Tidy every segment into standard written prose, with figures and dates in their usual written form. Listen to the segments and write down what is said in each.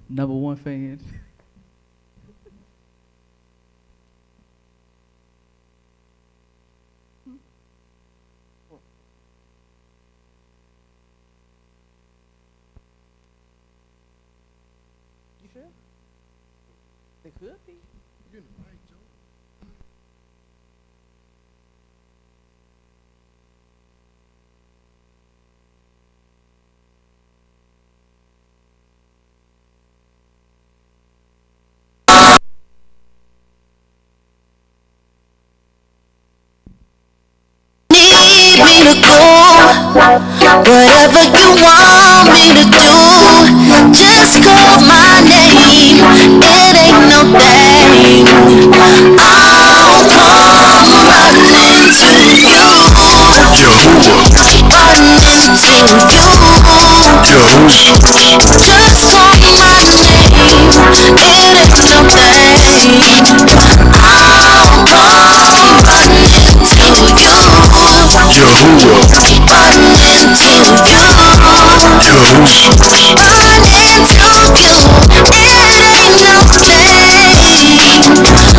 Number one fan. You sure? They could be. You're in the right, Joe. Need me to go, whatever you want me to do, just call my name, it ain't no thing, I'll come running to you, running to you, just call my name, it ain't no thing, I'll come running to you. Yahuwah, Running to you, Yahush, running to you, it ain't no thing,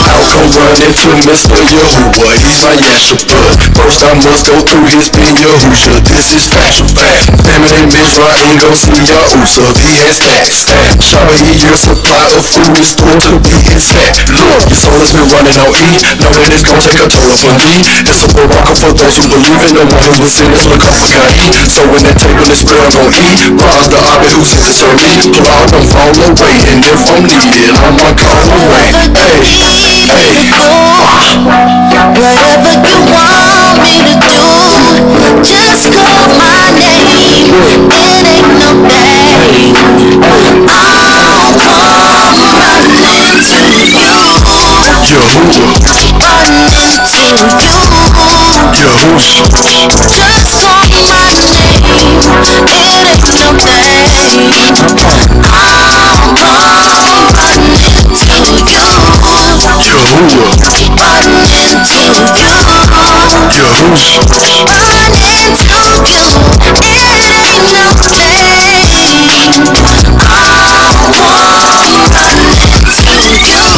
I'll come running to Mr. Yahuwah, he's my Yeshua. First I must go through his being Yahusha, this is factual fact. Famine in Mizraim gon' see Yahusa, he has stacks. Shabba your supply of food is stored to be exact. Look, your soul has been running on E, know that it's gon' take a toll upon thee. It's a baraka for those who believe in the one who was sinners, look up for God E. So when that table is spread on E, rise the Abba who sent to serve me. Cloud don't fall away, and if I'm needed, I'm on call away. Hey, hey, whatever you want me to do, just call my name, it ain't no thing, I'll come running to you, Yahuwah, running to you, Yahush, just call my name, it ain't no thing, I'll come running to you, Yahuwah, running to you, Yahush, running to you, it ain't no thing, I'll come running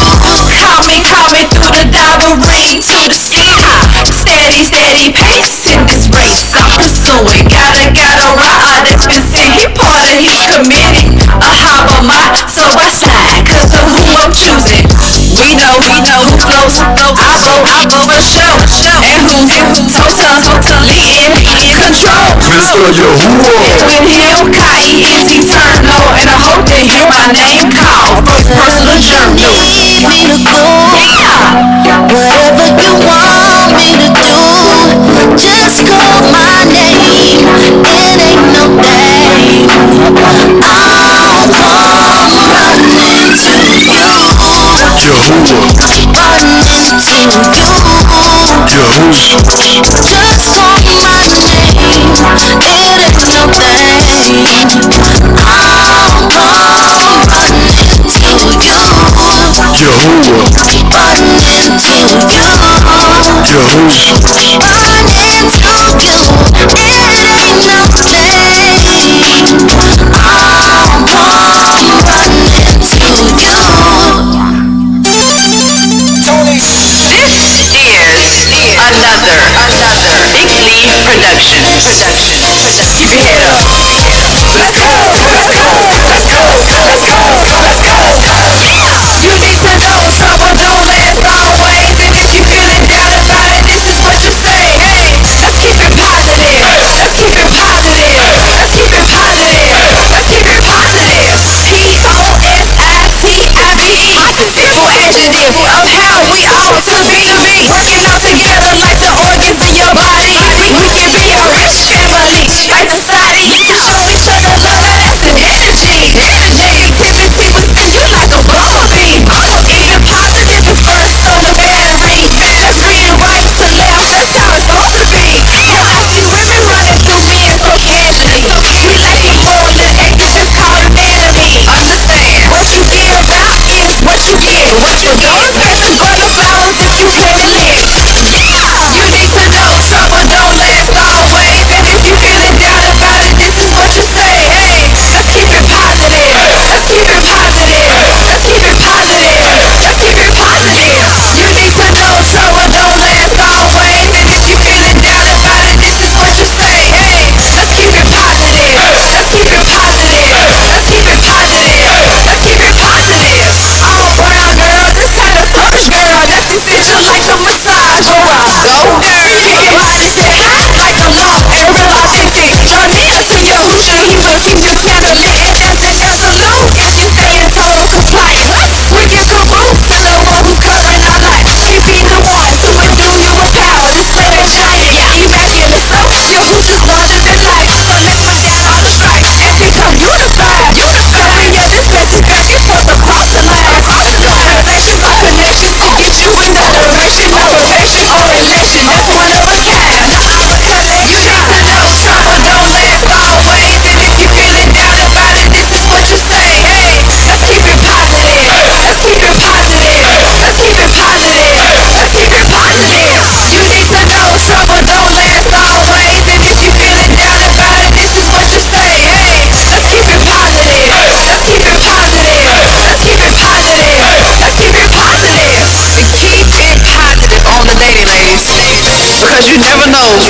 to you. Call me through the Dabbery to the sea high. Steady pace in this race I'm pursuing. Gotta ride that's been seen. He part of his committee. A Habamah, so I slide, cause of who I'm choosing. We know who flows. I vote for show. And who's totally in control. Mr. Yahuwah, With him, Kai is eternal. And I hope to hear my name called. First personal journal. Need me to go, whatever you want me to do, just call my name, it ain't no thing, I'll come running to you, Yahuwah, running to you, Yahush, just call my name, it ain't no thing, I'll come running to you, Yahuwah, running to you, Yahush, running to you, it ain't no thing, I'll come running to you. This is another Big League production. Keep your head up. Let's go. You need to know trouble don't last always, and if you feeling down about it, this is what you say. Hey, let's keep it positive. Let's keep it positive. Let's keep it positive. Let's keep it positive. P-O-S-I-T-I-V-E. The simple adjective of how we all should be. Working all together like the organs in your body. We can be a rich family right beside it. To show each other love, that's an energy. Negativity will send you like a bumblebee. Even positive is first on the battery. Let's rewrite to left, that's how it's supposed to be. Hell, I see women running through men so casually. We lacking moral and activists call anatomy. Understand, what you give out is what you get. What you don't expect to grow the flowers if you handle it. You need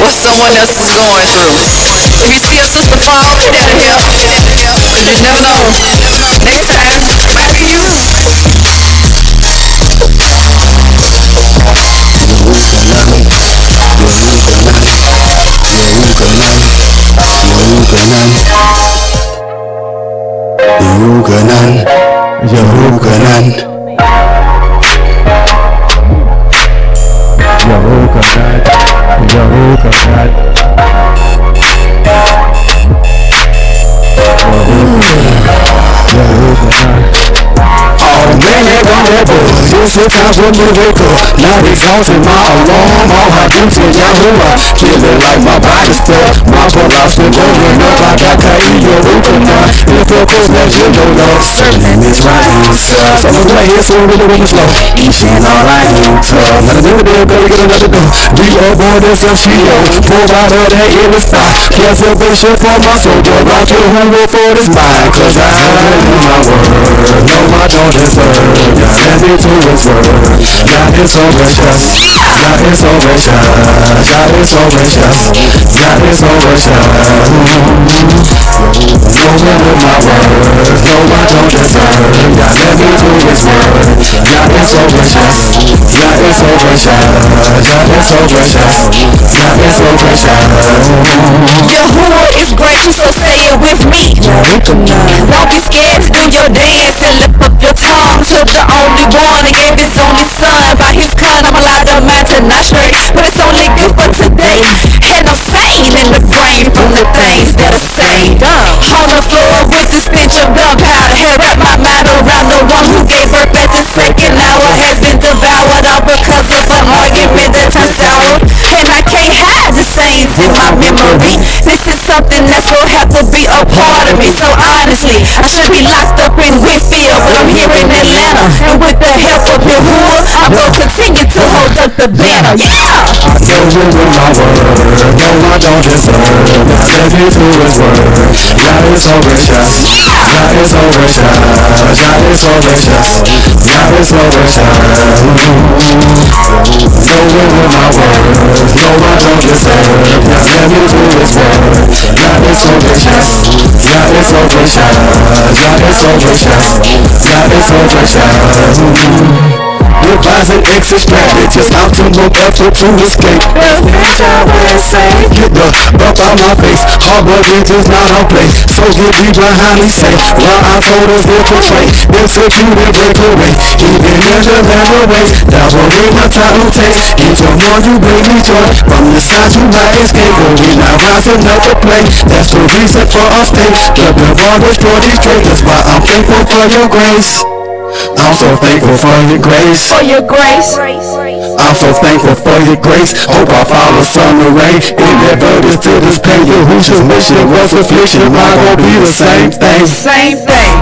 what someone else is going through. If you see a sister fall, that'll help. Cause you never know. Next time, it might be you. This is times when we wake up, not exhausted, my alarm, all I do to Yahuwah, feeling like my body's stuck, my velocity going up, I got Ka'iyo Ukana, if of course that you know love, serving is right and stuff, so I'm right here so really slow, each and all I need tough, not another day, better get another door, we avoid this FCO, pull out of that inner spot, preservation for my soul, but I feel hungry for this mind, cause I know my word, no I don't deserve, God sent me to his word, God is so gracious, God is so gracious, God is so gracious, God is so gracious, no one with my word, no I don't deserve, God sent me to his word, God is so gracious, God is so gracious, God is so gracious, God is so gracious. Yahuwah is gracious, so say it with me. Don't be scared to do your dance and lift up your tongue to the only one that gave his only son. By his kind, I'm allowed to imagine not straight, but it's only good for today. And I'm sane in the brain from the things that are sane. On the floor with the stench of gunpowder, had wrapped my mind around the one who gave birth at the second hour, has been devoured all because of an argument that turned sour. And I can't hide the stains in my memory. This is something that's gonna have to be a part of me. So honestly, I should be locked up in Whitfield, but I'm here in Atlanta, and with the help of Yahuwah, I'm gonna continue to hold up the banner. Yeah! I know you with my word, no I don't deserve, God sent me to his word, God is so gracious, God is so gracious, God is so gracious, God is so gracious, no one with my word, no I don't deserve, God sent me to his word, God is so gracious, God is so gracious, God is so gracious, God is so gracious. Replies and exit strategies, optimal effort to escape. Get the up out my face, hard luggage is not our place. So get me behind me safe, while I told us to portray, execute and break away. Even in the better way, that will be my title taste. Each one you bring me joy, from the side you might escape. But we now rise another play, that's the reason for our stay. The reward for these traitors, why I'm thankful for your grace. I'm so thankful for your grace. For your grace. I'm so thankful for your grace. Hope I follow summer rain. In that burdens to this pain, Yahushua's mission was affliction. Mine gon' be the same thing. Same thing.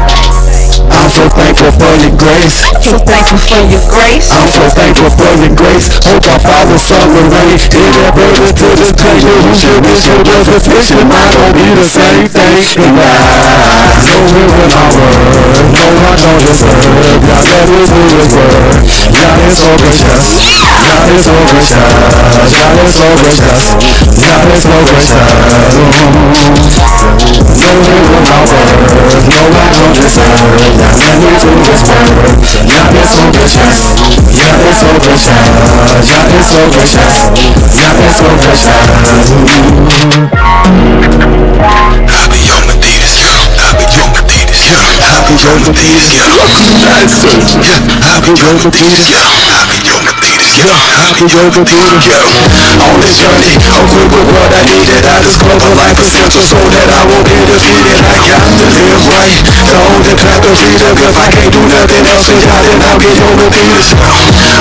I'm so thankful for your grace. So thankful for your grace. I'm so thankful for your grace. Hope I follow summer rain. In that burdens to this pain, Yahushua's mission was affliction. Mine gon' be the same thing. And I know it when I word. No, I don't deserve. God let me do his word. God is so gracious. God is so gracious. God is so gracious. God is so gracious. No, it when I word. No, I don't deserve. God let me do his word. God is so gracious. God is so gracious. God is so gracious. God is so gracious. I'll be your Medidas, I'll be your Medidas, I'll be your Medidas, I'll be your Medidas, I'll be your Medidas, I'll be your Medidas. On this journey, I'm quick with what I needed. I discover life essential so that I won't be defeated. I got to live right, the only path to freedom. If I can't do nothing else, then I'll be your Medidas.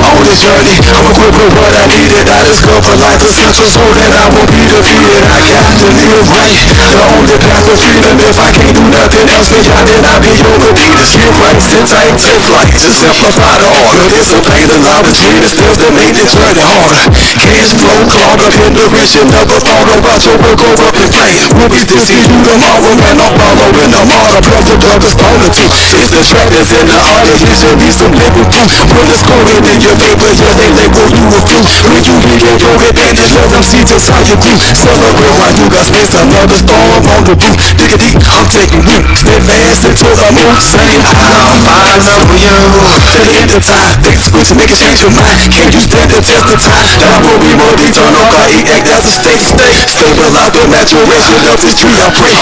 On this journey, I'm quick with what I needed. I discover life essential so that I won't be defeated. I got to live right, the only path to freedom. If I can't do nothing else, then I'll be your Medidas. Get right since I like take flight, to simplify the order. Disobey the law between the steps that make the journey harder. Cash flow clogged up in the rich, you never thought about your work over up in flame. We'll be still see you tomorrow, man, I'm following the martyr. President of the stoner too. It's the track that's in the audience, you should be some living proof. When it's scoring in your paper, yeah, they label you a fool. When you get your advantage, let them see just how you do. Celebrate while you got space, another storm on the roof. Dig a deep, I'm taking you. Stay fast until I move. Saying I'll find love with you to the end of time. Things switch and make a change your mind. Can you stand the test of time? Now will be more eternal, God, he act as a state. Stabilize the maturation of this tree, I pray.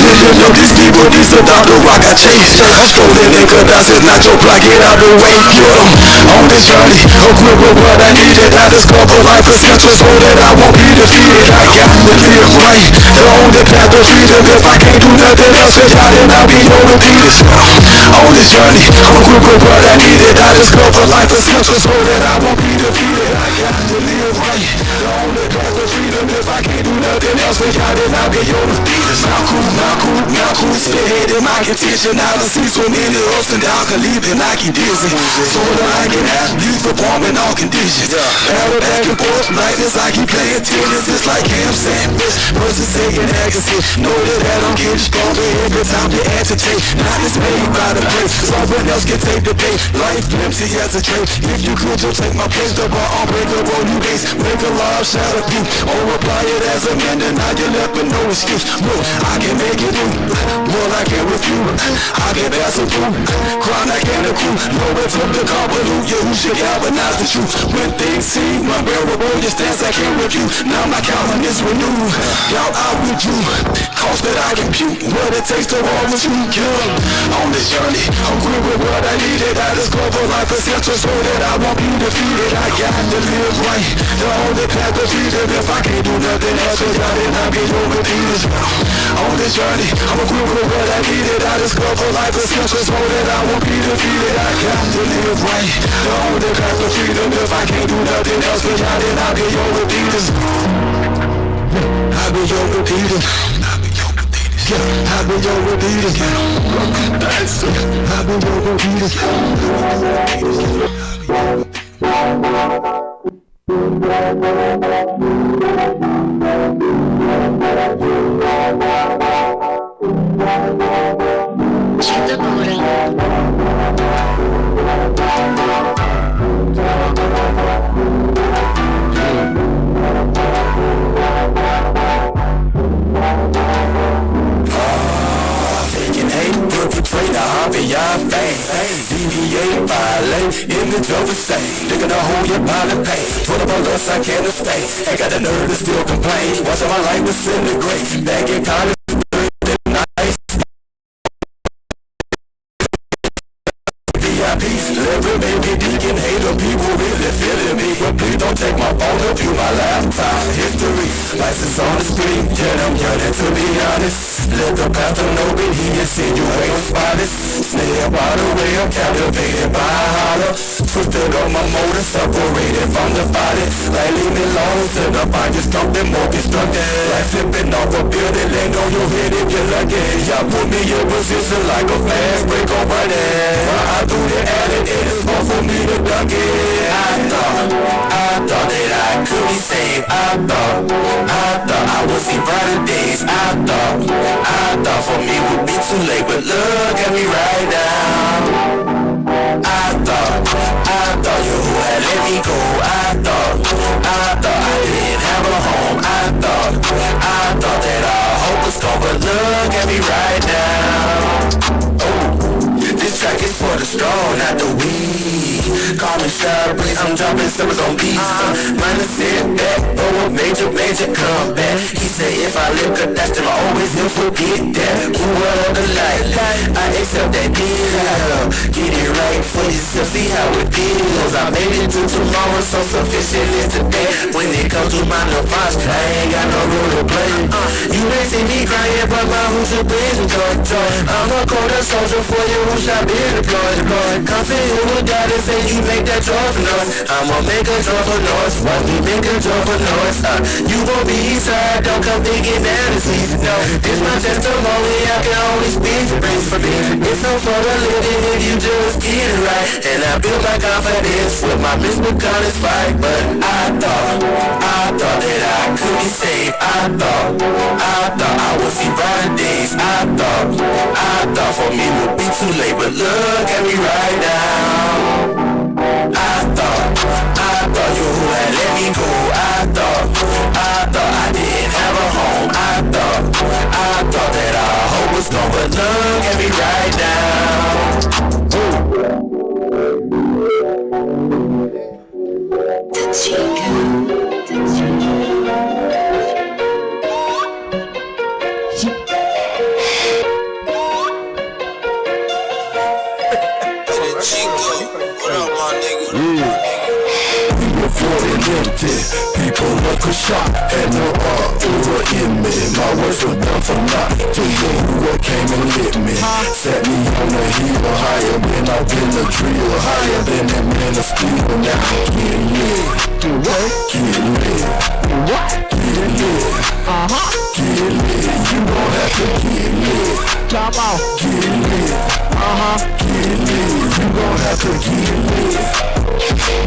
Living of these people, these are not the rock I chase. Strolling in cause it's not your block, get out the way. Yeah, on this journey, equipped with what I needed. I discover life essential so that I won't be defeated. I got to live right, the only path to freedom. If I can't do nothing else for y'all, then I'll be your repeaters. On this journey, I'm equipped with what I needed. I discover life essential so that I won't be defeated. I got to live right, the only path to freedom. If I can't do nothing else for y'all, then I'll be your repeaters. Now cool, stay ahead in my contention. I done see so many ups and downs, can leave and I keep dizzy. So that I can athletes performing all conditions. Battle back and forth like this, I keep playing tennis. It's like Cam Sandwich versus taking accuracy. Know that I'm getting stronger every time you agitate. Not dismayed by the place, someone else can take the bait. Life empty as a trait. If you could, you'll take my place. The bar unbreakable, you base. Break a law, shadow you. Or apply it as a man, then now you're left with no excuse. Look, I can make it do. More I can refuse. I can pass it through. Crown I can accrue. No attempt to convolute you. Who should galvanize the truth? When things seem unbearable, your stance I can't review. Now my counting is renewed. Y'all out with you. Cost that I compute. What it takes to walk with you. Yeah. On this journey, I'm quick with what I needed. I discover life essential so that I won't be defeated. I got to live right, the only path to freedom. If I can't do nothing else, then I'll be your repeaters. On this journey, I'm equipped with what I needed. I discover life essential so that I won't be defeated. I got to live right, the only path to freedom. If I can't do nothing else, then I'll be your repeaters. I'll be your repeaters. I'll be your repeaters. I'll be your repeaters. Check the booty. Perpetrate a hobby, y'all fame. DVA, violate, image of the same. Nigga, to hold your body pain. 20 bullets, I can't stay. Ain't got the nerve to still complain. Watching my life disintegrate. Back in college, nice. VIPs, every baby deacon, hater, people really feeling me. But please don't take my phone to view my laptop history. License on the screen, yeah, I'm yearning to be honest. Let the pastor know that he insinuating spotless. Snare by the way, I'm captivated by a holler. Twisted on my motor, separated from the body. Like leave me alone, till the body just something more constructive. Like flipping off a building, land on your head if you're lucky. Y'all put me in position like a fast break on running. I do the alley, it is more for me to duck it. I thought that I could be saved. I thought I would see brighter days. I thought for me would be too late, but look at me right now. I thought you had let me go. I thought I didn't have a home. I thought that all hope was gone, but look at me right now. Oh, this track is for the strong, not the weak. Call me shy breeze, I'm dropping summers on beats. Mine is sit back for a major comeback. He said if I live good, that's till I always he'll forget that. Who are the light? I accept that deal. Get it right for yourself, see how it feels. I made it to tomorrow, so sufficient is today. When it comes to my nirvana, I ain't got no role to play. You may see me crying, but my who's a blazing joy. I'm a colder soldier for you, who shall be deployed. Confident with God and say you make that joyful noise. I'ma make a joyful noise. Watch me make a joyful noise. You gon' be sad, don't come thinking that it's easy. No, it's my testimony, I can only speak for me. It's no for the living if you just get it right. And I build my confidence with my misbegotten fight. But I thought that I could be saved. I thought I would see brighter days. I thought for me would be too late. But look at me right now. I thought you had let me go. I thought I didn't have a home. I thought that our hope was gone. But look at me right now. The Chico. Empty. People look a shot, had no art over in me. My words were done for naught. To you who came and lit me. Set me on the hill, higher than I've been the drill, higher than that man of steel. Now I'm getting lit. Get lit. Get lit. Get lit. You gon' have to get lit. Come on. Get lit. Get lit. You gon' have to get lit.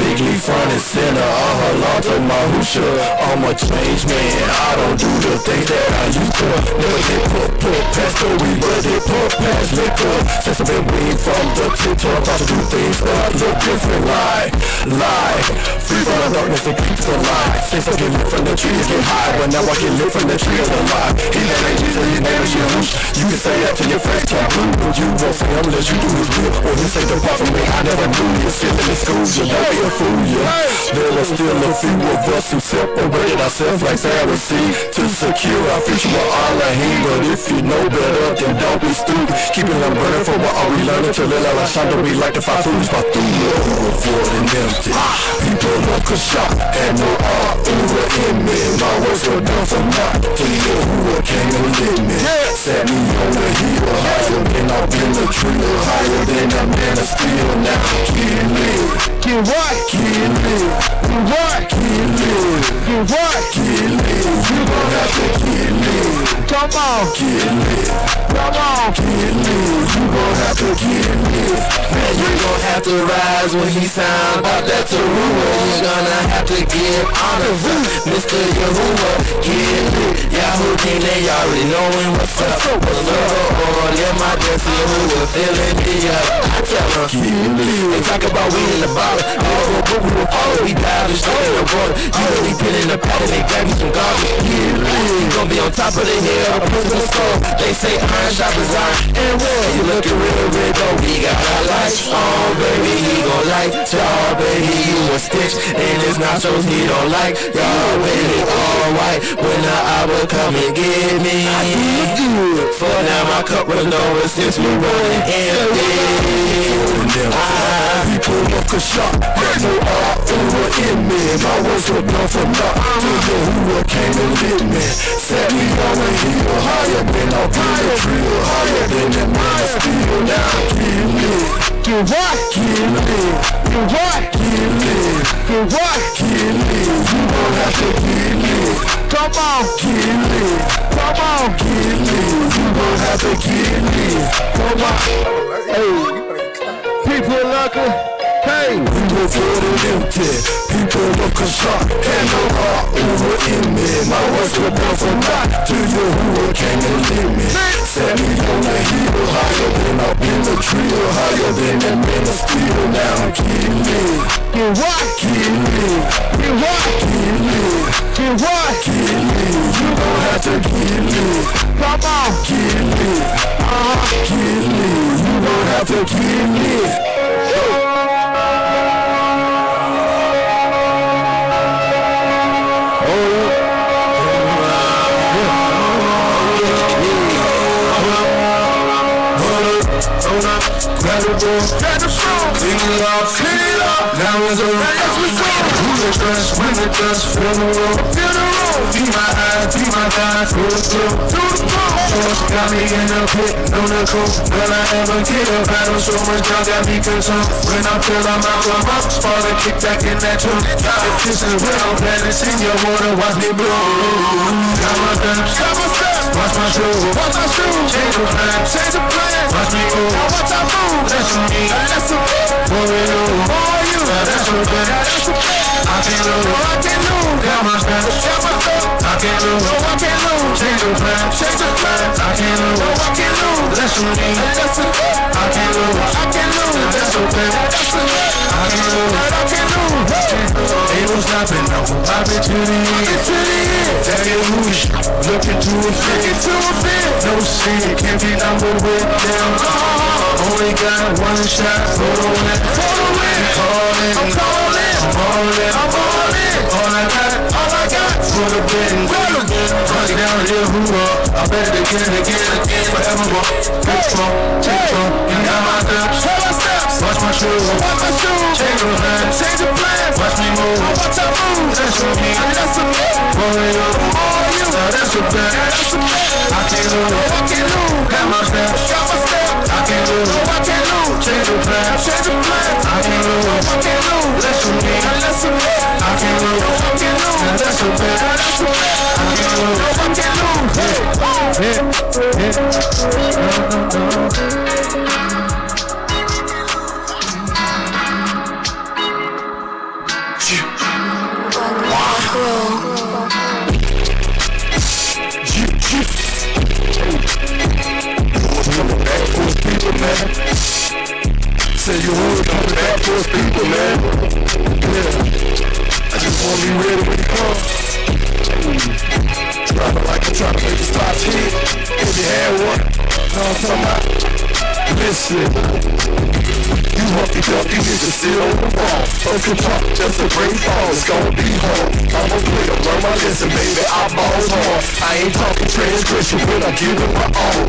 Big leaf front and center, Lord to my hoosha. I'm a changed man, I don't do the things that I used to. Never did put past the weed, but they put past liquor. Since I've been weed from the tip to I'm about to do things that look different. Lie, free from the darkness and keep the light. Since I get lit from the tree, get high, but now I get lit from the tree of the light. His name ain't Jesus, his name is Yahush. You can say that to your friends, can't prove, but you won't say unless you do his will. Or he say depart from me, I never knew you. Still in the school, you don't be a fool, yeah. There was still a few of us who separated ourselves like Pharisees to secure our future with Allahim. But if you know better, then don't be stupid. Keep it unburdened for what are we learning to live like shine to be like the five fools by through void and empty. People look a shot, had no art over in me. My words were done for naught. To you who came and lit me. Set me on the hill, higher than I've been the trio, higher than that man of steel. Now get lit. Get what? Get lit. Get what? Get lit. Get what? Get lit. You gon' have to get lit. Come on. Get lit. Come on. Get lit. You gon' have to get lit. Man, you gon' have to rise when he sound about that Tarua. You gonna have to get on the roof, Mr. Yahuwah. Get lit. Yahoo King, they already knowin' what's up. Put a little oil in my dress, Yahuwah feeling me up. I tell her, get lit. They talk about we in the bottle. But we will follow, we dive straight in the water. You really put in the pot and they grab you some garbage. Get lit. You gon' be on top of the hill, a prison skull. They say iron sharpens iron. And when you lookin' real red, though, we got our lights on, baby. He gon' like y'all, baby. You a stitch in his nostrils, he don't like y'all, baby. All white when the hour come and get me. I do good. For now, my cup runs over since we running empty. People look a shot, had no art over in me. My words were done for naught. To you who came and lit me. Set me on the hill, higher than I've been the drill, higher than that man of steel. Now get lit. Get what? Get lit. Get what? Get lit. Get what? Get lit. You gon' have to get lit. Come on. Get lit. Come on. Get lit. You gon' have to get lit. Come on. Hey. People looking. Hey. We were good and empty. People look a shot, had no heart over in me. My words were done for naught. To you who came and lit me. Set me on the hill, higher than I've been the trio, higher than that man of steel. Now I'm getting lit. Get what? Get lit. Get what? Get lit. Get what? Get lit. You gon' have to get lit. Come on. Get lit. Get lit. You gon' have to get lit. Grab compatible. Clean it up, now it's over. Who's the dress, when the dust, feel the road. Be my eye, be my guy, through the floor. Got me in the pit, on the coast. Will I ever get a battle? So much drug got me concerned. When I feel I'm out, I'm up. Father kick back in that tune. If this is real, planets in your water, watch me blow. Got my steps, watch my shoes. Change the plan, watch me go. Watch I move, that's me. For you, that's okay. I can't lose, got my steps. I can't lose, change the plan. I can't lose, that's me. I can't lose, that's okay. I can't lose, ain't no stopping now. Pop it to the end. Tell you who you look into a fit. No sin, can't be numbered with them. Only got one shot for the win. I'm calling. All I got for the win. Running down here, who up? I bet it again. Forever go. Take control. You got my steps. Watch my shoes. Change the plan. Watch me move. That's for me. For you. Now that's a plan. I can't lose. Got my steps. I can't lose. Change the plan. I can't lose. That's for me. I can't lose. Now that's a plan. I Say you would come back for us people, man. Yeah. I just wanna be ready when you come. Driving like I'm trying to make this top 10. If you had one, know what I'm talking about? Listen, you Humpty Dumpty niggas sit on the wall. Uncle Pop, just a great fall, it's gon' be hard. I'm a player, learn my lesson, baby, I balls hard. I ain't talking transgression when I'm giving my all.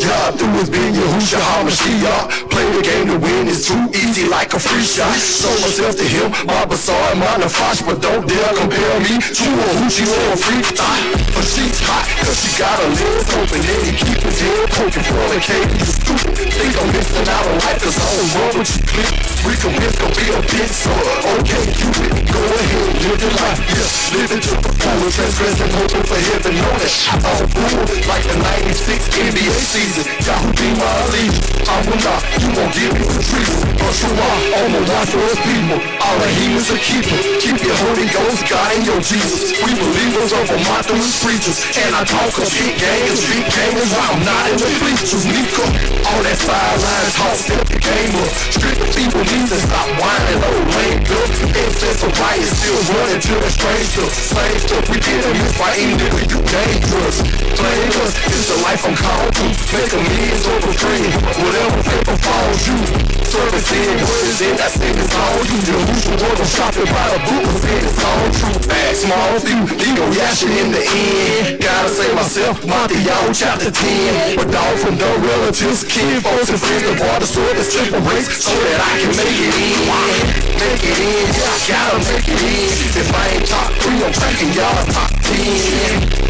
Job do is being your who's your Hamashiach. Play the game to win is too easy like a free shot. Show myself to him, my bazaar and my nafash, but don't dare compare me to a hoochie or a freak thought. But she's hot, cause she got her legs open, and he keep his head poking for the cake. You stupid, think I'm missing out on life, cause I don't run with you click. Recompense gon' be a bitch, so okay, Cupid, go ahead, live your life, yeah. Live it to the full, transgressing, hoping for heaven, know that shit's all fool. Like the 96 NBA season, Yahoo be my allegiance. I will not, you won't give me the treason. Ushua, on the watch for his people. All the heathens are keeping. Keep your Holy Ghost, God and your Jesus. We believers over my through preachers. And I talk of big gamers while I'm not in the bleachers. Nico, all that sideline talk, step the game up. Strip the people needs to stop whining, old lame duck. Incest of riot still running to the strange stuff. Same stuff we did in this fighting, nigga, you dangerous. Blame us, it's the life I'm called to. Make amends over friend, whatever paper falls you. Service in, word is in, that sin is all you. The usual world of shopping by the book, but sin is all true. Bad small few, ego yashing in the end. Gotta say myself, Matthew chapter 10. But dog from the relatives, kin, folks and friends, the water sword that separates so that I can make it in. Make it in, yeah, I gotta make it in. If I ain't top 3, I'm tracking y'all top 10.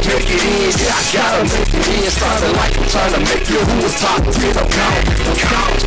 Make it in, yeah, I gotta make it in. Starting like I'm trying to make you who was top 10. I'm count.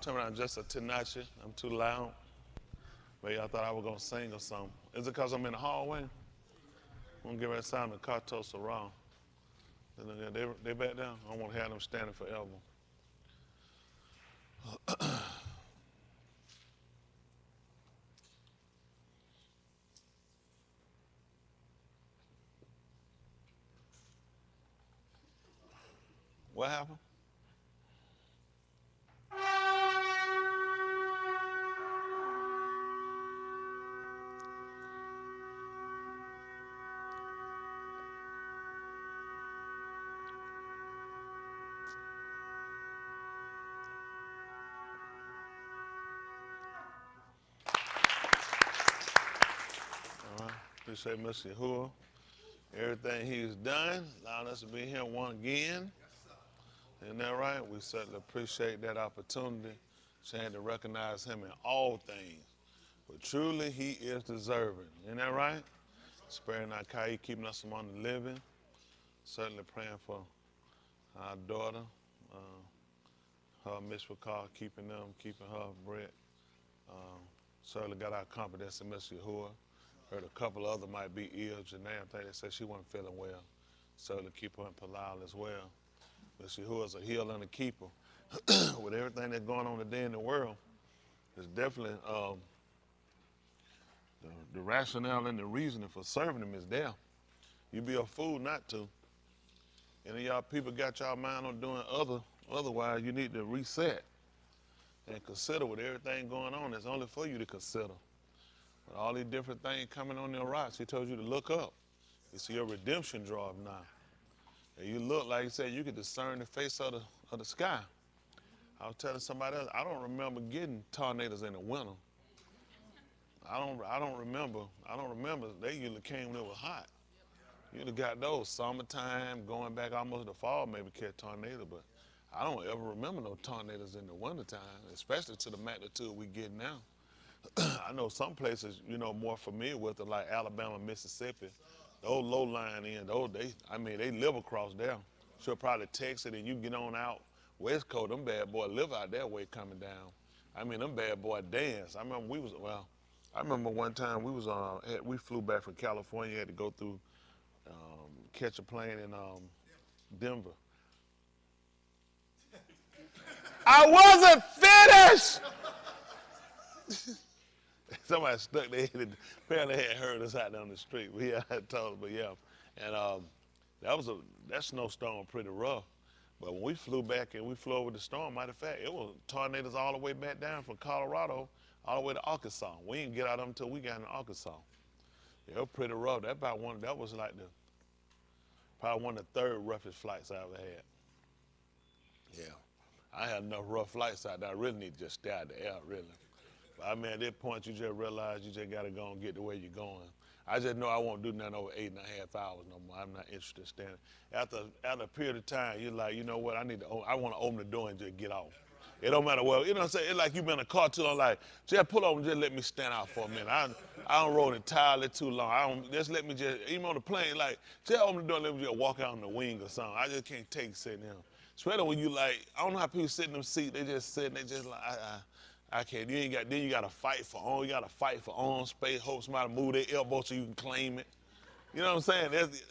turn around just a tinnachi. I'm too loud. Maybe y'all thought I was going to sing or something. Is it because I'm in the hallway? I'm going to give that sound the cartos around. They back down. I don't want to have them standing forever. What happened? All right. Appreciate Mr. Yahuwah. Everything he's done, allowing us to be here once again. Isn't that right? We certainly appreciate that opportunity. Chance to recognize him in all things. But truly, he is deserving. Isn't that right? Sparing our Kai, keeping us among the living. Certainly praying for our daughter, her Mishpah Call, keeping her bread. Certainly got our confidence in Mr. Yahuwah. Heard a couple other might be ill. Janae, I think they said she wasn't feeling well. Certainly keep her in Palal as well. Mr. Yahuwah is a healer and a keeper. With everything that's going on today in the world, it's definitely the rationale and the reasoning for serving him is there. You'd be a fool not to. And y'all people got y'all mind on doing otherwise you need to reset and consider with everything going on. It's only for you to consider. With all these different things coming on your rocks, he told you to look up. You see your redemption drawing now. And you look, like he said, you can discern the face of the sky. I was telling somebody else, I don't remember getting tornadoes in the winter. I don't remember. They usually came when it was hot. You'd have got those summertime, going back almost to fall, maybe catch tornado, but I don't ever remember no tornadoes in the wintertime, especially to the magnitude we get now. I know some places, more familiar with it, like Alabama, Mississippi. Those low-lying in, they live across there. She'll probably text it and you get on out West Coast. Them bad boys live out that way coming down. Them bad boys dance. I remember one time we flew back from California, had to go through, catch a plane in Denver. I wasn't finished! Somebody stuck their head, apparently had heard us out down the street. I told them, but yeah. And that snowstorm pretty rough. But when we flew back and we flew over the storm, matter of fact, it was tornadoes all the way back down from Colorado all the way to Arkansas. We didn't get out of them until we got into Arkansas. It was pretty rough. That was like probably one of the third roughest flights I ever had. Yeah. I had enough rough flights out there. I really need to just stay out the air, really. But at that point, you just realize you just got to go and get the way you're going. I just know I won't do nothing over 8.5 hours no more. I'm not interested in standing. After a period of time, you're like, you know what, I want to open the door and just get off. It don't matter what, you know what I'm saying? It's like you've been in a car too long, like, just pull over and just let me stand out for a minute. I don't roll entirely too long. Even on the plane, like, just open the door and let me just walk out on the wing or something. I just can't take sitting there. Especially when you like, I don't know how people sit in them seats, they just sitting, they just like, I can't. Then you got to fight for arm space. Hope somebody move their elbow so you can claim it. You know what I'm saying?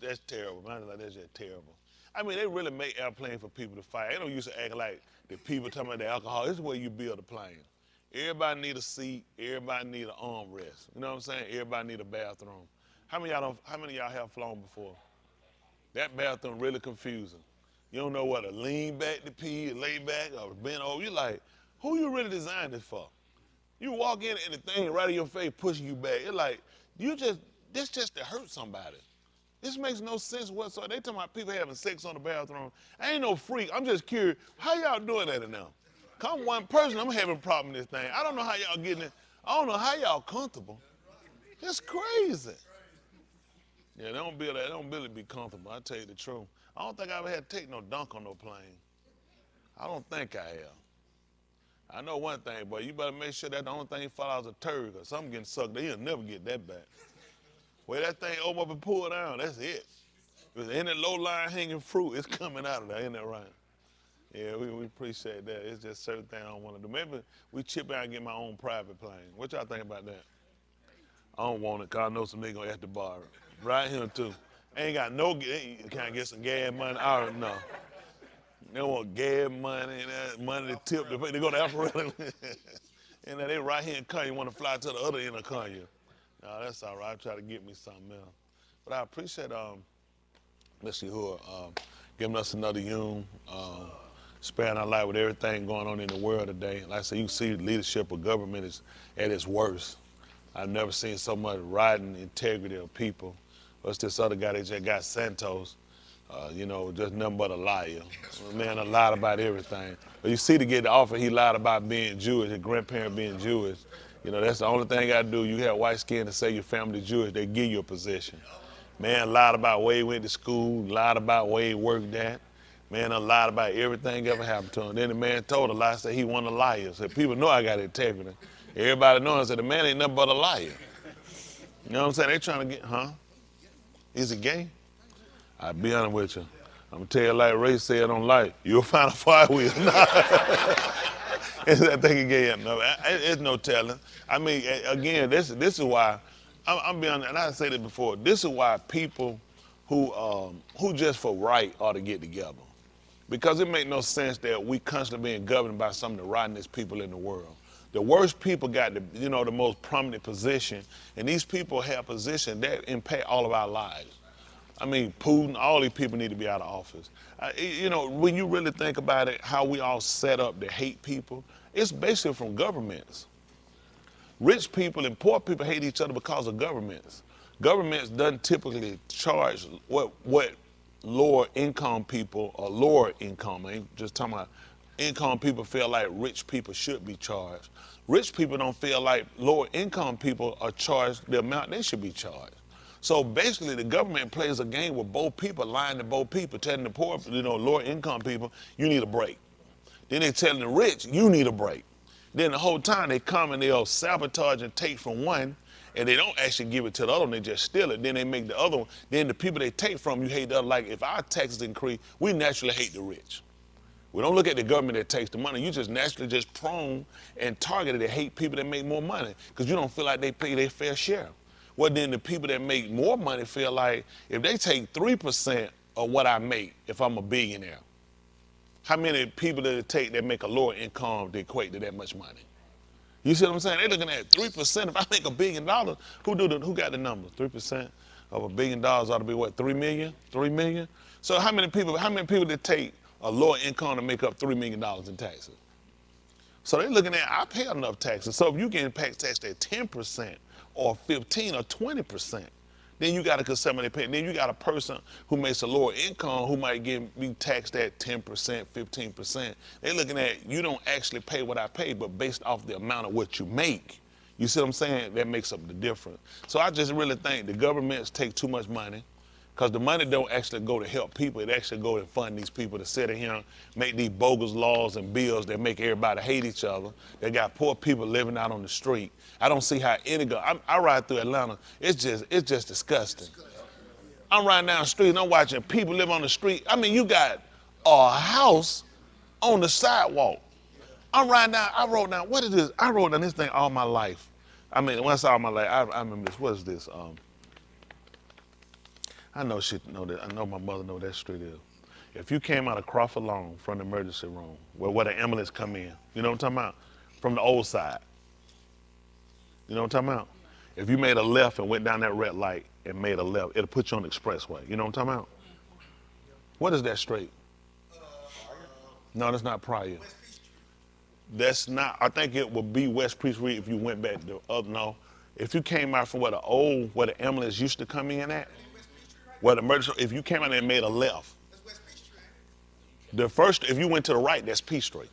That's terrible, man. That's just terrible. They really make airplanes for people to fight. They don't used to act like the people talking about the alcohol. This is where you build a plane. Everybody need a seat. Everybody need an armrest. You know what I'm saying? Everybody need a bathroom. How many of y'all have flown before? That bathroom really confusing. You don't know what to lean back to pee, lay back, or bend over. You're like, who you really designed this for? You walk in and the thing right in your face pushing you back. It's like, this just to hurt somebody. This makes no sense whatsoever. They talking about people having sex on the bathroom. I ain't no freak. I'm just curious. How y'all doing that now? Come one person, I'm having a problem with this thing. I don't know how y'all getting it. I don't know how y'all comfortable. It's crazy. Yeah, they don't really be comfortable. I tell you the truth. I don't think I ever had to take no dunk on no plane. I don't think I have. I know one thing, boy, you better make sure that the only thing fall out is a turd or something getting sucked. They'll never get that back. Where that thing open up and pull down, that's it. If there's any low-lying hanging fruit, it's coming out of there, ain't that right? Yeah, we appreciate that. It's just certain things I don't want to do. Maybe we chip out and get my own private plane. What y'all think about that? I don't want it because I know some nigga gonna have to borrow it. Right here too. Ain't got no, can I get some gas money? I don't know. They want gas money and money to tip. They go to Alpharetta. And then they right here in Kanye. You want to fly to the other end of Kanye. No, that's all right. I try to get me something else. But I appreciate Mr. Hood giving us another Yoon, sparing our life with everything going on in the world today. Like I said, you see the leadership of government is at its worst. I've never seen so much riding integrity of people. What's this other guy that just got Santos? Just nothing but a liar. Man, a lied about everything. But you see to get the offer, he lied about being Jewish, his grandparent being Jewish. That's the only thing I do. You have white skin to say your family Jewish, they give you a position. Man lied about where he went to school, lied about where he worked at. Man lied about everything ever happened to him. Then the man told a lie, said he wasn't a liar. Said, people know I got integrity. Everybody knows that the man ain't nothing but a liar. You know what I'm saying? They trying to get, Is he gay? I'll be honest with you. I'm going to tell you like Ray said on Light, you'll find a fire wheel. Is that thing gay? No, it's no telling. I mean, again, this is why, I'm being honest, and I said it before, this is why people who just for right ought to get together. Because it makes no sense that we constantly being governed by some of the rottenest people in the world. The worst people got the most prominent position, and these people have positions that impact all of our lives. I mean, Putin, all these people need to be out of office. When you really think about it, how we all set up to hate people, it's basically from governments. Rich people and poor people hate each other because of governments. Governments doesn't typically charge what lower income people or lower income, I ain't just talking about income people feel like rich people should be charged. Rich people don't feel like lower income people are charged the amount they should be charged. So basically the government plays a game with both people, lying to both people, telling the poor, lower income people, you need a break. Then they telling the rich, you need a break. Then the whole time they come and they'll sabotage and take from one, and they don't actually give it to the other one, they just steal it. Then they make the other one, then the people they take from, you hate the other. Like if our taxes increase, we naturally hate the rich. We don't look at the government that takes the money. You just naturally just prone and targeted to hate people that make more money because you don't feel like they pay their fair share. Well, then the people that make more money feel like if they take 3% of what I make, if I'm a billionaire, how many people did it take that make a lower income to equate to that much money? You see what I'm saying? They're looking at 3%. If I make $1 billion, who got the number? 3% of $1 billion ought to be what? 3 million? 3 million? So how many people did take a lower income to make up $3 million in taxes? So they're looking at, I pay enough taxes. So if you get taxed at 10% or 15 or 20%, then you got to consider they pay. Then you got a person who makes a lower income who might be taxed at 10%, 15%. They're looking at, you don't actually pay what I pay, but based off the amount of what you make. You see what I'm saying? That makes up the difference. So I just really think the governments take too much money because the money don't actually go to help people. It actually go to fund these people to sit in here and make these bogus laws and bills that make everybody hate each other. They got poor people living out on the street. I don't see how I ride through Atlanta. It's just disgusting. I'm riding down the street and I'm watching people live on the street. I mean, you got a house on the sidewalk. I'm riding down, I rode down, what is this? I rode down this thing all my life. I mean, when I saw all my life, I remember this. What is this? I know she know that. I know my mother know what that street is. If you came out of Crawford Long from the emergency room, where the ambulance come in, you know what I'm talking about? From the old side. You know what I'm talking about? If you made a left and went down that red light and made a left, it'll put you on the expressway. You know what I'm talking about? What is that street? No, that's not Pryor. That's not, I think it would be West Peachtree if you went back to the other, no. If you came out from where the ambulance used to come in at, where the emergency, if you came out and made a left, the first, if you went to the right, that's Peachtree.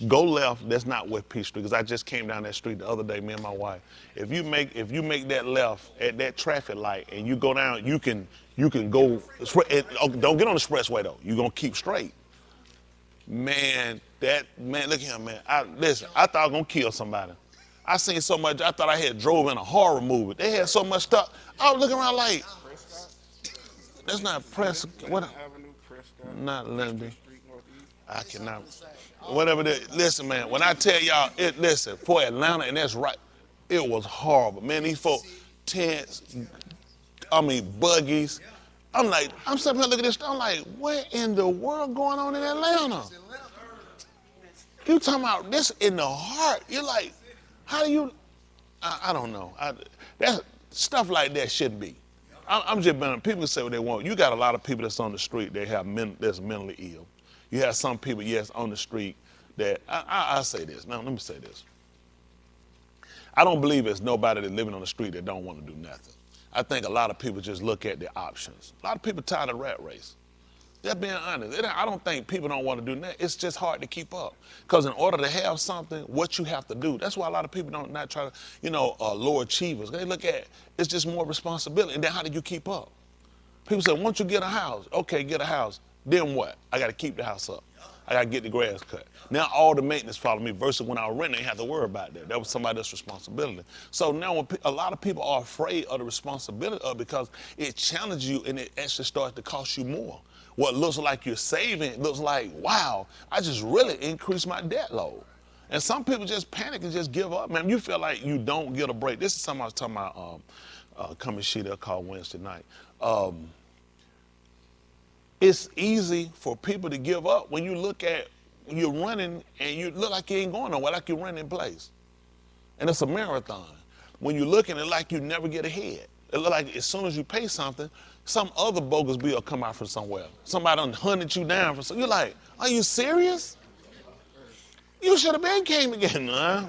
Go left, that's not West Peachtree, because I just came down that street the other day, me and my wife. If you make that left at that traffic light and you go down, you can go, don't get on the expressway though, you're gonna keep straight. Man, look at him, man. Listen, I thought I was gonna kill somebody. I seen so much, I thought I had drove in a horror movie. They had so much stuff. I was looking around like, that's not Prescott. What? Not Lindy. I cannot. Whatever it is. Listen, man, when I tell y'all, listen, for Atlanta, and that's right, it was horrible. Man, these folks, tents, buggies. I'm sitting here looking at this, I'm like, what in the world going on in Atlanta? You talking about this in the heart. You're like, how do you, I don't know. That stuff like that shouldn't be. I'm just being, people can say what they want. You got a lot of people that's on the street that's mentally ill. You have some people, yes, on the street that, I say this, now let me say this. I don't believe there's nobody that's living on the street that don't want to do nothing. I think a lot of people just look at the options. A lot of people tired of the rat race. They're being honest. I don't think people don't want to do that. It's just hard to keep up. Because in order to have something, what you have to do, that's why a lot of people don't not try to, low achievers. They look at it's just more responsibility. And then how do you keep up? People say, once you get a house, okay, get a house. Then what? I got to keep the house up. I got to get the grass cut. Now all the maintenance follow me versus when I was renting, I didn't have to worry about that. That was somebody else's responsibility. So now when a lot of people are afraid of the responsibility of it because it challenges you and it actually starts to cost you more. What looks like you're saving looks like, wow, I just really increased my debt load. And some people just panic and just give up. Man, you feel like you don't get a break. This is something I was talking about coming sheet they'll call Wednesday night. It's easy for people to give up when you look at you're running and you look like you ain't going nowhere, like you're running in place. And it's a marathon. When you're looking, it like you never get ahead. It look like as soon as you pay something, some other bogus bill come out from somewhere. Somebody done hunted you down for something. You're like, are you serious? You should have been came again, huh?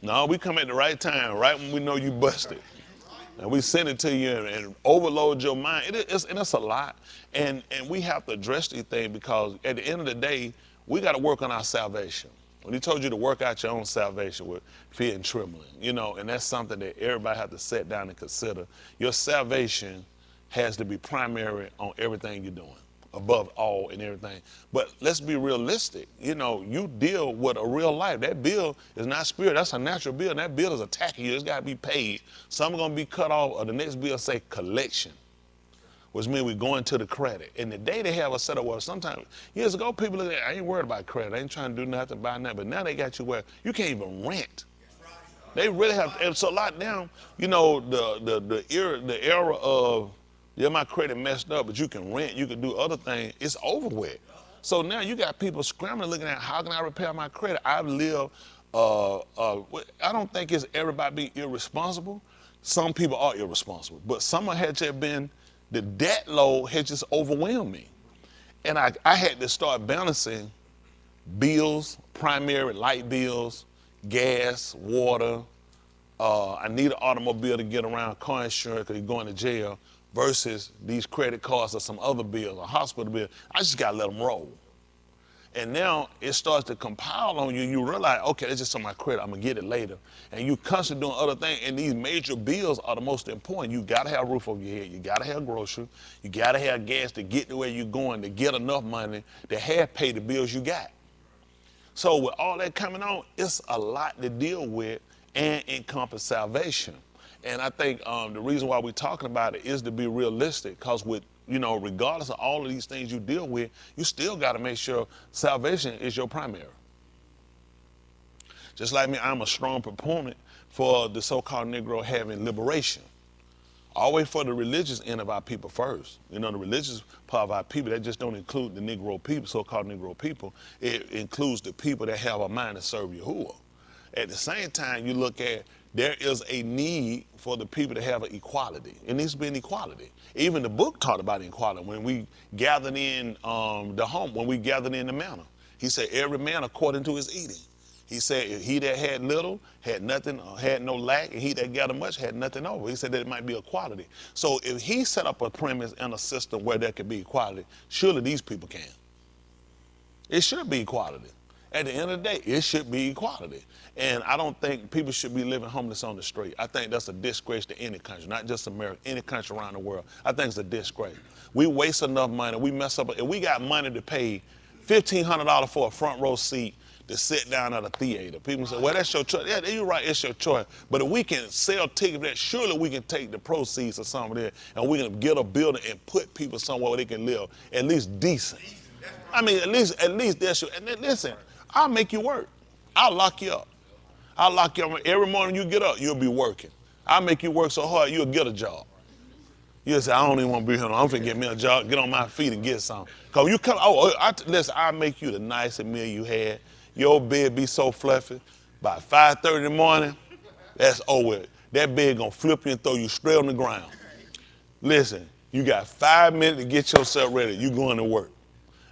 No, we come at the right time, right when we know you busted. And we send it to you and overload your mind. It's a lot. And we have to address these things because at the end of the day, we got to work on our salvation. When he told you to work out your own salvation with fear and trembling, and that's something that everybody has to sit down and consider. Your salvation has to be primary on everything you're doing, above all and everything. But let's be realistic. You deal with a real life. That bill is not spirit. That's a natural bill. And that bill is attacking you. It's got to be paid. Some are going to be cut off, or the next bill say collection, which means we're going to the credit. And the day they have a setup where sometimes, years ago, people look at, I ain't worried about credit. I ain't trying to do nothing, buy nothing. But now they got you where you can't even rent. They really have, and so a lot now, the era of, yeah, my credit messed up, but you can rent, you can do other things, it's over with. So now you got people scrambling looking at how can I repair my credit? I've lived, I don't think it's everybody being irresponsible. Some people are irresponsible, but some had just been, the debt load had just overwhelmed me. And I had to start balancing bills, primary light bills, gas, water. I need an automobile to get around, car insurance because you're going to jail, versus these credit cards or some other bills, a hospital bill. I just got to let them roll. And now it starts to compile on you. You realize, okay, that's just on my credit. I'm going to get it later. And you constantly doing other things. And these major bills are the most important. You got to have a roof over your head. You got to have groceries. You got to have gas to get to where you're going, to get enough money to have pay the bills you got. So with all that coming on, it's a lot to deal with and encompass salvation. And I think the reason why we're talking about it is to be realistic, because with, regardless of all of these things you deal with, you still got to make sure salvation is your primary. Just like me, I'm a strong proponent for the so-called Negro having liberation. Always for the religious end of our people first. The religious part of our people, that just don't include the Negro people, so-called Negro people. It includes the people that have a mind to serve Yahuwah. At the same time, you look at, there is a need for the people to have an equality. It needs to be an equality. Even the book taught about equality. When we gathered in the home, when we gathered in the manor, he said, every man according to his eating. He said, he that had little had nothing, had no lack, and he that gathered much had nothing over. He said that it might be equality. So if he set up a premise and a system where there could be equality, surely these people can. It should be equality. At the end of the day, it should be equality. And I don't think people should be living homeless on the street. I think that's a disgrace to any country, not just America, any country around the world. I think it's a disgrace. We waste enough money. We mess up. If we got money to pay $1,500 for a front row seat to sit down at a theater, people say, well, that's your choice. Yeah, you're right, it's your choice. But if we can sell tickets, that surely we can take the proceeds of some of that and we can get a building and put people somewhere where they can live at least decent. I mean, at least that's your, and then listen, I'll make you work. I'll lock you up. I'll lock you up. Every morning you get up, you'll be working. I'll make you work so hard, you'll get a job. You'll say, I don't even want to be here. I'm finna get me a job, get on my feet and get some. Because you come, listen, I'll make you the nicest meal you had. Your bed be so fluffy. By 5:30 in the morning, that's over. That bed gonna flip you and throw you straight on the ground. Listen, you got 5 minutes to get yourself ready. You going to work.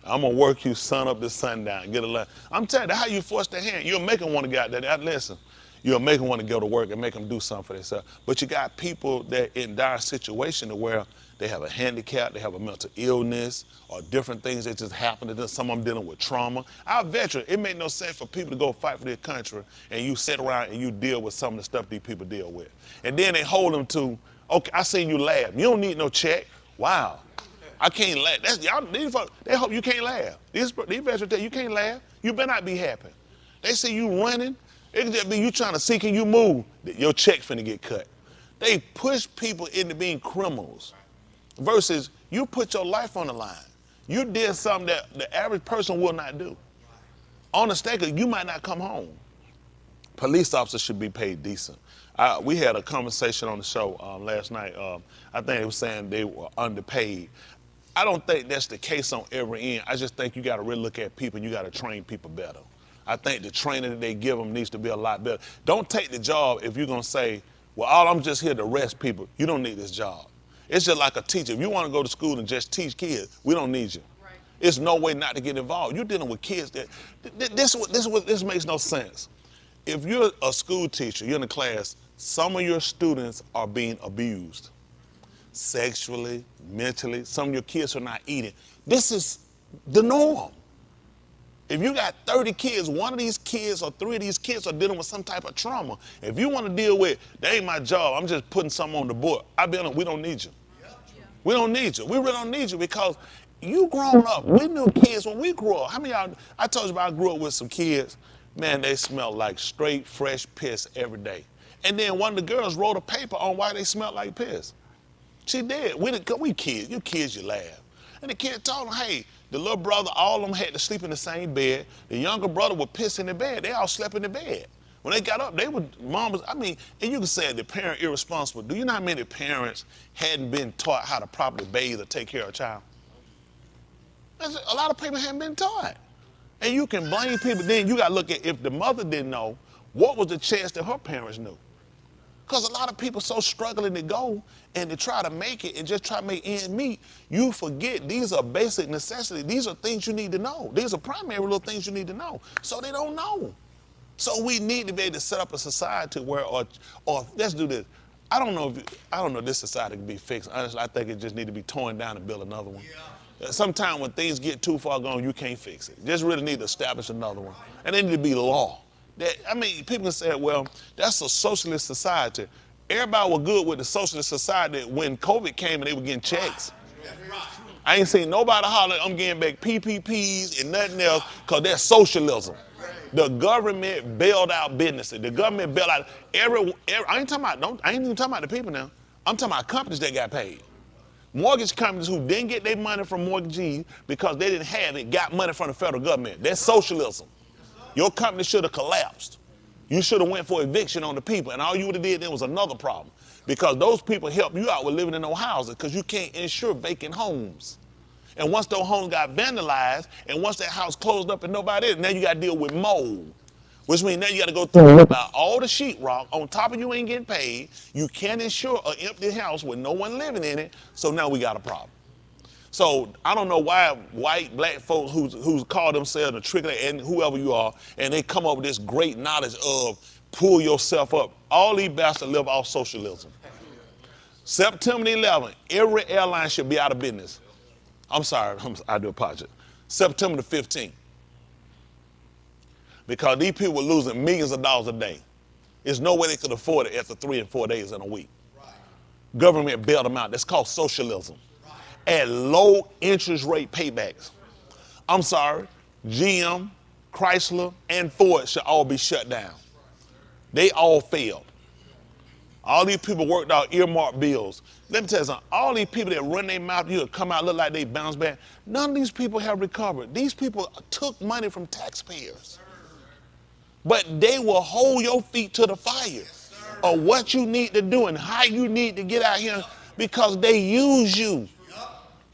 I'm gonna work you sun up to sundown. Get a lot. I'm telling you, how you force their hand. You'll make them want to get out there. Listen, you'll make them want to go to work and make them do something for themselves. But you got people that in dire situation where they have a handicap, they have a mental illness, or different things that just happen to them. Some of them dealing with trauma. Our veterans, it make no sense for people to go fight for their country and you sit around and you deal with some of the stuff these people deal with. And then they hold them to, okay, I seen you laugh. You don't need no check. Wow. I can't laugh. That's y'all. They hope you can't laugh. These veterans tell you can't laugh. You better not be happy. They see you running. It could just be you trying to see can you move. Your check finna get cut. They push people into being criminals, versus you put your life on the line. You did something that the average person will not do. On the stake, you might not come home. Police officers should be paid decent. We had a conversation on the show last night. I think they were saying they were underpaid. I don't think that's the case on every end. I just think you got to really look at people and you got to train people better. I think the training that they give them needs to be a lot better. Don't take the job if you're going to say, well, I'm just here to arrest people. You don't need this job. It's just like a teacher. If you want to go to school and just teach kids, we don't need you. Right. It's no way not to get involved. You're dealing with kids that, this makes no sense. If you're a school teacher, you're in a class, some of your students are being abused. Sexually, mentally, some of your kids are not eating. This is the norm. If you got 30 kids, one of these kids or 3 of these kids are dealing with some type of trauma. If you want to deal with, that ain't my job, I'm just putting something on the board. We don't need you. We don't need you. We really don't need you because you grown up. We knew kids when we grew up. How many of y'all, I told you about I grew up with some kids, man, they smelled like straight, fresh piss every day. And then one of the girls wrote a paper on why they smelled like piss. She did. We kids. You kids, you laugh. And the kid told them, hey, the little brother, all of them had to sleep in the same bed. The younger brother would piss in the bed. They all slept in the bed. When they got up, and you can say the parent irresponsible. Do you know how many parents hadn't been taught how to properly bathe or take care of a child? A lot of people hadn't been taught. And you can blame people. Then you got to look at if the mother didn't know, what was the chance that her parents knew? Because a lot of people so struggling to go and to try to make it and just try to make ends meet, you forget these are basic necessities. These are things you need to know. These are primary little things you need to know. So they don't know. So we need to be able to set up a society where, or let's do this. I don't know if this society can be fixed. Honestly, I think it just need to be torn down and build another one. Yeah. Sometimes when things get too far gone, you can't fix it. Just really need to establish another one. And they need to be law. People can say, well, that's a socialist society. Everybody was good with the socialist society when COVID came and they were getting checks. I ain't seen nobody holler, I'm getting back PPPs and nothing else, because that's socialism. The government bailed out businesses. The government bailed out I ain't even talking about the people now. I'm talking about companies that got paid. Mortgage companies who didn't get their money from mortgagees because they didn't have it, got money from the federal government. That's socialism. Your company should have collapsed. You should have went for eviction on the people, and all you would have did then was another problem, because those people help you out with living in those houses because you can't insure vacant homes. And once those homes got vandalized, and once that house closed up and nobody in, now you got to deal with mold, which means now you got to go through about all the sheetrock. On top of you ain't getting paid. You can't insure an empty house with no one living in it. So now we got a problem. So I don't know why white, black folks who call themselves a trigger and whoever you are, and they come up with this great knowledge of pull yourself up. All these bastards live off socialism. September 11th, every airline should be out of business. I'm sorry, I do apologize. September the 15th. Because these people were losing millions of dollars a day. There's no way they could afford it after 3 and 4 days in a week. Right. Government bailed them out. That's called socialism. At low interest rate paybacks. I'm sorry, GM, Chrysler, and Ford should all be shut down. They all failed. All these people worked out earmarked bills. Let me tell you something. All these people that run their mouth, you come out look like they bounce back. None of these people have recovered. These people took money from taxpayers. But they will hold your feet to the fire of what you need to do and how you need to get out here because they use you.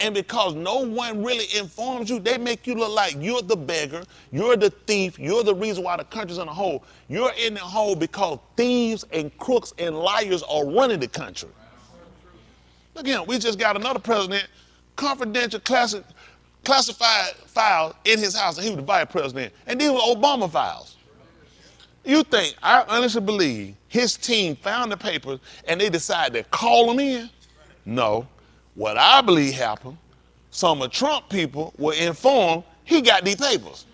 And because no one really informs you, they make you look like you're the beggar, you're the thief, you're the reason why the country's in a hole. You're in the hole because thieves and crooks and liars are running the country. Look at him, we just got another president, confidential classified files in his house, and he was the vice president. And these were Obama files. You think, I honestly believe, his team found the papers and they decided to call him in? No. What I believe happened, some of Trump people were informed he got these papers.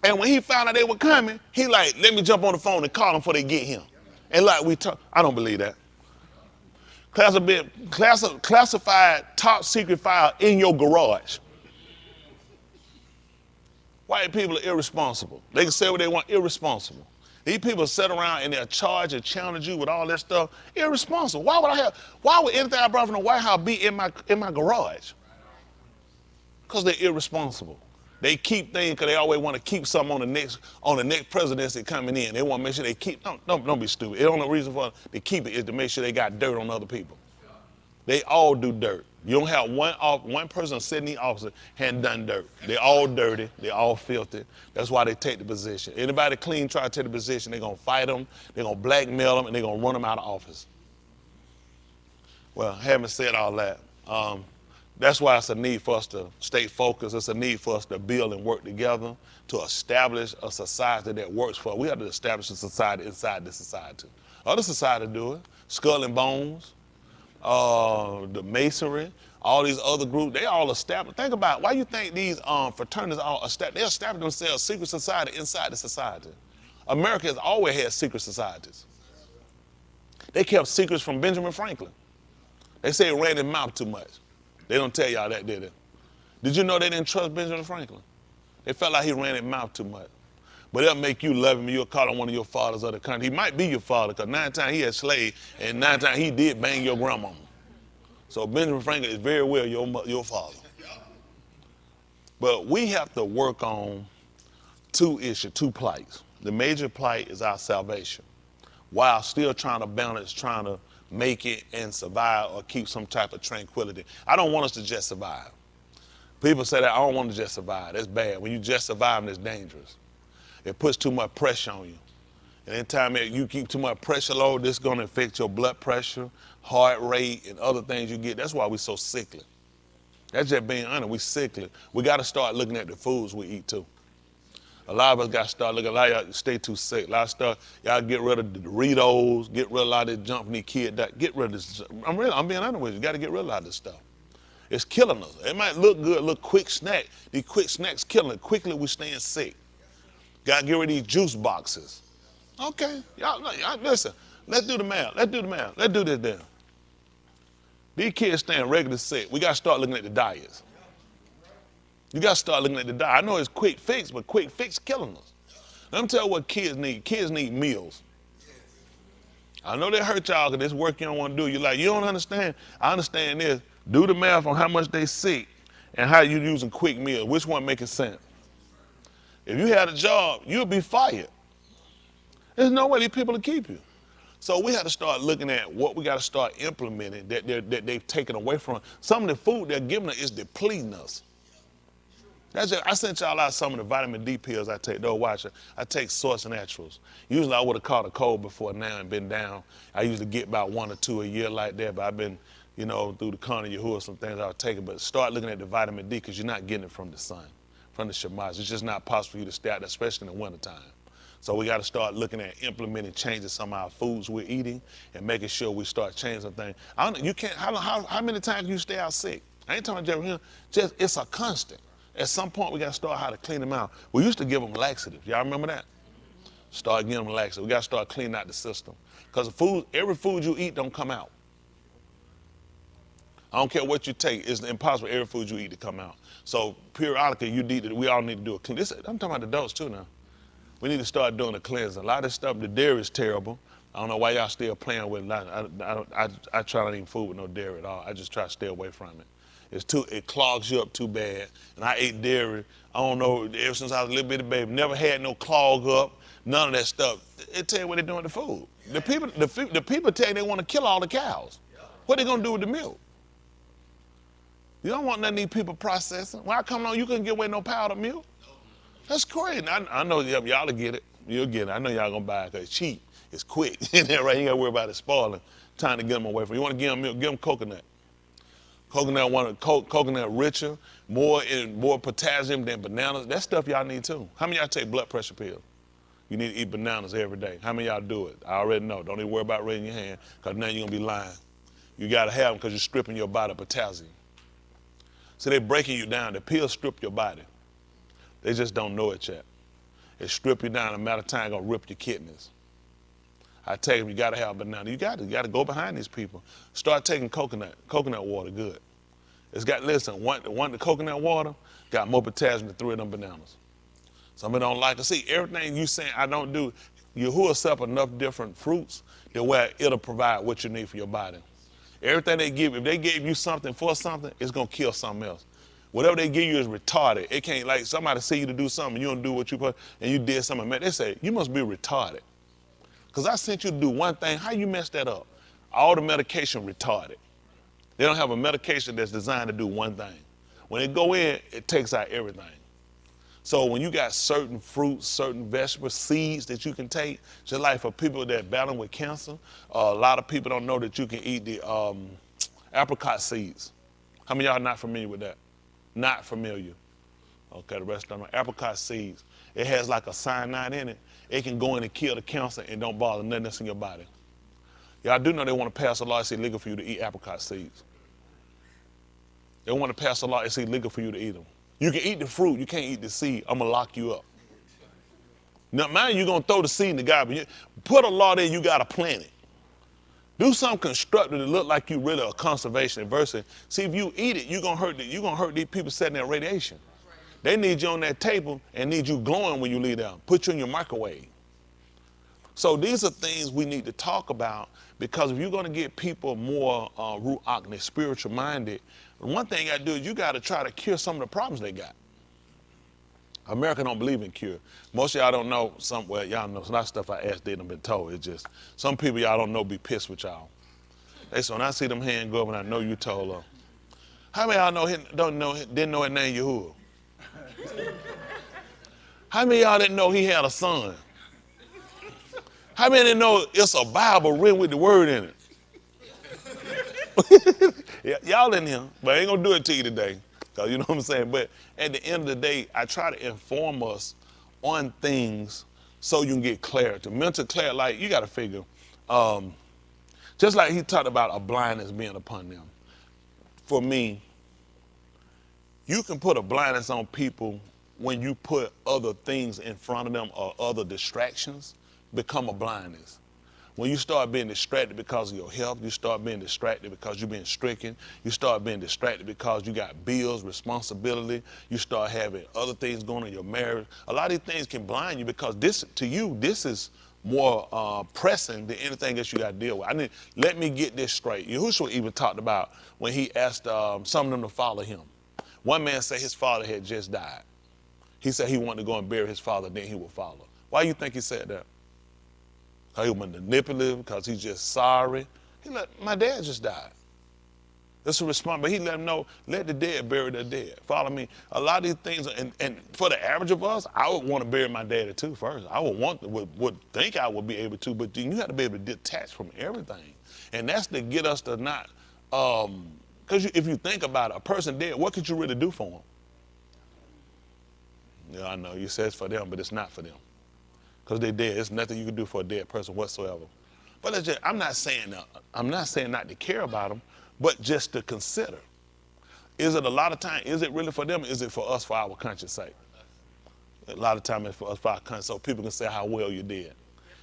And when he found out they were coming, he like, let me jump on the phone and call them before they get him. And like we talk, I don't believe that. Classified top secret file in your garage. White people are irresponsible. They can say what they want, irresponsible. These people sit around and they'll charge and challenge you with all that stuff. Irresponsible. Why would anything I brought from the White House be in my garage? Because they're irresponsible. They keep things because they always want to keep something on the next presidency coming in. They want to make sure they keep, don't be stupid. The only reason for they keep it is to make sure they got dirt on other people. They all do dirt. You don't have one person sitting in the office hadn't done dirt. They all dirty. They all filthy. That's why they take the position. Anybody clean try to take the position, they're going to fight them, they're going to blackmail them, and they're going to run them out of office. Well, having said all that, that's why it's a need for us to stay focused. It's a need for us to build and work together to establish a society that works for us. We have to establish a society inside this society. Other societies do it. Skull and Bones, the Masonry, all these other groups, they all established. Think about it. Why you think these fraternities all established? They established themselves secret society inside the society. America has always had secret societies. They kept secrets from Benjamin Franklin. They say he ran his mouth too much. They don't tell y'all that, did they? Did you know they didn't trust Benjamin Franklin? They felt like he ran his mouth too much. But it'll make you love him. You'll call him one of your fathers of the country. He might be your father because 9 times he had slaves and 9 times he did bang your grandmama. So Benjamin Franklin is very well your father. But we have to work on 2 issues, 2 plights. The major plight is our salvation, while still trying to balance, trying to make it and survive or keep some type of tranquility. I don't want us to just survive. People say that I don't want to just survive. That's bad. When you just survive, it's dangerous. It puts too much pressure on you. And anytime you keep too much pressure load, this is going to affect your blood pressure, heart rate, and other things you get. That's why we're so sickly. That's just being honest. We're sickly. We got to start looking at the foods we eat too. A lot of us got to start looking. A lot of y'all stay too sick. A lot of stuff, y'all get rid of the Doritos, get rid of a lot of this junk from these kids. Get rid of this. I'm being honest with you. You got to get rid of a lot of this stuff. It's killing us. It might look good, look quick snack. These quick snacks killing us. Quickly we staying sick. Got to get rid of these juice boxes. Okay, y'all listen. Let's do the math. Let's do this then. These kids staying regular sick. We got to start looking at the diets. You got to start looking at the diet. I know it's quick fix, but quick fix killing us. Let me tell you what kids need. Kids need meals. I know they hurt y'all because this work you don't want to do. You're like, you don't understand. I understand this. Do the math on how much they sick and how you using quick meals. Which one making sense? If you had a job, you'll be fired. There's no way these people will keep you. So we have to start looking at what we got to start implementing that they've taken away from us. Some of the food they're giving us is depleting us. I sent y'all out some of the vitamin D pills I take. Don't watch it. I take Source Naturals. Usually I would have caught a cold before now and been down. I usually get about 1 or 2 a year like that, but I've been, through the Connie Yahuwah, some things I'll take it. But start looking at the vitamin D because you're not getting it from the sun, from the shemaz. It's just not possible for you to stay out there, especially in the wintertime. So we got to start looking at implementing changes some of our foods we're eating and making sure we start changing some things. You can't. How many times do you stay out sick? I ain't talking about just it's a constant. At some point, we got to start how to clean them out. We used to give them laxatives. Y'all remember that? Start giving them laxatives. We got to start cleaning out the system. Because every food you eat don't come out. I don't care what you take. It's impossible every food you eat to come out. So periodically, we all need to do a clean. I'm talking about adults too now. We need to start doing a cleansing. A lot of this stuff, the dairy is terrible. I don't know why y'all still playing with it. I try not to eat food with no dairy at all. I just try to stay away from it. It clogs you up too bad. And I ate dairy, I don't know, ever since I was a little bitty baby. Never had no clog up, none of that stuff. It tell you what they're doing to food. The people tell you they want to kill all the cows. What they gonna do with the milk? You don't want none of these people processing. Why come on you couldn't get away no powdered milk? That's crazy. I know y'all will get it. You'll get it. I know y'all gonna buy it because it's cheap. It's quick. Right? You ain't gotta worry about it spoiling. Trying to get them away from you. Want to give them milk, give them coconut. Coconut richer, more potassium than bananas. That stuff y'all need too. How many of y'all take blood pressure pills? You need to eat bananas every day. How many of y'all do it? I already know. Don't even worry about raising your hand because now you're gonna be lying. You gotta have them because you're stripping your body of potassium. So they're breaking you down. The pills strip your body. They just don't know it yet. They strip you down. In a matter of time, gonna rip your kidneys. I tell you, you gotta have a banana. You gotta go behind these people. Start taking coconut water, good. It's got, listen, the coconut water got more potassium than 3 of them bananas. Some of them don't like to see everything you saying I don't do. You hook up enough different fruits that where it'll provide what you need for your body. Everything they give, if they gave you something for something, it's gonna kill something else. Whatever they give you is retarded. It can't, like somebody see you to do something, you don't do what you put, and you did something, man, they say, you must be retarded. Because I sent you to do one thing, how you messed that up? All the medication retarded. They don't have a medication that's designed to do one thing. When it go in, it takes out everything. So when you got certain fruits, certain vegetables, seeds that you can take, just like for people that battle with cancer, a lot of people don't know that you can eat the apricot seeds. How many of y'all are not familiar with that? Not familiar. Okay, the rest of them are apricot seeds. It has like a cyanide in it. It can go in and kill the cancer and don't bother nothing that's in your body. Y'all do know they want to pass a law it's illegal for you to eat apricot seeds. They want to pass a law it's illegal for you to eat them. You can eat the fruit, you can't eat the seed. I'm gonna lock you up. Now, mind you gonna throw the seed in the garbage. Put a law there, you gotta plant it. Do something constructive that look like you really a conservation versus. See, if you eat it, you're gonna hurt these people setting that radiation. They need you on that table and need you glowing when you leave down. Put you in your microwave. So these are things we need to talk about because if you're gonna get people more ruach, spiritual minded, one thing you gotta do is you gotta try to cure some of the problems they got. America don't believe in cure. Most of y'all don't know well, y'all know, it's not stuff I asked, they done been told. It's just, some people y'all don't know be pissed with y'all. They say, when I see them hands go up and I know you told them. How many of y'all didn't know his name Yahuwah? How many of y'all didn't know he had a son? How many didn't know it's a Bible written with the word in it? Y'all in here, but I ain't gonna do it to you today. Cause you know what I'm saying? But at the end of the day, I try to inform us on things so you can get clarity. Mental clarity, like you gotta figure, just like he talked about a blindness being upon them. For me, you can put a blindness on people when you put other things in front of them or other distractions become a blindness. When you start being distracted because of your health, you start being distracted because you're being stricken, you start being distracted because you got bills, responsibility, you start having other things going on in your marriage. A lot of these things can blind you because this is more pressing than anything else you got to deal with. Let me get this straight. Yahushua even talked about when he asked some of them to follow him. One man said his father had just died. He said he wanted to go and bury his father, then he would follow. Why do you think he said that? Because he was manipulative, because he's just sorry. My dad just died. That's a response, but he let him know, let the dead bury their dead. Follow me. A lot of these things, and for the average of us, I would want to bury my daddy too first. I would think I would be able to, but then you have to be able to detach from everything. And that's to get us to not, because if you think about it, a person dead, what could you really do for them? Yeah, I know, you say it's for them, but it's not for them. Because they're dead. There's nothing you can do for a dead person whatsoever. But I'm not saying not to care about them, but just to consider. Is it a lot of time, is it really for them, or is it for us for our conscience sake? A lot of time it's for us for our conscience, so people can say how well you did.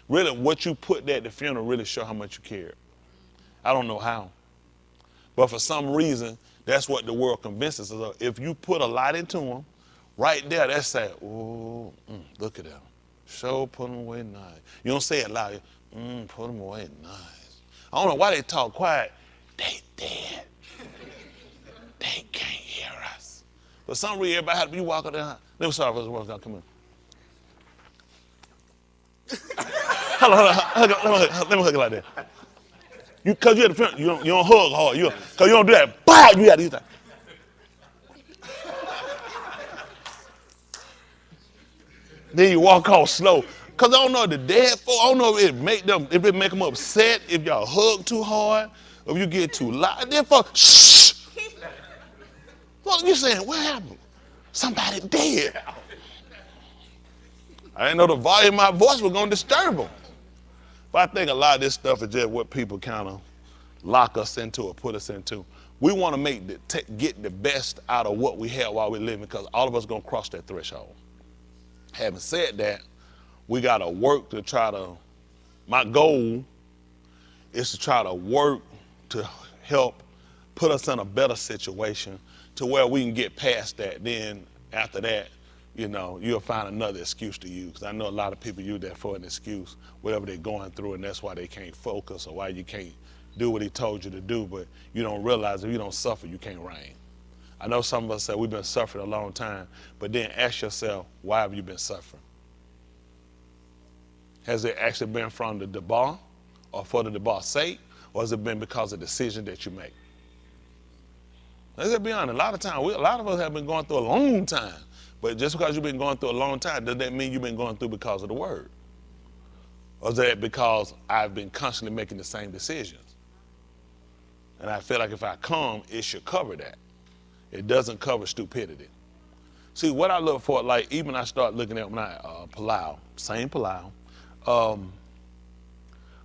Really, what you put there at the funeral really show how much you cared. I don't know how. But for some reason, that's what the world convinces us of. If you put a lot into them, right there, that's say, oh, look at them. Sure, put them away nice. You don't say it loud. Put them away nice. I don't know why they talk quiet. They dead. They can't hear us. For some reason, everybody had to be walking down. Let me sorry for this one. Come in. Hold on. Let me hug it like that. Because you're at the front, you don't hug hard. Because you don't do that. Bow, you got to do that. Then you walk off slow. Because I don't know if the dead folk, I don't know if it make them upset, if y'all hug too hard, or if you get too loud. Then folk, shh. Well, you saying, what happened? Somebody dead. I didn't know the volume of my voice was going to disturb them. But I think a lot of this stuff is just what people kind of lock us into or put us into. We want to get the best out of what we have while we're living, because all of us are going to cross that threshold. Having said that, we got to work to try to, my goal is to try to work to help put us in a better situation to where we can get past that. Then after that, you'll find another excuse to use. I know a lot of people use that for an excuse, whatever they're going through, and that's why they can't focus or why you can't do what he told you to do, but you don't realize if you don't suffer, you can't reign. I know some of us say we've been suffering a long time, but then ask yourself, why have you been suffering? Has it actually been from the debar or for the debar's sake, or has it been because of the decision that you make? Let's just be honest, a lot of us have been going through a long time, but just because you've been going through a long time, does that mean you've been going through because of the word? Or is that because I've been constantly making the same decisions? And I feel like if I come, it should cover that. It doesn't cover stupidity. See, what I look for, like even I start looking at when Palau, same Palau,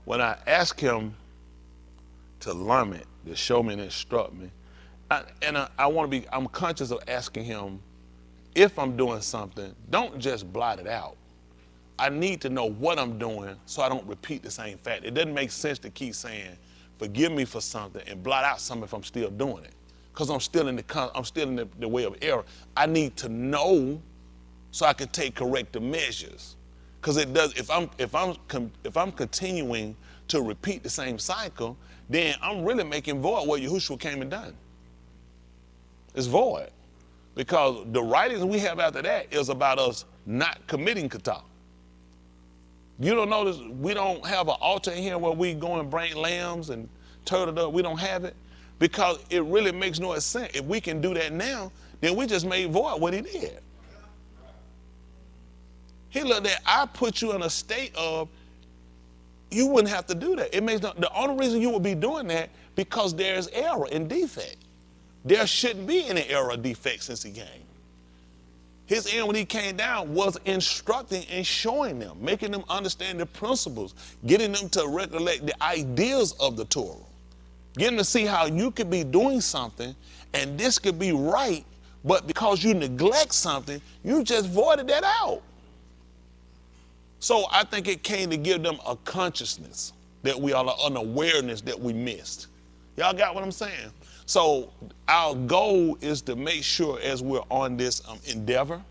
when I ask him to learn it, to show me and instruct me, I'm conscious of asking him, if I'm doing something, don't just blot it out. I need to know what I'm doing so I don't repeat the same fact. It doesn't make sense to keep saying, forgive me for something and blot out something if I'm still doing it. Because I'm still in the way of error. I need to know so I can take corrective measures. Because it does. If I'm continuing to repeat the same cycle, then I'm really making void what Yahushua came and done. It's void, because the writings we have after that is about us not committing kata. You don't notice we don't have an altar in here where we go and bring lambs and turtle up. We don't have it. Because it really makes no sense. If we can do that now, then we just made void what he did. He looked at, I put you in a state of, you wouldn't have to do that. The only reason you would be doing that, because there's error and defect. There shouldn't be any error or defect since he came. His end when he came down was instructing and showing them, making them understand the principles, getting them to recollect the ideas of the Torah. Getting to see how you could be doing something and this could be right, but because you neglect something, you just voided that out. So I think it came to give them a consciousness that we are, an awareness that we missed. Y'all got what I'm saying? So our goal is to make sure as we're on this endeavor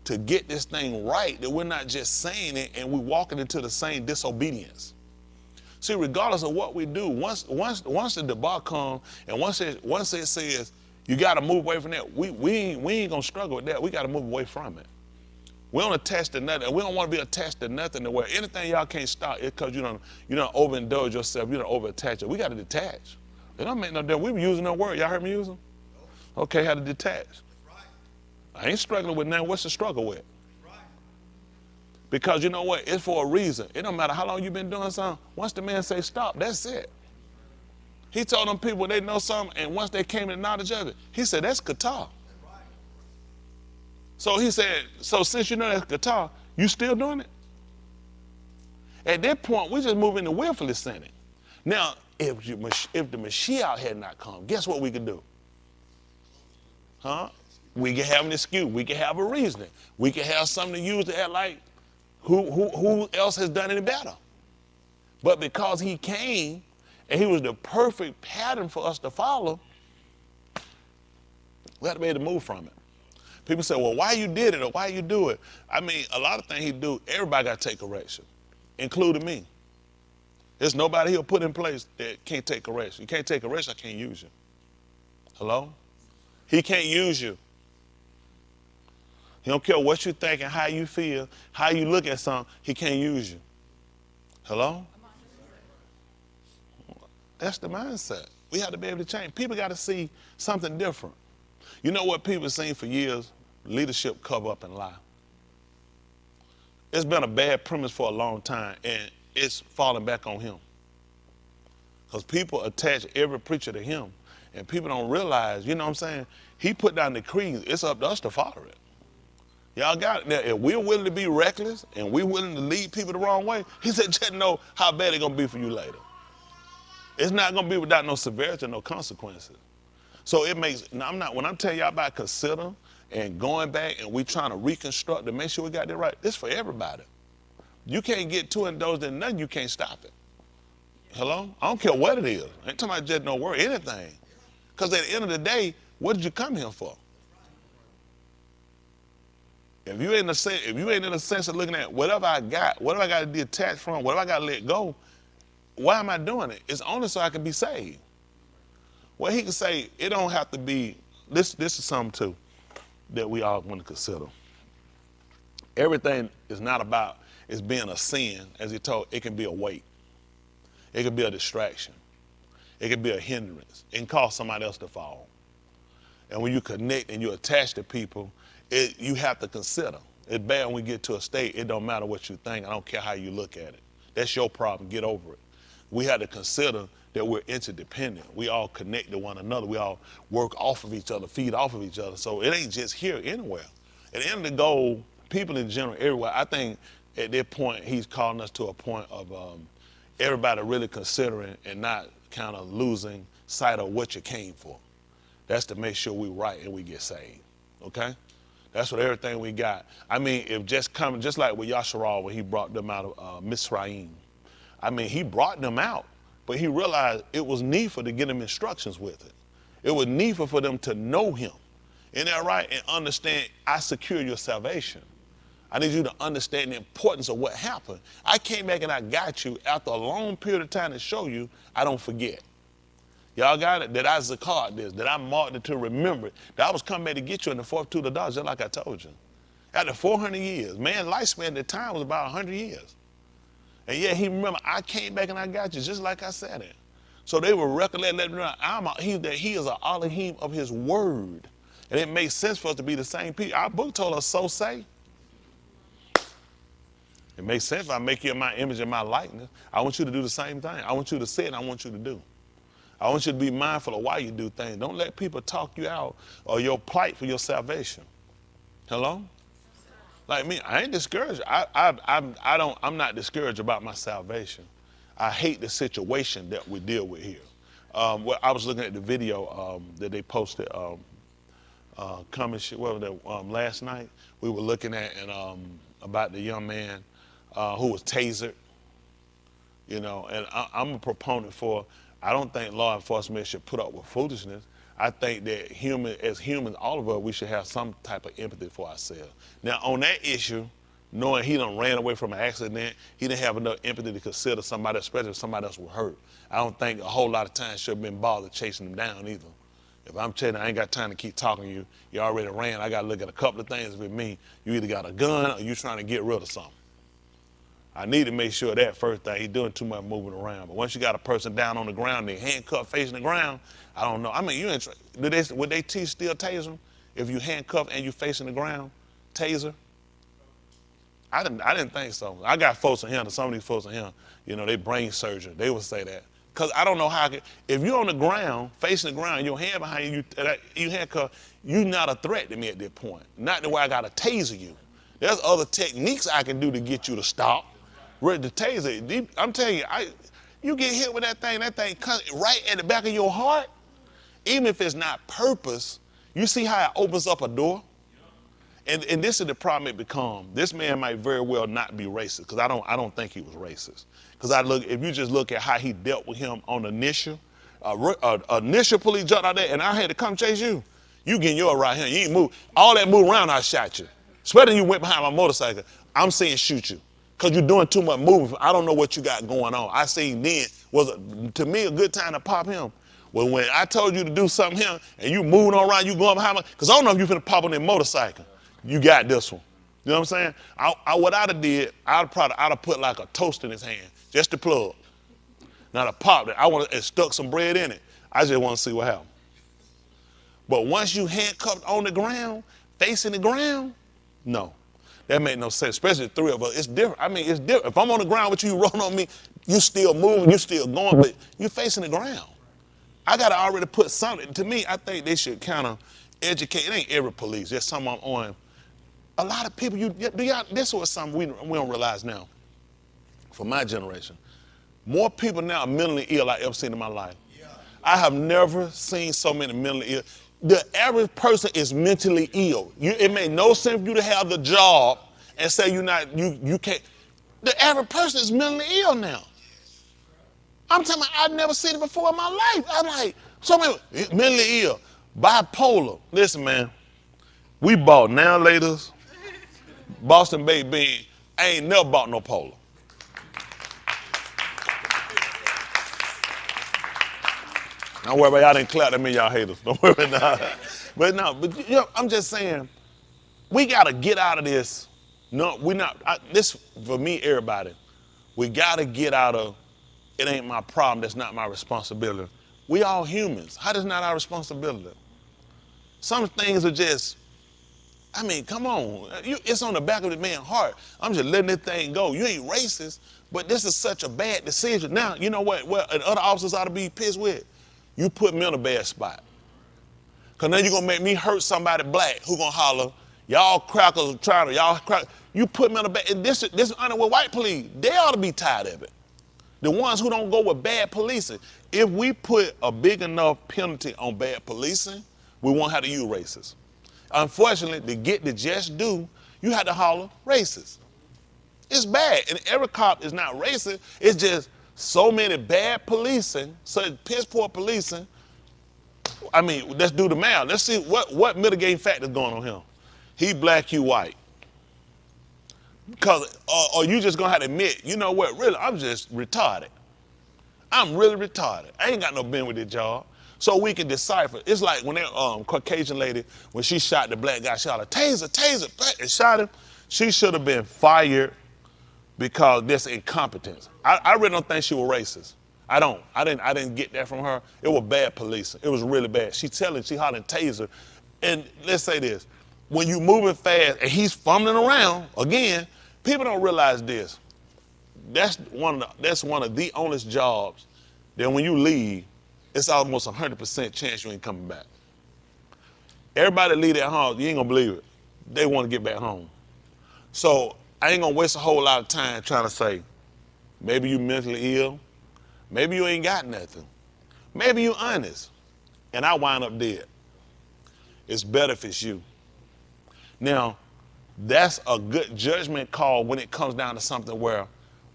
to get this thing right, that we're not just saying it and we're walking into the same disobedience. See, regardless of what we do, once the debar comes and once it says you got to move away from that, we ain't gonna struggle with that. We got to move away from it. We don't attach to nothing. We don't want to be attached to nothing to where anything y'all can't stop it because you don't overindulge yourself. You don't overattach it. We got to detach. It don't make no difference. We be using no word. Y'all heard me use them? Okay, how to detach. I ain't struggling with nothing. What's the struggle with? Because you know what? It's for a reason. It don't matter how long you've been doing something. Once the man say stop, that's it. He told them people they know something, and once they came to the knowledge of it, he said, that's kata. So he said, so since you know that's kata, you still doing it? At that point, we just move into willfully sinning. Now, if the Mashiach had not come, guess what we could do? We could have an excuse. We could have a reasoning. We could have something to use to act like, who else has done any better? But because he came and he was the perfect pattern for us to follow, we have to be able to move from it. People say, well, why you did it or why you do it? I mean, a lot of things he do, everybody got to take correction, including me. There's nobody he'll put in place that can't take correction. You can't take correction, I can't use you. Hello? He can't use you. He don't care what you think and how you feel, how you look at something, he can't use you. Hello? That's the mindset. We have to be able to change. People got to see something different. You know what people have seen for years? Leadership cover up and lie. It's been a bad premise for a long time, and it's falling back on him. Because people attach every preacher to him, and people don't realize, you know what I'm saying? He put down the creed. It's up to us to follow it. Y'all got it. Now, if we're willing to be reckless and we're willing to lead people the wrong way, he said, just know how bad it's going to be for you later. It's not going to be without no severity, no consequences. So it makes, when I'm telling y'all about consider and going back and we trying to reconstruct to make sure we got that right, it's for everybody. You can't get too indulged in nothing, you can't stop it. Hello? I don't care what it is. I ain't talking about just no word, anything. Because at the end of the day, what did you come here for? If you ain't in a sense of looking at whatever I got to detach from, whatever I got to let go, why am I doing it? It's only so I can be saved. Well, he can say, it don't have to be, this is something too that we all want to consider. Everything is not about it's being a sin, as he told, it can be a weight. It can be a distraction. It can be a hindrance. It can cause somebody else to fall. And when you connect and you attach to people, you have to consider. It's bad when we get to a state, it don't matter what you think. I don't care how you look at it. That's your problem. Get over it. We have to consider that we're interdependent. We all connect to one another. We all work off of each other, feed off of each other. So it ain't just here, anywhere. At the end of the goal, people in general, everywhere, I think at that point, he's calling us to a point of everybody really considering and not kind of losing sight of what you came for. That's to make sure we're right and we get saved, okay? That's what everything we got. I mean, if just like with Yasharal when he brought them out of Misraim. I mean, he brought them out, but he realized it was needful to get them instructions with it. It was needful for them to know him. Isn't that right? And understand, I secure your salvation. I need you to understand the importance of what happened. I came back and I got you after a long period of time to show you I don't forget. Y'all got it? That I zakat this, that I marked it to remember it, that I was coming back to get you in the fourth to the dollars, just like I told you. After 400 years, man, lifespan at the time was about 100 years. And yeah, he remember, I came back and I got you, just like I said it. So they will recollect, let me know, that he is an Elohim of his word. And it makes sense for us to be the same people. Our book told us, so say. It makes sense if I make you in my image and my likeness. I want you to do the same thing. I want you to say it, I want you to do. I want you to be mindful of why you do things. Don't let people talk you out or your plight for your salvation. Hello? Like me, I ain't discouraged. I'm not discouraged about my salvation. I hate the situation that we deal with here. Well, I was looking at the video that they posted last night. We were looking at about the young man who was tasered. You know, and I'm a proponent for. I don't think law enforcement should put up with foolishness. I think that as humans, all of us, we should have some type of empathy for ourselves. Now, on that issue, knowing he done ran away from an accident, he didn't have enough empathy to consider somebody, especially if somebody else was hurt. I don't think a whole lot of time should have been bothered chasing him down either. If I'm telling you, I ain't got time to keep talking to you, you already ran, I got to look at a couple of things with me. You either got a gun or you trying to get rid of something. I need to make sure that first thing, he's doing too much moving around. But once you got a person down on the ground, they handcuffed facing the ground, I don't know. I mean, would they teach still taser them if you handcuffed and you facing the ground, taser? I didn't think so. I got folks in here, some of these folks in here, you know, they brain surgeon, they would say that. Because I don't know how, if you're on the ground, facing the ground, your hand behind you, you handcuffed, you're not a threat to me at that point. Not the way I got to taser you. There's other techniques I can do to get you to stop. Ready to taser. I'm telling you, you get hit with that thing comes right at the back of your heart. Even if it's not purpose, you see how it opens up a door? And this is the problem it becomes. This man might very well not be racist, because I don't think he was racist. Because if you just look at how he dealt with him on initial police jumped out there and I had to come chase you. You getting yours right here. You ain't move. All that move around, I shot you. Especially you went behind my motorcycle. I'm saying shoot you. Because you're doing too much moving. I don't know what you got going on. I seen then was, to me, a good time to pop him. Well, when I told you to do something here, and you moving on around, you going behind my, because I don't know if you finna pop on that motorcycle. You got this one. You know what I'm saying? What I'd have did, I'd have put like a toast in his hand, just to plug. Now to pop it, I want to stuck some bread in it. I just want to see what happens. But once you handcuffed on the ground, facing the ground, no. That made no sense, especially the three of us. It's different. I mean, it's different. If I'm on the ground with you, you rolling on me, you still moving, you still going, but you facing the ground. I got to already put something. To me, I think they should kind of educate. It ain't every police. There's some on. A lot of people, this was something we don't realize now, for my generation. More people now are mentally ill I've ever seen in my life. Yeah. I have never seen so many mentally ill. The average person is mentally ill. It made no sense for you to have the job and say you can't. The average person is mentally ill now. I'm talking about, I've never seen it before in my life. I'm like, so many mentally ill, bipolar. Listen, man, we bought Now Laters, Boston Baked Bean. I ain't never bought no polar. Don't worry about y'all didn't clap, that mean y'all haters. Don't worry about that. But you know, I'm just saying, we gotta get out of this. No, this for me, everybody. We gotta get out of, it ain't my problem, that's not my responsibility. We all humans. How that's not our responsibility? Some things are just, I mean, come on. It's on the back of the man's heart. I'm just letting this thing go. You ain't racist, but this is such a bad decision. Now, you know what other officers ought to be pissed with? You put me in a bad spot. Because now you're going to make me hurt somebody black who going to holler, y'all crackers are trying to, y'all crackers. You put me in a bad, and this under with white police, they ought to be tired of it. The ones who don't go with bad policing. If we put a big enough penalty on bad policing, we won't have to use racists. Unfortunately, to get the just due, you have to holler racist. It's bad, and every cop is not racist. It's just so many bad policing, so piss poor policing. I mean, let's do the math. Let's see what mitigating factors going on here. He black, you white. Because, or you just gonna have to admit, you know what, really, I'm just retarded. I'm really retarded. I ain't got no business with this job. So we can decipher. It's like when that Caucasian lady, when she shot the black guy, she shot taser, and shot him. She should have been fired because this incompetence. I really don't think she was racist. I didn't get that from her. It was bad policing. It was really bad. She hollering taser. And let's say this, when you moving fast and he's fumbling around, again, people don't realize this. That's one of the only jobs that when you leave, it's almost 100% chance you ain't coming back. Everybody leave their home, you ain't gonna believe it. They want to get back home. So I ain't gonna waste a whole lot of time trying to say, maybe you mentally ill, maybe you ain't got nothing, maybe you honest, and I wind up dead. It's better if it's you. Now, that's a good judgment call when it comes down to something where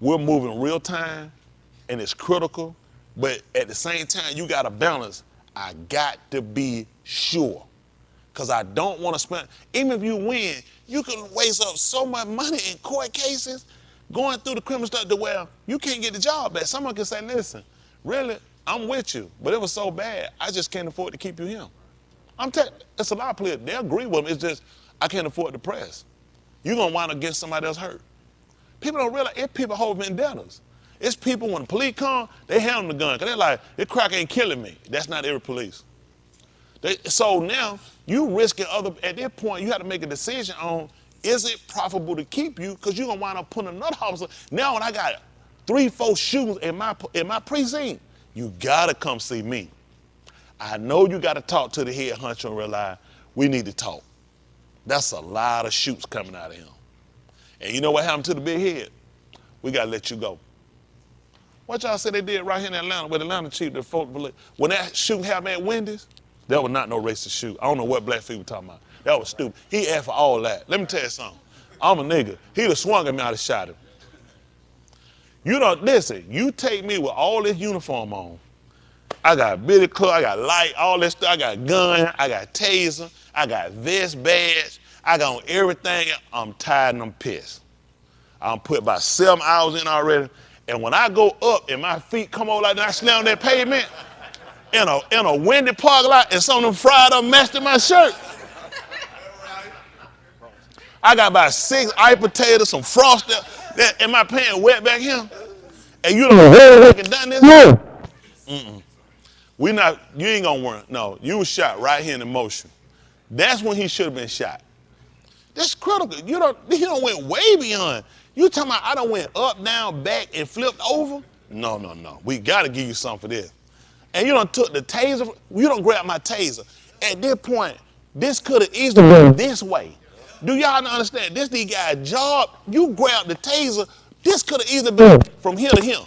we're moving real time and it's critical, but at the same time, you gotta balance. I got to be sure, because I don't want to spend, even if you win, you can waste up so much money in court cases going through the criminal stuff to where you can't get the job back. Someone can say, listen, really, I'm with you, but it was so bad, I just can't afford to keep you here. It's a lot of players, they agree with them, it's just, I can't afford the press. You're gonna wind up getting somebody else hurt. People don't realize, it's people hold vendettas. It's people, when the police come, they hand them the gun, because they're like, this crack ain't killing me. That's not every police. So now, you risking at this point, you have to make a decision on, is it profitable to keep you? Because you're gonna wind up putting another officer. Now when I got 3-4 shooters in my precinct, you gotta come see me. I know you gotta talk to the head honcho and realize we need to talk. That's a lot of shoots coming out of him. And you know what happened to the big head? We gotta let you go. What y'all say they did right here in Atlanta with Atlanta chief, when that shooting happened at Wendy's, that was not no racist shoot. I don't know what black people were talking about. That was stupid. He asked for all that. Let me tell you something. I'm a nigga. He'd have swung at me, I'd have shot him. You don't, listen, you take me with all this uniform on, I got billy club, I got light, all that stuff. I got gun, I got taser, I got vest badge, I got on everything. I'm tired and I'm pissed. I'm put about 7 hours in already. And when I go up and my feet come over like that, I slam that pavement in a windy parking lot and some of them fried up mashed in my shirt. I got about 6 iced potatoes, some frosted, and my pants wet back here. And you don't done this? You ain't gonna work. No, you was shot right here in the motion. That's when he should have been shot. That's critical. He don't went way beyond. You talking about I done went up, down, back, and flipped over? No. We gotta give you something for this. And you done took the taser, you done grabbed my taser. At this point, this could have easily been this way. Do y'all understand? This the guy's job. You grabbed the taser, this could have easily been from here to here.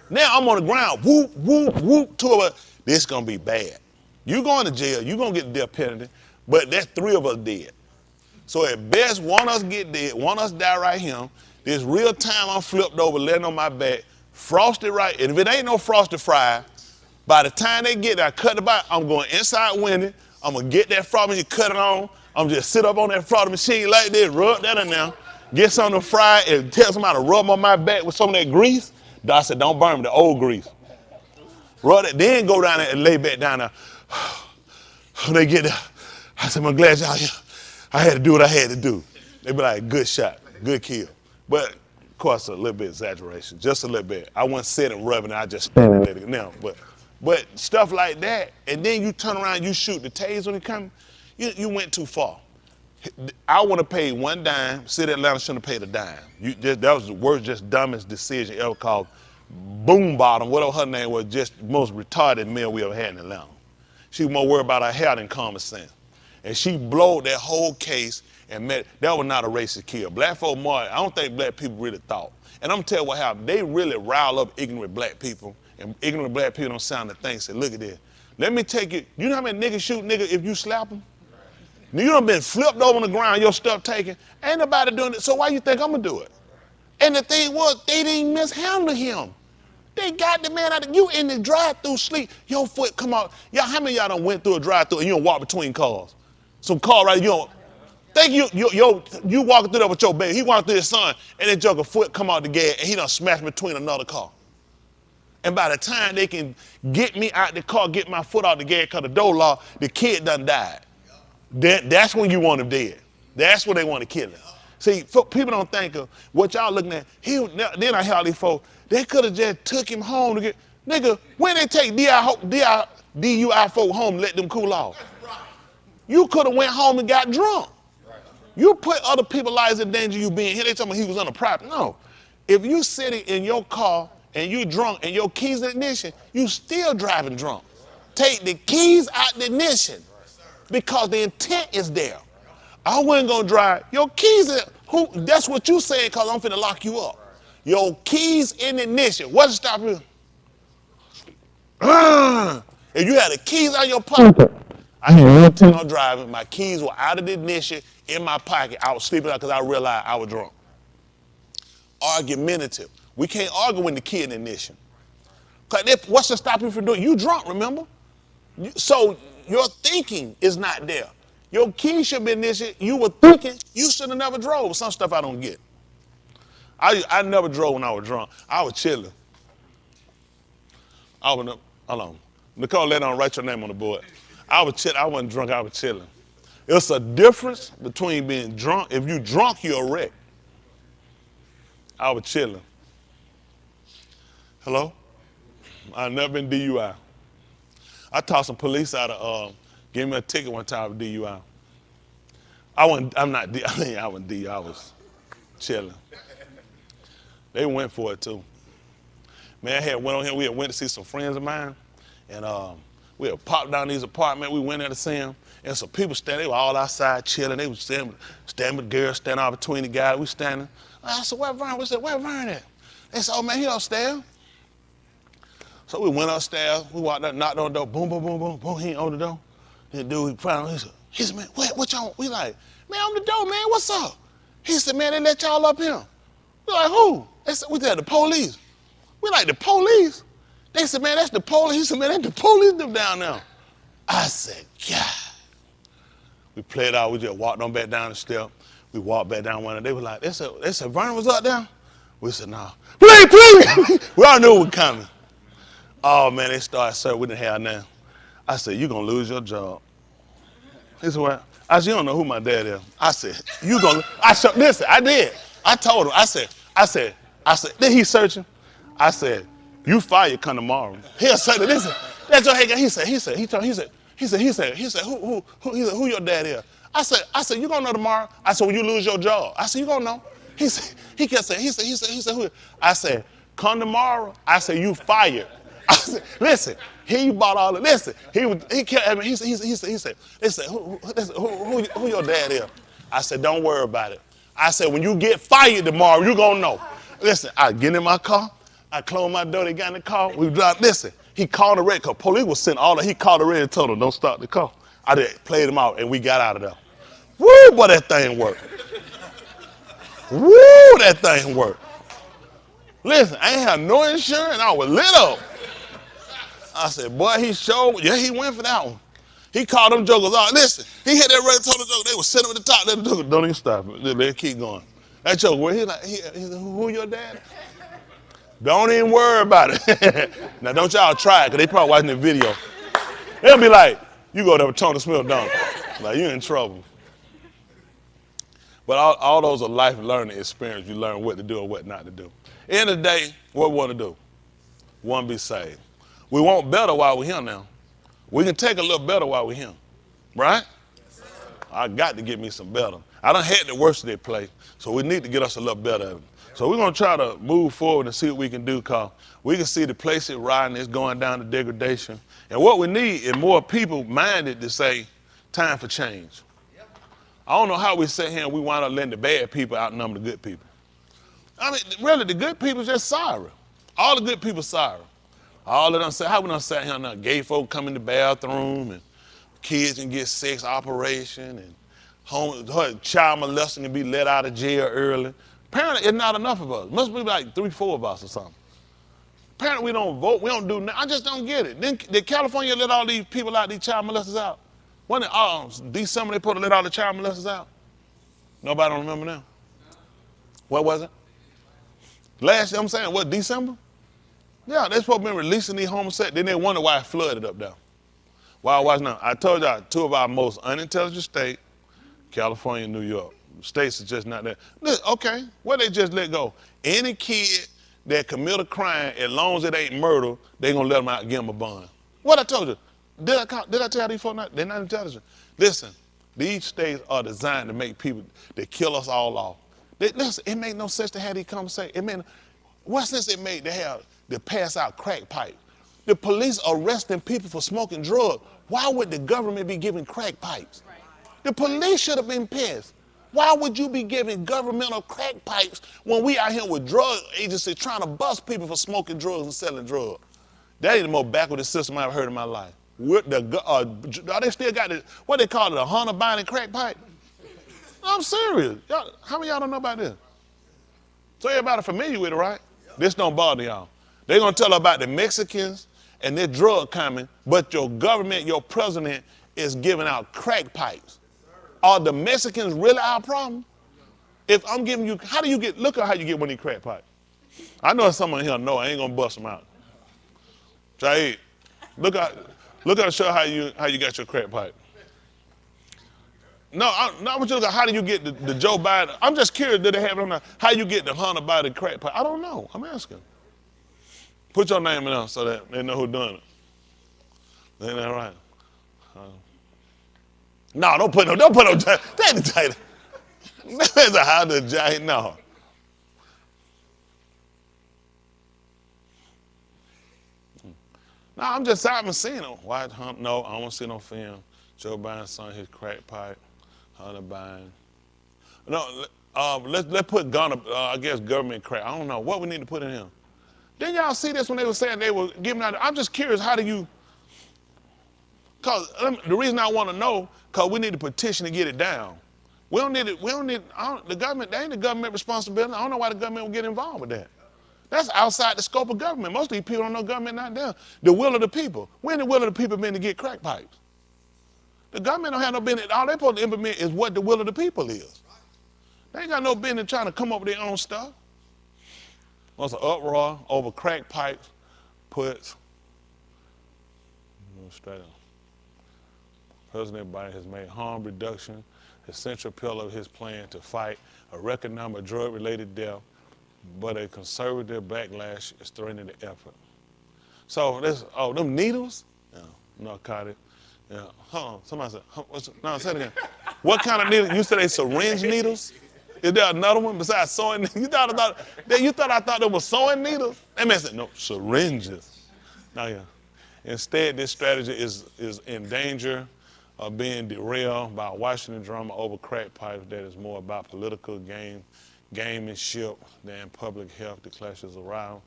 Now I'm on the ground, whoop, whoop, whoop, this gonna be bad. You going to jail, you gonna get the death penalty, but that's 3 of us dead. So at best, one of us get dead, one of us die right here. This real time I'm flipped over, laying on my back, frosted right, and if it ain't no frosted fry, by the time they get there, I cut the bite, I'm going inside window, I'm gonna get that frosted, you cut it on, I'm just sit up on that frosted machine like this, rub that in there, get some of the fry, and tell somebody to rub on my back with some of that grease. I said, don't burn me, the old grease. Rub it, then go down there and lay back down there. When they get there, I said, I'm glad y'all here. I had to do what I had to do. They be like, good shot, good kill. But, of course, a little bit exaggeration, just a little bit. I wasn't sitting rubbing, I just standing there now. But stuff like that, and then you turn around, you shoot the taser when it comes, you went too far. I would have paid 1 dime, City of Atlanta shouldn't have paid a dime. That was the worst, just dumbest decision ever called. Boom Bottom, whatever her name was, just the most retarded meal we ever had in Atlanta. She was more worried about her hair than common sense. And she blowed that whole case and that was not a racist kill. Black folk more, I don't think black people really thought. And I'm gonna tell you what happened. They really rile up ignorant black people, and ignorant black people don't sound the thing. Say, look at this. Let me take it. You know how many niggas shoot niggas if you slap them? You done been flipped over on the ground, your stuff taken. Ain't nobody doing it, so why you think I'm gonna do it? And the thing was, they didn't mishandle him. They got the man out of, you in the drive-through sleep, your foot come out. Y'all, how many of y'all done went through a drive-through and you don't walk between cars? Some car right, you don't, think you walking through there with your baby, he walking through his son, and that joker foot come out the gas and he done smashed between another car. And by the time they can get me out the car, get my foot out the gas, cause the door locked, the kid done died. That's when you want him dead. That's when they want to kill him. See, people don't think of what y'all looking at. Then I hear all these folks, they could have just took him home to get, nigga, when they take DUI folk home, let them cool off. You could have went home and got drunk. You put other people's lives in danger, you being here. They told me he was on a private. No. If you sitting in your car and you drunk and your keys in the ignition, you still driving drunk. Take the keys out the ignition because the intent is there. I wasn't gonna drive. Your keys that's what you saying because I'm finna lock you up. Your keys in the ignition. What's stop you? If you had the keys out of your pocket, I had no intent on driving. My keys were out of the ignition in my pocket. I was sleeping out because I realized I was drunk. Argumentative. We can't argue when the key in the ignition. What's to stop you from doing it? You drunk, remember? So your thinking is not there. Your key should be in this shit. You were thinking you should have never drove. Some stuff I don't get. I never drove when I was drunk. I was chilling. Hold on. Nicole, let on write your name on the board. I was chilling. I wasn't drunk. I was chilling. It's a difference between being drunk. If you drunk, you're a wreck. I was chilling. Hello? I've never been DUI. I taught some police out of gave me a ticket one time for DUI. I wasn't DUI, I was chilling. They went for it too. Man, we had went to see some friends of mine, and we had popped down these apartments, we went there to see them, and some people standing, they were all outside chilling, they were standing with girls, standing out between the guys, we standing. I said, where Vern? We said, where Vern at? They said, oh man, he upstairs. So we went upstairs, we walked up, knocked on the door, boom, boom, boom, boom, boom, he ain't on the door. The dude, he said, man, what y'all, we like, man, on the door, man, what's up? He said, man, they let y'all up here. We like, who? They said, we said, the police. We like, the police? They said, man, that's the police. He said, man, that's the police them down there. I said, God. We played out. We just walked on back down the step. We walked back down one, and they were like, they said, Vernon was up there? We said, nah. Please. We all knew it was coming. Oh, man, they started, sir, we didn't have nothing. I said, you're going to lose your job. He said, what? I said, you don't know who my dad is. I said, you going to, listen, I did. I told him, I said, then he searching. I said, you fired, come tomorrow. He'll say, listen, that's your head. He said, who your dad is? I said, you gonna know tomorrow? I said, when you lose your job. I said, you gonna know. He kept saying, he said, who? I said, come tomorrow. I said, you fired. I said, listen, he bought all of, listen, he kept, I mean, he said, who your dad is? I said, don't worry about it. I said, when you get fired tomorrow, you gonna know. Listen, I get in my car, I closed my door, they got in the car, we drive, listen, he called the red car, police was sent all that, he called the red and told him, don't start the car. I did, played him out, and we got out of there. Woo, boy, that thing worked. Woo, that thing worked. Listen, I ain't have no insurance, I was lit up. I said, boy, he showed, yeah, he went for that one. He called them jokers out. Listen, he hit that red and told the joker, they were sitting at the top, let the joker, don't even stop it, they keep going. That joker, well, he said, who your dad? Don't even worry about it. Now, don't y'all try it, because they probably watching the video. They'll be like, you go there with Tony Smith, don't you? Like, you're in trouble. But all those are life learning experiences. You learn what to do and what not to do. End of the day, what we want to do? We want to be saved. We want better while we're here now. We can take a little better while we're here, right? I got to get me some better. I done had the worst of that place, so we need to get us a little better. So we're going to try to move forward and see what we can do, because we can see the place it's riding, it's going down to degradation. And what we need is more people minded to say, time for change. I don't know how we sit here and we wind up letting the bad people outnumber the good people. I mean, really, the good people just sorry. All the good people sorry. All of them say, how we done sat here now, gay folk come in the bathroom and kids can get sex operation and child molesting can be let out of jail early. Apparently, it's not enough of us. Must be like 3-4 of us or something. Apparently, we don't vote. We don't do nothing. I just don't get it. Then did California let all these people out, these child molesters out? When December they put to let all the child molesters out? Nobody don't remember now. What was it? Last year, I'm saying, what, December? Yeah, they're supposed to be releasing these homosexuals. Then they wonder why it flooded up there. Why was now? I told y'all, two of our most unintelligent states, California and New York. States are just not there. Look, okay, what they just let go? Any kid that commit a crime, as long as it ain't murder, they gonna let them out and give them a bond. What I told you? Did I tell these folks they're not intelligent? Listen, these states are designed to make people that kill us all off. Listen, it made no sense to have these conversations. What sense it made to pass out crack pipes? The police arresting people for smoking drugs. Why would the government be giving crack pipes? The police should have been pissed. Why would you be giving governmental crack pipes when we out here with drug agencies trying to bust people for smoking drugs and selling drugs? That ain't the most backward system I've heard in my life. They still got what they call it, a Hunter Biden crack pipe? I'm serious. How many of y'all don't know about this? So everybody familiar with it, right? This don't bother y'all. They're going to tell about the Mexicans and their drug coming, but your government, your president is giving out crack pipes. Are the Mexicans really our problem? If I'm giving you, look at how you get one of these crack pipes. I know someone here know, I ain't going to bust them out. Jay, look at show how you got your crack pipe. No, I want you to look at how do you get the Joe Biden. I'm just curious, did they have it on there? How you get the Hunter Biden crack pipe? I don't know. I'm asking. Put your name in there so that they know who's doing it. Ain't that right? No, don't put no. That's a how to giant. No. No, I'm just haven't seen him. White Hunt? No, I don't want to see no film. Joe Biden son his crack pipe. Hunter Biden. No, let's put I guess government crack. I don't know what we need to put in him. Didn't y'all see this when they were saying they were giving out? I'm just curious, how do you? Cause the reason I want to know, cause we need a petition to get it down. We don't need it. The government. That ain't the government responsibility. I don't know why the government would get involved with that. That's outside the scope of government. Most of these people don't know government not there. The will of the people. When the will of the people been to get crack pipes? The government don't have no business. All they supposed to implement is what the will of the people is. They ain't got no business trying to come up with their own stuff. Once an uproar over crack pipes puts straight up. President Biden has made harm reduction a central pillar of his plan to fight a record number of drug-related deaths, but a conservative backlash is threatening the effort. So this, them needles? Yeah, narcotic. Yeah, hold on. Somebody said, no, say it again. What kind of needles? You said they syringe needles? Is there another one besides sewing? You thought I thought there was sewing needles? That man said, no, syringes. No, yeah. Instead, this strategy is in danger of being derailed by a Washington drama over crack pipes that is more about political gamemanship than public health. The clashes around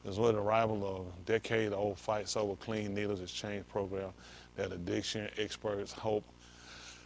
is with the arrival of decade-old fights over clean needles exchange program that addiction experts hope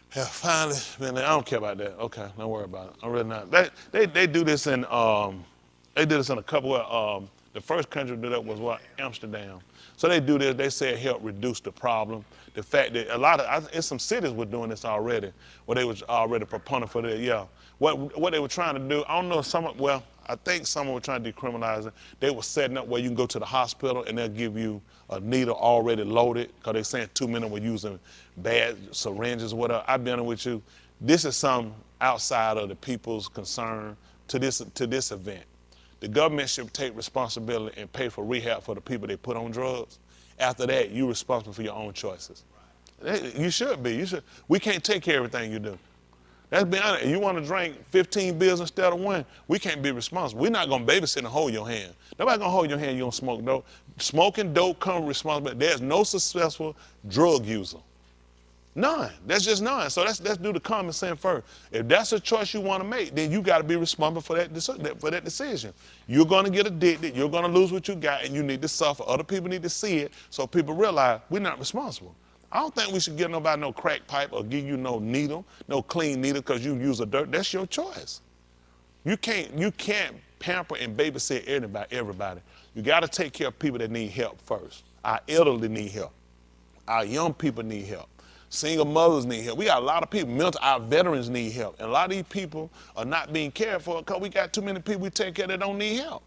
have finally been there. I don't care about that. Okay, don't worry about it. I'm really not. They do this in they did this in a couple of the first country to do that was what? Amsterdam. So they do this. They say it helped reduce the problem. The fact that in some cities were doing this already, where they was already proponent for that. Yeah. What they were trying to do, I don't know. I think someone was trying to decriminalize it. They were setting up where you can go to the hospital and they'll give you a needle already loaded because they're saying too many were using bad syringes or whatever. I'll be honest with you. This is some outside of the people's concern to this event. The government should take responsibility and pay for rehab for the people they put on drugs. After that, you're responsible for your own choices. You should be. We can't take care of everything you do. Let's be honest. If you want to drink 15 beers instead of one, we can't be responsible. We're not going to babysit and hold your hand. Nobody's going to hold your hand. You don't smoke dope. Smoking dope comes with responsibility. There's no successful drug user. None. That's just none. So let's do the common sense first. If that's a choice you want to make, then you got to be responsible for that decision. You're going to get addicted. You're going to lose what you got, and you need to suffer. Other people need to see it so people realize we're not responsible. I don't think we should give nobody no crack pipe or give you no needle, no clean needle because you use a dirt. That's your choice. You can't pamper and babysit everybody. You got to take care of people that need help first. Our elderly need help. Our young people need help. Single mothers need help. We got a lot of people. Our veterans need help. And a lot of these people are not being cared for because we got too many people we take care that don't need help.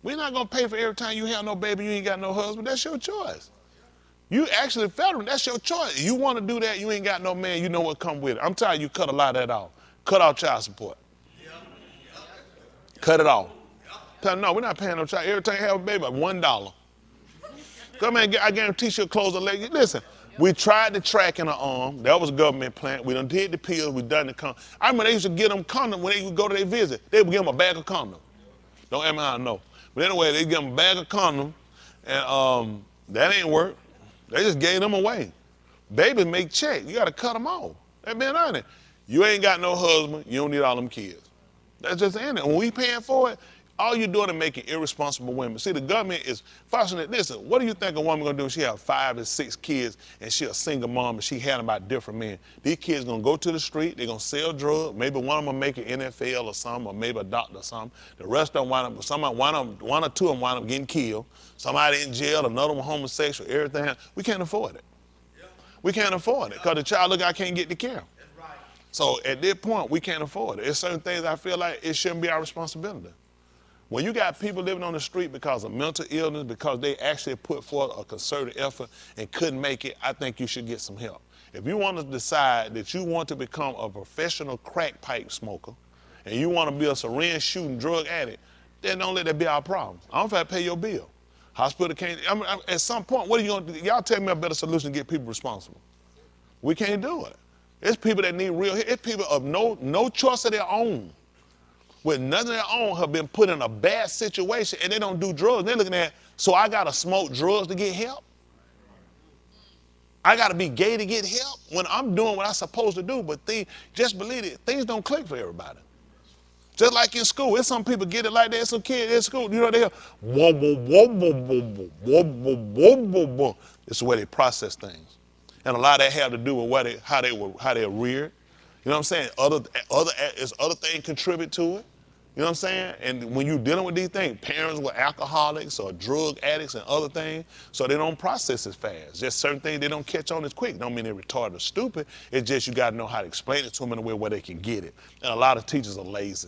We're not going to pay for every time you have no baby, you ain't got no husband. That's your choice. You actually veteran, that's your choice. You want to do that, you ain't got no man, you know what come with it. I'm telling you, cut a lot of that off. Cut off child support. Cut it off. Tell them, no, we're not paying no child. Every time you have a baby, $1. Come in, I guarantee she'll close her leg. Listen, we tried the track in her arm. That was a government plant. We done did the pills. We done the condom. I remember they used to get them condoms when they would go to their visit. They would give them a bag of condoms. Don't ask me how I know. But anyway, they give them a bag of condoms, and that ain't work. They just gave them away. Babies make check. You got to cut them off. That being honest. You ain't got no husband. You don't need all them kids. That's just the end. When we paying for it, all you're doing is making irresponsible women. See, the government is fascinated. Listen, what do you think a woman gonna do when she have 5 or 6 kids and she a single mom and she had them by different men? These kids gonna go to the street, they're gonna sell drugs. Maybe one of them will make an NFL or something, or maybe a doctor or something. The rest of them one or two of them wind up getting killed. Somebody in jail, another one homosexual, everything. We can't afford it. We can't afford it because the child look, I can't get the care. So at this point, we can't afford it. There's certain things I feel like it shouldn't be our responsibility. When you got people living on the street because of mental illness, because they actually put forth a concerted effort and couldn't make it, I think you should get some help. If you want to decide that you want to become a professional crack pipe smoker and you want to be a syringe shooting drug addict, then don't let that be our problem. I don't have to pay your bill. Hospital can't, at some point, what are you going to do? Y'all tell me a better solution to get people responsible. We can't do it. It's people that need real help. It's people of no choice of their own, with nothing of their own, have been put in a bad situation and they don't do drugs. They're looking at, so I got to smoke drugs to get help? I got to be gay to get help when I'm doing what I'm supposed to do? But just believe it, things don't click for everybody. Just like in school, there's some people get it like that. Some kids in school, you know, they hear, whoa, whoa, whoa, whoa, whoa, whoa, whoa, whoa, whoa, whoa. It's the way they process things. And a lot of that have to do with how they were reared. You know what I'm saying? Other things contribute to it. You know what I'm saying? And when you're dealing with these things, parents were alcoholics or drug addicts and other things, so they don't process as fast. Just certain things they don't catch on as quick. Don't mean they're retarded or stupid. It's just you got to know how to explain it to them in a way where they can get it. And a lot of teachers are lazy.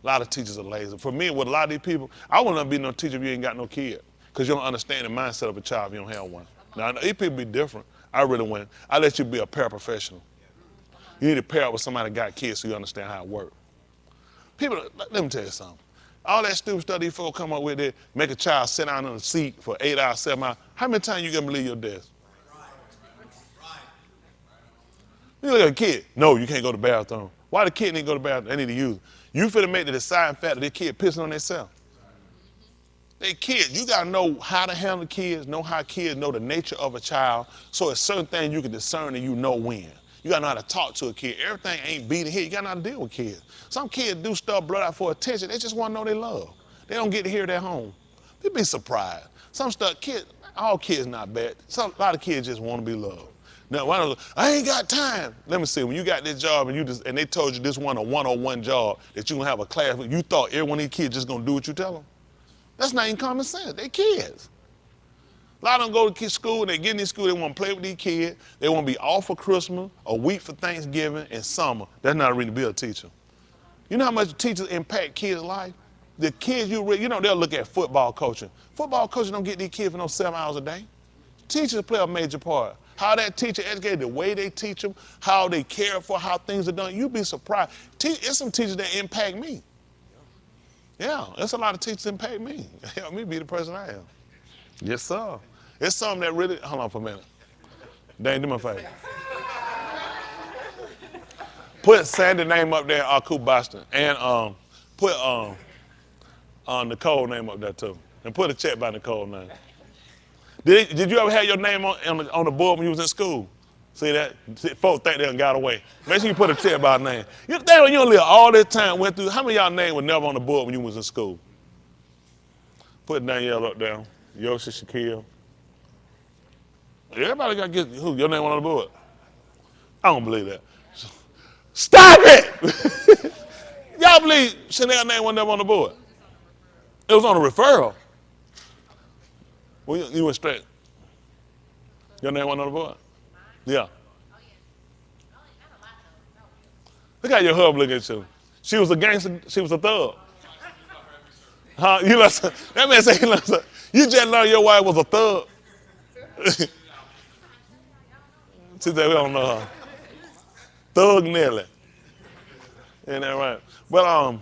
A lot of teachers are lazy. For me, with a lot of these people, I wouldn't be no teacher if you ain't got no kid, because you don't understand the mindset of a child if you don't have one. Now, these people be different. I really wouldn't. I let you be a paraprofessional. You need to pair up with somebody that got kids so you understand how it works. People, let me tell you something. All that stupid stuff these folks come up with, they make a child sit down on a seat for 8 hours, 7 hours. How many times you gonna leave your desk? You look at a kid. No, you can't go to the bathroom. Why the kid need to go to the bathroom? They need to use it. You finna make the deciding factor that kid pissing on themselves. They kids. You gotta know how to handle kids, know how kids know the nature of a child. So it's certain things you can discern and you know when. You gotta know how to talk to a kid. Everything ain't beating here. You gotta know how to deal with kids. Some kids do stuff blood out for attention. They just wanna know they love. They don't get to hear it at home. You'd be surprised. Some stuff, all kids not bad. A lot of kids just wanna be loved. Now, I ain't got time. Let me see, when you got this job and they told you this one a one-on-one job that you gonna have a class with, you thought every one of these kids just gonna do what you tell them? That's not even common sense. They kids. A lot of them go to school, and they get in school, they want to play with these kids. They want to be off for Christmas, a week for Thanksgiving, and summer. That's not a reason to be a teacher. You know how much teachers impact kids' life? The kids they'll look at football coaching. Football coaching don't get these kids for no 7 hours a day. Teachers play a major part. How that teacher educated, the way they teach them, how they care for how things are done. You'd be surprised. It's some teachers that impact me. Yeah, there's a lot of teachers that impact me. Help me be the person I am. Yes, sir. It's something that really, hold on for a minute. Dang, do my favor. Put Sandy's name up there, Aku Boston, and put Nicole's name up there too. And put a check by Nicole's name. Did you ever have your name on the board when you was in school? See that? Folks think they done got away. Make sure you put a check by name. You think when you live all this time, went through, how many of y'all name was never on the board when you was in school? Put Danielle up there. Yoshi, Shaquille. Everybody got to get your name on the board. I don't believe that. Stop it! Y'all believe Chanel's name wasn't never on the board? It was on a referral. Well, you went straight. Your name wasn't on the board? Yeah. Look how your hub look at you. She was a gangster. She was a thug. Huh? That man said he learned. You just learned your wife was a thug. She said we don't know her. Thug Nelly. Ain't that right? But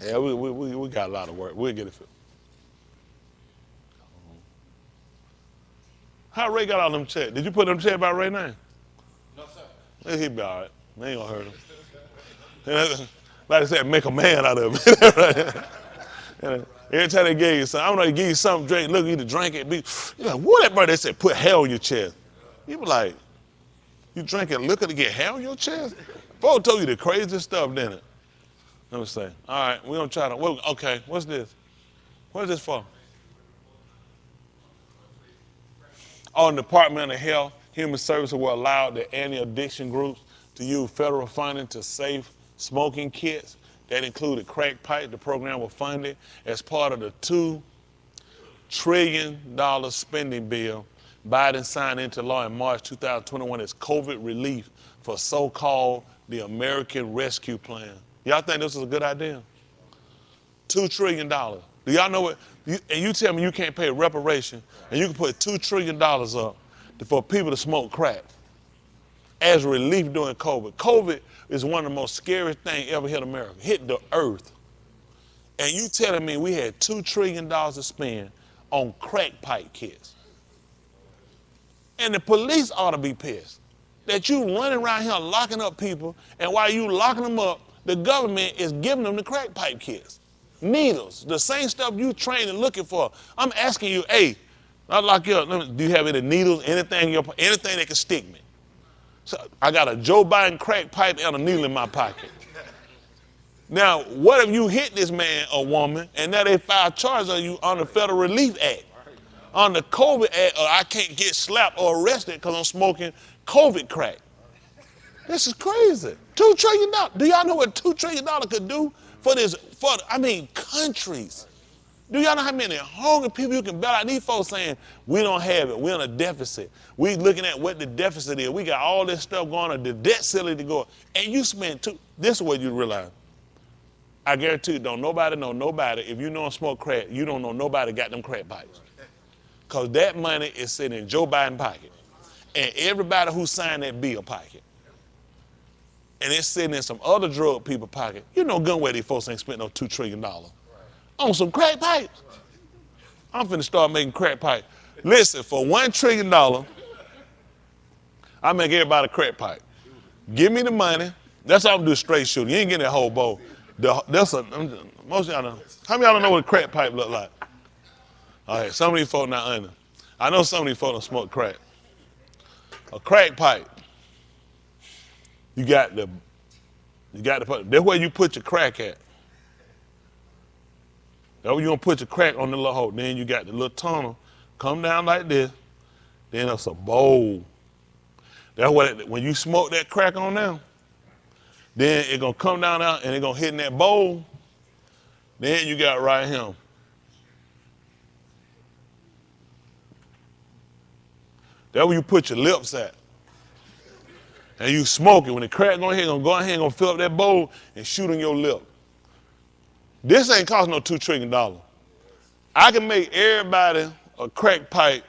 yeah, we got a lot of work. We'll get it. How Ray got all them checks? Did you put them checks by Ray's name? No, sir. He'll be all right. They ain't gonna hurt him. Like I said, make a man out of him. Every time they gave you something, I don't know, they give you something, drink, look, you to drink it, you're like, what that brother, they said, put hell on your chest. You be like, you drink it, liquor to get hell on your chest? Folks told you the craziest stuff, didn't it? Let me say, all right, we're gonna try to, okay, what's this? What is this for? Oh, the Department of Health, Human Services will allow the anti-addiction groups to use federal funding to safe smoking kits. That included crack pipe. The program was funded as part of the $2 trillion spending bill Biden signed into law in March 2021 as COVID relief for so-called the American Rescue Plan. Y'all think this is a good idea? $2 trillion. Do y'all know what? And you tell me you can't pay reparation and you can put $2 trillion up for people to smoke crack as relief during COVID. COVID is one of the most scariest things ever hit America, hit the earth. And you telling me we had $2 trillion to spend on crack pipe kits. And the police ought to be pissed that you running around here locking up people, and while you locking them up, the government is giving them the crack pipe kits. Needles, the same stuff you trained and looking for. I'm asking you, hey, I lock you up. Do you have any needles, anything that can stick me? So I got a Joe Biden crack pipe and a needle in my pocket. Now, what if you hit this man or woman and now they file charges on you on the Federal Relief Act? On the COVID Act, or I can't get slapped or arrested because I'm smoking COVID crack. This is crazy. $2 trillion. Do y'all know what $2 trillion could do countries. Do y'all know how many hungry people you can bail out? These folks saying, we don't have it. We're in a deficit. We looking at what the deficit is. We got all this stuff going on, the debt ceiling to go. And you spend this is what you realize. I guarantee you, don't nobody know nobody. If you know and smoke crack, you don't know nobody got them crack pipes. Because that money is sitting in Joe Biden's pocket. And everybody who signed that bill pocket. And it's sitting in some other drug people pocket. You know good way these folks ain't spent no $2 trillion. On some crack pipes. I'm finna start making crack pipes. Listen, for $1 trillion, I make everybody a crack pipe. Give me the money. That's all I'm doing, straight shooting. You ain't getting that whole bowl. Most of y'all know. How many of y'all don't know what a crack pipe look like? All right, some of these folks not under. I know some of these folks don't smoke crack. A crack pipe. You got the that's where you put your crack at. That's where you gonna put your crack on the little hole. Then you got the little tunnel, come down like this. Then it's a bowl. That's what when you smoke that crack on now, then it gonna come down out and it gonna hit in that bowl. Then you got right here. That's where you put your lips at. And you smoke it. When the crack gonna hit, gonna go ahead and gonna fill up that bowl and shoot in your lip. This ain't cost no $2 trillion. I can make everybody a crack pipe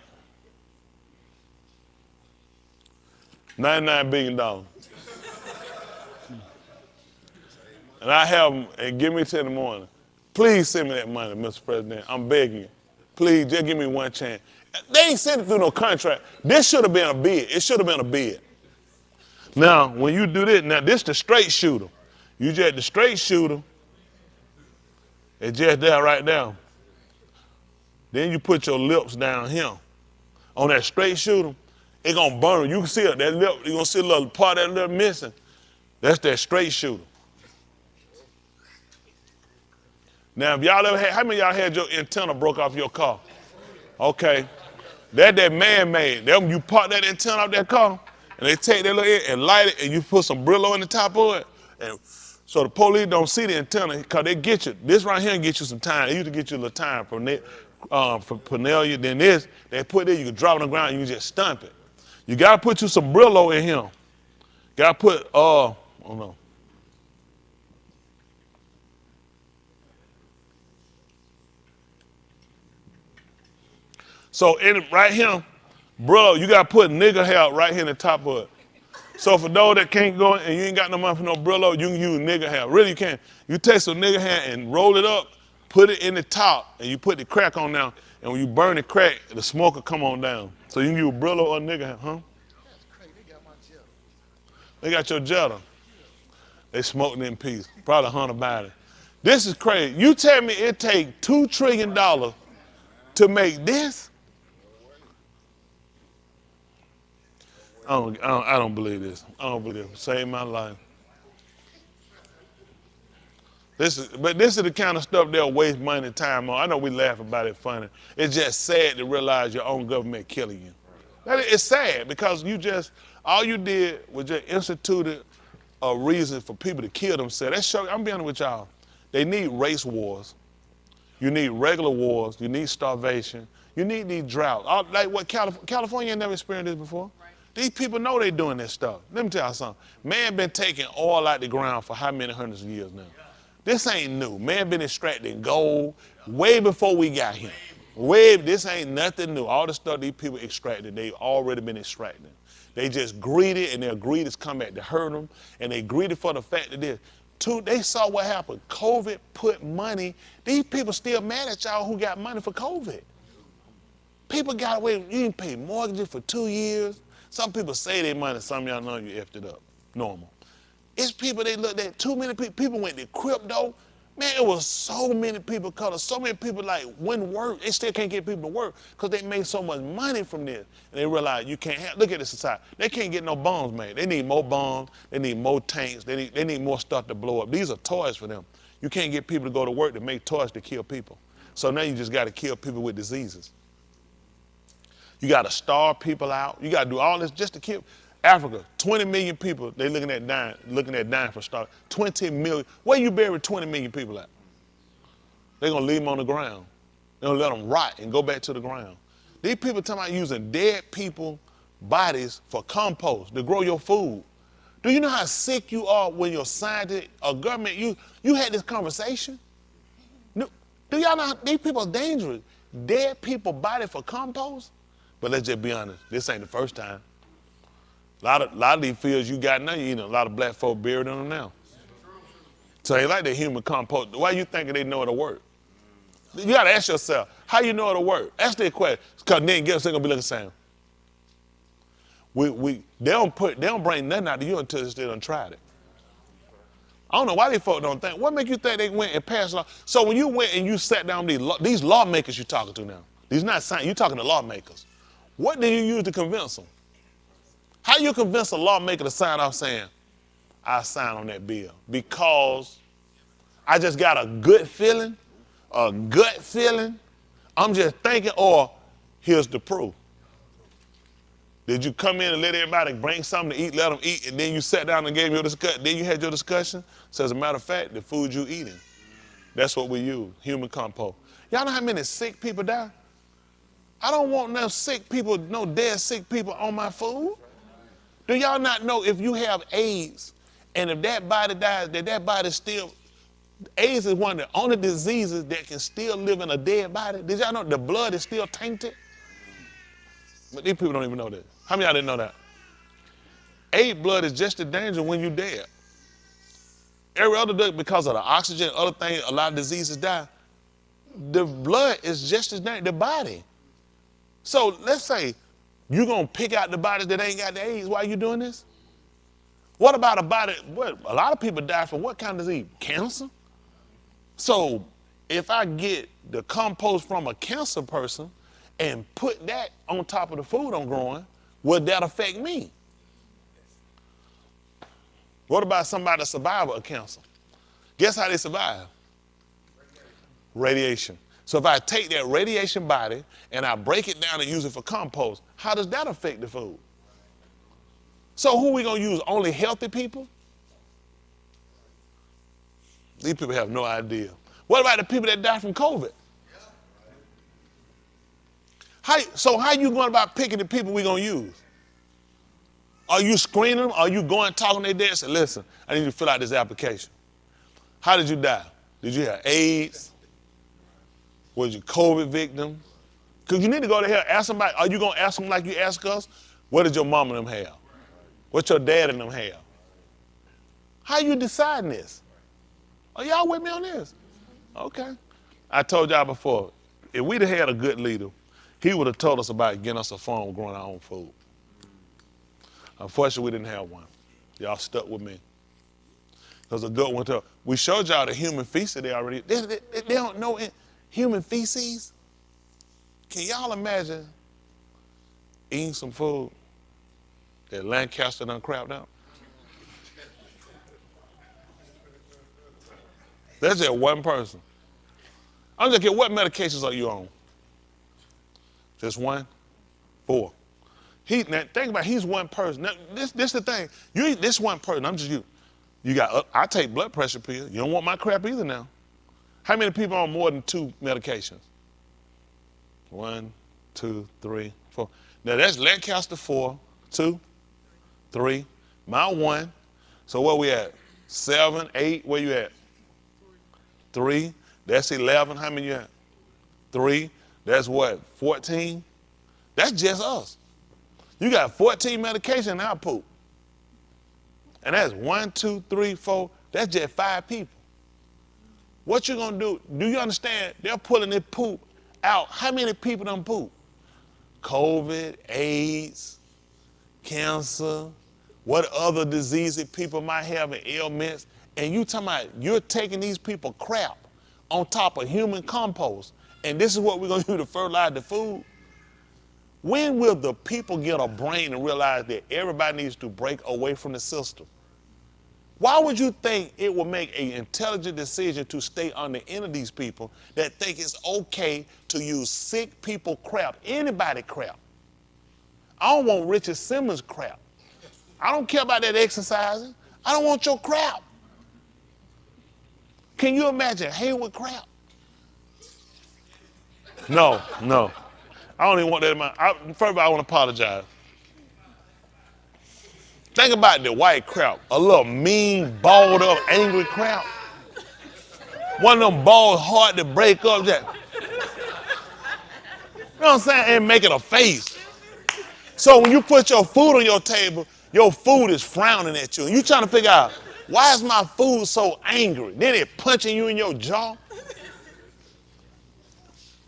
$99 billion. And I have them, and give me till in the morning. Please send me that money, Mr. President. I'm begging you. Please, just give me one chance. They ain't sent it through no contract. This should have been a bid. It should have been a bid. Now, when you do this, now this the straight shooter. You just the straight shooter. It's just there right now. Then you put your lips down here. On that straight shooter, it gonna burn. You can see it, that lip, you gonna see a little part of that lip missing. That's that straight shooter. Now, if y'all ever had, how many of y'all had your antenna broke off your car? Okay. That man-made. That when you pop that antenna off that car, and they take that little end and light it, and you put some Brillo in the top of it, and so the police don't see the antenna, because they get you. This right here and get you some time. They used to get you a little time for Panelia. Then this, they put it, you can drop it on the ground, and you can just stump it. You got to put you some Brillo in here. Got to put, I don't know. So right here, bro, you got to put nigga hair right here in the top of it. So for those that can't go and you ain't got no money for no Brillo, you can use nigga hair. Really, you can. You take some nigga hair and roll it up, put it in the top, and you put the crack on down. And when you burn the crack, the smoke will come on down. So you can use Brillo or nigga hair, huh? That's crazy. They got my Jetta. They got your Jetta. They smoked in peace. Probably $100 about it. This is crazy. You tell me it take $2 trillion to make this? I don't believe this. I don't believe it. Save my life. This is the kind of stuff they'll waste money and time on. I know we laugh about it funny. It's just sad to realize your own government killing you. It's sad because all you did was just instituted a reason for people to kill themselves. I'm being honest with y'all. They need race wars. You need regular wars. You need starvation. You need these droughts. Like what California ain't never experienced this before. These people know they're doing this stuff. Let me tell you something. Man been taking oil out the ground for how many hundreds of years now? This ain't new. Man been extracting gold way before we got here. This ain't nothing new. All the stuff these people extracted, they've already been extracting. They just greedy, and their greed has come back to hurt them, and they greedy for the fact that they saw what happened. COVID put money. These people still mad at y'all who got money for COVID. People got away. You didn't pay mortgages for 2 years. Some people say they money, some of y'all know you effed it up. Normal. It's people they looked at, too many people. People went to crypto. Man, it was so many people caught. So many people wouldn't work. They still can't get people to work because they made so much money from this. And they realized you can't look at the society. They can't get no bombs made. They need more bombs. They need more tanks. They need more stuff to blow up. These are toys for them. You can't get people to go to work to make toys to kill people. So now you just got to kill people with diseases. You got to starve people out. You got to do all this just to kill. Africa, 20 million people, they looking at dying for starvation. 20 million. Where you bury 20 million people at? They're going to leave them on the ground. They're going to let them rot and go back to the ground. These people talking about using dead people bodies for compost to grow your food. Do you know how sick you are when your scientist or government, you had this conversation? Do y'all know these people are dangerous? Dead people body for compost? But let's just be honest, this ain't the first time. A lot of these fields you got now, you know, a lot of black folk buried in them now. So they like the human compost. Why you thinking they know it'll work? You gotta ask yourself, how you know it'll work? Ask that question, because then guess they're gonna be looking the same. They don't bring nothing out to you until they done tried it. I don't know why these folks don't think. What make you think they went and passed law? So when you went and you sat down with these lawmakers you're talking to now, these not science, you're talking to lawmakers. What did you use to convince them? How you convince a lawmaker to sign off saying, I'll sign on that bill? Because I just got a gut feeling, I'm just thinking, or here's the proof. Did you come in and let everybody bring something to eat, let them eat, and then you sat down and gave your discussion, then you had your discussion? So as a matter of fact, the food you eating, that's what we use, human compost. Y'all know how many sick people die? I don't want no sick people, no dead sick people on my food. Do y'all not know if you have AIDS and if that body dies, that body still, AIDS is one of the only diseases that can still live in a dead body? Did y'all know the blood is still tainted? But these people don't even know that. How many of y'all didn't know that? AIDS blood is just as dangerous when you're dead. Every other drug, because of the oxygen, other things, a lot of diseases die. The blood is just as dangerous, the body. So let's say you're going to pick out the bodies that ain't got the AIDS. Why are you doing this? What about a body, a lot of people die from what kind of disease? Cancer? So if I get the compost from a cancer person and put that on top of the food I'm growing, would that affect me? What about somebody that survived of cancer? Guess how they survive? Radiation. So if I take that radiation body and I break it down and use it for compost, how does that affect the food? So who are we going to use? Only healthy people? These people have no idea. What about the people that die from COVID? How you going about picking the people we're going to use? Are you screening them? Are you going talking to their dad and say, listen, I need you to fill out this application. How did you die? Did you have AIDS? Was you COVID victim? Because you need to go to hell. Ask somebody, are you going to ask them like you ask us? What did your mama and them have? What your dad and them have? How you deciding this? Are y'all with me on this? Okay. I told y'all before, if we'd have had a good leader, he would have told us about getting us a farm growing our own food. Unfortunately, we didn't have one. Y'all stuck with me. Because a good one, we showed y'all the human feces they already, they don't know human feces. Can y'all imagine eating some food that Lancaster done crapped out? That's just one person. I'm just kidding, what medications are you on? Just one? 4. Now think about it, he's one person. Now, this the thing. You eat this one person, I'm just you. I take blood pressure pills. You don't want my crap either now. How many people are on more than 2 medications? 1, 2, 3, 4. Now that's Lancaster 4, 2, 3, my 1. So where we at? 7, 8, where you at? 3, that's 11. How many you at? 3, that's what, 14? That's just us. You got 14 medications in our poop. And that's 1, 2, 3, 4, that's just 5 people. What you gonna do you understand? They're pulling this poop out. How many people done poop? COVID, AIDS, cancer, what other diseases people might have and ailments. And you talking about you're taking these people crap on top of human compost. And this is what we're gonna do to fertilize the food. When will the people get a brain and realize that everybody needs to break away from the system? Why would you think it will make an intelligent decision to stay on the end of these people that think it's okay to use sick people crap, anybody crap? I don't want Richard Simmons crap. I don't care about that exercising. I don't want your crap. Can you imagine hanging with crap? No. I don't even want that in my, first of all, I want to apologize. Think about the white crap, a little mean, balled up, angry crap. One of them balls hard to break up. That, you know what I'm saying? And making a face. So when you put your food on your table, your food is frowning at you. And you trying to figure out, why is my food so angry? Then it punching you in your jaw.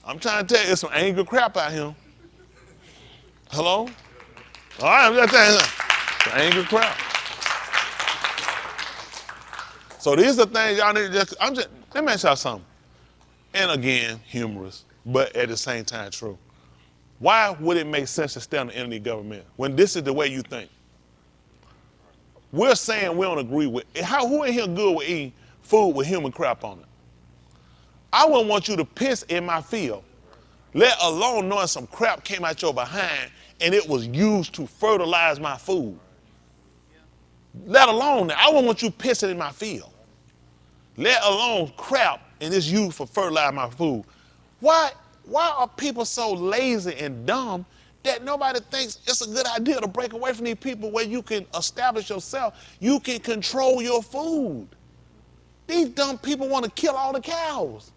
I'm trying to tell you, there's some angry crap out here. Hello? All right, I'm just telling you, some angry crap. So these are things y'all need to just, let me ask y'all something. And again, humorous, but at the same time true. Why would it make sense to stay on the end of the government when this is the way you think? We're saying we don't agree with, who in here good with eating food with human crap on it? I wouldn't want you to piss in my field, let alone knowing some crap came out your behind and it was used to fertilize my food. Let alone that, I wouldn't want you pissing in my field. Let alone crap and it's used for fertilizing my food. Why are people so lazy and dumb that nobody thinks it's a good idea to break away from these people where you can establish yourself, you can control your food? These dumb people want to kill all the cows.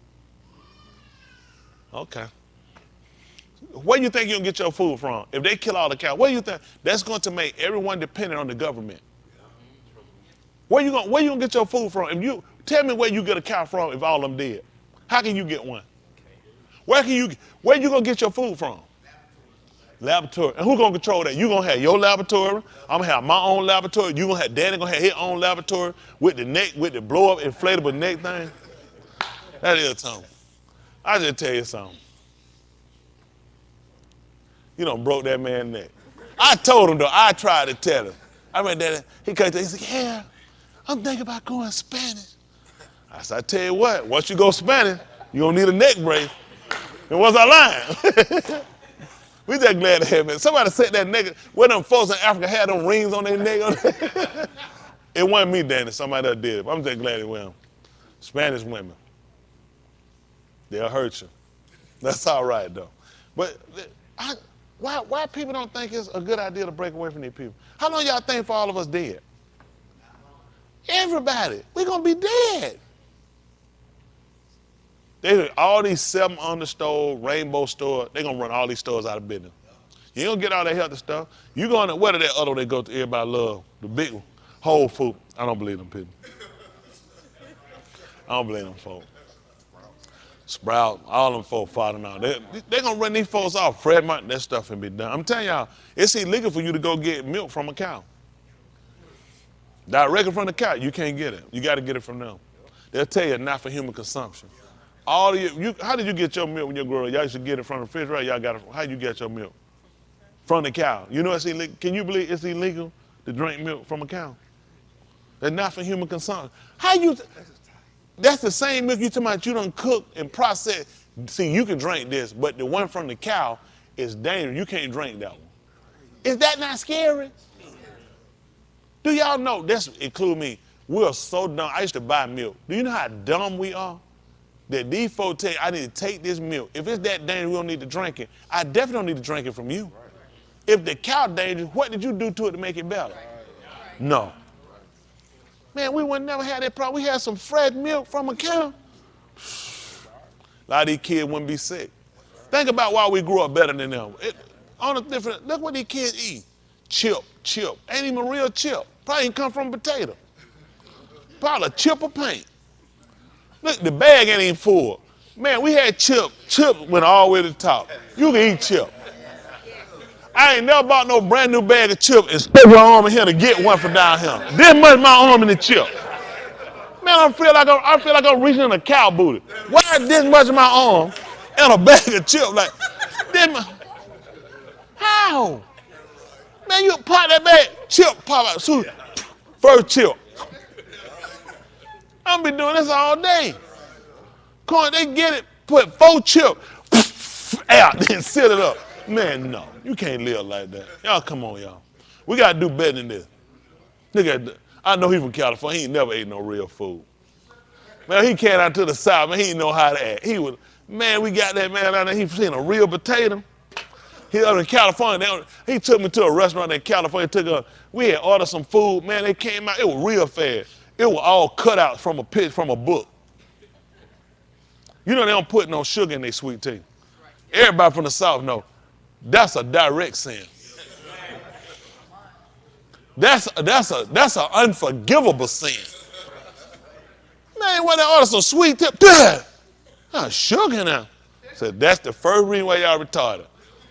Okay. Where do you think you're going to get your food from? If they kill all the cows, where do you think? That's going to make everyone dependent on the government. Where you going to get your food from? If you tell me where you get a cow from if all of them dead. How can you get one? Where you going to get your food from? Laboratory. And who's going to control that? You're going to have your laboratory. I'm going to have my own laboratory. You're going to have Daddy going to have his own laboratory with the blow up inflatable neck thing. That is something. I just tell you something. You done broke that man's neck. I told him though, I tried to tell him. I mean, Daddy, he came to me, he said, yeah, I'm thinking about going Spanish. I said, I tell you what, once you go Spanish, you're going to need a neck brace. And was I lying? We just glad to have it. Somebody said that nigga, where them folks in Africa had them rings on their neck. It wasn't me, Danny. Somebody else did it. I'm just glad it was Spanish women. They'll hurt you. That's all right, though. But why people don't think it's a good idea to break away from these people? How long y'all think for all of us dead? Everybody. We're going to be dead. All these 7 Under store, Rainbow store, they're going to run all these stores out of business. You ain't going to get all that healthy stuff. You going to, what are that other they go to everybody love? The big one, Whole Food. I don't believe them people. I don't believe them folks. Sprout, all them folks falling out. They're going to run these folks off. Fred Martin, that stuff can be done. I'm telling y'all, it's illegal for you to go get milk from a cow. Directly from the cow, you can't get it. You got to get it from them. They'll tell you not for human consumption. How did you get your milk when you were growing up? Y'all used to get it from the refrigerator. Y'all got it. How you get your milk? From the cow. You know it's illegal. Can you believe it's illegal to drink milk from a cow? They're not for human consumption. That's the same milk you talking about you done cook and process. See, you can drink this, but the one from the cow is dangerous. You can't drink that one. Is that not scary? Do y'all know, this include me, we're so dumb. I used to buy milk. Do you know how dumb we are? That these folks tell you, I need to take this milk. If it's that dangerous, we don't need to drink it. I definitely don't need to drink it from you. If the cow dangerous, what did you do to it to make it better? No. Man, we would never have that problem. We had some fresh milk from a cow. A lot of these kids wouldn't be sick. Think about why we grew up better than them. Look what these kids eat. Chip. Ain't even real chip. Probably ain't come from potato. Probably a chip of paint. Look, the bag ain't even full. Man, we had chip. Chip went all the way to the top. You can eat chip. I ain't never bought no brand new bag of chip and stick my arm in here to get one from down here. This much my arm in the chip. Man, I feel like I'm reaching in a cow booty. Why is this much of my arm and a bag of chip? Like, how? Man, you pop that bag, chip pop out. So, first chip. I'm be doing this all day. Corn, they get it, put 4 chips out, then seal it up. Man, no, you can't live like that. Y'all, come on, y'all. We got to do better than this. Look at, I know he from California. He ain't never ate no real food. Man, he came out to the South, man, he didn't know how to act. He was, man, we got that man out there, he seen a real potato. He up in California, he took me to a restaurant in California, we had ordered some food, man, they came out, it was real fast. It was all cut out from a book. You know they don't put no sugar in their sweet tea. Everybody from the South know, that's a direct sin. That's an unforgivable sin. Man, when they order some sweet tea, sugar now. So that's the first reason why y'all retarded.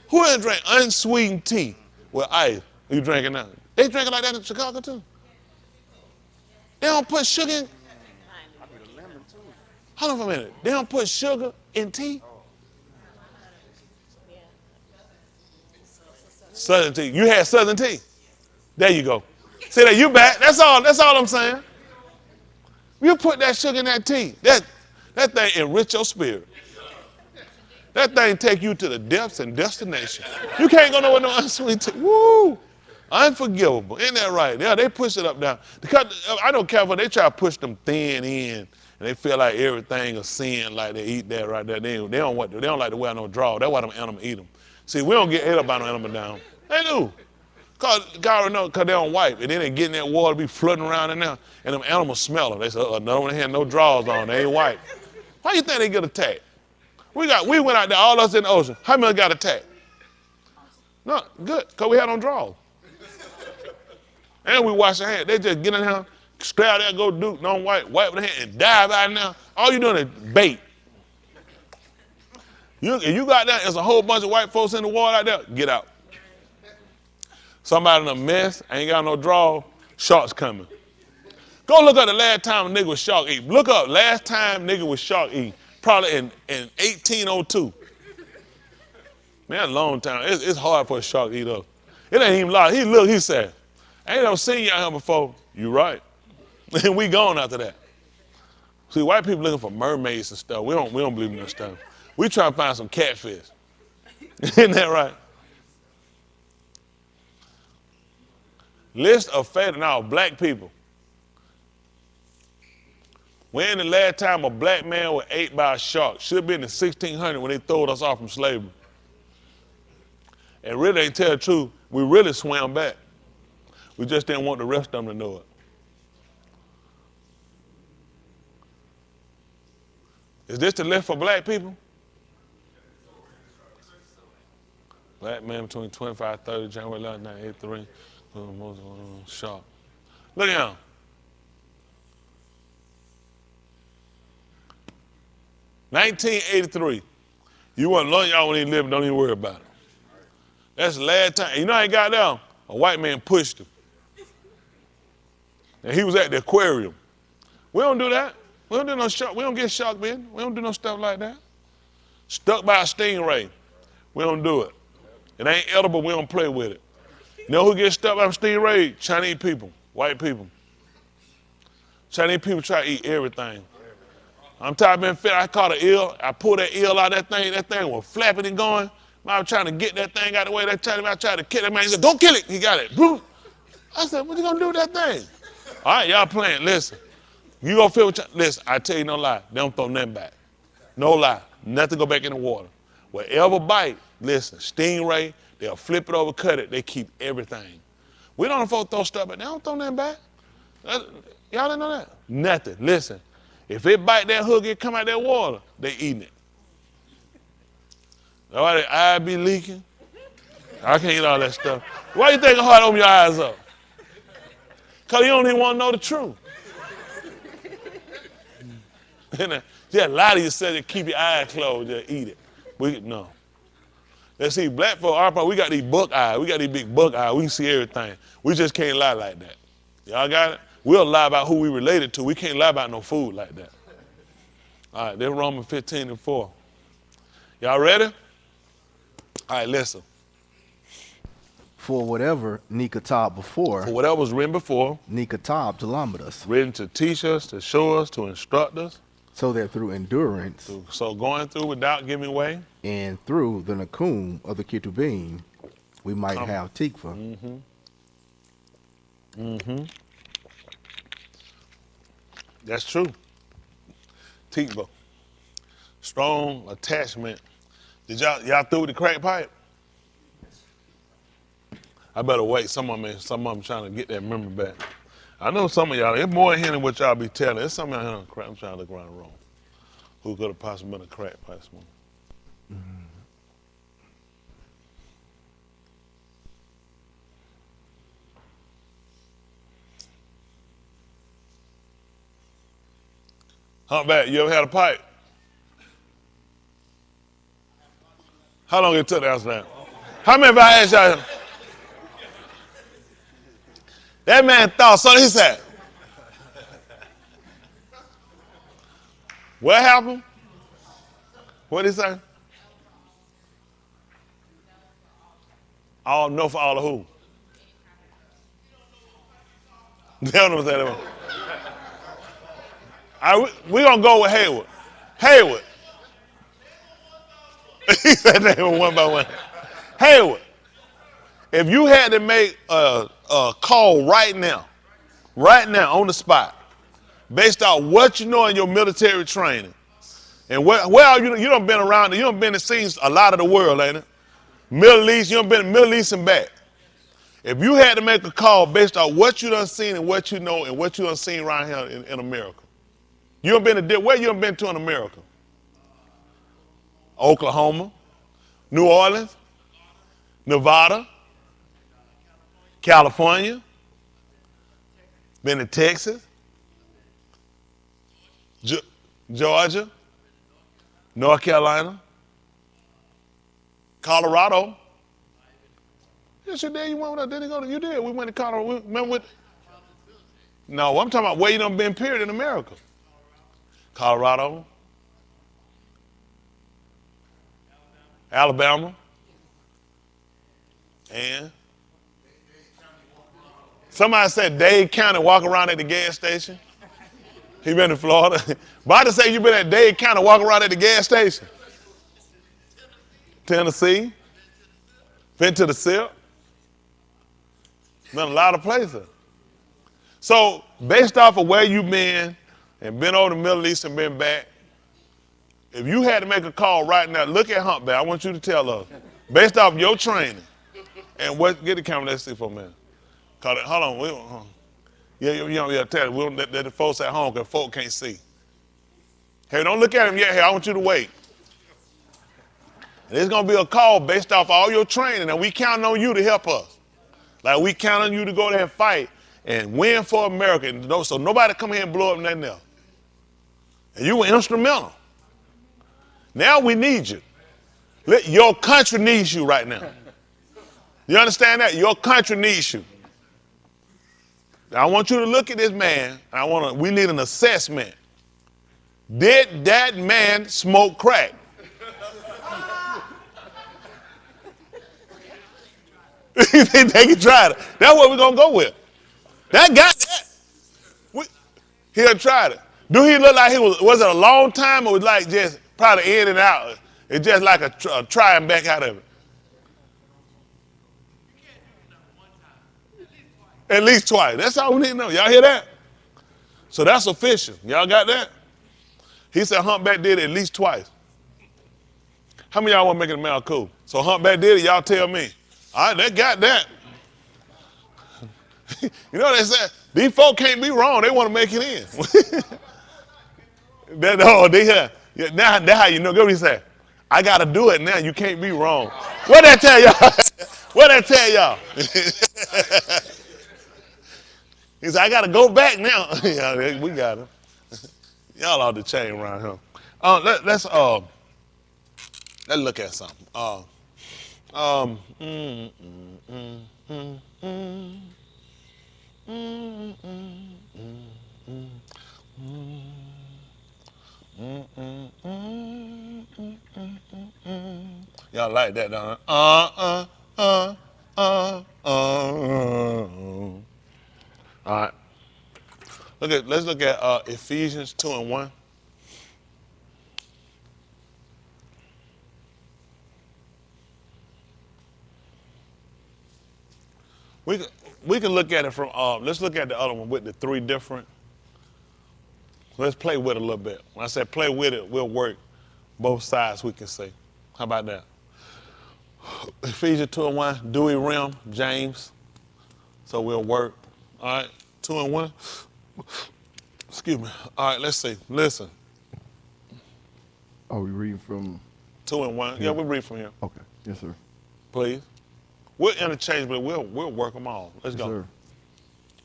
Who ain't drink unsweetened tea with ice? You drinking now? They drinking like that in Chicago too. They don't put sugar in. Hold on for a minute. They don't put sugar in tea. Southern tea. You had Southern tea. There you go. See that, you back. That's all I'm saying. You put that sugar in that tea. That thing enrich your spirit. That thing take you to the depths and destination. You can't go nowhere with no unsweet tea. Woo! Unforgivable. Isn't that right? Yeah, they push it up down. Because I know California, they try to push them thin in, and they feel like everything is sin, like they eat that right there. They don't like to wear no drawers. That's why them animals eat them. See, we don't get ate up by no animal down. They do. Because they don't wipe. And then they get in that water, be floating around in there, and them animals smell them. They say, no one had no drawers on. They ain't white. Why you think they get attacked? We went out there, all of us in the ocean. How many got attacked? No, good, because we had on drawers. And we wash our hands. They just get in here, straight out there, go do, don't wipe their hand, and dive out now. All you doing is bait. You got there, there's a whole bunch of white folks in the water out there, get out. Somebody in a mess, ain't got no draw, sharks coming. Go look up the last time a nigga was shark eating. Look up last time nigga was shark eating, probably in 1802. Man, a long time. It's hard for a shark to eat up. It ain't even lot. He said, I ain't never seen you out here before. You right. And we gone after that. See, white people looking for mermaids and stuff. We don't believe in that stuff. We try to find some catfish. Isn't that right? List of fatal, now black people. When the last time a black man was ate by a shark? Should have been in 1600 when they throwed us off from slavery. And really, they tell the truth, we really swam back. We just didn't want the rest of them to know it. Is this the list for black people? Black man between 25 and 30, January 11, 1983. Shark. Look at him. $1983. You wasn't learn y'all when he lived, don't even worry about it. That's the last time. You know how he got down? A white man pushed him. And he was at the aquarium. We don't do that. We don't do no shark. We don't get shark bitten. We don't do no stuff like that. Stuck by a stingray. We don't do it. It ain't edible. We don't play with it. You know who gets stuck by a stingray? Chinese people, white people. Chinese people try to eat everything. I'm tired of being fed. I caught an eel. I pulled that eel out of that thing. That thing was flapping and going. I was trying to get that thing out of the way. That Chinese man tried to kill that man. He said, don't kill it. He got it. I said, what you gonna do with that thing? All right, y'all playing. Listen, you gonna feel what listen, I tell you no lie. They don't throw nothing back. No lie. Nothing go back in the water. Whatever bite, listen, stingray, they'll flip it over, cut it. They keep everything. We don't folks throw stuff back. They don't throw nothing back. Y'all didn't know that? Nothing. Listen, if it bite that hook, it come out that water, they eating it. That's why their eye be leaking. I can't eat all that stuff. Why you think it's hard to open your eyes up? Because you don't even want to know the truth. Just lie to yourself and keep your eyes closed, just eat it. No. Let's see, black folk, our part, we got these buck eyes. We got these big buck eyes. We can see everything. We just can't lie like that. Y'all got it? We'll lie about who we related to. We can't lie about no food like that. All right, there's Romans 15:4. Y'all ready? All right, listen. For whatever Nika taught before, For whatever was written before, Nika taught to us, written to teach us, to show us, to instruct us. so that through endurance So going through without giving way. and through the Nakum of the Ketubim, we might have Tikva. That's true. Tikva. Strong attachment. Did y'all through with the crack pipe? I better wait. Some of them trying to get that memory back. I know some of y'all, it's more in here than what y'all be telling. There's some of y'all here on crack. I'm trying to look around the room. Who could have possibly been a crack pipe smoker? Humpback, you ever had a pipe? How long it took to answer that? How many of I asked y'all? That man thought, so he said, what happened? What did he say? All know for all of who? They don't know what that is. We're going to go with Hayward. Hayward. He said name one by one. Hayward, if you had to make a call right now on the spot, based on what you know in your military training, and where you done been around, you done been and seen a lot of the world, ain't it? Middle East, you done been in Middle East and back. If you had to make a call based on what you done seen and what you know and what you done seen around here in America, you done been where you done been to in America? Oklahoma, New Orleans, Nevada, California, been to Texas, Georgia, North Carolina, Colorado. Yes, you did. You went with us. Didn't go to? You did. We went to Colorado. No, I'm talking about where you done been. Period in America. Colorado, Alabama, and somebody said Dade County, walk around at the gas station. He been in Florida. But I say you been at Dade County, walk around at the gas station. Tennessee, been to the SIP. Been a lot of places. So based off of where you been and been over the Middle East and been back, if you had to make a call right now, look at Humpback. I want you to tell us, based off your training, and what, get the camera, let's see for a minute. Hold on, tell it. We don't let the folks at home, because folks can't see. Hey, don't look at him yet. Hey, I want you to wait. And it's going to be a call based off all your training, and we counting on you to help us. Like we count on you to go there and fight and win for America. And so nobody come here and blow up nothing else. And you were instrumental. Now we need you. Your country needs you right now. You understand that? Your country needs you. Now, I want you to look at this man. We need an assessment. Did that man smoke crack? They can try it. That's what we're going to go with. That got that. He'll try it. Do he look like was it a long time or was like just probably in and out? It's just like a trying back out of it. At least twice. That's all we need to know. Y'all hear that? So that's official. Y'all got that? He said Humpback did it at least twice. How many of y'all want to make it a male cool? So Humpback did it, y'all tell me. All right, they got that. You know what they said? These folk can't be wrong. They want to make it in. Now that's how you know. Go what he said. I got to do it now. You can't be wrong. What that tell y'all? What that tell y'all? He said, I got to go back now. Yeah, we got him. Y'all ought to chain around him. Let's look at something. Y'all like that, don't you? All right. Let's look at Ephesians 2:1. We can look at it from, let's look at the other one with the three different Let's play with it a little bit. When I say play with it, we'll work both sides, we can say. How about that? Ephesians 2:1, Dewey Rim, James. So we'll work. All right, 2:1. Excuse me. All right, let's see. Listen. Are we reading from? 2:1. Yeah, we'll read from here. Okay. Yes, sir. Please. We'll interchangeably, we'll work them all. Let's Yes, go. sir.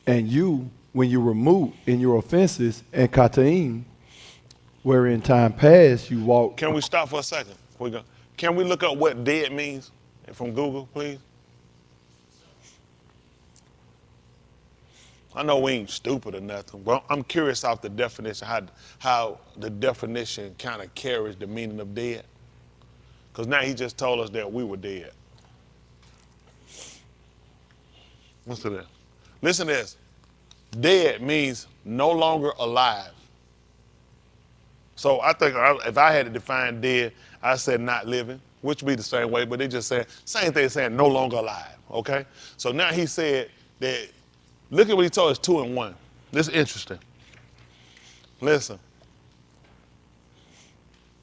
And you, when you were moved in your offenses and kataim, where in time past you walked. Can we stop for a second? Can we look up what dead means from Google, please? I know we ain't stupid or nothing, but I'm curious off the definition, how the definition kind of carries the meaning of dead. Because now he just told us that we were dead. Listen to this. Listen to this. Dead means no longer alive. So I think if I had to define dead, I said not living, which would be the same way, but they just said, same thing saying no longer alive, okay? So now he said that, look at what he told us, 2:1. This is interesting. Listen.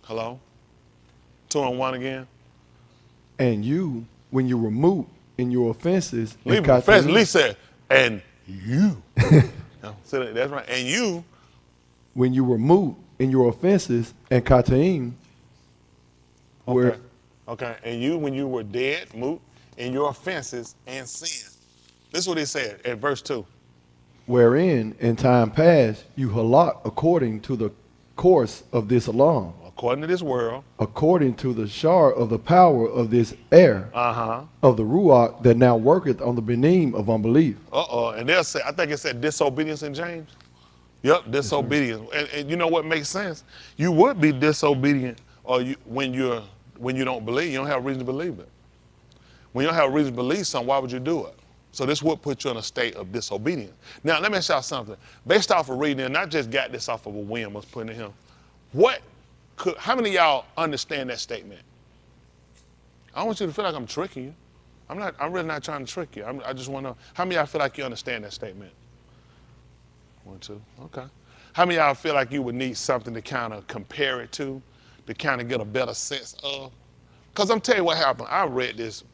Hello? 2:1 again. And you, when you were moved in your offenses and Leave kataim. Lee said, and you. So that's right. And you. When you were moved in your offenses and kataim, where Okay. And you, when you were dead, moved in your offenses and sin. This is what he said in verse 2. wherein in time past you halak according to the course of this alarm, According to this world. according to the shar of the power of this air, of the ruach that now worketh on the beneam of unbelief. And they'll say, I think it said disobedience in James. Yep, disobedience. And you know what makes sense? You would be disobedient when you don't believe. You don't have a reason to believe it. When you don't have a reason to believe something, why would you do it? So this would put you in a state of disobedience. Now, let me ask y'all something. Based off of reading, and I just got this off of a whim I was putting in him. How many of y'all understand that statement? I don't want you to feel like I'm tricking you. I'm really not trying to trick you. I just want to know, how many of y'all feel like you understand that statement? 1, 2, okay. How many of y'all feel like you would need something to kind of compare it to kind of get a better sense of? Because I'm telling you what happened. I read this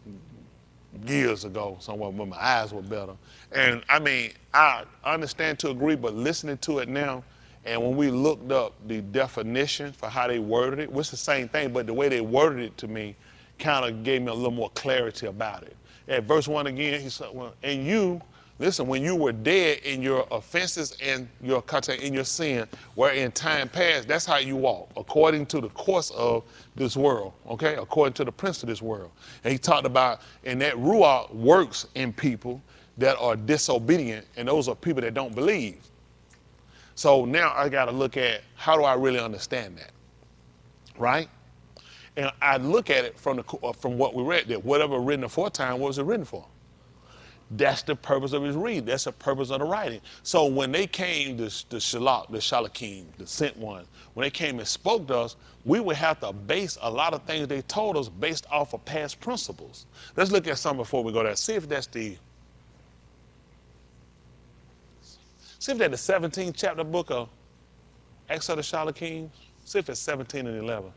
years ago somewhere when my eyes were better. And I mean, I understand to agree, but listening to it now, and when we looked up the definition for how they worded it, which is the same thing, but the way they worded it to me kind of gave me a little more clarity about it. At verse 1 again, he said, well, and you, listen, when you were dead in your offenses and in your sin, where in time past, that's how you walk, according to the course of this world, okay? According to the prince of this world. And he talked about, and that ruach works in people that are disobedient, and those are people that don't believe. So now I got to look at, how do I really understand that, right? And I look at it from what we read, that whatever written aforetime, what was it written for? That's the purpose of his reading. That's the purpose of the writing. So when they came, the Shalakim, the sent ones, when they came and spoke to us, we would have to base a lot of things they told us based off of past principles. Let's look at some before we go there. See if that's the 17th chapter book of Acts of the Shalakim. See if it's 17 and 11.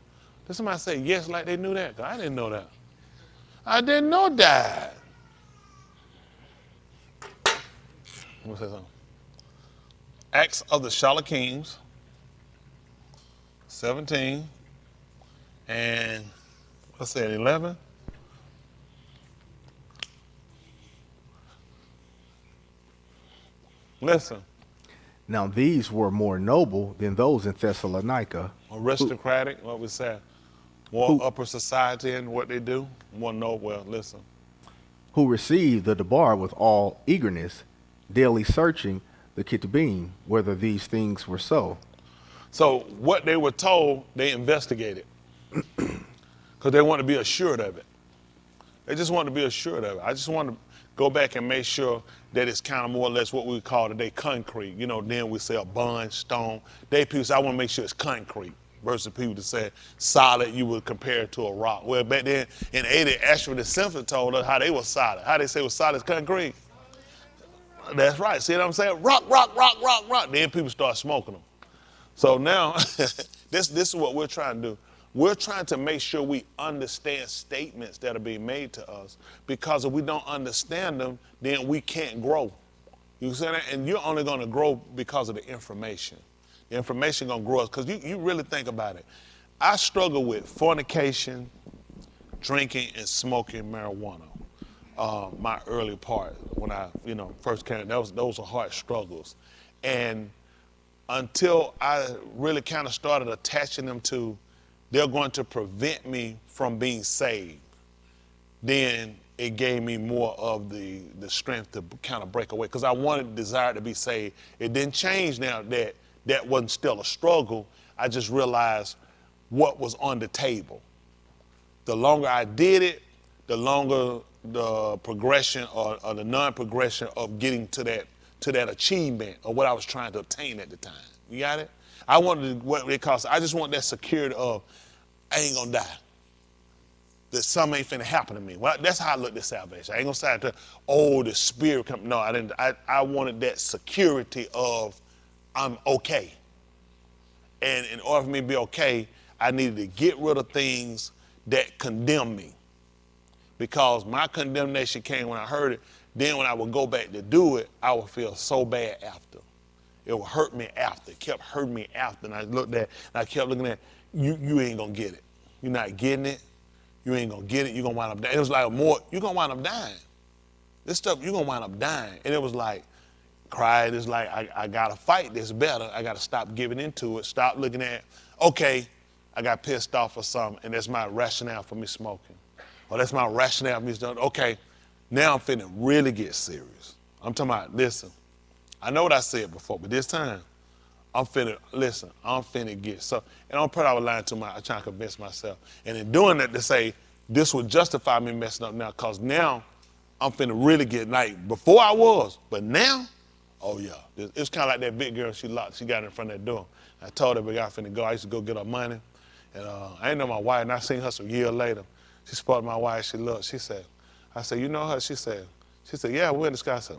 Did somebody say yes like they knew that? 'Cause I didn't know that. I didn't know that. Let me say something. Acts of the Shalakim, 17, and what's that, 11? Listen. Now these were more noble than those in Thessalonica. Aristocratic, what we say. More upper society in what they do. More noble, well, listen. Who received the debar with all eagerness, daily searching the Ketubim, whether these things were so. So what they were told, they investigated. Because they want to be assured of it. They just want to be assured of it. I just want to go back and make sure that it's kind of more or less what we call today concrete. You know, then we say a bond, stone. They people say, I want to make sure it's concrete. Versus people that say solid, you would compare it to a rock. Well, back then in 80, Ashford and Simpson told us how they were solid. How they say was solid is concrete. That's right. See what I'm saying? Rock, rock, rock, rock, rock. Then people start smoking them. So now, this is what we're trying to do. We're trying to make sure we understand statements that are being made to us, because if we don't understand them, then we can't grow. You see that? And you're only going to grow because of the information. The information going to grow us, because you really think about it. I struggle with fornication, drinking, and smoking marijuana. My early part when I, first came, those are hard struggles. And until I really kind of started attaching them to, they're going to prevent me from being saved, then it gave me more of the strength to kind of break away, because I wanted, desire to be saved. It didn't change now that that wasn't still a struggle. I just realized what was on the table. The longer I did it, the longer the progression or the non-progression of getting to that achievement of what I was trying to obtain at the time. You got it? I wanted what it costs. I just want that security of I ain't gonna die. That something ain't finna happen to me. Well, that's how I looked at salvation. I ain't gonna say to, the spirit come. No, I didn't. I wanted that security of I'm okay. And in order for me to be okay, I needed to get rid of things that condemn me. Because my condemnation came when I heard it. Then when I would go back to do it, I would feel so bad after. It would hurt me after. It kept hurting me after. And I looked at, and I kept looking at, you ain't gonna get it. You're not getting it. You ain't gonna get it. You're gonna wind up dying. It was like you're gonna wind up dying. This stuff, you're gonna wind up dying. And it was like, cried, it's like, I gotta fight this better. I gotta stop giving into it. Stop looking at, okay, I got pissed off or something, and that's my rationale for me smoking. Or that's my rationale for me doing, okay, now I'm finna really get serious. I'm talking about, listen, I know what I said before, but this time, I'm finna get so, and I'm probably I was lying to my, I'm trying to convince myself. And in doing that, to say, this would justify me messing up now, because now I'm finna really get, like, before I was, but now, oh yeah. It's kind of like that big girl, she got in front of that door. I told her, but I finna go, I used to go get her money. And I ain't know my wife, and I seen her some years later. She spotted my wife, she looked, she said, I said, you know her? She said, yeah, we're in the sky. I said,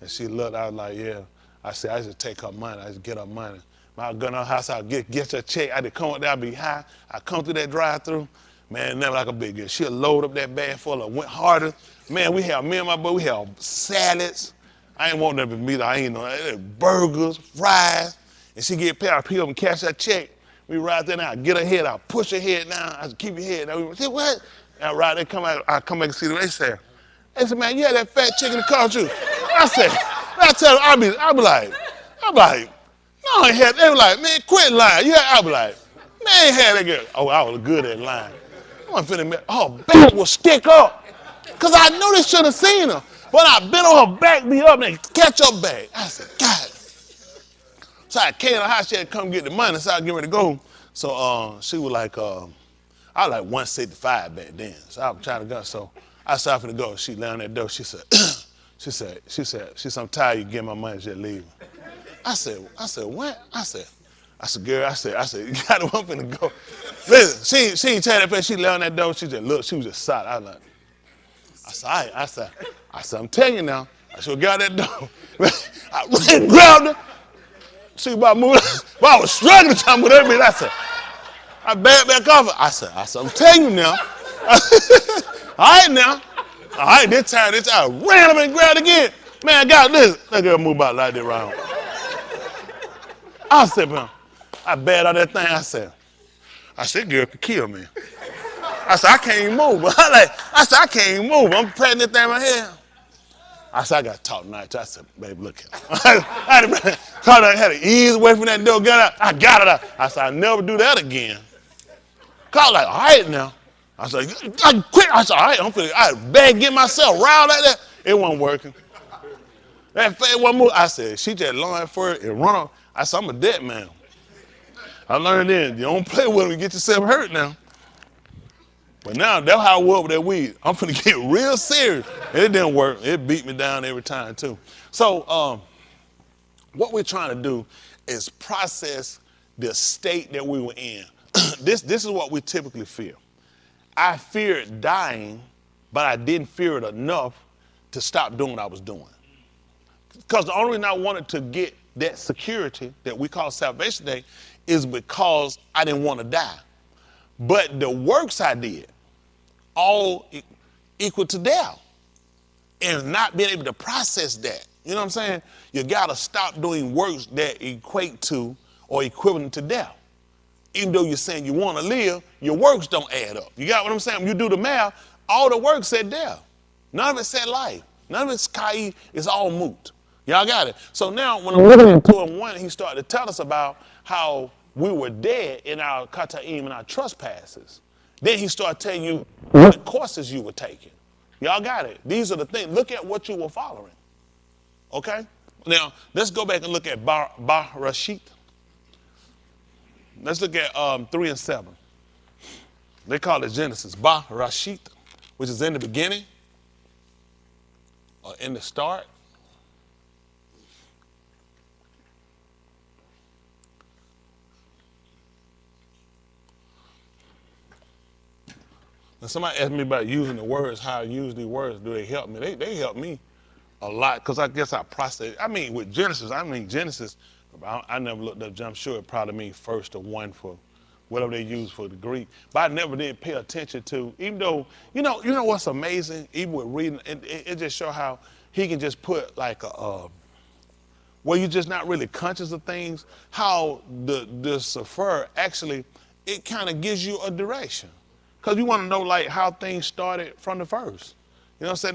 And she looked, I was like, yeah. I said, I used to take her money, I used to get her money. When I go in her house, I'd get her check, I'd come up there, I'd be high. I'd come through that drive-through, man, never like a big girl. She'd load up that bag full of, went harder. Man, me and my boy, we have salads. I ain't want them to meet her, I ain't know, burgers, fries. And she get paid, I pick up and cash that check. We ride there now, I get her head, I push her head down, I keep her head down. We say, what? And I ride there, I come back and see them, they say, man, you had that fat chicken that caught you. I said, I tell them, I be like, no, I ain't had, they were like, man, quit lying. I be like, man, I ain't had that girl. Oh, I was good at lying. I wasn't finna admit, her back will stick up. Because I knew they should have seen her. But I bent on her back, be up, and catch her back. I said, God. So I came to the house, she had to come get the money, so I was getting ready to go. So she was like, I was like 165 back then. So I was trying to go. So I said, I'm finna go. She lay on that door. She said, she said, I'm tired of you getting my money, just leave. I said, what? I said, girl, I said, you got to I'm finna go. Listen, she ain't tell that place. She lay on that door. She just looked. She was just silent. I was like, I said, I'm telling you now. I should get out that door. I ran, grabbed her. She was about moving. But I was struggling trying to move that bitch. I said, I backed back off her. I said, I'm telling you now. All right now. All right, this time, I ran up and grabbed again. Man, I got this. That girl moved about like that round. I said, man, I bagged out that thing. I said, girl could kill me. I said, I can't even move. I said, I can't even move. I'm patting that thing in my head. I said, I got to talk tonight. I said, babe, look here. I had to ease away from that door. I got it out. I said, I'll never do that again. Cause like, all right now. I said, quick. I said, all right, I begged get myself riled like that. It wasn't working. That fat one move. I said, she just long for it and run off. I said, I'm a dead man. I learned then, you don't play with them, you get yourself hurt now. But now, that's how I was with that weed. I'm finna get real serious. And it didn't work. It beat me down every time, too. So, what we're trying to do is process the state that we were in. This is what we typically fear. I feared dying, but I didn't fear it enough to stop doing what I was doing. Because the only reason I wanted to get that security that we call salvation day is because I didn't want to die. But the works I did, all equal to death. And not being able to process that. You know what I'm saying? You got to stop doing works that equate to or equivalent to death. Even though you're saying you want to live, your works don't add up. You got what I'm saying? When you do the math, all the works said death. None of it said life. None of it's kai. It's all moot. Y'all got it? So now when I'm looking at 2 and 1, he started to tell us about how we were dead in our kataim and our trespasses. Then he started telling you what courses you were taking. Y'all got it? These are the things. Look at what you were following. Okay? Now, let's go back and look at Rashid. Let's look at 3 and 7. They call it Genesis. Rashid, which is in the beginning or in the start. Now, somebody asked me about using the words, how I use these words. Do they help me? They help me a lot because I guess I process. I mean, with Genesis, I never looked up, I'm sure it probably means first or one for whatever they use for the Greek. But I never did pay attention to, even though, you know what's amazing? Even with reading, it just shows how he can just put like where you're just not really conscious of things, how the Sefer actually, it kind of gives you a direction. Because you want to know like how things started from the first. You know what I'm saying?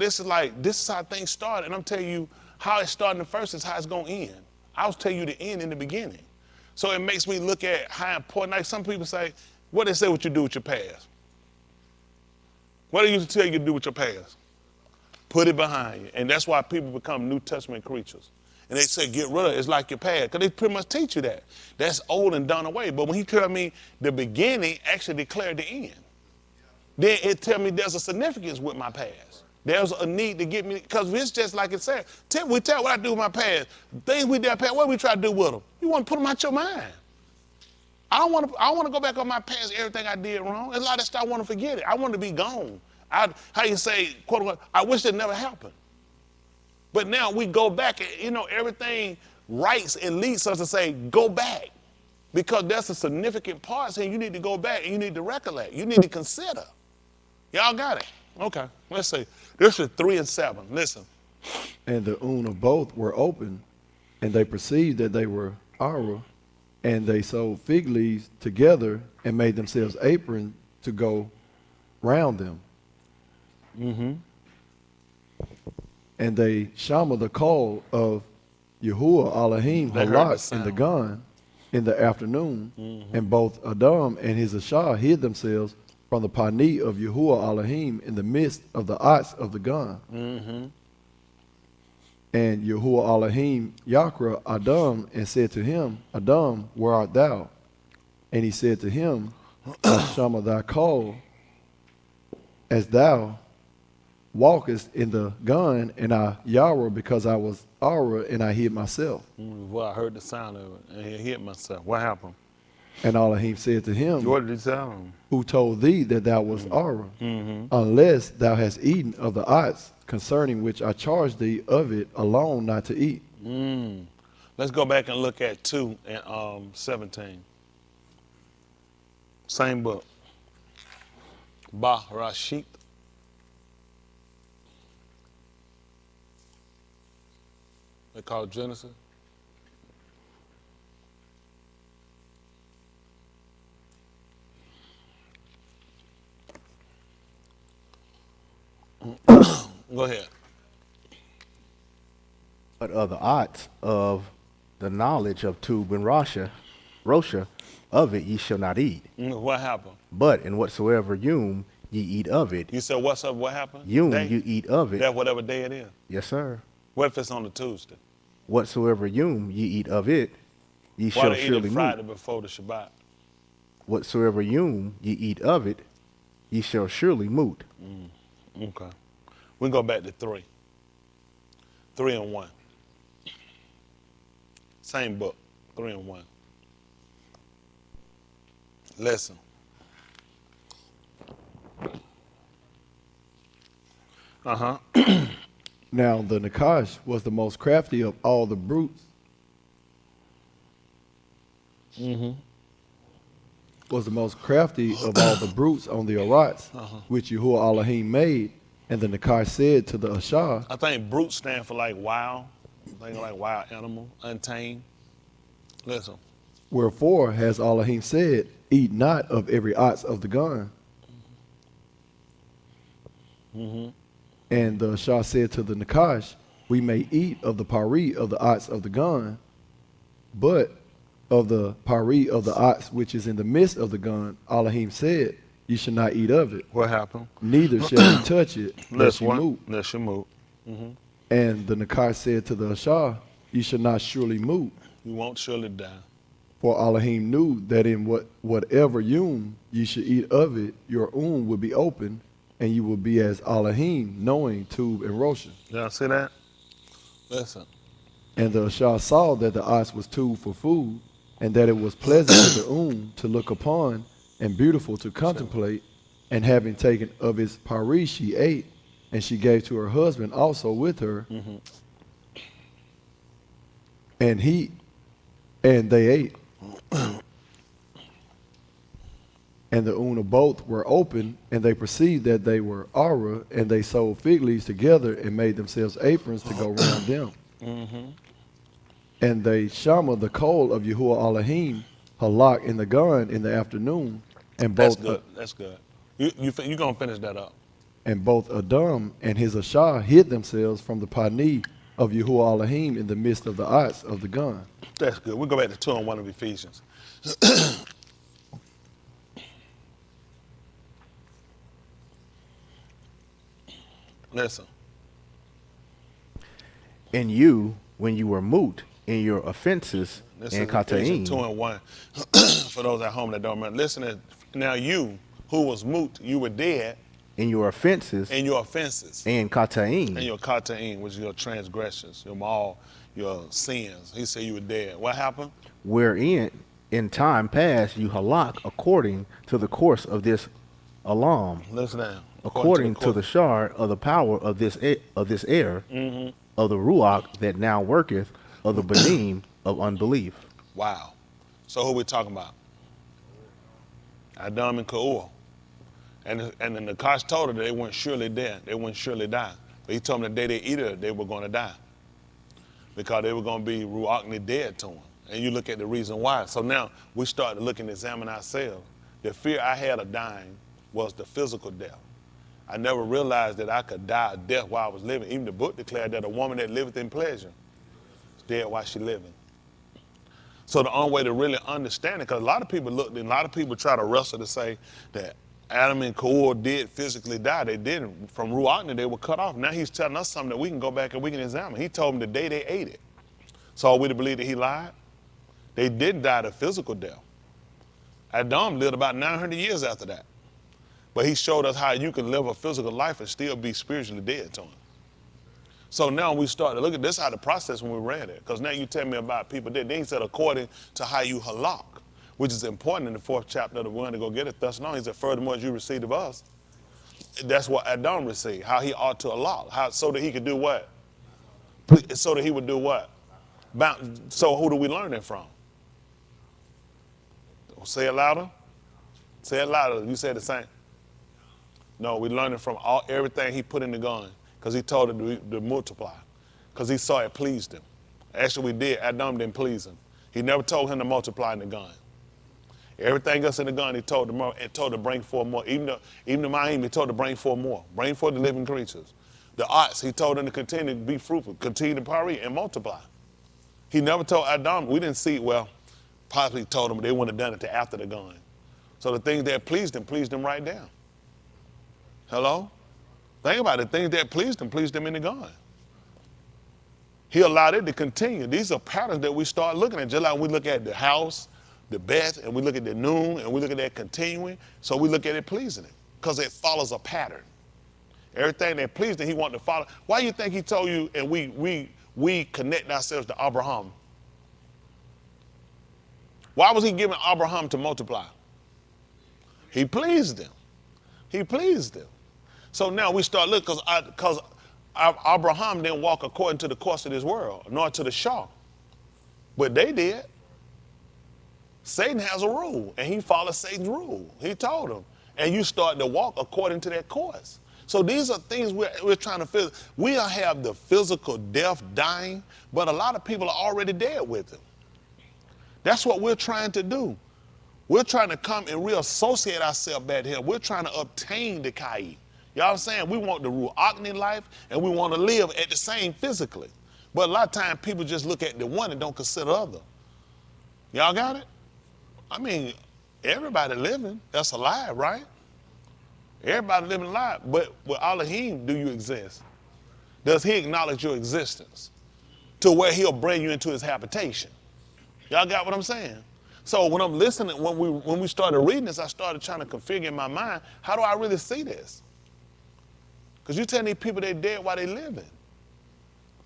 This is how things started. And I'm telling you how it started in the first is how it's going to end. I was telling you the end in the beginning. So it makes me look at how important, like some people say, what they say what you do with your past. What they used to tell you to do with your past? Put it behind you. And that's why people become New Testament creatures. And they say, get rid of it. It's like your past. Because they pretty much teach you that. That's old and done away. But when he told me the beginning actually declared the end. Then it tell me there's a significance with my past. There's a need to get me, because it's just like it said. We tell what I do with my past. Things we did past, what we try to do with them? You want to put them out your mind. I don't want to go back on my past, everything I did wrong. There's a lot of stuff I want to forget it. I want to be gone. How you say, quote unquote, I wish it never happened. But now we go back and, everything writes and leads us to say, go back. Because that's a significant part saying you need to go back and you need to recollect. You need to consider. Y'all got it? Okay, let's see. This is 3 and 7. Listen. And the wound of both were open, and they perceived that they were Ara, and they sewed fig leaves together and made themselves aprons to go round them. Mm-hmm. And they shama the call of Yahuwah Elohim Halak in the gun in the afternoon, and both Adam and his Ashah hid themselves from the pani of Yahuwah Elohim in the midst of the ox of the gun. Mm-hmm. And Yahuwah Elohim Yakra Adam and said to him, Adam, where art thou? And he said to him, Shama thy call, as thou walkest in the gun, and I Yara because I was Ara and I hid myself. Well, I heard the sound of it and I hid myself. What happened? And Elohim said to him, What did he tell him? Who told thee that thou wast Ara, unless thou hast eaten of the ox, concerning which I charged thee of it alone not to eat. Let's go back and look at 2 and 17. Same book. Rashid. They call it Genesis. Go ahead. But of the odds of the knowledge of Tub and Rosha, of it ye shall not eat. What happened? But in whatsoever yum ye eat of it, You said what's up? What happened? yum Day? you eat of it. That whatever day it is. Yes, sir. What if it's on a Tuesday? Whatsoever yum ye eat of it, ye Why shall they eat surely it Friday moot. before the Shabbat? Whatsoever yum ye eat of it, ye shall surely moot. Okay. We go back to 3. 3 and 1. Same book. 3 and 1. Listen. Now the Nakash was the most crafty of all the brutes. Was the most crafty of all the brutes on the Arats, which Yahuwah Elohim made. And the Nakash said to the Ashar, I think brute stand for like wild. I think like wild animal, untamed. Listen. wherefore has Elohim said, eat not of every ox of the gun. And the Ashar said to the Nakash, we may eat of the pari of the ox of the gun, but of the pari of the ox which is in the midst of the gun, Elohim said, you shall not eat of it. What happened? Neither shall you touch it, lest you move. Lest you move. And the Nakash said to the Ashar, you shall not surely move. You won't surely die. For Elohim knew that in whatever yum ye should eat of it, your would be open, and you will be as Elohim, knowing Tub and Roshan. Y'all see that? Listen. And the Ashar saw that the ox was Tub for food, and that it was pleasant to the to look upon, and beautiful to contemplate. And having taken of its pari, she ate, and she gave to her husband also with her. And they ate. And the of both were open, and they perceived that they were Ara, and they sewed fig leaves together and made themselves aprons to go round them. And they shama the coal of Yahuwah Elohim, halak in the gun in the afternoon, and both. That's good. That's good. You gonna finish that up? And both Adam and his Ashar hid themselves from the pani of Yahuwah Elohim in the midst of the ox of the gun. That's good. We'll go back to 2 and 1 of Ephesians. Listen. And you, when you were moot in your offenses This and is Ephesians 2 kataim, and 1. For those at home that don't remember. Listen, now you, who was moot, you were dead in your offenses in your offenses. and kataim, And your kataim, which is your transgressions, your mal, your sins. He said you were dead. What happened? wherein in time past you halak according to the course of this alam, Listen now. according to the shard of the power of this air, of the ruach that now worketh, of the benim of unbelief. Wow. So who we talking about? Adam and Ka'ur. And the Nakash told her they weren't surely dead. They wouldn't surely die. But he told them the day they eat it, they were going to die. Because they were going to be ruachni dead to them. And you look at the reason why. So now we start to look and examine ourselves. The fear I had of dying was the physical death. I never realized that I could die a death while I was living. Even the book declared that a woman that liveth in pleasure is dead while she's living. So the only way to really understand it, because a lot of people look, and a lot of people try to wrestle to say that Adam and Ka'ur did physically die. They didn't. From ruachni, they were cut off. Now he's telling us something that we can go back and we can examine. He told them the day they ate it. So are we to believe that he lied? They did die a physical death. Adam lived about 900 years after that. But he showed us how you can live a physical life and still be spiritually dead to him. So now we start to look at this, how the process when we read it. Because now you tell me about people dead. Then he said, according to how you halak, which is important in the 4th chapter of the one to go get it. Thus, no, he said, furthermore, as you received of us. That's what Adam received, how he ought to halak, so that he could do what? So that he would do what? So who do we learn it from? Say it louder. Say it louder. You say the same. No, we learned it from everything he put in the gun, because he told it to multiply, because he saw it pleased him. Actually, we did. Adam didn't please him. He never told him to multiply in the gun. Everything else in the gun, he told to bring forth more. Even the Mahim, he told to bring forth more. Bring forth the living creatures. The ox, he told them to continue to be fruitful, continue to pari and multiply. He never told Adam, we didn't see, well, possibly told them they wouldn't have done it till after the gun. So the things that pleased him right down. Hello? Think about it. The things that pleased him in the gun. He allowed it to continue. These are patterns that we start looking at. Just like we look at the house, the beth, and we look at the noon, and we look at that continuing. So we look at it pleasing him, because it follows a pattern. Everything that pleased him, he wanted to follow. Why do you think he told you, and we connect ourselves to Abraham? Why was he giving Abraham to multiply? He pleased him. He pleased him. So now we start looking, because Abraham didn't walk according to the course of this world, nor to the shaw. But they did. Satan has a rule, and he followed Satan's rule. He told him. And you start to walk according to that course. So these are things we're trying to feel. We have the physical death, dying, but a lot of people are already dead with it. That's what we're trying to do. We're trying to come and reassociate ourselves back here. We're trying to obtain the Kai. Y'all saying? We want the Ruachni life, and we want to live at the same physically. But a lot of times people just look at the one and don't consider the other. Y'all got it? I mean, everybody living, that's alive, right? Everybody living alive. But with Elohim, do you exist? Does he acknowledge your existence to where he'll bring you into his habitation? Y'all got what I'm saying? So when I'm listening, when we started reading this, I started trying to configure in my mind, how do I really see this? Because you're telling these people they're dead while they're living.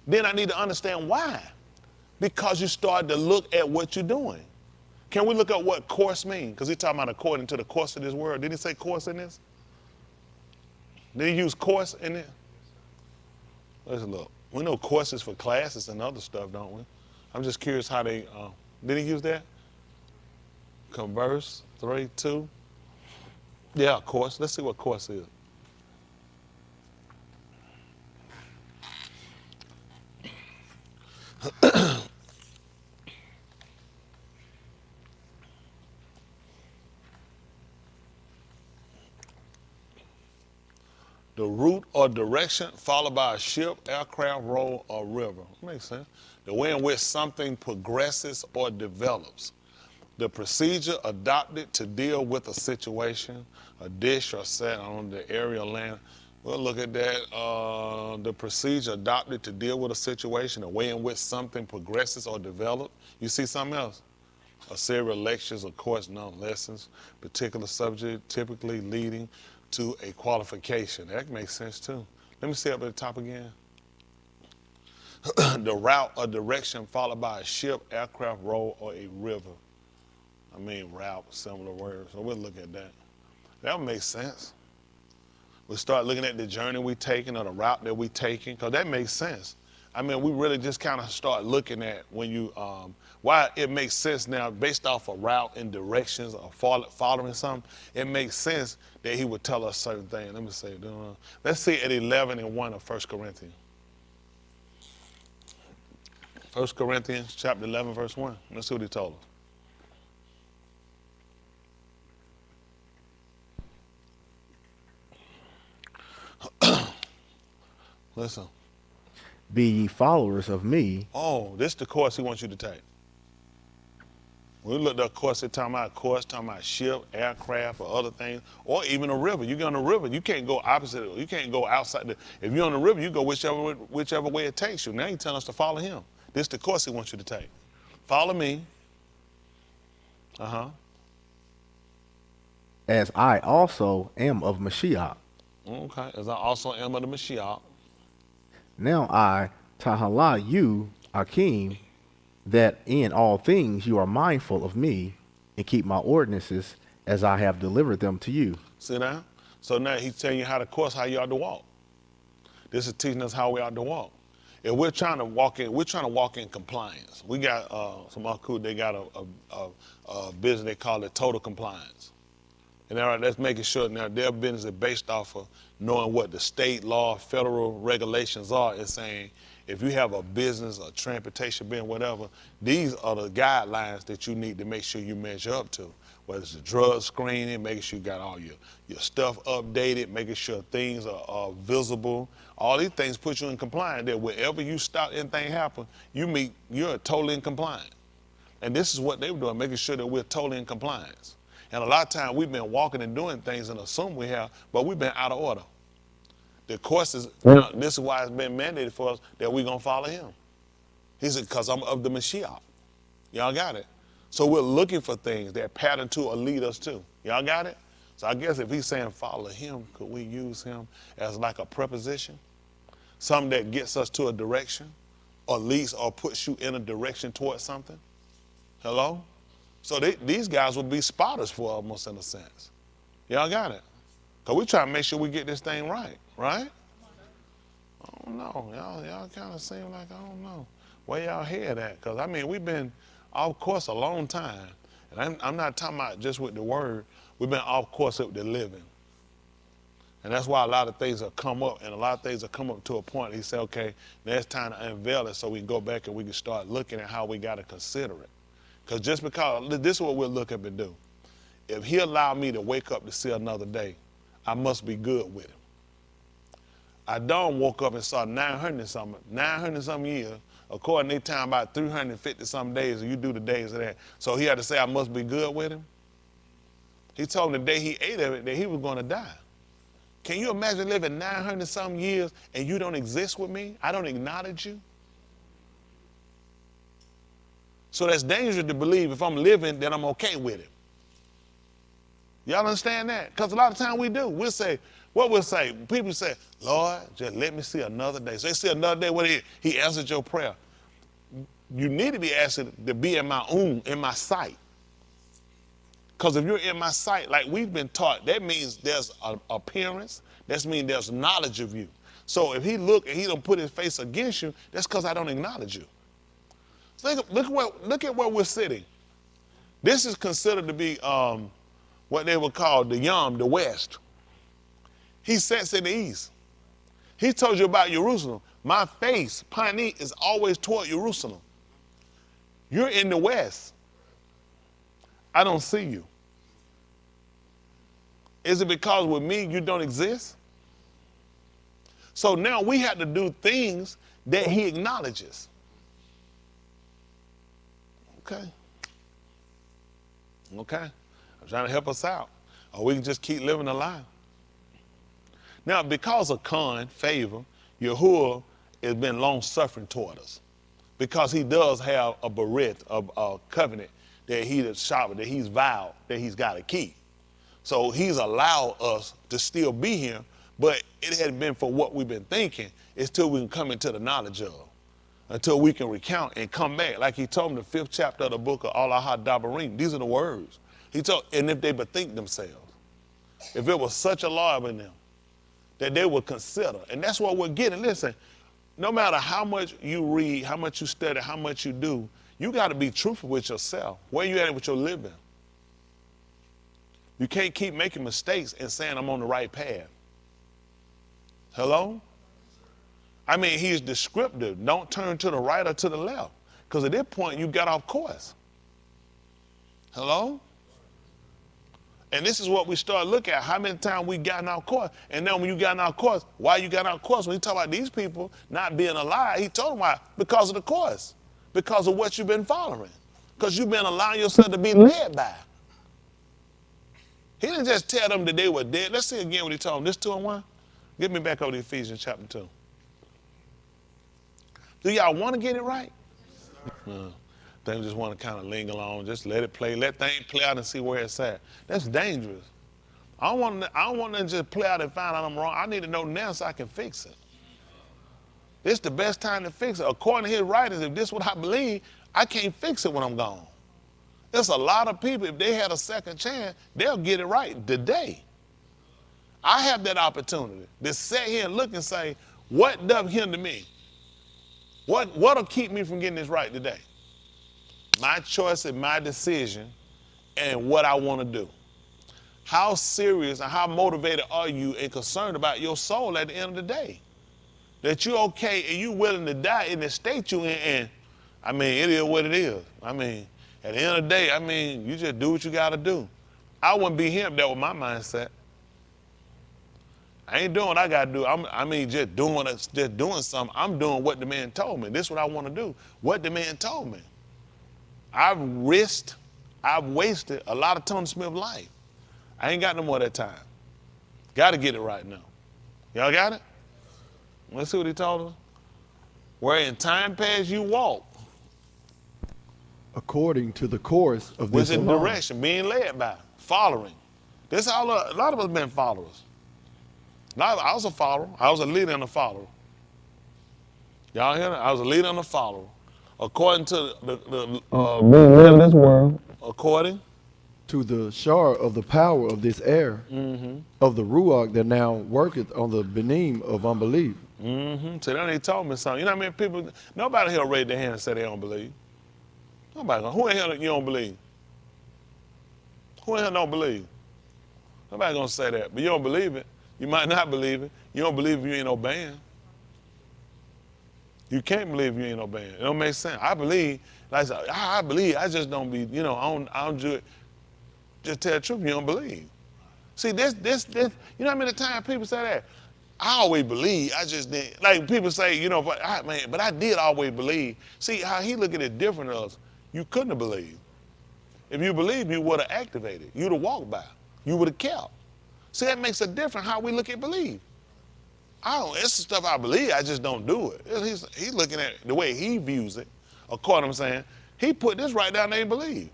Then I need to understand why. Because you start to look at what you're doing. Can we look at what course means? Because he's talking about according to the course of this world. Did he say course in this? Did he use course in it? Let's look. We know courses for classes and other stuff, don't we? I'm just curious how they, did he use that? Converse, 3:2. Yeah, course. Let's see what course is. The route or direction followed by a ship, aircraft, road, or river. Makes sense. The way in which something progresses or develops. The procedure adopted to deal with a situation, a dish or set on the area of land. We'll look at that. The procedure adopted to deal with a situation, the way in which something progresses or develops. You see something else? A series of lectures, of course, lessons, particular subject, typically leading to a qualification. That makes sense too. Let me see up at the top again. The route or direction followed by a ship, aircraft, road, or a river. I mean, route, similar words. So we'll look at that. That would make sense. We start looking at the journey we're taking or the route that we're taking, because that makes sense. I mean, we really just kind of start looking at when you, why it makes sense now based off a route and directions or following something, it makes sense that he would tell us certain things. Let me say, let's see at 11:1 of 1 Corinthians. 1 Corinthians chapter 11, verse 1. Let's see what he told us. Listen. Be ye followers of me. Oh, this is the course he wants you to take. We looked at course, they're talking about ship, aircraft, or other things, or even a river. You get on a river, you can't go opposite. You can't go outside. If you're on the river, you go whichever way it takes you. Now he's telling us to follow him. This is the course he wants you to take. Follow me. As I also am of Mashiach. Okay, as I also am of the Mashiach. Now I, Tahala, you, Akim, that in all things you are mindful of me, and keep my ordinances as I have delivered them to you. See that? So now he's telling you how you ought to walk. This is teaching us how we ought to walk. If we're trying to walk in compliance. We got some Akut, they got a business they call it total compliance. And that's making sure now their business is based off of knowing what the state law, federal regulations are, and saying if you have a business, a transportation business, whatever, these are the guidelines that you need to make sure you measure up to. Whether it's the drug screening, making sure you got all your stuff updated, making sure things are visible. All these things put you in compliance that wherever you stop anything happen, you're totally in compliance. And this is what they were doing, making sure that we're totally in compliance. And a lot of times we've been walking and doing things and assume we have, but we've been out of order. The course is, this is why it's been mandated for us that we're going to follow him. He said, because I'm of the Mashiach. Y'all got it? So we're looking for things that pattern to or lead us to. Y'all got it? So I guess if he's saying follow him, could we use him as like a preposition? Something that gets us to a direction or leads or puts you in a direction towards something? Hello? So these guys will be spotters for almost in a sense. Y'all got it? Because we're trying to make sure we get this thing right? I don't know. Y'all kind of seem like, I don't know where y'all head at. Because, I mean, we've been off course a long time. And I'm not talking about just with the word. We've been off course with the living. And that's why a lot of things have come up. And a lot of things have come up to a point. He said, okay, now it's time to unveil it so we can go back and we can start looking at how we got to consider it. Because just because, this is what we'll look up and do. If he allowed me to wake up to see another day, I must be good with him. Adam woke up and saw 900 something years. According to their time, about 350 some days, and you do the days of that. So he had to say, I must be good with him. He told him the day he ate of it that he was going to die. Can you imagine living 900 some years and you don't exist with me? I don't acknowledge you. So that's dangerous to believe if I'm living that I'm okay with it. Y'all understand that? Because a lot of times we do. We'll say, what we'll say, people say, Lord, just let me see another day. So they see another day, what he answered your prayer. You need to be asking to be in my sight. Because if you're in my sight, like we've been taught, that means there's an appearance. That means there's knowledge of you. So if he look and he don't put his face against you, that's because I don't acknowledge you. So look at where we're sitting. This is considered to be what they would call the West. He sits in the East. He told you about Jerusalem. My face, Pani, is always toward Jerusalem. You're in the West. I don't see you. Is it because with me you don't exist? So now we have to do things that he acknowledges. Okay. I'm trying to help us out. Or we can just keep living a lie. Now, because of favor, Yahuwah has been long-suffering toward us. Because he does have a berit, a covenant that he's vowed, that he's got to keep. So he's allowed us to still be here, but it hadn't been for what we've been thinking. It's till we can come into the knowledge of, until we can recount and come back. Like he told them, the 5th chapter of the book of Allah Dabarim. These are the words. He told, and if they bethink themselves, if it was such a law in them, that they would consider. And that's what we're getting. Listen, no matter how much you read, how much you study, how much you do, you got to be truthful with yourself. Where you at with your living? You can't keep making mistakes and saying I'm on the right path. Hello? I mean, he's descriptive. Don't turn to the right or to the left. Because at that point, you got off course. Hello? And this is what we start looking at, how many times we gotten off course. And then when you got off course, why you got off course? When he talk about these people not being alive, he told them why. Because of the course. Because of what you've been following. Because you've been allowing yourself to be led by. He didn't just tell them that they were dead. Let's see again what he told them. This 2 and 1. Get me back over to Ephesians chapter 2. Do y'all want to get it right? They just want to kind of linger along, just let it play, let things play out and see where it's at. That's dangerous. I don't want to just play out and find out I'm wrong. I need to know now so I can fix it. This is the best time to fix it. According to his writings, if this is what I believe, I can't fix it when I'm gone. There's a lot of people, if they had a second chance, they'll get it right today. I have that opportunity to sit here and look and say, what does hinder me? What'll keep me from getting this right today? My choice and my decision and what I want to do. How serious and how motivated are you and concerned about your soul at the end of the day? That you're okay and you're willing to die in the state you're in. And, I mean, it is what it is. I mean, at the end of the day, I mean, you just do what you got to do. I wouldn't be here if that was my mindset. I ain't doing what I got to do. Just doing something. I'm doing what the man told me. This is what I want to do. What the man told me. I've wasted a lot of Tony Smith's life. I ain't got no more of that time. Got to get it right now. Y'all got it? Let's see what he told us. Where in time past you walk. According to the course of this which is direction, being led by, following. This how a lot of us been followers. I was a follower. I was a leader and a follower. Y'all hear that? I was a leader and a follower. According to the being led in this world. According to the shar of the power of this air, of the ruach that now worketh on the beneam of unbelief. So then they told me something. You know what I mean? People, nobody here raise their hand and say they don't believe. Nobody. Who in here you don't believe? Who in here don't believe? Nobody gonna say that. But you don't believe it. You might not believe it. You don't believe you ain't obeying. You can't believe you ain't obeying. It don't make sense. I believe, like I believe, I just don't be, you know, I don't just tell the truth, you don't believe. See, this, you know how many times people say that? I always believe, I just didn't. Like people say, you know, but I did always believe. See how he look at it different than us. You couldn't have believed. If you believed, you would have activated. You'd have walked by. You would have kept. See, that makes a difference how we look at believe. It's the stuff I believe, I just don't do it. He's looking at the way he views it, according to I'm saying, he put this right down there and believe.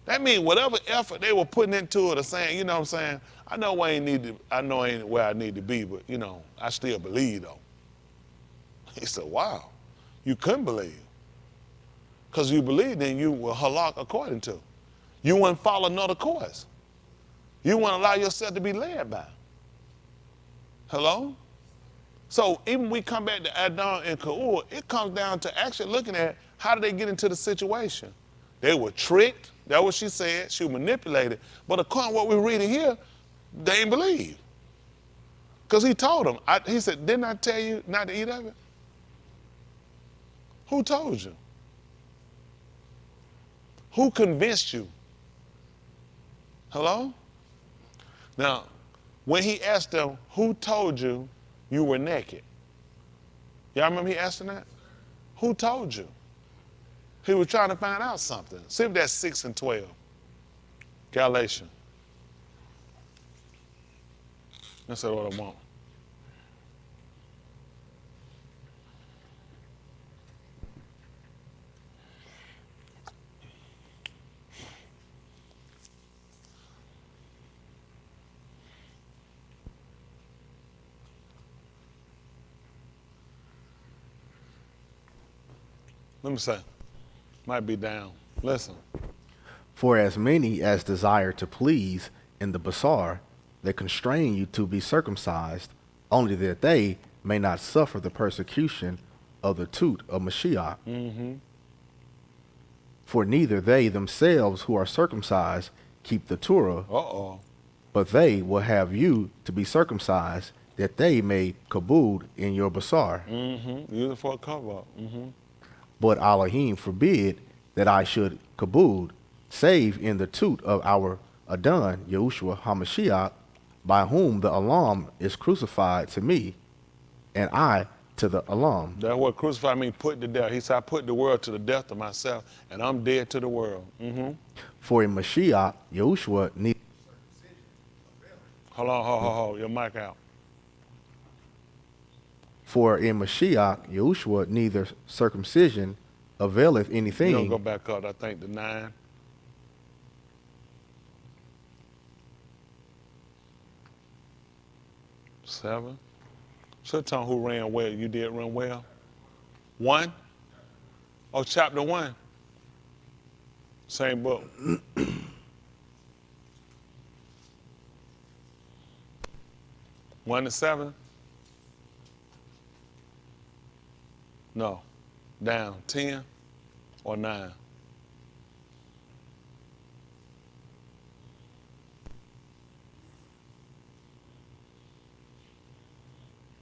That means whatever effort they were putting into it or saying, you know what I'm saying, I know I ain't where I need to be, but you know, I still believe though. He said, wow, you couldn't believe. Because you believe, then you will halak according to. You wouldn't follow another course. You wouldn't allow yourself to be led by. Hello? So even when we come back to Adam and Ka'ur, it comes down to actually looking at how did they get into the situation. They were tricked. That's what she said. She was manipulated. But according to what we're reading here, they ain't believe. Because he told them. He said, didn't I tell you not to eat of it? Who told you? Who convinced you? Hello? Now, when he asked them, who told you you were naked? Y'all remember he asked them that? Who told you? He was trying to find out something. See if that's 6 and 12. Galatians. That's what I want. Let me say, might be down. Listen. For as many as desire to please in the basar, they constrain you to be circumcised, only that they may not suffer the persecution of the toot of Mashiach. Mm-hmm. For neither they themselves who are circumcised keep the Torah, but they will have you to be circumcised, that they may kabud in your basar. Mm-hmm. Use it for a cover. Mm-hmm. But Elohim forbid that I should kabud, save in the toot of our Adon, Yahushua HaMashiach, by whom the Elam is crucified to me, and I to the Elam. That's what crucified means, put to death. He said, I put the world to the death of myself, and I'm dead to the world. Mm-hmm. For in Mashiach, Yahushua needs... Hold on, your mic out. For in Mashiach, Yahushua, neither circumcision availeth anything. You don't go back up, I think, to 9. Seven. Should tell who ran well. You did run well. 1. Oh, chapter 1. Same book. One to 7. No. Down. 10 or 9.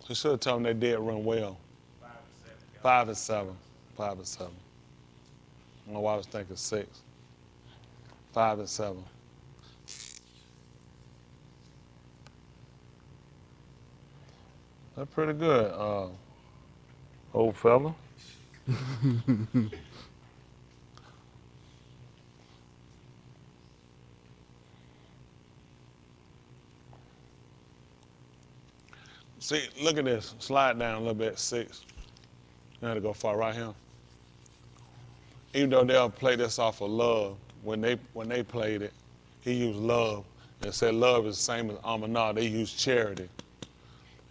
He should have told them they did run well. 5 and 7. 5 and 7. I don't know why I was thinking 6. 5 and 7. That's pretty good, old fella. See, look at this. Slide down a little bit, 6. You had to go far right here. Even though they'll play this off of love, when they played it, he used love and said love is the same as amanah. They used charity.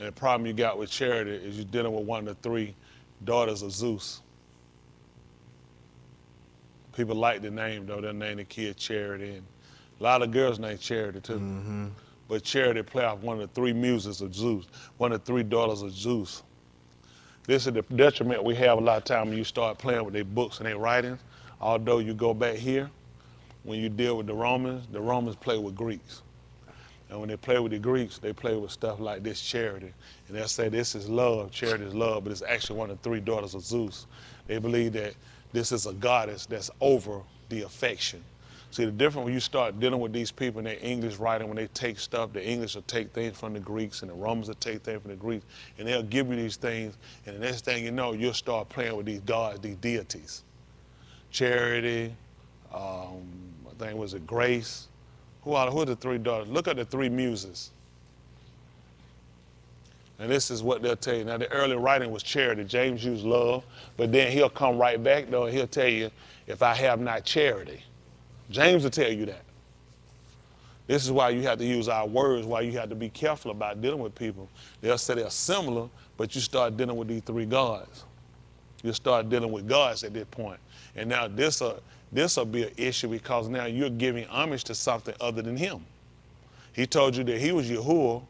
And the problem you got with charity is you're dealing with one of the 3 daughters of Zeus. People like the name though. They'll name the kid Charity, and a lot of girls named Charity too. Mm-hmm. but charity play off one of the three muses of Zeus, one of the three daughters of Zeus. This is the detriment we have a lot of time when you start playing with their books and their writings. Although you go back here, when you deal with the Romans play with Greeks. And when they play with the Greeks, they play with stuff like this charity. And they'll say this is love, charity is love, but it's actually one of the three daughters of Zeus. They believe that this is a goddess that's over the affection. See, the difference when you start dealing with these people in their English writing, when they take stuff, the English will take things from the Greeks and the Romans will take things from the Greeks, and they'll give you these things, and the next thing you know, you'll start playing with these gods, these deities. Charity, I think was it Grace? Who are the three daughters? Look at the three muses. And this is what they'll tell you. Now, the early writing was charity. James used love, but then he'll come right back, though, and he'll tell you, if I have not charity. James will tell you that. This is why you have to use our words, why you have to be careful about dealing with people. They'll say they're similar, but you start dealing with these three gods. You start dealing with gods at this point. And now this will be an issue because now you're giving homage to something other than him. He told you that he was Yahuwah.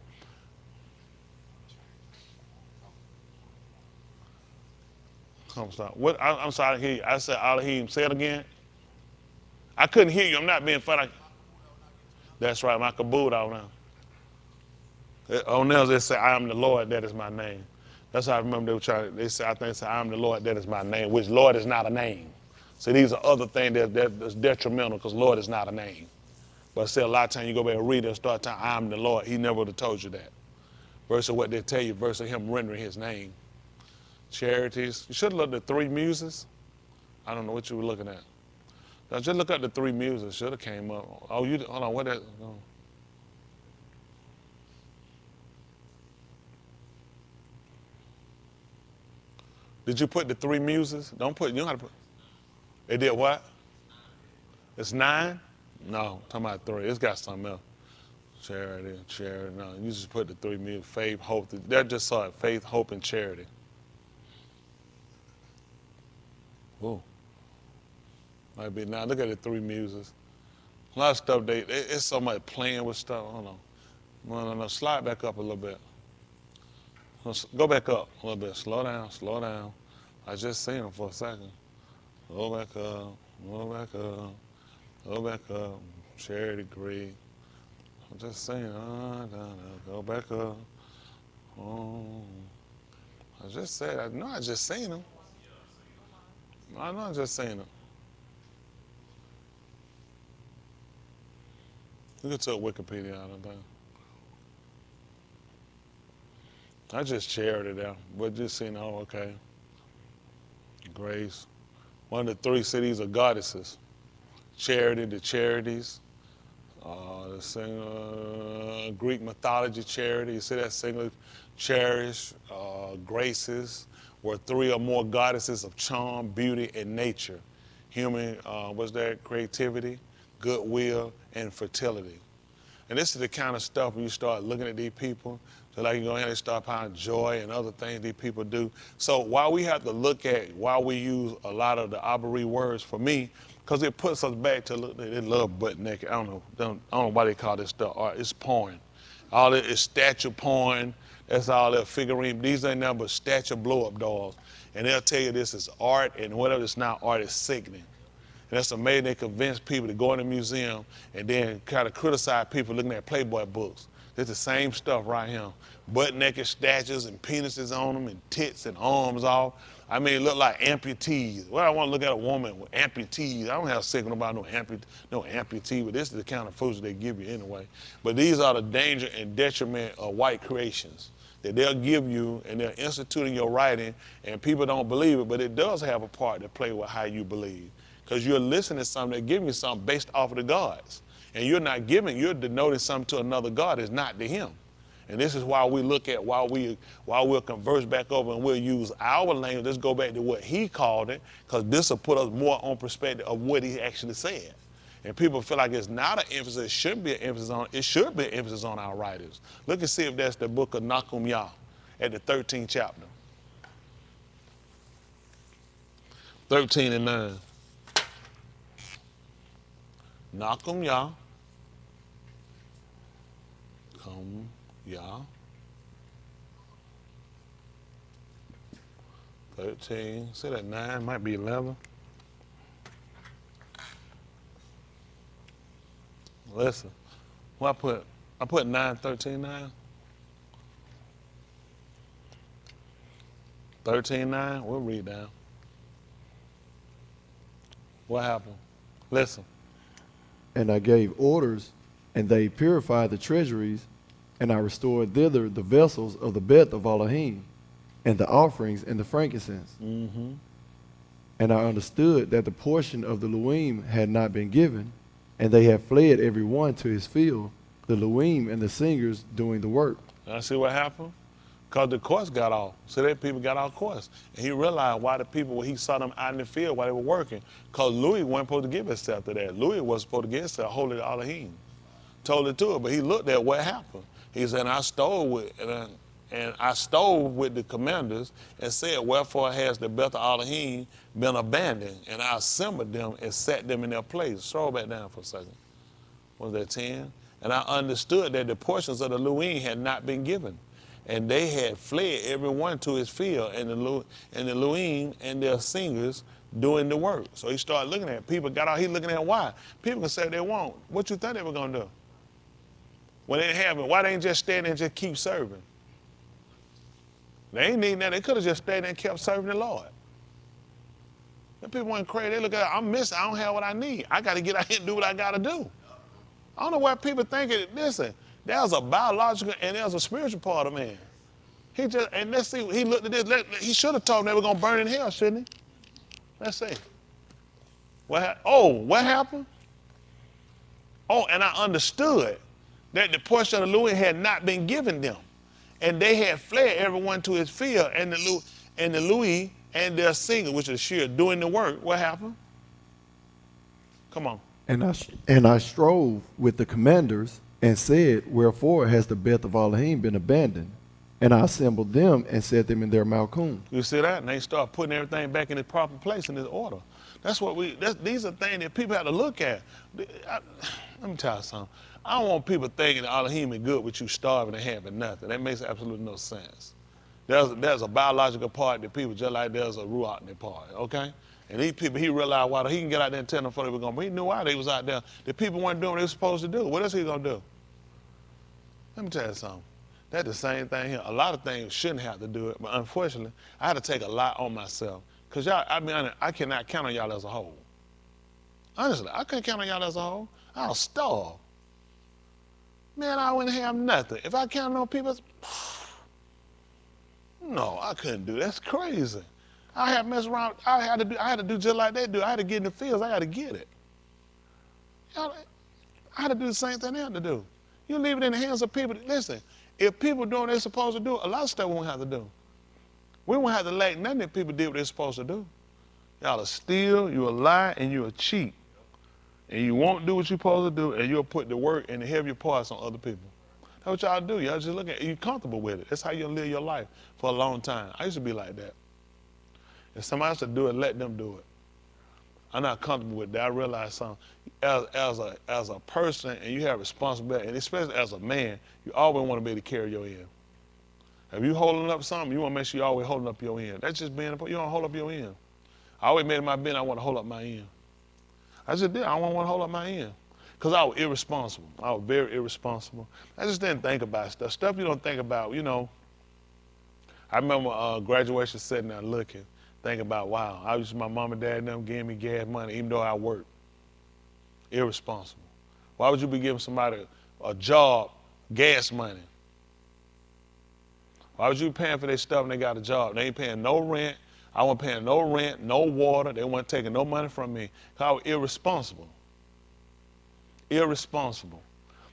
I'm sorry. What? I'm sorry to hear you. I said Elohim. Say it again. I couldn't hear you. I'm not being funny. That's right. My kabod out now. On there they say, I am the Lord, that is my name. That's how I remember they were trying. They said, I think they said, I am the Lord, that is my name, which Lord is not a name. So these are other things that's detrimental because Lord is not a name. But still, a lot of times you go back and read it and start telling, I am the Lord. He never would have told you that. Versus what they tell you, versus him rendering his name. Charities. You should have looked at the three muses. I don't know what you were looking at. Now just look at the three muses. Should have came up. Oh, you hold on. What that? Oh. Did you put the three muses? Don't put. You don't have to put. It did what? It's 9? No, talking about 3. It's got something else. Charity. No, you just put the 3 muses. Faith, hope. That just saw it. Faith, hope, and charity. Whoa. Might be now. Look at the 3 muses. A lot of stuff. It's so much playing with stuff. Hold on. No. Slide back up a little bit. Go back up a little bit. Slow down. I just seen them for a second. Go back up. Charity, greed. I'm just saying. Go back up. Oh. I just said. I know I just seen them. I know I just seen them. You can take Wikipedia out of that. I just shared it out, but just seen, oh, okay. Grace. One of the 3 cities of goddesses. Charity, the charities. Greek mythology, charity. You see that singular? Cherish, graces, were 3 or more goddesses of charm, beauty, and nature. Human, creativity, goodwill, and fertility. And this is the kind of stuff when you start looking at these people, so like you go ahead and start finding joy and other things these people do. So while we have to look at, while we use a lot of the Abari words for me, because it puts us back to look, they love butt naked. I don't know why they call this stuff art. It's porn. All it is statue porn. That's all their figurine. These ain't nothing but statue blow-up dolls. And they'll tell you this is art, and whatever it's not art is sickening. And that's amazing they convince people to go in the museum and then kind of criticize people looking at Playboy books. It's the same stuff right here. Butt naked statues and penises on them and tits and arms off. I mean, it look like amputees. Well, I want to look at a woman with amputees. I don't have a signal about no amputee, but this is the kind of foods they give you anyway. But these are the danger and detriment of white creations that they'll give you, and they're instituting your writing, and people don't believe it, but it does have a part to play with how you believe. Because you're listening to something, they're giving you something based off of the gods. And you're not giving, you're denoting something to another God is not to him. And this is why we look at, while we'll converse back over and we'll use our language, let's go back to what he called it, because this will put us more on perspective of what he actually said. And people feel like it's not an emphasis, it should be an emphasis on, it should be an emphasis on our writers. Look and see if that's the book of Nakum Yah at the 13th chapter. 13 and 9. Nakum Yah. Come, y'all. 13, say that 9, might be 11. Listen, well, I put 9, 13, 9. 13, 9, we'll read down. What happened? Listen. And I gave orders, and they purified the treasuries, and I restored thither the vessels of the Beth of Elohim, and the offerings and the frankincense. Mm-hmm. And I understood that the portion of the Luim had not been given, and they had fled every one to his field, the Luim and the singers doing the work. I see what happened? Because the course got off. So that people got off course. And he realized why the people, when he saw them out in the field while they were working, because Louis wasn't supposed to give himself to that. Louis was supposed to give himself holy to Elohim. Told it to it, but he looked at what happened. He said, I stole with the commanders and said, wherefore has the Beth of Elohim been abandoned? And I assembled them and set them in their place. Scroll back down for a second. Was that 10? And I understood that the portions of the Luim had not been given. And they had fled every one to his field, and the Luim and their singers doing the work. So he started looking at it. People got out, he looking at why. People can say they won't. What you think they were going to do? When they didn't have it, why they ain't just stay there and just keep serving? They ain't needing that. They could have just stayed there and kept serving the Lord. Them people weren't crazy. They look at it, I'm missing. I don't have what I need. I got to get out here and do what I got to do. I don't know why people think it. Listen, there's a biological and there's a spiritual part of man. He just, and let's see, he looked at this. He should have told them they were going to burn in hell, shouldn't he? Let's see. What happened? Oh, and I understood that the portion of the Louis had not been given them. And they had fled everyone to his field, and the Louis and their singer, which is Sheer, doing the work. What happened? Come on. And I strove with the commanders and said, wherefore has the Beth of Elohim been abandoned? And I assembled them and set them in their Malkum. You see that? And they start putting everything back in its proper place, in its order. These are things that people have to look at. Let me tell you something. I don't want people thinking that Elohim is good with you starving and having nothing. That makes absolutely no sense. There's a biological part that people, just like there's a ruach in their part, okay? And these people, he realized why he can get out there and tell them before they were going, but he knew why they was out there. The people weren't doing what they were supposed to do. What else he going to do? Let me tell you something. That's the same thing here. A lot of things shouldn't have to do it, but unfortunately, I had to take a lot on myself. Because y'all, I mean, I cannot count on y'all as a whole. Honestly, I couldn't count on y'all as a whole. I'll starve. Man, I wouldn't have nothing. If I counted on people, no, I couldn't do that. That's crazy. I had to mess around. I had to do just like they do. I had to get in the fields. I got to get it. I had to do the same thing they had to do. You leave it in the hands of people. Listen, if people doing what they're supposed to do, a lot of stuff we won't have to do. We won't have to lack nothing if people did what they're supposed to do. Y'all are steal, you a lie, and you a cheat. And you won't do what you're supposed to do, and you'll put the work and the heavier parts on other people. That's what y'all do. Y'all just look at it. You're comfortable with it. That's how you'll live your life for a long time. I used to be like that. If somebody else to do it, let them do it. I'm not comfortable with that. I realize something. As a person, and you have responsibility, and especially as a man, you always want to be able to carry your end. If you holding up something, you want to make sure you're always holding up your end. That's just being, you don't hold up your end. I always made it my business, I want to hold up my end. I just did. I don't want to hold up my end. Because I was irresponsible. I was very irresponsible. I just didn't think about stuff. Stuff you don't think about, you know. I remember graduation sitting there looking, thinking about, wow, I used my mom and dad and them giving me gas money even though I worked. Irresponsible. Why would you be giving somebody a job, gas money? Why would you be paying for their stuff and they got a job? They ain't paying no rent. I wasn't paying no rent, no water. They weren't taking no money from me. I was irresponsible. Irresponsible.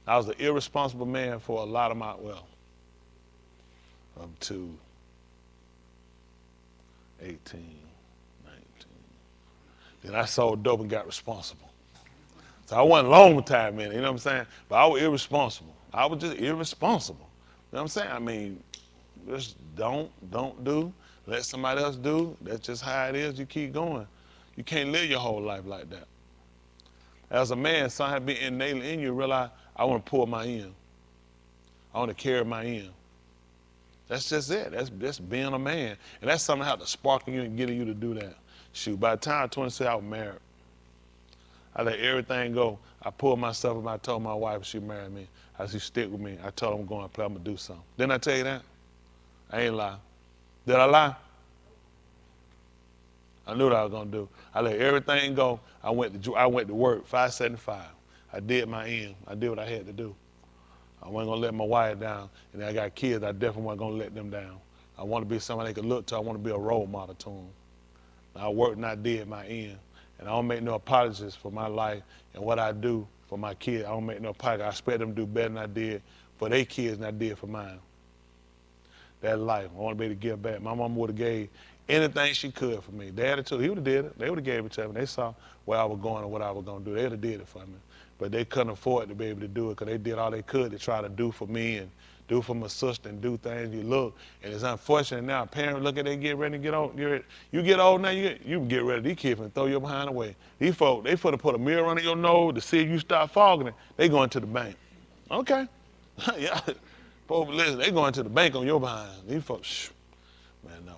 I was an irresponsible man for a lot of my, well, up to 18, 19. Then I sold dope and got responsible. So I wasn't long time in it, you know what I'm saying? But I was irresponsible. I was just irresponsible. You know what I'm saying? I mean, just don't do. Let somebody else do. That's just how it is. You keep going. You can't live your whole life like that. As a man, something had been innately in you, realize I want to pull my end. I want to carry my end. That's just it. That's being a man. And that's something that has to spark in you and getting you to do that. Shoot, by the time I was 26, I was married. I let everything go. I pulled myself up. I told my wife she married me. I said, stick with me. I told her I'm going to play. I'm going to do something. Didn't I tell you that? I ain't lie. Did I lie? I knew what I was going to do. I let everything go. I went to work, 575. I did my end. I did what I had to do. I wasn't going to let my wife down. And I got kids. I definitely wasn't going to let them down. I want to be somebody they could look to. I want to be a role model to them. I worked and I did my end. And I don't make no apologies for my life and what I do for my kids. I don't make no apologies. I expect them to do better than I did for their kids than I did for mine. That life. I want to be able to give back. My mama would have gave anything she could for me. Daddy too. He would have did it. They would have gave it to me. They saw where I was going and what I was going to do. They would have did it for me. But they couldn't afford to be able to do it because they did all they could to try to do for me and do for my sister and do things. You look, and it's unfortunate now. Parents look at they get ready to get old. You get old now, you can get ready. These kids and throw your behind away. These folk, they put a mirror under your nose to see if you start fogging. They going to the bank. Okay. Yeah. Folks, listen, they going to the bank on your behind. These folks, shh. Man, no.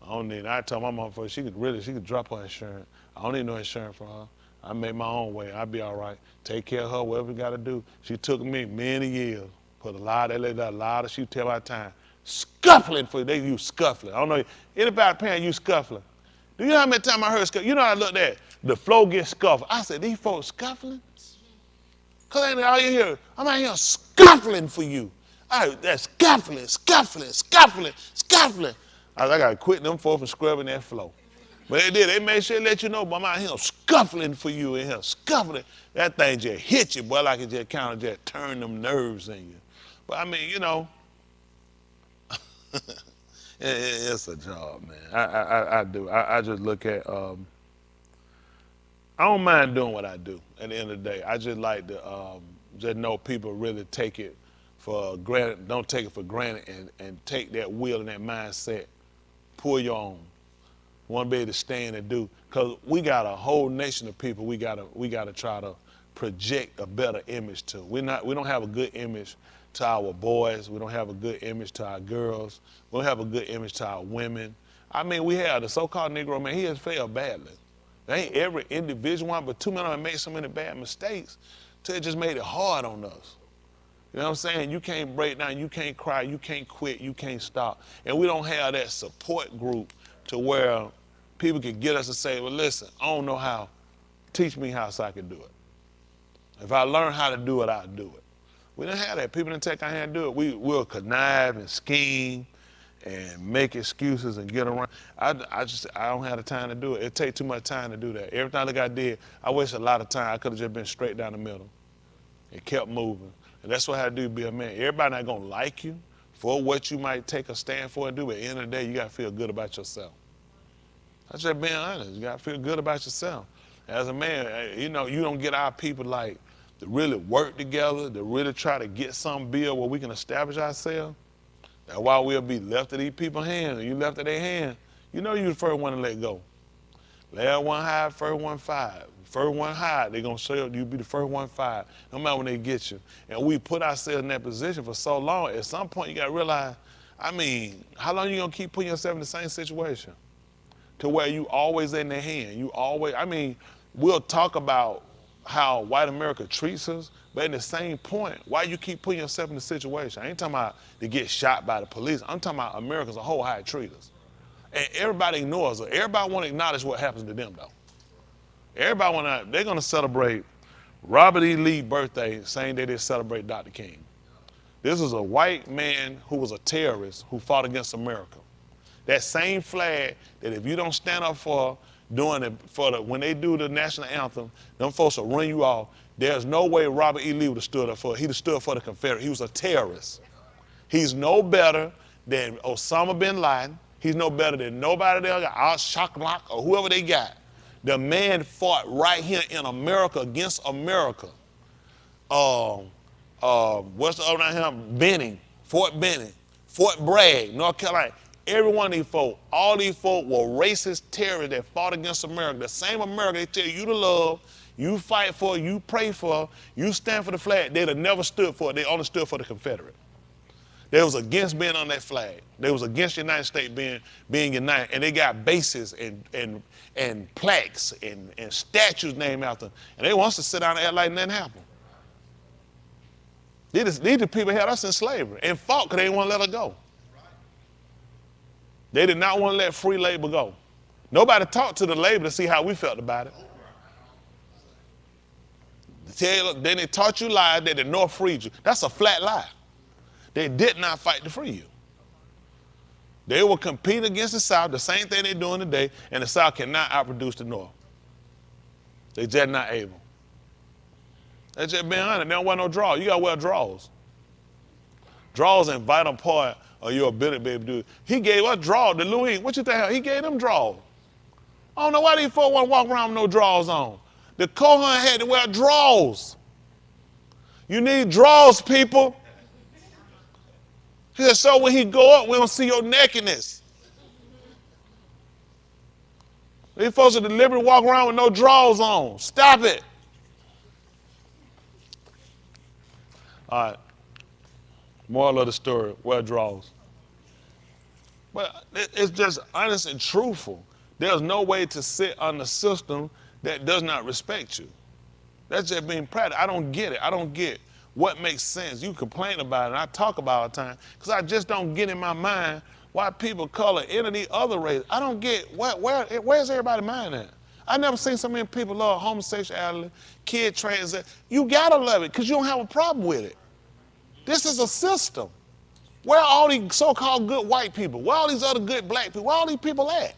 I don't need, I told my mom first, she could drop her insurance. I don't need no insurance for her. I made my own way. I'll be all right. Take care of her, whatever we got to do. She took me many years. Put a lot of, she tell my time. Scuffling for you. They use scuffling. I don't know. Anybody parent use scuffling? Do you know how many times I heard scuffling? You know I looked at the floor get scuffled. I said, these folks scuffling? Because ain't all you hear, I'm out here scuffling for you. That's scuffling, scuffling, scuffling, scuffling. I got to quit them folks from scrubbing that floor. But they did. They made sure to let you know, but I'm out here scuffling for you in here, scuffling. That thing just hit you, boy, like it just kind of just turn them nerves in you. But I mean, you know, it's a job, man. I do. I just look at, I don't mind doing what I do at the end of the day. I just like to just know people really take it for granted, don't take it for granted and take that will and that mindset, pull your own. Want to be able to stand and do, because we got a whole nation of people we gotta try to project a better image to. We don't have a good image to our boys. We don't have a good image to our girls. We don't have a good image to our women. I mean, we have the so-called Negro man. He has failed badly. There ain't every individual one, but too many of them made so many bad mistakes till it just made it hard on us. You know what I'm saying? You can't break down. You can't cry. You can't quit. You can't stop. And we don't have that support group to where people can get us to say, well, listen, I don't know how. Teach me how so I can do it. If I learn how to do it, I'll do it. We didn't have that. People didn't take our hand to do it. We'll connive and scheme and make excuses and get around. I don't have the time to do it. It takes too much time to do that. Everything that I did, I wasted a lot of time. I could have just been straight down the middle and kept moving. And that's what I had to do to be a man. Everybody not going to like you for what you might take a stand for and do, but at the end of the day, you got to feel good about yourself. That's just being honest. You got to feel good about yourself. As a man, you know, you don't get our people like to really work together, to really try to get some bill where we can establish ourselves. That's why we'll be left at these people's hands. And you left at their hands, you know you're the first one to let go. Last one hide, first one fired. First one hide, they're going to show you be the first one fired, no matter when they get you. And we put ourselves in that position for so long, at some point you got to realize, I mean, how long you going to keep putting yourself in the same situation? To where you always in their hand. You always, I mean, we'll talk about how white America treats us, but in the same point, why you keep putting yourself in the situation? I ain't talking about to get shot by the police. I'm talking about America as a whole, how it treats us. And everybody ignores us. Everybody want to acknowledge what happens to them, though. Everybody want to, they're going to celebrate Robert E. Lee's birthday, same day they celebrate Dr. King. This is a white man who was a terrorist who fought against America. That same flag that if you don't stand up for doing it when they do the national anthem, them folks will run you off. There's no way Robert E. Lee would have stood up for it. He'd have stood up for the Confederate. He was a terrorist. He's no better than Osama bin Laden. He's no better than nobody else, Al-Shaklak or whoever they got. The man fought right here in America against America. What's the other name here? Benning, Fort Benning, Fort Bragg, North Carolina. Every one of these folk, all these folk were racist terrorists that fought against America. The same America they tell you to love, you fight for, you pray for, you stand for the flag. They'd have never stood for it. They only stood for the Confederate. They was against being on that flag. They was against the United States being united. And they got bases and plaques and statues named after them. And they want us to sit down and act like nothing happened. These the people had us in slavery and fought because they didn't want to let us go. They did not want to let free labor go. Nobody talked to the labor to see how we felt about it. Then they taught you lies that the North freed you. That's a flat lie. They did not fight to free you. They were competing against the South, the same thing they're doing today, and the South cannot outproduce the North. They're just not able. That's just being honest. They don't wear no drawers. You got to wear drawers. Drawers are a vital part of your ability to be able to do it. He gave us drawers. The Louis, what you think? He gave them drawers. I don't know why these folks want to walk around with no drawers on. The Kohan had to wear drawers. You need drawers, people. He said, so when he go up, we don't see your nakedness. These folks are deliberately walk around with no drawers on. Stop it. All right. Moral of the story, wear drawers. But it's just honest and truthful. There's no way to sit on the system that does not respect you. That's just being practical. I don't get it. I don't get what makes sense. You complain about it, and I talk about it all the time, because I just don't get in my mind why people color any other race. I don't get where's everybody's mind at? I never seen so many people love homosexuality, kid trans. You gotta love it because you don't have a problem with it. This is a system. Where are all these so-called good white people? Where are all these other good black people? Where are all these people at?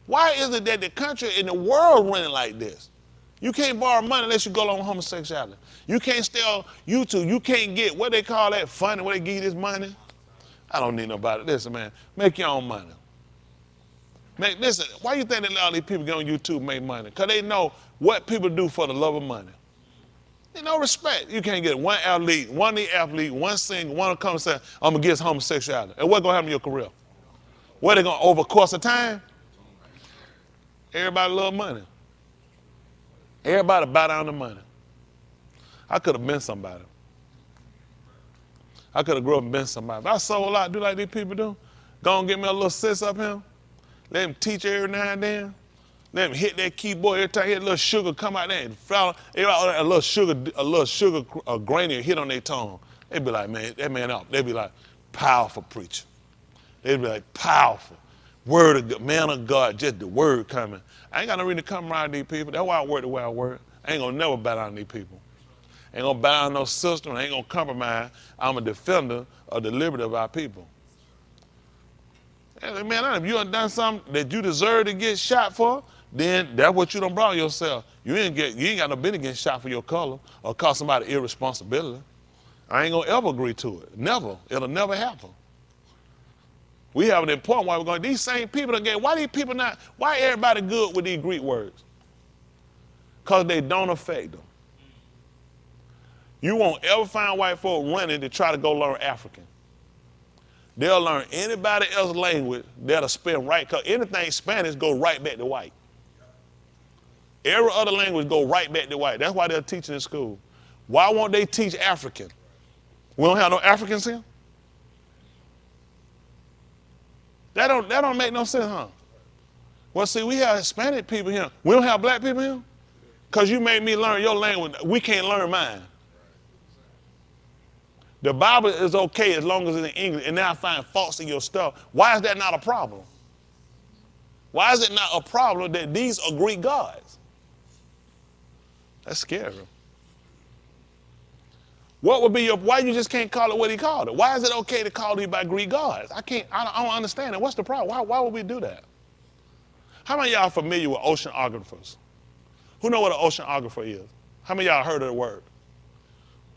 Why is it that the country and the world running like this? You can't borrow money unless you go along with homosexuality. You can't stay on YouTube. You can't get, what they call that funny, where they give you this money. I don't need nobody. Listen, man, make your own money. Listen, why you think they let all these people get on YouTube and make money? Because they know what people do for the love of money. There's no respect. You can't get one athlete, one singer, one come and say, I'm against homosexuality. And what's going to happen in your career? What they going to, over the course of time? Everybody love money. Everybody bow down to money. I could have been somebody. I could have grown up and been somebody. If I sold a lot, do like these people do, go and get me a little sis up here. Let him teach every now and then. Let him hit that keyboard every time. Hit a little sugar come out there and follow, a little sugar grain hit on their tongue. They'd be like, man, that man up. They'd be like, powerful preacher. They'd be like, powerful. Word of God, man of God, just the word coming. I ain't got no reason to come around these people. That's why I work the way I work. I ain't gonna never bow down these people. Ain't gonna bow down no system. I ain't gonna compromise. I'm a defender of the liberty of our people. And man, if you done something that you deserve to get shot for, then that's what you done brought yourself. You ain't got no business getting shot for your color or cause somebody irresponsibility. I ain't gonna ever agree to it. Never. It'll never happen. We have an important why we're going, these same people again, why everybody good with these Greek words? Because they don't affect them. You won't ever find white folk running to try to go learn African. They'll learn anybody else's language that'll spin right, because anything Spanish go right back to white. Every other language go right back to white. That's why they're teaching in school. Why won't they teach African? We don't have no Africans here? That don't make no sense, huh? Well, see, we have Hispanic people here. We don't have black people here? Because you made me learn your language. We can't learn mine. The Bible is okay as long as it's in English, and now I find faults in your stuff. Why is that not a problem? Why is it not a problem that these are Greek gods? That's scary. What would be why you just can't call it what he called it? Why is it okay to call these by Greek gods? I don't understand it. What's the problem? Why would we do that? How many of y'all are familiar with oceanographers? Who know what an oceanographer is? How many of y'all heard of the word?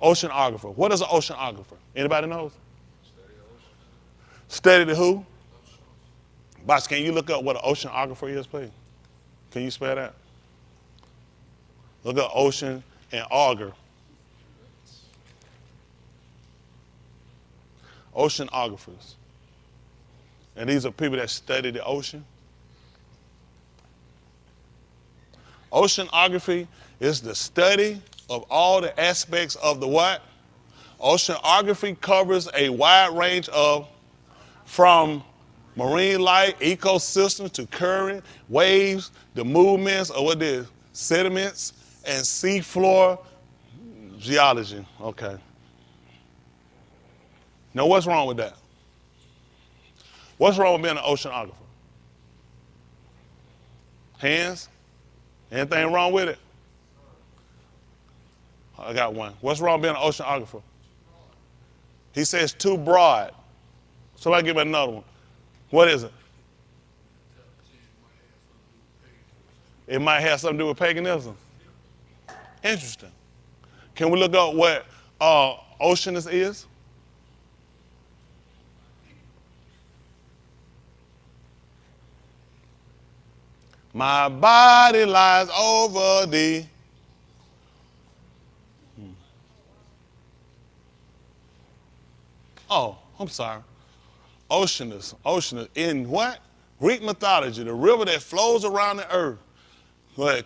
Oceanographer. What is an oceanographer? Anybody knows? Study the who? Boss, can you look up what an oceanographer is, please? Can you spell that? Look up ocean and auger. Oceanographers. And these are people that study the ocean. Oceanography is the study of all the aspects of the what? Oceanography covers a wide range of, from marine life, ecosystems to current, waves, the movements of what is sediments, and seafloor geology. Okay. Now what's wrong with that? What's wrong with being an oceanographer? Hands? Anything wrong with it? I got one. What's wrong with being an oceanographer? He says too broad. Somebody give me another one. What is it? It might have something to do with paganism. Interesting. Can we look up what oceanus is? My body lies over thee. Oh, I'm sorry. Oceanus. In what? Greek mythology, the river that flows around the earth,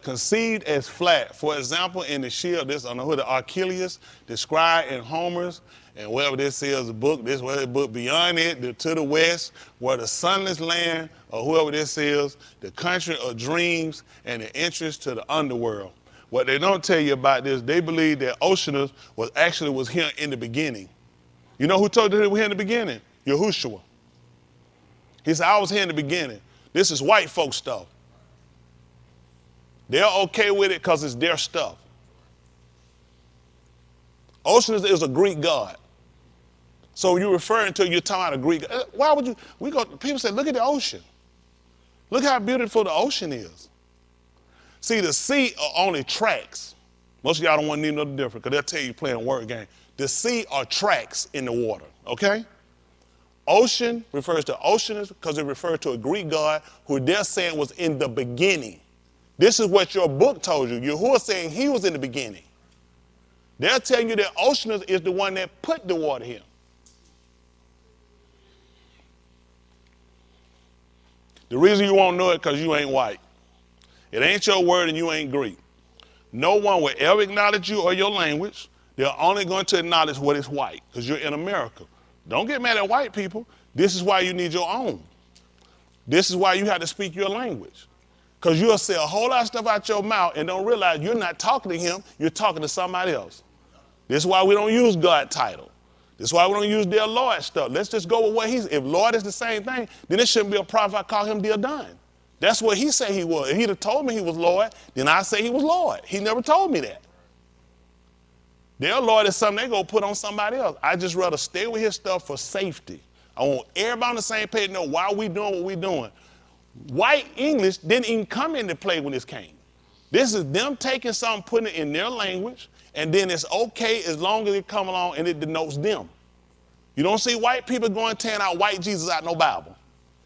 conceived as flat. For example, in the shield, this, I don't know who the Achilles described in Homer's, and wherever this is, the book, this was the book beyond it, to the west, where the sunless land, or whoever this is, the country of dreams, and the entrance to the underworld. What they don't tell you about this, they believe that Oceanus was here in the beginning. You know who told you he was here in the beginning? Yahushua. He said, I was here in the beginning. This is white folk stuff. They're okay with it because it's their stuff. Oceanus is a Greek god. So you're referring to, you're talking about a Greek god. Why would you, people say, look at the ocean. Look how beautiful the ocean is. See, the sea are only tracks. Most of y'all don't want to need nothing different because they'll tell you playing a word game. The sea are tracks in the water, okay? Ocean refers to Oceanus because it refers to a Greek god who they're saying was in the beginning. This is what your book told you. Yahuwah saying he was in the beginning. They're telling you that Oceanus is the one that put the water here. The reason you won't know it because you ain't white. It ain't your word and you ain't Greek. No one will ever acknowledge you or your language. They're only going to acknowledge what is white because you're in America. Don't get mad at white people. This is why you need your own. This is why you have to speak your language. Because you'll say a whole lot of stuff out your mouth and don't realize you're not talking to him, you're talking to somebody else. This is why we don't use God title. This is why we don't use dear Lord stuff. Let's just go with what he's, if Lord is the same thing, then it shouldn't be a problem if I call him dear done. That's what he said he was. If he'd have told me he was Lord, then I say he was Lord. He never told me that. Their Lord is something they're going to put on somebody else. I just rather stay with his stuff for safety. I want everybody on the same page to know why we doing what we doing. White English didn't even come into play when this came. This is them taking something, putting it in their language, and then it's okay as long as it come along and it denotes them. You don't see white people going tearing out white Jesus out no Bible.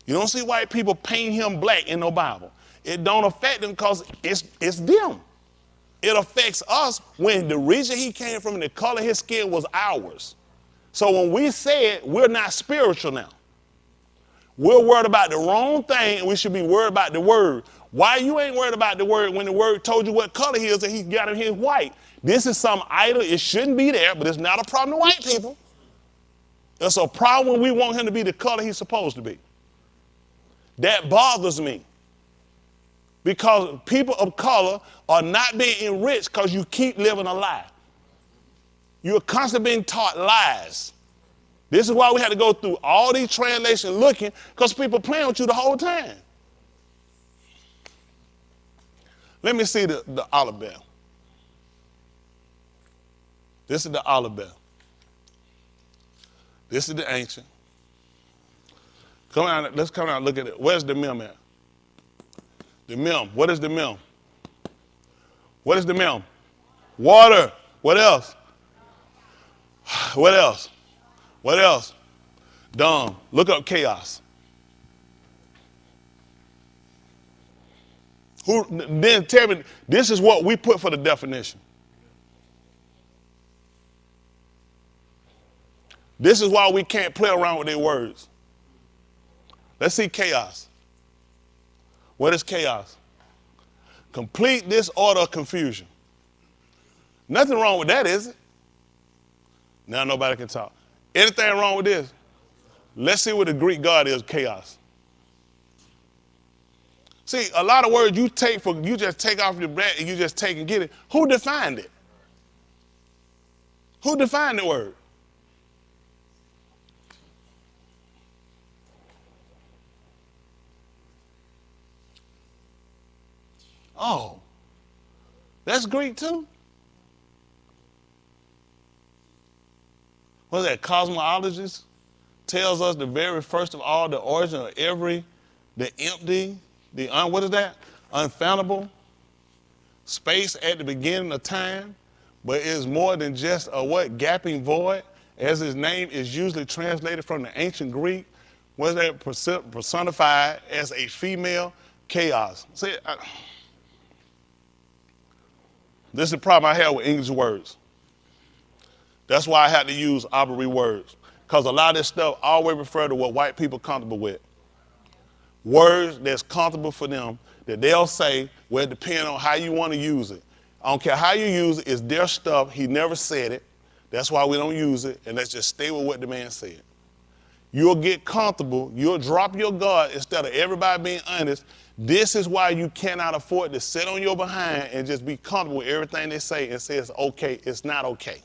You don't see white people painting him black in no Bible. It don't affect them because it's them. It affects us when the region he came from and the color of his skin was ours. So when we say it, we're not spiritual now. We're worried about the wrong thing and we should be worried about the word. Why you ain't worried about the word when the word told you what color he is and he got him here white? This is some idol. It shouldn't be there, but it's not a problem to white people. It's a problem when we want him to be the color he's supposed to be. That bothers me. Because people of color are not being enriched because you keep living a lie. You're constantly being taught lies. This is why we had to go through all these translations looking, because people playing with you the whole time. Let me see the olive bell. This is the olive bell. This is the ancient. Come on, let's come out and look at it. Where's the mem at? The mem. What is the mem? What is the mem? Water. What else? What else? What else? Dumb. Look up chaos. Then tell me, this is what we put for the definition. This is why we can't play around with their words. Let's see chaos. What is chaos? Complete disorder or confusion. Nothing wrong with that, is it? Now nobody can talk. Anything wrong with this? Let's see what the Greek God is, chaos. See, a lot of words you just take off your back and you just take and get it. Who defined it? Who defined the word? Oh, that's Greek too? What's that, cosmologist? Tells us the very first of all, the origin of the empty, what is that? Unfoundable space at the beginning of time, but it is more than just a gapping void, as his name is usually translated from the ancient Greek, was that personified as a female, chaos. See, this is the problem I have with English words. That's why I had to use arbitrary words, because a lot of this stuff always refer to what white people are comfortable with. Words that's comfortable for them, that they'll say, well, it depends on how you want to use it. I don't care how you use it, it's their stuff. He never said it. That's why we don't use it, and let's just stay with what the man said. You'll get comfortable, you'll drop your guard instead of everybody being honest. This is why you cannot afford to sit on your behind and just be comfortable with everything they say and say it's okay. It's not okay.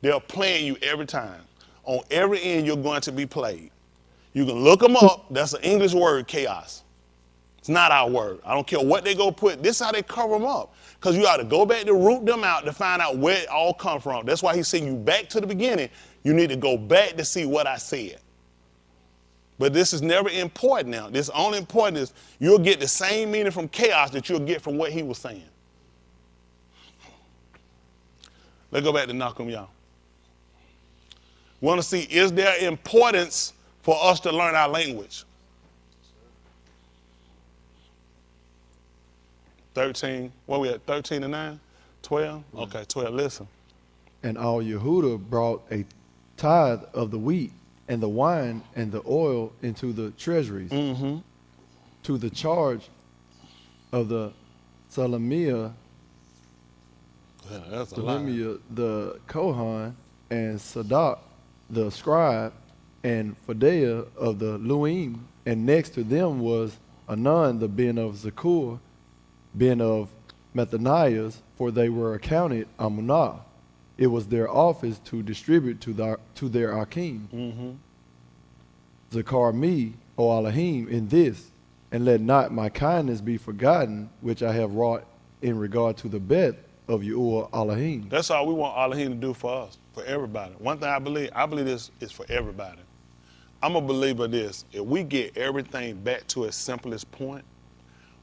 They're playing you every time. On every end, you're going to be played. You can look them up. That's an English word, chaos. It's not our word. I don't care what they go put. This is how they cover them up. Because you got to go back to root them out to find out where it all come from. That's why he's sending you back to the beginning. You need to go back to see what I said. But this is never important now. This only important is you'll get the same meaning from chaos that you'll get from what he was saying. Let's go back to Nahum, y'all. We want to see, is there importance for us to learn our language? 13, what we at, 13 and 9? 12? Okay, 12, listen. And all Yehuda brought a tithe of the wheat and the wine and the oil into the treasuries, to the charge of the Salamiah, the Kohan, and Sadak, the scribe, and Phadeah of the Luim, and next to them was Anan, the ben of Zakur, ben of Methaniah, for they were accounted Amunah. It was their office to distribute to their Akim. Zakar me, O Elohim, in this, and let not my kindness be forgotten, which I have wrought in regard to the bed of Yahuwah Elohim. That's all we want Elohim to do for us, for everybody. One thing I believe this is for everybody. I'm a believer of this. If we get everything back to its simplest point,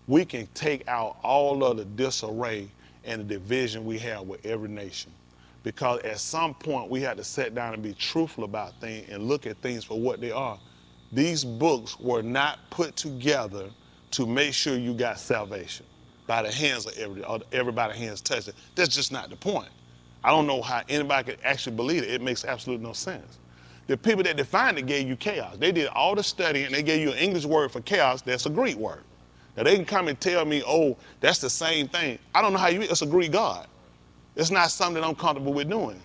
we can take out all of the disarray and the division we have with every nation. Because at some point we had to sit down and be truthful about things and look at things for what they are. These books were not put together to make sure you got salvation by the hands of everybody's hands touched it. That's just not the point. I don't know how anybody could actually believe it. It makes absolutely no sense. The people that defined it gave you chaos. They did all the study and they gave you an English word for chaos that's a Greek word. Now they can come and tell me, oh, that's the same thing. I don't know how it's a Greek God. It's not something that I'm comfortable with doing.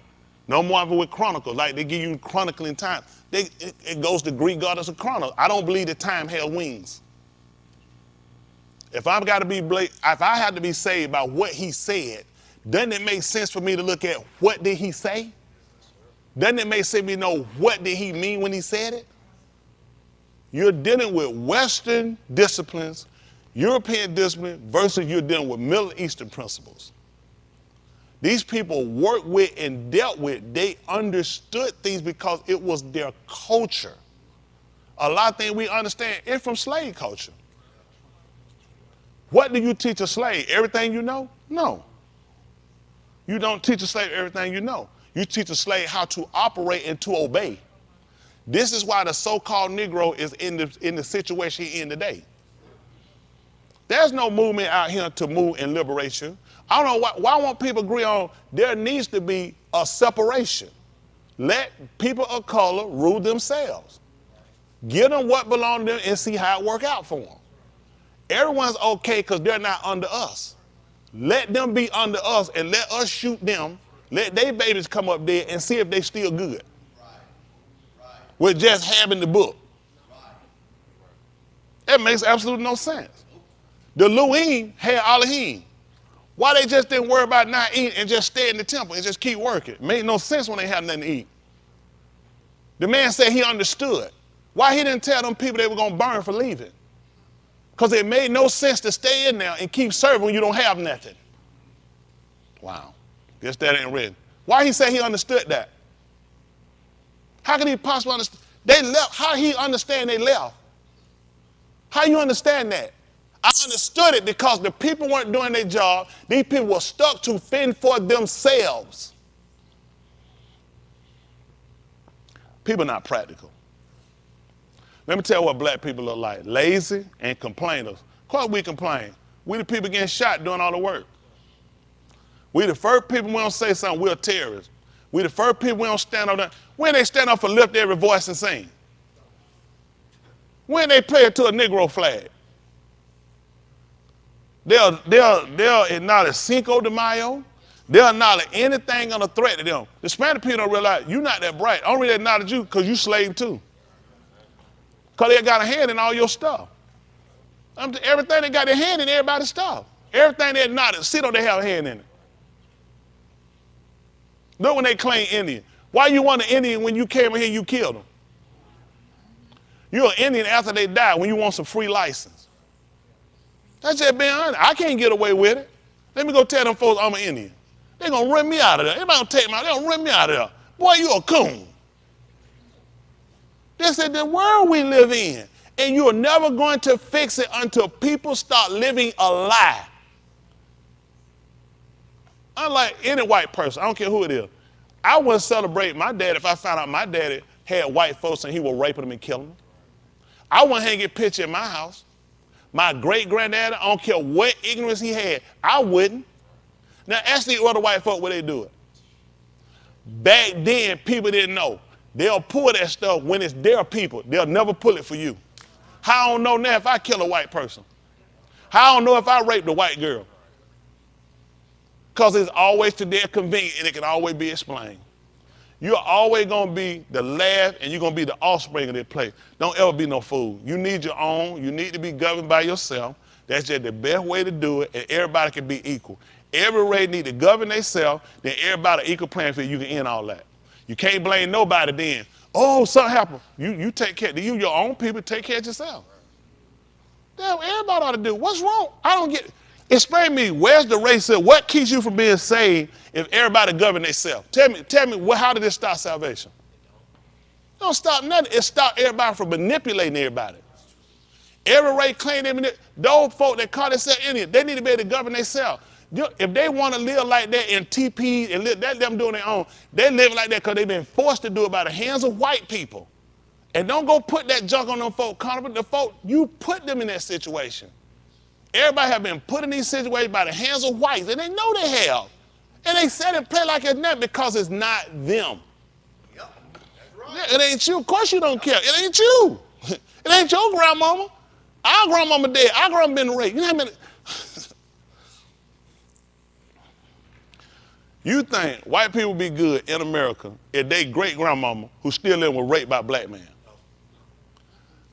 No more with Chronicles, like they give you chronicling time. It goes to Greek God as a chronicle. I don't believe that time held wings. If I have to be saved by what he said, doesn't it make sense for me to look at what did he say? Doesn't it make sense for me to know what did he mean when he said it? You're dealing with Western disciplines, European discipline, versus you're dealing with Middle Eastern principles. These people worked with and dealt with, they understood things because it was their culture. A lot of things we understand is from slave culture. What do you teach a slave? Everything you know? No. You don't teach a slave everything you know. You teach a slave how to operate and to obey. This is why the so-called Negro is in the situation he's in today. There's no movement out here to move in liberation. I don't know why won't people agree on there needs to be a separation. Let people of color rule themselves. Give them what belongs to them and see how it work out for them. Everyone's okay because they're not under us. Let them be under us and let us shoot them Let their babies come up there and see if they still good. With just having the book. That makes absolutely no sense. The Luim had Elohim. Why they just didn't worry about not eating and just stay in the temple and just keep working? It made no sense when they had nothing to eat. The man said he understood. Why he didn't tell them people they were going to burn for leaving? Because it made no sense to stay in there and keep serving when you don't have nothing. Wow. Guess that ain't written. Why he said he understood that? How could he possibly understand? They left. How he understand they left? How you understand that? I understood it because the people weren't doing their job. These people were stuck to fend for themselves. People not practical. Let me tell you what black people look like. Lazy and complainers. Of course we complain. We the people getting shot doing all the work. We the first people we don't say something, we're terrorists. We the first people we don't stand up there. When they stand up and lift every voice and sing? When they play it to a Negro flag? They'll acknowledge Cinco de Mayo. They'll acknowledge anything on a threat to them. The Spanish people don't realize you're not that bright. Only they acknowledge you because you slave too. Because they got a hand in all your stuff. Everything they got their hand in everybody's stuff. Everything they acknowledge, see don't they have a hand in it? Look when they claim Indian. Why you want an Indian when you came in here you killed them? You're an Indian after they die when you want some free license. That's just being honest. I can't get away with it. Let me go tell them folks I'm an Indian. They're going to run me out of there. Everybody going to take me out. They're going to run me out of there. Boy, you a coon. This is the world we live in. And you're never going to fix it until people start living a lie. Unlike any white person, I don't care who it is. I wouldn't celebrate my dad if I found out my daddy had white folks and he was raping them and killing them. I wouldn't hang a picture in my house. My great-granddaddy, I don't care what ignorance he had, I wouldn't. Now ask the other white folk where they do it. Back then, people didn't know. They'll pull that stuff when it's their people. They'll never pull it for you. How I don't know now if I kill a white person? How I don't know if I raped a white girl? Because it's always to their convenience and it can always be explained. You're always going to be the last and you're going to be the offspring of that place. Don't ever be no fool. You need your own. You need to be governed by yourself. That's just the best way to do it, and everybody can be equal. Every race need to govern themselves, then everybody equal playing field, you can end all that. You can't blame nobody then. Oh, something happened. You take care. You, your own people, take care of yourself. Damn, everybody ought to do. What's wrong? I don't get it. Explain to me, where's the race? What keeps you from being saved if everybody govern themselves? Tell me, how did this stop salvation? It don't stop nothing. It stopped everybody from manipulating everybody. Every race claim them. Those folk that call themselves Indian, they need to be able to govern themselves. If they want to live like that in TP and let them do their own, they live like that because they've been forced to do it by the hands of white people. And don't go put that junk on them folk. The folk, you put them in that situation. Everybody have been put in these situations by the hands of whites, and they know they have. And they said and play like it's not because it's not them. Yep, that's right. It ain't you. Of course you don't care. It ain't you. It ain't your grandmama. Our grandmama dead. Our grandma been raped. You know how many? You think white people be good in America if they great-grandmama who still living was raped by a black man?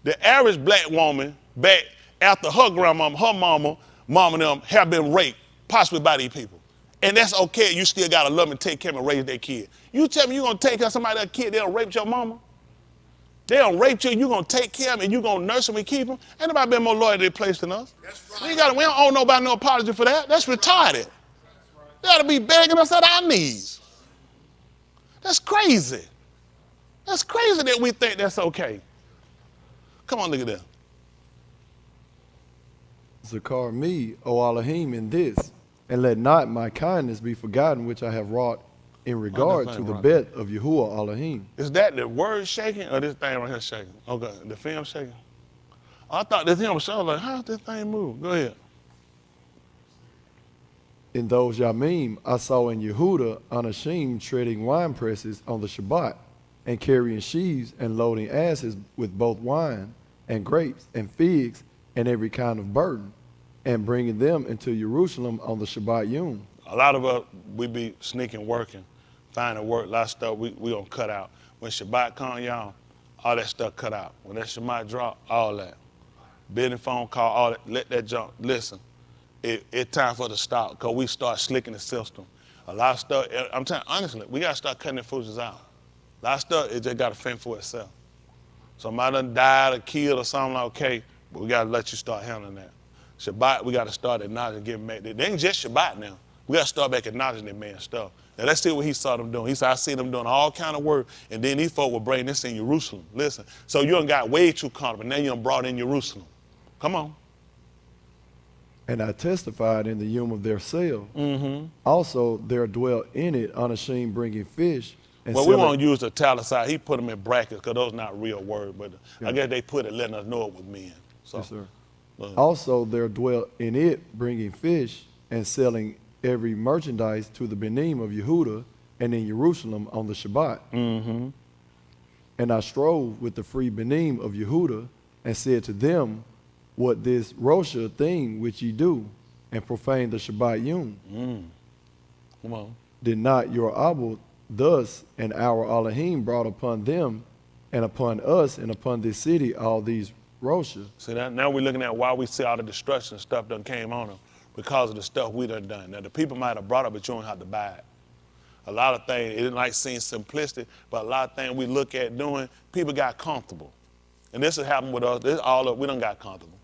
The average black woman back after her grandmama, her mama and them have been raped, possibly by these people. And that's okay, you still gotta love them and take care of them and raise their kid. You tell me you gonna take care of somebody's kid, they done raped your mama? They done raped you, you gonna take care of them and you gonna nurse them and keep them? Ain't nobody been more loyal to their place than us. That's right. We don't owe nobody no apology for that. That's retarded. They ought to be begging us at our knees. That's crazy. That's crazy that we think that's okay. Come on, look at that. Zakar me, O Elohim, in this, and let not my kindness be forgotten which I have wrought in regard to the bed of Yahuwah Elohim. Is that the word shaking or this thing right here shaking? Okay, the film shaking? I thought this thing was shaking. Like, how's this thing move? Go ahead. In those Yamim, I saw in Yehuda unashamed treading wine presses on the Shabbat, and carrying sheaves and loading asses with both wine and grapes and figs and every kind of burden, and bringing them into Jerusalem on the Shabbat Yom. A lot of us, we be sneaking working, finding work, a lot of stuff we gonna cut out. When Shabbat come, y'all, all that stuff cut out. When that Shabbat drop, all that. Business phone call, all that, let that jump. Listen, it's time for it to stop because we start slicking the system. A lot of stuff, I'm telling you, honestly, we gotta start cutting the foolishness out. A lot of stuff, it just gotta fend for itself. Somebody done died or killed or something, like, okay, but we gotta let you start handling that. Shabbat, we gotta start acknowledging and giving back. They ain't just Shabbat now. We gotta start back acknowledging that man's stuff. Now let's see what he saw them doing. He said, I see them doing all kind of work, and then these folk will bring this in Jerusalem. Listen, so you done got way too comfortable. Now you done brought in Jerusalem. Come on. And I testified in the yom of their cell. Mm-hmm. Also, there dwelt in it unashamed bringing fish. And Well, we won't use the italicized. He put them in brackets because those not real words, but I guess they put it letting us know it was men. So, yes, sir. Also, there dwelt in it bringing fish and selling every merchandise to the benim of Yehuda and in Jerusalem on the Shabbat. Mm-hmm. And I strove with the free benim of Yehuda and said to them, what this Rosha thing which ye do, and profane the Shabbat Yom. Come on. Did not your Abba thus and our Elohim brought upon them and upon us and upon this city all these Rosha? See that? Now we're looking at why we see all the destruction and stuff done came on them because of the stuff we done. Now the people might have brought it, but you don't have to buy it. A lot of things, it didn't like seem simplistic, but a lot of things we look at doing, people got comfortable. And this has happened with us. We done got comfortable.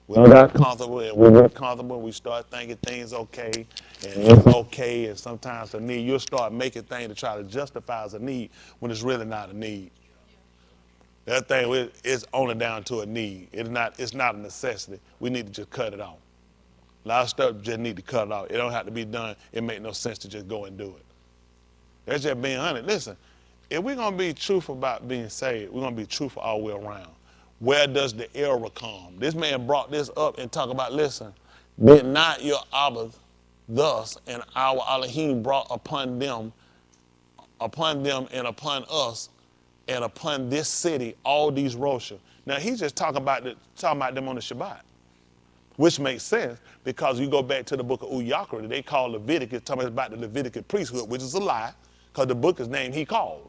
We done got comfortable, and we get comfortable, and we start thinking things okay, and it's okay, and sometimes a need. You'll start making things to try to justify as a need when it's really not a need. That thing is only down to a need. It's not a necessity. We need to just cut it off. A lot of stuff just need to cut it off. It don't have to be done. It make no sense to just go and do it. That's just being honest. Listen, if we're going to be truthful about being saved, we're going to be truthful all the way around. Where does the error come? This man brought this up and talk about, listen, did not your Abba thus and our Elohim brought upon them and upon us and upon this city all these Rosha. Now he's just talking about them on the Shabbat, which makes sense because you go back to the book of Uyakra, they call Leviticus, talking about the Levitical priesthood, which is a lie because the book is named He Called.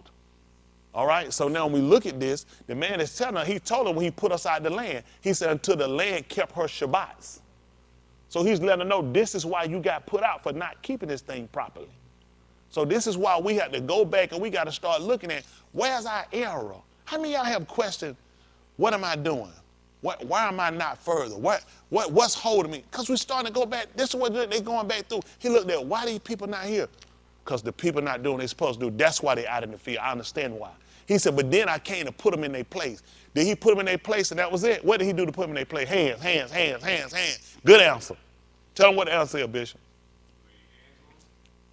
All right, so now when we look at this, the man is telling us, he told them when he put us out of the land, he said until the land kept her Shabbats. So he's letting us know this is why you got put out for not keeping this thing properly. So this is why we have to go back and we got to start looking at where's our error? How many of y'all have questioned, what am I doing? Why am I not further? What's holding me? Because we're starting to go back. This is what they're going back through. He looked at why these people not here? Because the people not doing what they're supposed to do. That's why they're out in the field. I understand why. He said, but then I came to put them in their place. Did he put them in their place and that was it? What did he do to put them in their place? Hands, hands, hands, hands, hands. Good answer. Tell them what the answer is, Bishop.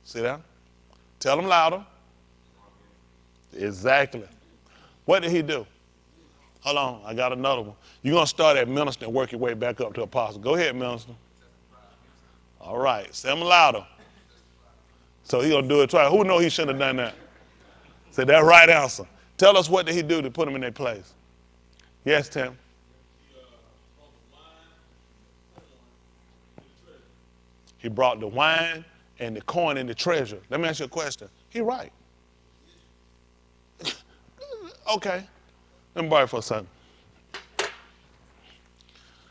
See that? Tell them louder. Exactly. What did he do? Hold on, I got another one. You're going to start at minister and work your way back up to apostle. Go ahead, minister. All right, say them louder. So he's going to do it twice. Who knows he shouldn't have done that? Say that right answer. Tell us what did he do to put them in their place. Yes, Tim. He brought the wine and the coin and the treasure. Let me ask you a question. He right. Okay. Let me borrow it for a second.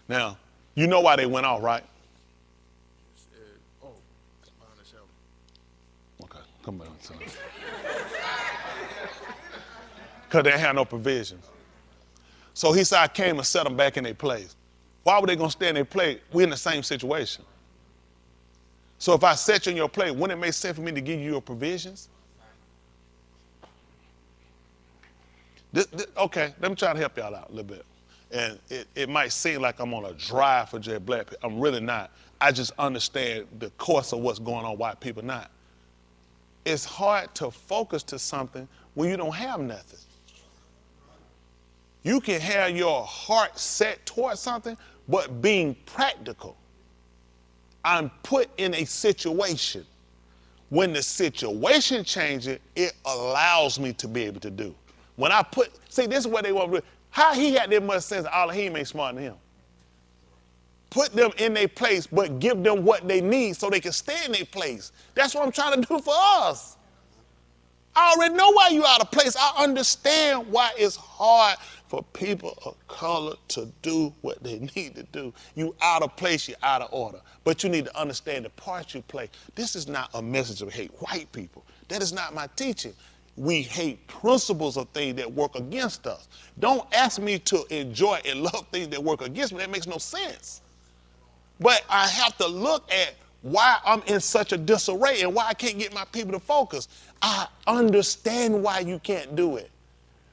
Now, you know why they went off, right? Okay, come back. Because they had no provisions. So he said, I came and set them back in their place. Why were they going to stay in their place? We're in the same situation. So if I set you in your place, wouldn't it make sense for me to give you your provisions? Okay, let me try to help y'all out a little bit. And it might seem like I'm on a drive for Jay Black. I'm really not. I just understand the course of what's going on, why people not. It's hard to focus to something when you don't have nothing. You can have your heart set towards something, but being practical. I'm put in a situation. When the situation changes, it allows me to be able to do. When I see, this is what they want to do. How he had that much sense, Elohim ain't smarter than him. put them in their place, but give them what they need so they can stay in their place. That's what I'm trying to do for us. I already know why you out of place. I understand why it's hard for people of color to do what they need to do. You out of place, you're out of order. But you need to understand the part you play. This is not a message of hate white people. That is not my teaching. We hate principles of things that work against us. Don't ask me to enjoy and love things that work against me. That makes no sense. But I have to look at why I'm in such a disarray and why I can't get my people to focus. I understand why you can't do it.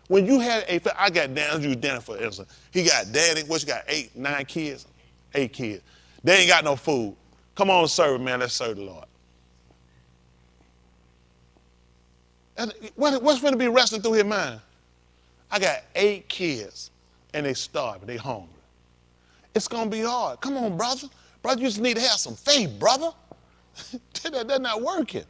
When you have I got Dan, you Danny for instance. He got daddy, what you got, 8, 9 kids? 8 kids. They ain't got no food. Come on, serve, man, let's serve the Lord. What's going to be wrestling through his mind? I got 8 kids and they starving, they hungry. It's going to be hard. Come on, brother. Brother, you just need to have some faith, brother. That's not working.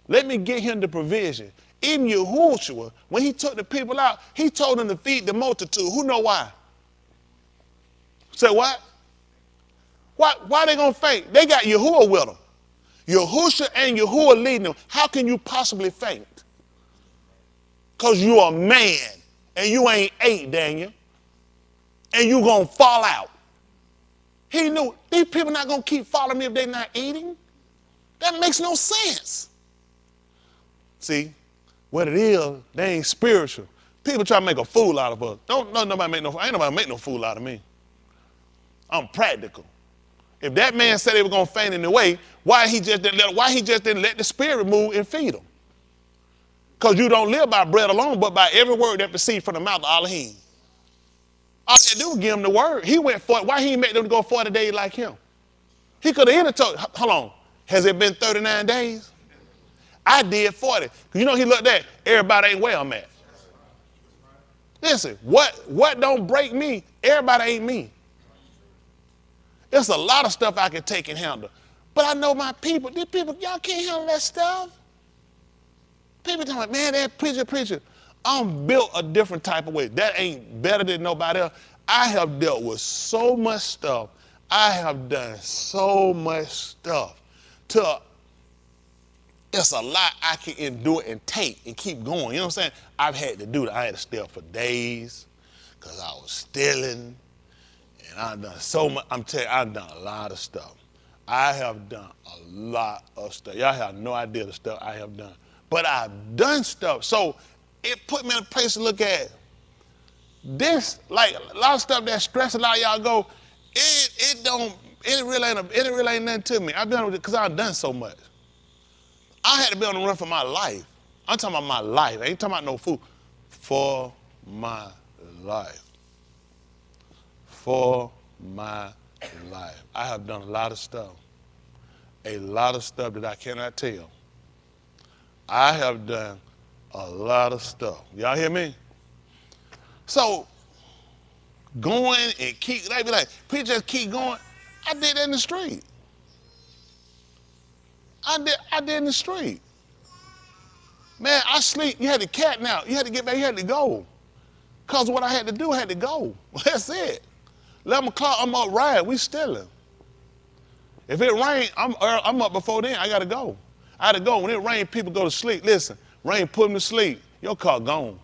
Let me get him the provision. Even Yahushua, when he took the people out, he told them to feed the multitude. Who know why? Say what? Why they going to faint? They got Yahuwah with them. Yahushua and Yahuwah leading them. How can you possibly faint? Because you are a man and you ain't ate, Daniel. And you going to fall out. He knew these people not going to keep following me if they're not eating. That makes no sense. See, what it is, they ain't spiritual. People try to make a fool out of us. Ain't nobody make no fool out of me. I'm practical. If that man said they were going to faint in the way, why he just didn't let the spirit move and feed them? Because you don't live by bread alone, but by every word that proceeds from the mouth of Elohim. All they do was give him the word. He went for it. Why he make them go 40 days like him? He could have told, hold on, has it been 39 days? I did 40. You know, he looked at, everybody ain't where I'm at. Listen, what don't break me, everybody ain't me. There's a lot of stuff I can take and handle. But I know my people, these people, y'all can't handle that stuff. People talking like, man, that preacher. I'm built a different type of way. That ain't better than nobody else. I have dealt with so much stuff. I have done so much stuff. It's a lot I can endure and take and keep going. You know what I'm saying? I've had to do that. I had to stay up for days because I was stealing. And I've done so much. I'm telling you, I've done a lot of stuff. I have done a lot of stuff. Y'all have no idea the stuff I have done. But I've done stuff. So it put me in a place to look at this, like a lot of stuff that stress a lot of y'all go, it really ain't nothing to me. I've been on it because I've done so much. I had to be on the run for my life. I'm talking about my life. I ain't talking about no food. For my life. For my life. I have done a lot of stuff. A lot of stuff that I cannot tell. I have done a lot of stuff. Y'all hear me? So, going and they be like, preacher, just keep going. I did that in the street. I did in the street. Man, I sleep. You had to cat now. You had to get back. You had to go. Because what I had to do, I had to go. That's it. 11 o'clock, I'm up riding. We stealing. If it rain, I'm up before then. I got to go. I had to go. When it rain, people go to sleep. Listen, rain put them to sleep. Your car gone.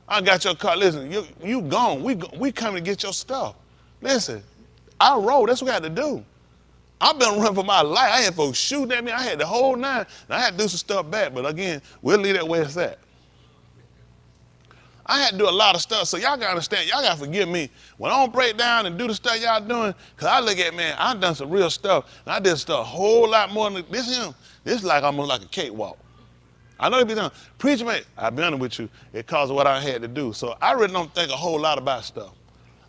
I got your car. Listen, you gone. We coming to get your stuff. Listen, I rode. That's what I had to do. I've been running for my life. I had folks shooting at me. I had the whole 9. And I had to do some stuff back. But again, we'll leave that where it's at. I had to do a lot of stuff. So y'all got to understand. Y'all got to forgive me. When I don't break down and do the stuff y'all doing, because I look at, man, I done some real stuff. And I did stuff a whole lot more than this. This is like almost like a cakewalk. I know they be done. Preacher, man, I've been honest with you. It caused what I had to do. So I really don't think a whole lot about stuff.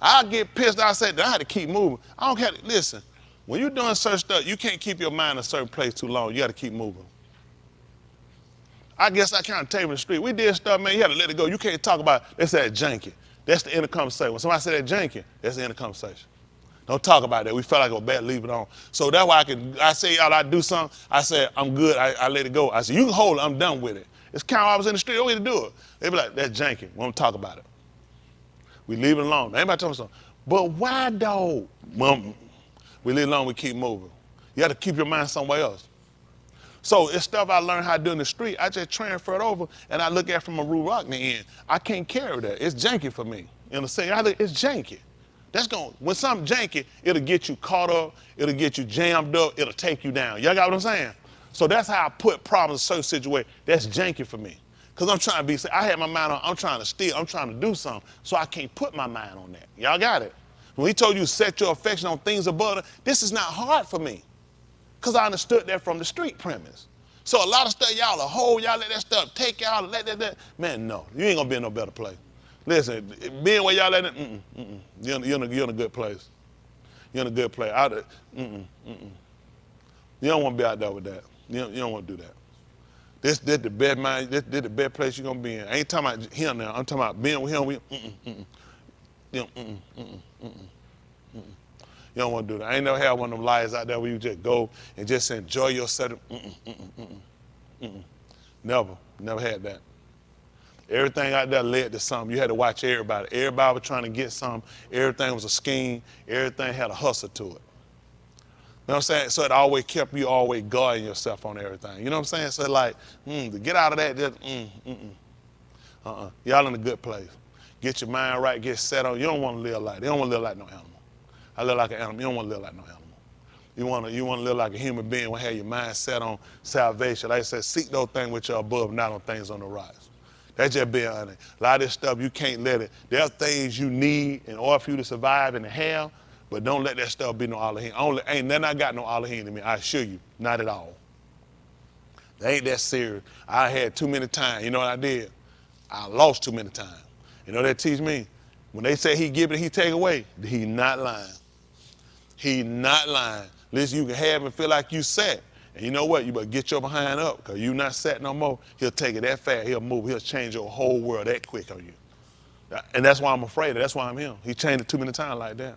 I get pissed. I say that I had to keep moving. I don't care. Listen. When you're doing certain stuff, you can't keep your mind in a certain place too long. You got to keep moving. I guess I kind of tell you in the street. We did stuff, man. You had to let it go. You can't talk about, they said janky. That's the end of conversation. When somebody said that janky, that's the end of conversation. Don't talk about that. We felt like it was bad, leave it on. So that's why I say, y'all, I do something. I said, I'm good. I let it go. I said, you can hold it. I'm done with it. It's kind of I was in the street. Don't need to do it. They be like, that's janky. We don't talk about it. We leave it alone. Anybody tell me something? But why, though? Well, we live long, we keep moving. You got to keep your mind somewhere else. So it's stuff I learned how to do in the street. I just transfer it over, and I look at it from a Rue Rockney end. I can't carry that. It's janky for me. You understand? It's janky. When something janky, it'll get you caught up. It'll get you jammed up. It'll take you down. Y'all got what I'm saying? So that's how I put problems in certain situations. That's janky for me. Because I'm trying to be, I had my mind on, I'm trying to steal. I'm trying to do something. So I can't put my mind on that. Y'all got it? When he told you set your affection on things above it, this is not hard for me. Because I understood that from the street premise. So a lot of stuff y'all will hold, y'all let that stuff take y'all, let that. Man, no, you ain't gonna be in no better place. Listen, being where y'all at, you're in a good place. You're in a good place. You don't want to be out there with that. You don't want to do that. This the best mind. This the best place you're gonna be in. I ain't talking about him now. I'm talking about being with him. You don't want to do that. I ain't never had one of them liars out there where you just go and just enjoy yourself. Never had that. Everything out there led to something. You had to watch everybody. Everybody was trying to get something. Everything was a scheme. Everything had a hustle to it. You know what I'm saying? So it always kept you always guarding yourself on everything. You know what I'm saying? So like, to get out of that, just, Y'all in a good place. Get your mind right, get set on. You don't want to live like that. You don't want to live like no animal. I live like an animal. You don't want to live like no animal. You want to live like a human being and have your mind set on salvation. Like I said, seek those things which are above, not on things on the rise. That's just being honest. A lot of this stuff, you can't let it. There are things you need in order for you to survive and to have, but don't let that stuff be no Elohim. Ain't nothing I got no Elohim in me, I assure you, not at all. They ain't that serious. I had too many times. You know what I did? I lost too many times. You know what that teach me? When they say he give it, he take away, he not lying. He not lying. Listen, you can have and feel like you set. And you know what? You better get your behind up because you not set no more. He'll take it that fast. He'll move. He'll change your whole world that quick on you. And that's why I'm afraid of. That's why I'm him. He changed it too many times like that.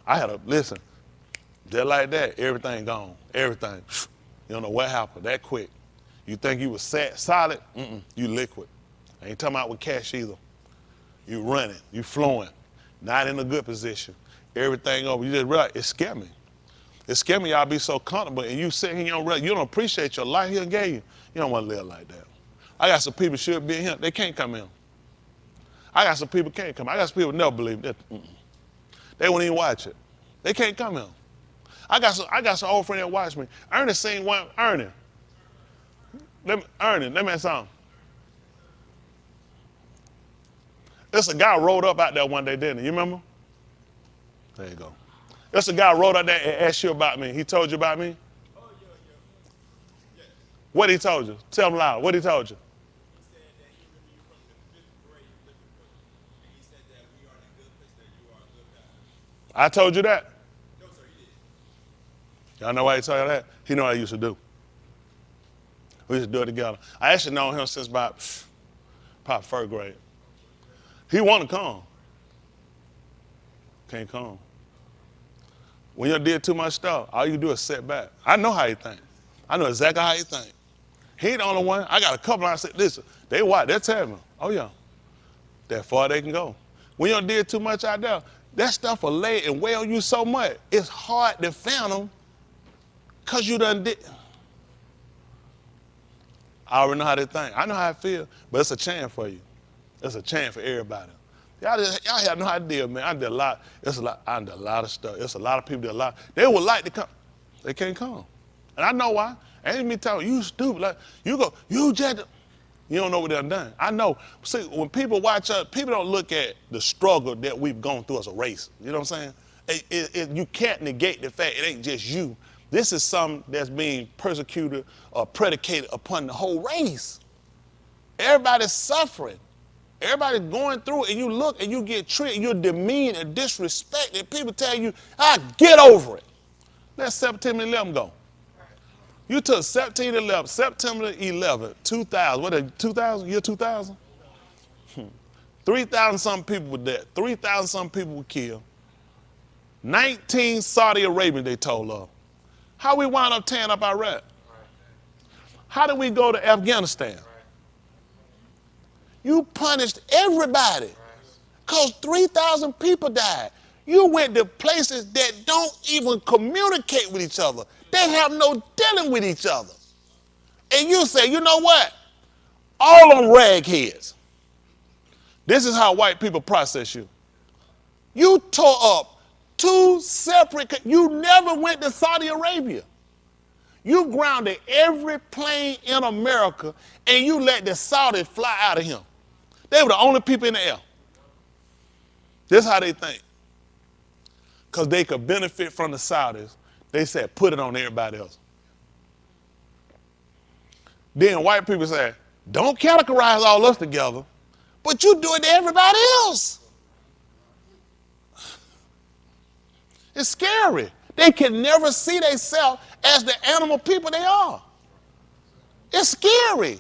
I had to, listen, just like that, everything gone. Everything. You don't know what happened that quick. You think you was set solid? You liquid. I ain't talking about with cash either. You running. You flowing. Not in a good position. Everything over. You just realize, it scared me. It scared me y'all be so comfortable and you sit here, you don't appreciate your life he gave you. You don't want to live like that. I got some people should be in here. They can't come in. I got some people can't come. I got some people never believe that. They won't even watch it. They can't come in. I got some old friend that watch me. Ernie seen one. Ernie, let me something. There's a guy rode up out there one day, didn't he? You remember? There you go. There's a guy rode out there and asked you about me. He told you about me? Oh, yeah. What he told you? Tell him loud. What he told you? He said that he remembered you from the 5th grade living with him. And he said that we are in a good place, that you are a good guy. I told you that? No, sir, he did. Y'all know why he told you that? He know what I used to do. We used to do it together. I actually known him since about probably 1st grade. He want to come. Can't come. When you did too much stuff, all you do is sit back. I know how you think. I know exactly how you think. He ain't the only one. I got a couple. I said, listen, they watch. They're telling me, oh yeah, that far they can go. When you did too much out there, that stuff will lay and weigh on you so much. It's hard to fathom because you done did. I already know how they think. I know how I feel, but it's a chance for you. It's a chance for everybody. Y'all have no idea, man. I did a lot. I did a lot of stuff. It's a lot of people that a lot. They would like to come. They can't come. And I know why. Ain't me telling you stupid. Like you don't know what they've done. I know. See, when people watch us, people don't look at the struggle that we've gone through as a race. You know what I'm saying? You can't negate the fact it ain't just you. This is something that's being persecuted or predicated upon the whole race. Everybody's suffering. Everybody's going through it, and you look and you get treated, you're demeaned and disrespected. People tell you, get over it. Let September 11 go. You took September 11, 2000. What is it, 2000? Year 2000? 3,000 some people were dead. 3,000 some people were killed. 19 Saudi Arabians, they told us. How we wound up tearing up Iraq? How did we go to Afghanistan? You punished everybody because 3,000 people died. You went to places that don't even communicate with each other. They have no dealing with each other. And you say, you know what? All them ragheads. This is how white people process you. You tore up two separate, you never went to Saudi Arabia. You grounded every plane in America and you let the Saudis fly out of him. They were the only people in the air. This is how they think. Because they could benefit from the Saudis, they said, put it on everybody else. Then white people say, don't categorize all us together, but you do it to everybody else. It's scary. They can never see themselves as the animal people they are. It's scary.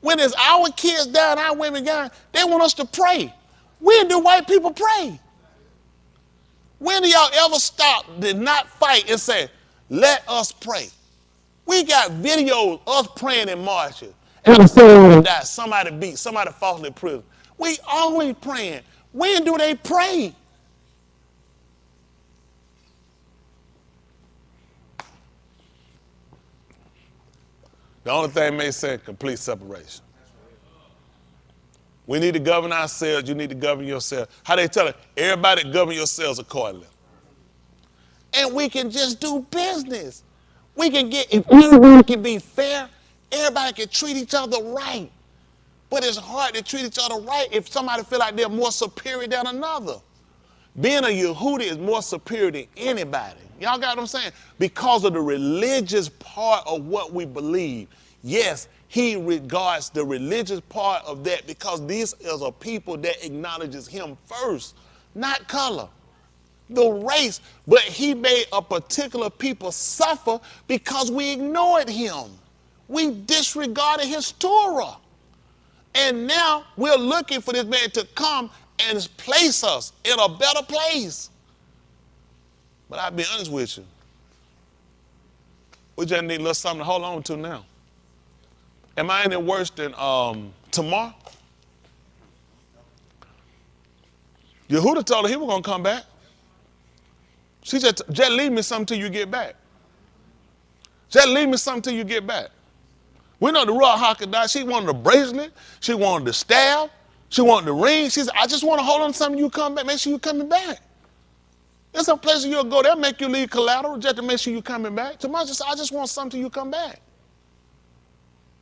When it's our kids down, our women down, they want us to pray. When do white people pray? When do y'all ever stop, did not fight and say, let us pray? We got videos of us praying in marches. And somebody died, somebody beat, somebody falsely in prison. We always praying. When do they pray? The only thing may say complete separation. We need to govern ourselves. You need to govern yourself. How they tell it? Everybody govern yourselves accordingly. And we can just do business. We can get, if everybody can be fair, everybody can treat each other right. But it's hard to treat each other right if somebody feel like they're more superior than another. Being a Yehudi is more superior than anybody. Y'all got what I'm saying? Because of the religious part of what we believe. Yes, he regards the religious part of that because this is a people that acknowledges him first, not color, the race. But he made a particular people suffer because we ignored him. We disregarded his Torah. And now we're looking for this man to come and place us in a better place. But I'll be honest with you. We just need a little something to hold on to now. Am I any worse than Tamar? Yehuda told her he was going to come back. She just leave me something till you get back. Just leave me something till you get back. We know the Ruach HaKodesh, she wanted the bracelet, she wanted the staff, she wanted the ring. She said, I just want to hold on to something, you come back, make sure you're coming back. There's some places you'll go, they'll make you leave collateral just to make sure you're coming back. Tomorrow, I just want something till you come back.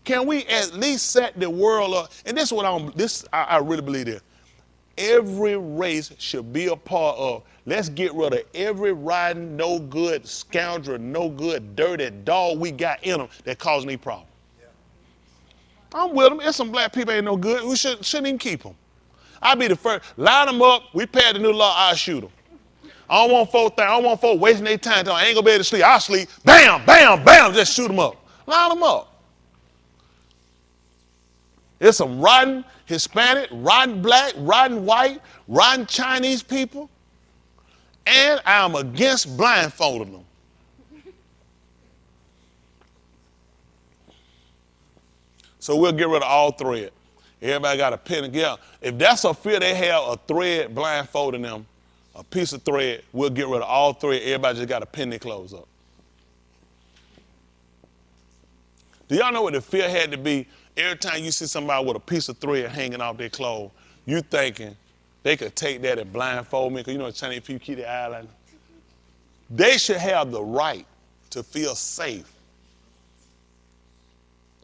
Can we at least set the world up? And this is what I really believe this. Every race should be a part of, let's get rid of every rotten, no good scoundrel, no good, dirty dog we got in them that cause any problem. I'm with them. There's some black people ain't no good. We shouldn't even keep them. I'll be the first. Line them up. We pass the new law, I'll shoot them. I don't want folks wasting their time. I ain't gonna be able to sleep. I'll sleep. Bam, bam, bam. Just shoot them up. Line them up. There's some rotten Hispanic, rotten black, rotten white, rotten Chinese people. And I'm against blindfolding them. So we'll get rid of all thread. Everybody got a pen and get. If that's a fear they have, a thread blindfolding them, a piece of thread, we'll get rid of all thread. Everybody just got to pin their clothes up. Do y'all know what the fear had to be? Every time you see somebody with a piece of thread hanging off their clothes, you thinking they could take that and blindfold me, because you know Chinese people keep their eye like that. They should have the right to feel safe.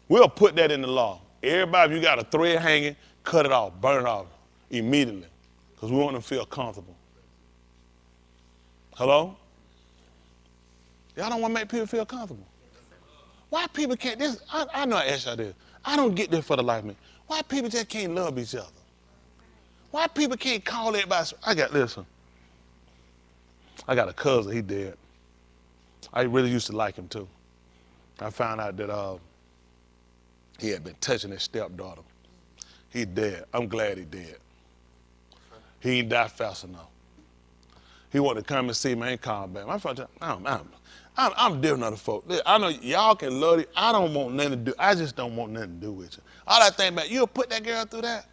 We'll put that in the law. Everybody, if you got a thread hanging, cut it off, burn it off immediately, because we want them to feel comfortable. Hello? Y'all don't want to make people feel comfortable. Why people can't, I know I asked y'all this. I don't get this for the life of me. Why people just can't love each other? Why people can't call everybody? Listen, I got a cousin, he dead. I really used to like him too. I found out that he had been touching his stepdaughter. He dead. I'm glad he dead. He ain't died fast enough. He wanted to come and see me and call back. My father, I'm different than other folks. I know y'all can love it. I don't want nothing to do. I just don't want nothing to do with you. All I think about, you'll put that girl through that.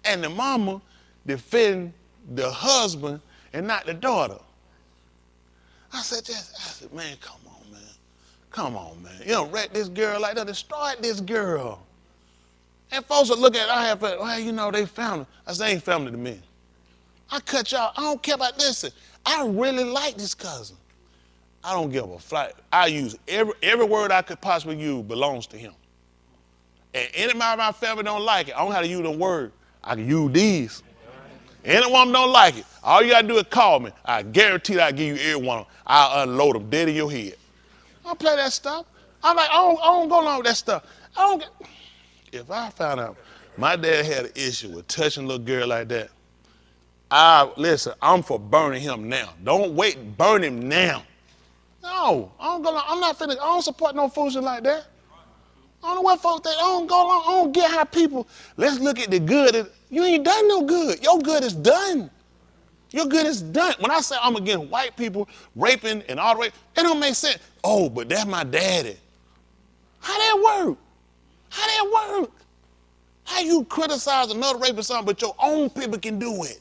And the mama defend the husband and not the daughter. I said, man, come on, man. Come on, man. You don't wreck this girl like that. Destroy this girl. And folks will look at it, I have, well, you know, they family. I said, they ain't family to me. I cut y'all. I don't care about this. I really like this cousin. I don't give a flight. I use every word I could possibly use belongs to him. And anybody in my family don't like it, I don't have to use them words. I can use these. Anyone don't like it, all you got to do is call me. I guarantee that I'll give you every one of them. I'll unload them dead in your head. I don't play that stuff. I'm like, I don't go along with that stuff. If I found out my dad had an issue with touching a little girl like that, listen, I'm for burning him now. Don't wait, burn him now. No, I'm not finna, I don't support no foolishness like that. I don't know what folks think. I don't go along. I don't get how people, let's look at the good. You ain't done no good. Your good is done. Your good is done. When I say I'm against white people raping and all the rape, it don't make sense. Oh, but that's my daddy. How that work? How that work? How you criticize another rapist something, but your own people can do it?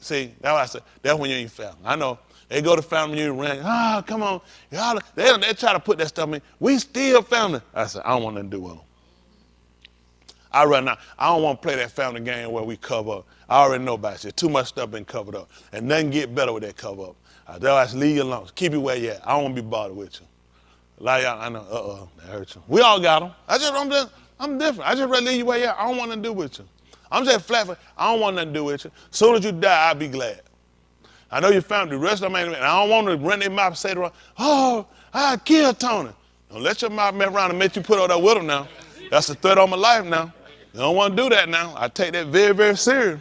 See, that's why I said, that's when you ain't family. I know. They go to family reunion, come on. Y'all, they try to put that stuff in me. We still family. I said, I don't want nothing to do with them. I don't want to play that family game where we cover up. I already know about it. Too much stuff been covered up. And nothing get better with that cover up. Otherwise, leave you alone. Keep you where you at. I don't want to be bothered with you. Like y'all, I know, that hurt you. We all got them. I'm different. I just rather leave you where you at. I don't want nothing to do with you. I'm just flat. I don't want nothing to do with you. As soon as you die, I'll be glad. I know your family, the rest of them ain't, and I don't want to run their mouth and say to them, oh, I killed Tony. Don't let your mouth mess around and make you put all that with him now. That's the threat on my life now. You don't want to do that now. I take that very, very serious.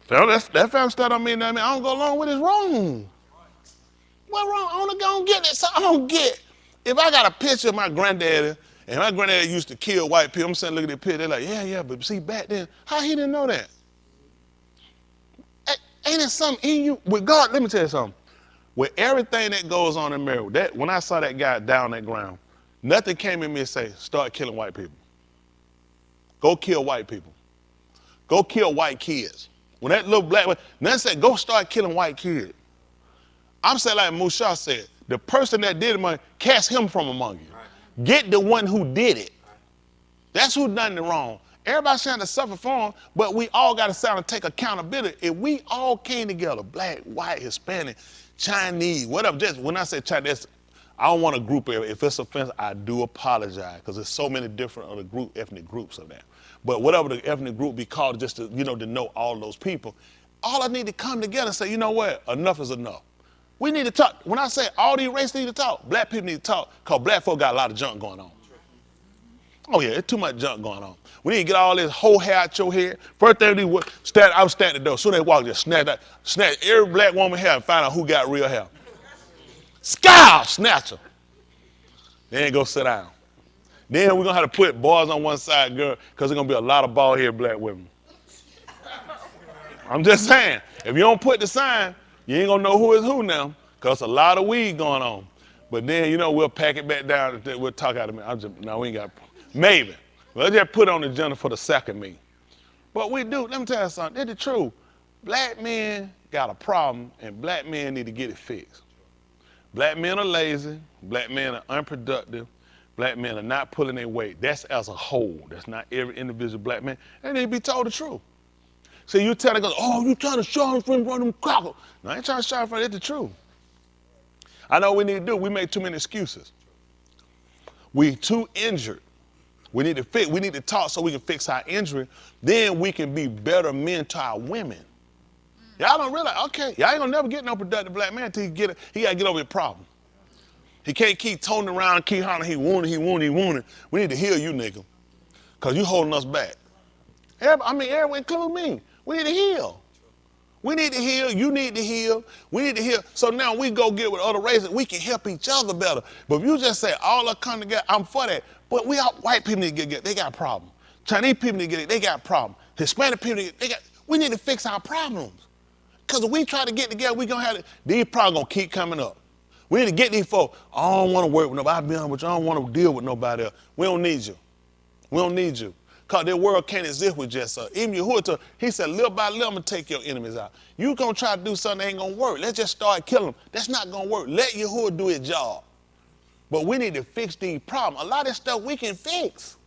So that family stuff don't mean nothing. I don't go along with it's wrong. What wrong? I want to go and get it. So I don't get. If I got a picture of my granddaddy, and my granddaddy used to kill white people, I'm sitting looking at the picture, they're like, yeah, but see, back then, how he didn't know that? Ain't it something in you? With God, let me tell you something. With everything that goes on in America, when I saw that guy down that ground, nothing came in me and say, start killing white people. Go kill white people. Go kill white kids. When that little black one, nothing said, go start killing white kids. I'm saying like Musha said, the person that did it, cast him from among you. Get the one who did it. That's who done it wrong. Everybody's trying to suffer for them, but we all got to sound and take accountability. If we all came together, black, white, Hispanic, Chinese, whatever, just when I say Chinese, I don't want to group it. If it's offensive, I do apologize because there's so many different other ethnic groups of that. But whatever the ethnic group be called, just to, to know all those people, all I need to come together and say, you know what, enough is enough. We need to talk. When I say all these races need to talk, black people need to talk because black folk got a lot of junk going on. Oh yeah, there's too much junk going on. We need to get all this whole hair out your head. First thing I was standing at the door. Soon as they walk, just snatch every black woman hair and find out who got real hair. Scowl, snatch her. Then go sit down. Then we're gonna have to put boys on one side, girl, because there's gonna be a lot of bald-headed black women. I'm just saying, if you don't put the sign, you ain't gonna know who is who now, because a lot of weed going on. But then, we'll pack it back down. We'll talk out of it. No, we ain't got. Maybe. Let's just put it on the agenda for the second meeting. But we do. Let me tell you something. It's the truth. Black men got a problem, and black men need to get it fixed. Black men are lazy. Black men are unproductive. Black men are not pulling their weight. That's as a whole. That's not every individual black man. They need to be told the truth. See, you telling us, you trying to shine from them crackers. No, I ain't trying to shine from it. It's the truth. I know what we need to do. We make too many excuses. We too injured. We need to fix. We need to talk so we can fix our injury. Then we can be better men to our women. Y'all don't realize, okay, y'all ain't gonna never get no productive black man until he gotta get over his problem. He can't keep toning around and keep hollering, he wanted. We need to heal you, nigga, because you holding us back. Everyone, include me. We need to heal. We need to heal. You need to heal. We need to heal. So now we go get with other races. We can help each other better. But if you just say all us come together, I'm for that. But white people need to get they got a problem. Chinese people need to get it. They got a problem. Hispanic people need to get we need to fix our problems. Because if we try to get together, we gonna have these problems gonna keep coming up. We need to get these folks. I don't want to work with nobody. I'll be honest with you. I don't want to deal with nobody else. We don't need you. We don't need you. Because their world can't exist with just us. Even Yahuwah, he said, little by little, I'm going to take your enemies out. You going to try to do something that ain't going to work. Let's just start killing them. That's not going to work. Let Yahuwah do his job. But we need to fix these problems. A lot of this stuff we can fix.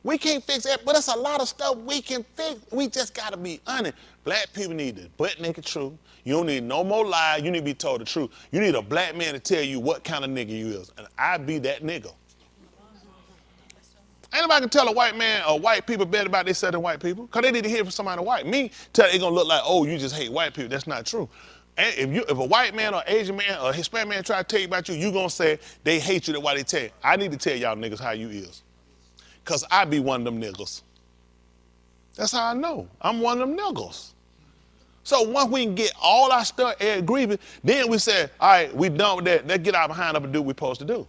We can't fix it, but it's a lot of stuff we can fix. We just got to be honest. Black people need the butt naked truth. You don't need no more lies. You need to be told the truth. You need a black man to tell you what kind of nigga you is. And I be that nigga. Anybody can tell a white man or white people better about themselves than white people, because they need to hear from somebody white. Me, tell it gonna look like, oh, you just hate white people. That's not true. And if a white man or Asian man or Hispanic man try to tell you about you, you gonna say they hate you, that's why they tell you. I need to tell y'all niggas how you is. Because I be one of them niggas. That's how I know. I'm one of them niggas. So once we can get all our stuff agreement, then we say, all right, we done with that. Let's get out behind up and do what we're supposed to do.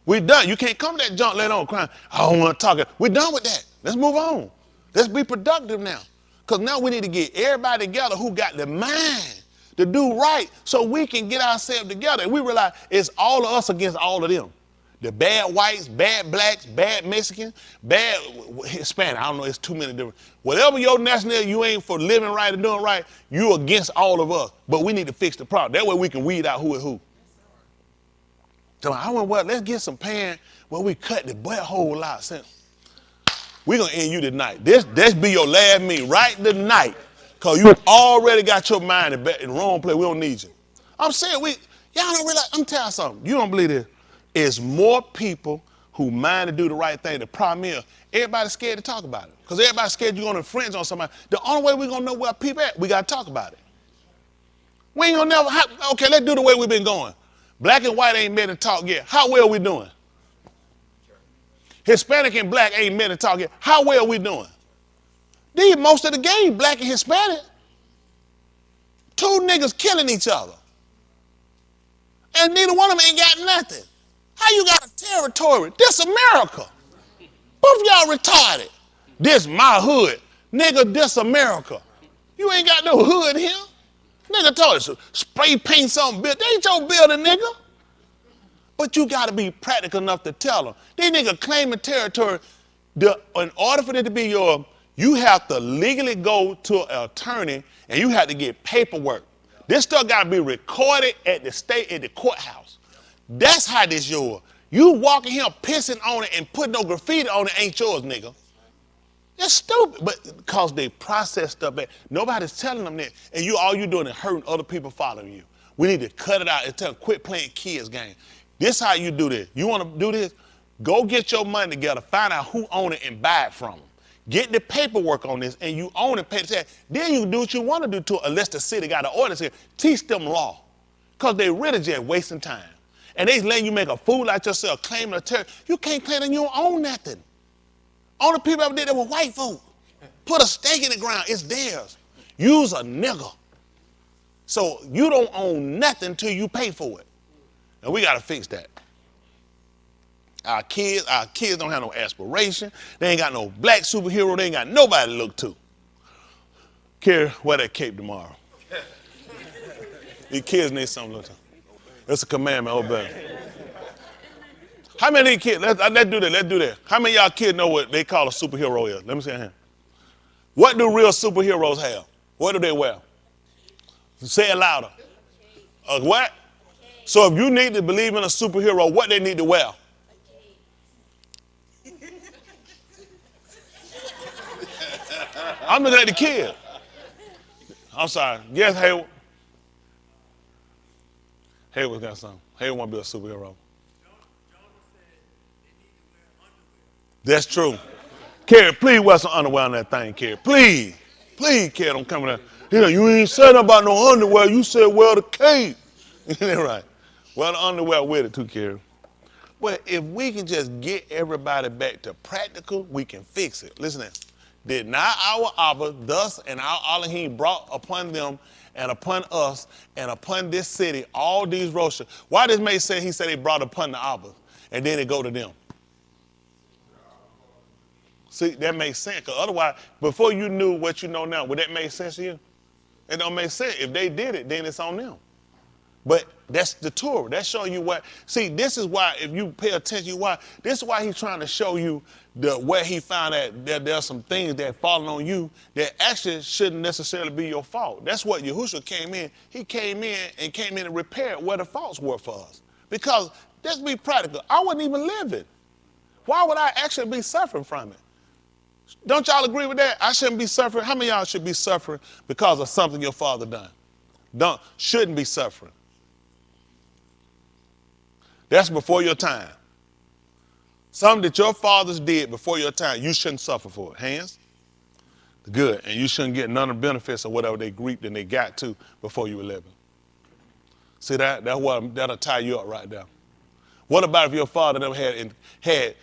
We done. You can't come to that junk later on crying, I don't want to talk. We're done with that. Let's move on. Let's be productive now. Because now we need to get everybody together who got the mind to do right so we can get ourselves together. And we realize it's all of us against all of them. The bad whites, bad blacks, bad Mexicans, bad Hispanic. I don't know, it's too many different. Whatever your nationality, you ain't for living right and doing right, you against all of us. But we need to fix the problem. That way we can weed out who is who. So I went, well, let's get some pan where we cut the butthole out. We're going to end you tonight. This be your last meeting right tonight. Because you already got your mind in the wrong place. We don't need you. I'm saying, y'all don't realize, I'm telling you something. You don't believe this. It's more people who mind to do the right thing. The problem is, everybody's scared to talk about it. Because everybody's scared you're going to infringe on somebody. The only way we're going to know where people at, we got to talk about it. We ain't going to never, okay, let's do the way we've been going. Black and white ain't met and talk yet. How well we doing? Hispanic and black ain't met and talk yet. How well we doing? These most of the game, black and Hispanic. Two niggas killing each other. And neither one of them ain't got nothing. How you got a territory? This America. Both of y'all retarded. This my hood. Nigga, this America. You ain't got no hood here. Nigga told us, spray paint something, that ain't your building, nigga. But you gotta be practical enough to tell them. These niggas claiming territory, in order for it to be yours, you have to legally go to an attorney and you have to get paperwork. This stuff gotta be recorded at the courthouse. That's how this yours. You walking here pissing on it and putting no graffiti on it ain't yours, nigga. That's stupid, but because they process stuff back. Nobody's telling them that. And all you doing is hurting other people following you. We need to cut it out and tell them, quit playing kids game. This how you do this. You want to do this? Go get your money together, find out who own it and buy it from them. Get the paperwork on this and you own it, pay the tax. Then you can do what you want to do to it unless the city got an ordinance here. Teach them law. Because they really just wasting time. And they letting you make a fool out yourself, claiming a territory. You can't claim that you don't own nothing. Only people ever did that were white folk. Put a stake in the ground, it's theirs. Use a nigga. So you don't own nothing till you pay for it. And we gotta fix that. Our kids don't have no aspiration. They ain't got no black superhero. They ain't got nobody to look to. Carrie, wear that cape tomorrow. These kids need something to look to. It's a commandment, obey. How many of these kids, let's do that. How many of y'all kids know what they call a superhero is? Let me see your hand. What do real superheroes have? What do they wear? Say it louder. A what? So if you need to believe in a superhero, what they need to wear? I'm looking at the kid. I'm sorry. Yes, Hayward. Hayward's got something. Hayward want to be a superhero. That's true. Carrie, please wear some underwear on that thing, Carrie. Please. Please, Carrie, don't come in there. You ain't said nothing about no underwear. You said wear the cape. Isn't that right? Wear the underwear with it too, Carrie. But if we can just get everybody back to practical, we can fix it. Listen to this. Did not our Abba, thus and our Elohim brought upon them and upon us and upon this city all these roasters. Why this make sense? He said he brought upon the Abba and then it go to them. See, that makes sense, because otherwise, before you knew what you know now, would that make sense to you? It don't make sense. If they did it, then it's on them. But that's the Torah. That's showing you what. See, this is why, if you pay attention, this is why he's trying to show you where he found that there's some things that falling on you that actually shouldn't necessarily be your fault. That's what Yahushua came in. He came in and repaired where the faults were for us. Because let's be practical. I wasn't even living. Why would I actually be suffering from it? Don't y'all agree with that? I shouldn't be suffering. How many of y'all should be suffering because of something your father done? Shouldn't be suffering. That's before your time. Something that your fathers did before your time, you shouldn't suffer for it. Hands? Good. And you shouldn't get none of the benefits of whatever they reaped and they got to before you were living. See that? That'll tie you up right there. What about if your father never had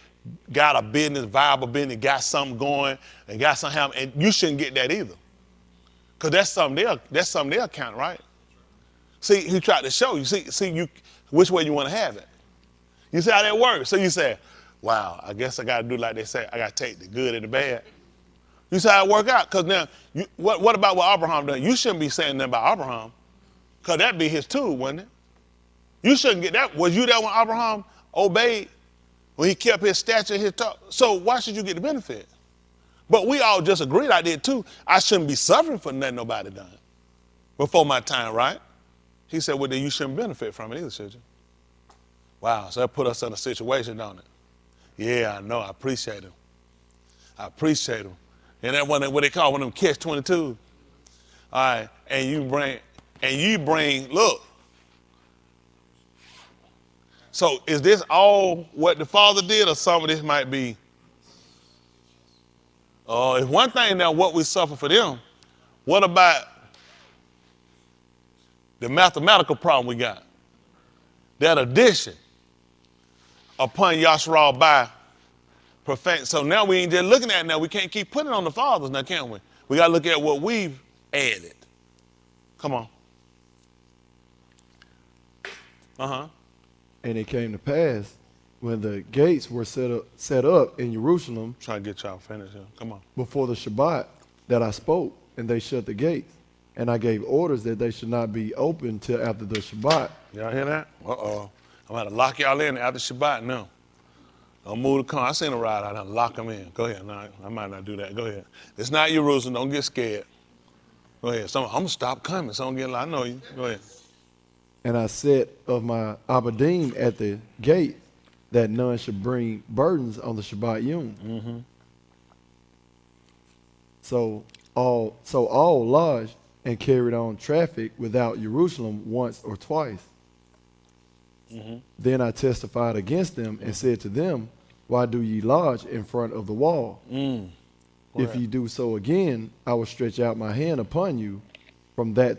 got a business, viable business, got something going, and got something happening, and you shouldn't get that either. Because that's something they'll count, right? See, he tried to show you. See you which way you want to have it. You see how that works? So you say, wow, I guess I got to do like they say. I got to take the good and the bad. You see how it work out? Because now, what about what Abraham done? You shouldn't be saying nothing about Abraham, because that'd be his tool, wouldn't it? You shouldn't get that. Was you there when Abraham obeyed? When he kept his stature, his talk? So why should you get the benefit? But we all just agreed, I did too. I shouldn't be suffering for nothing nobody done before my time, right? He said, well, then you shouldn't benefit from it either, should you? Wow, so that put us in a situation, don't it? Yeah, I know, I appreciate him. I appreciate him. And that what they call one of them catch-22. All right, and you bring, look. So is this all what the father did, or some of this might be? It's one thing now what we suffer for them. What about the mathematical problem we got? That addition upon Yashral by perfect. So now we ain't just looking at it now. We can't keep putting it on the fathers now, can we? We got to look at what we've added. Come on. Uh-huh. And it came to pass when the gates were set up in Jerusalem. Try to get y'all finished here. Come on. Before the Shabbat that I spoke, and they shut the gates. And I gave orders that they should not be open till after the Shabbat. Y'all hear that? Uh-oh. I'm going to lock y'all in after Shabbat now. Don't move the car. I seen a ride out there. Lock them in. Go ahead. No, I might not do that. Go ahead. It's not Jerusalem. Don't get scared. Go ahead. I'm going to stop coming. So don't get I know you. Go ahead. And I said of my Abadim at the gate that none should bring burdens on the Shabbat Yom. Mm-hmm. So all lodged and carried on traffic without Jerusalem once or twice. Mm-hmm. Then I testified against them and said to them, why do ye lodge in front of the wall? If ye do so again, I will stretch out my hand upon you. From that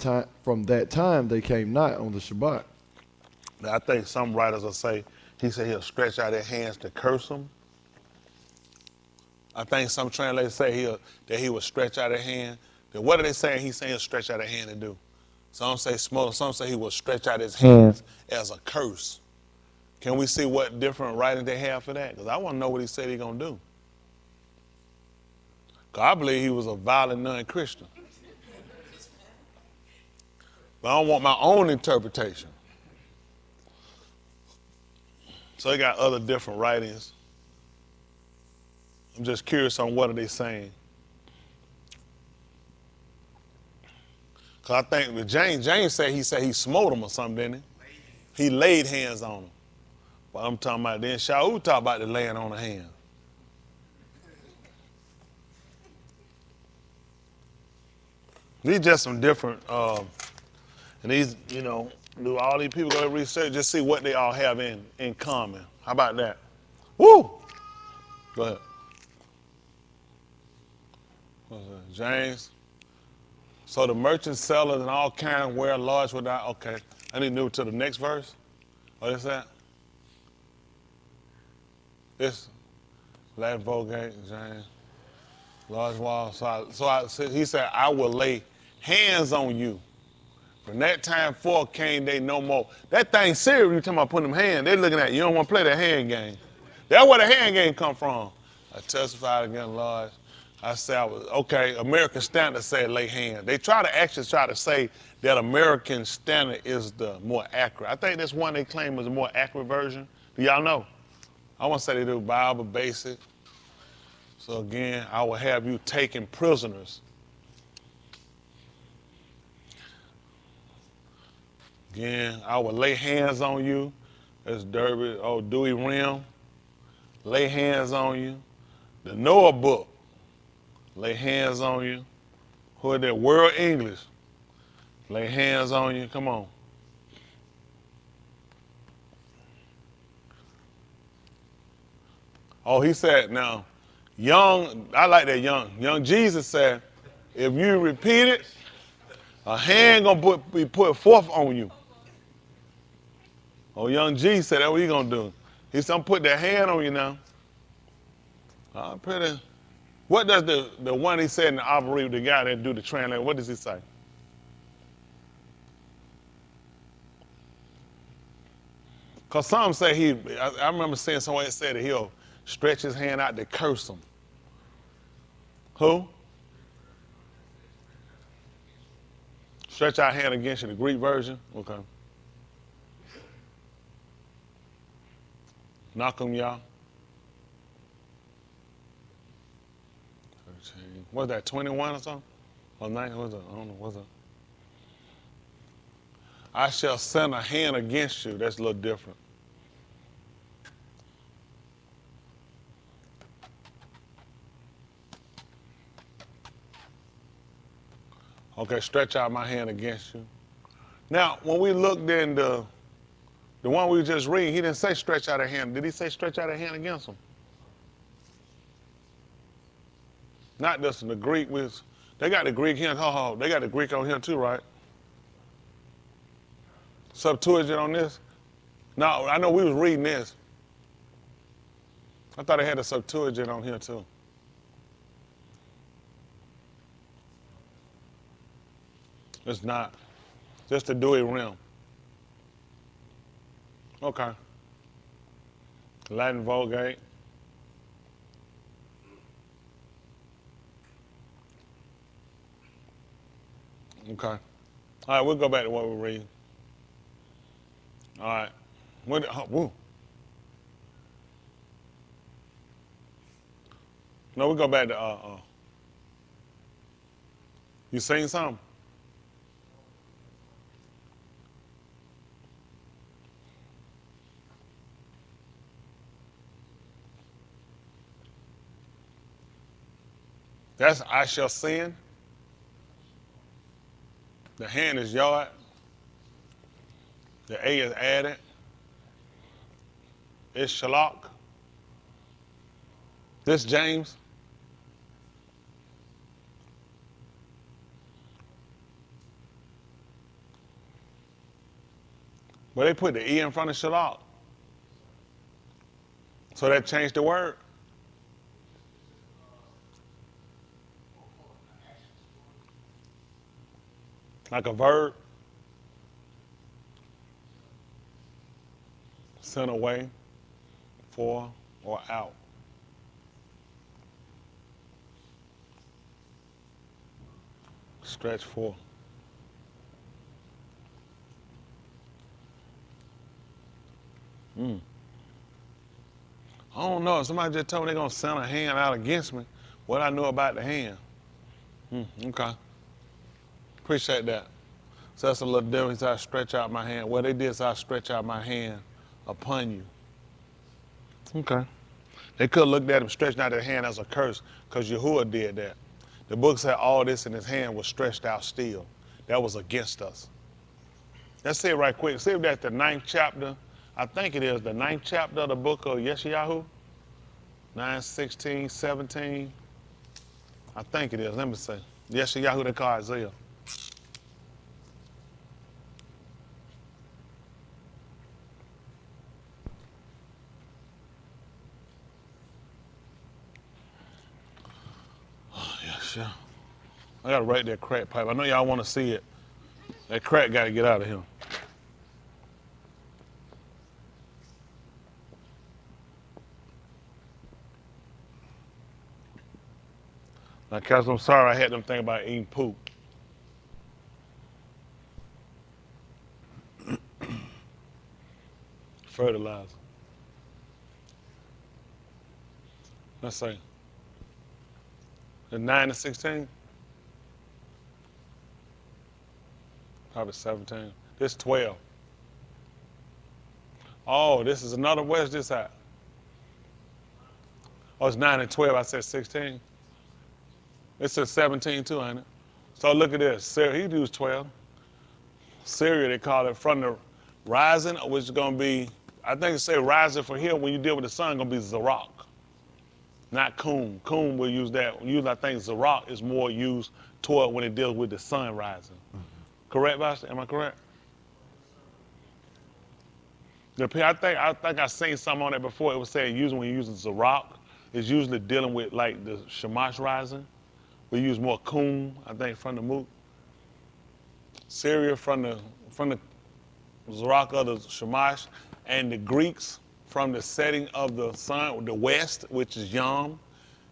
time they came not on the Shabbat. Now, I think some writers will say, he said he'll stretch out his hands to curse them. I think some translators say that he will stretch out his hand. Then what are they saying? He's saying he'll stretch out his hand to do. Some say smoke, some say he will stretch out his hands as a curse. Can we see what different writings they have for that? Because I want to know what he said he's going to do. Because I believe he was a violent non-Christian. But I don't want my own interpretation. So they got other different writings. I'm just curious on what are they saying. Because I think with James said he smote him or something, didn't he? He laid hands on him. But I'm talking about, then Shaul talk about the laying on of hands. These just some different, and these, do all these people go to research, just see what they all have in common. How about that? Woo! Go ahead. What's that? James. So the merchants, sellers, and all kinds wear large without, okay. I need to move to the next verse. What is that? This, Latin Vulgate, James, large wall. So he said, I will lay hands on you. From that time forth came they no more. That thing serious, you talking about putting them hands. They looking at you. You don't want to play that hand game. That's where the hand game come from. I testified against large I said, okay, American Standard said lay hands. They try to say that American Standard is the more accurate. I think this one they claim is a more accurate version. Do y'all know? I want to say they do Bible basic. So again, I will have you taken prisoners. Again, I will lay hands on you. That's Derby, Dewey Rim. Lay hands on you. The Noah book. Lay hands on you. Who are that? World English. Lay hands on you. Come on. Oh, he said, now, I like that young Jesus said, if you repeat it, a hand gonna be put forth on you. Oh, young Jesus said, that's what he gonna do. He said, I'm put that hand on you now. Pretty. What does the one he said in the operator, the guy that do the translation, what does he say? Because some say I remember seeing somebody said that he'll stretch his hand out to curse them. Who? Stretch our hand against you, the Greek version? Okay. Knock them, y'all. 13. What's that, 21 or something? Or 9? What's that? I don't know. What's that? I shall send a hand against you. That's a little different. Okay, stretch out my hand against you. Now, when we looked in the one we just read, he didn't say stretch out a hand. Did he say stretch out a hand against them? Not this in the Greek. They got the Greek here. They got the Greek on here too, right? Septuagint on this? No, I know we was reading this. I thought they had a Septuagint on here too. It's not. Just the Dewey Rim. Okay. Latin Vulgate. Okay. All right, we'll go back to what we're reading. All right. Woo. No, we'll go back to, you seen something? That's I shall send. The hand is yard. The A is added. It's shalak. This James. But they put the E in front of shalak. So that changed the word. Like a verb. Sent away, for, or out. Stretch for. I don't know. Somebody just told me they're going to send a hand out against me. What I know about the hand. Okay. Appreciate that. So that's a little difference. I stretch out my hand. Well, they did, so I stretch out my hand upon you. Okay. They could have looked at him stretching out their hand as a curse, because Yahuwah did that. The book said all this in his hand was stretched out still. That was against us. Let's see it right quick. See if that's the 9th chapter. I think it is the 9th chapter of the book of Yeshayahu. 9, 16, 17. I think it is. Let me see. Yeshayahu, they call Isaiah. Yeah. I gotta write that crack pipe. I know y'all want to see it. That crack gotta get out of here. Now, Kelsey, I'm sorry I had them think about eating poop. Fertilizer. Let's see. The 9 to 16? Probably 17. This 12. Oh, this is another. Where's this at? Oh, it's 9 and 12. I said 16. It says 17 too, ain't it? So look at this. Syria, he used 12. Syria, they call it from the rising, which is going to be, I think it say rising for here when you deal with the sun, going to be Zarak. Not Kum. Kum will use that. Usually I think Zarak is more used toward when it deals with the sun rising. Correct, Boston? Am I correct? I think I seen something on that before. It was saying usually when you're using Zarak, it's usually dealing with like the Shamash rising. We use more Kum, I think, from the Moot. Syria from the Zarak of the Shamash, and the Greeks from the setting of the sun, the west, which is Yom.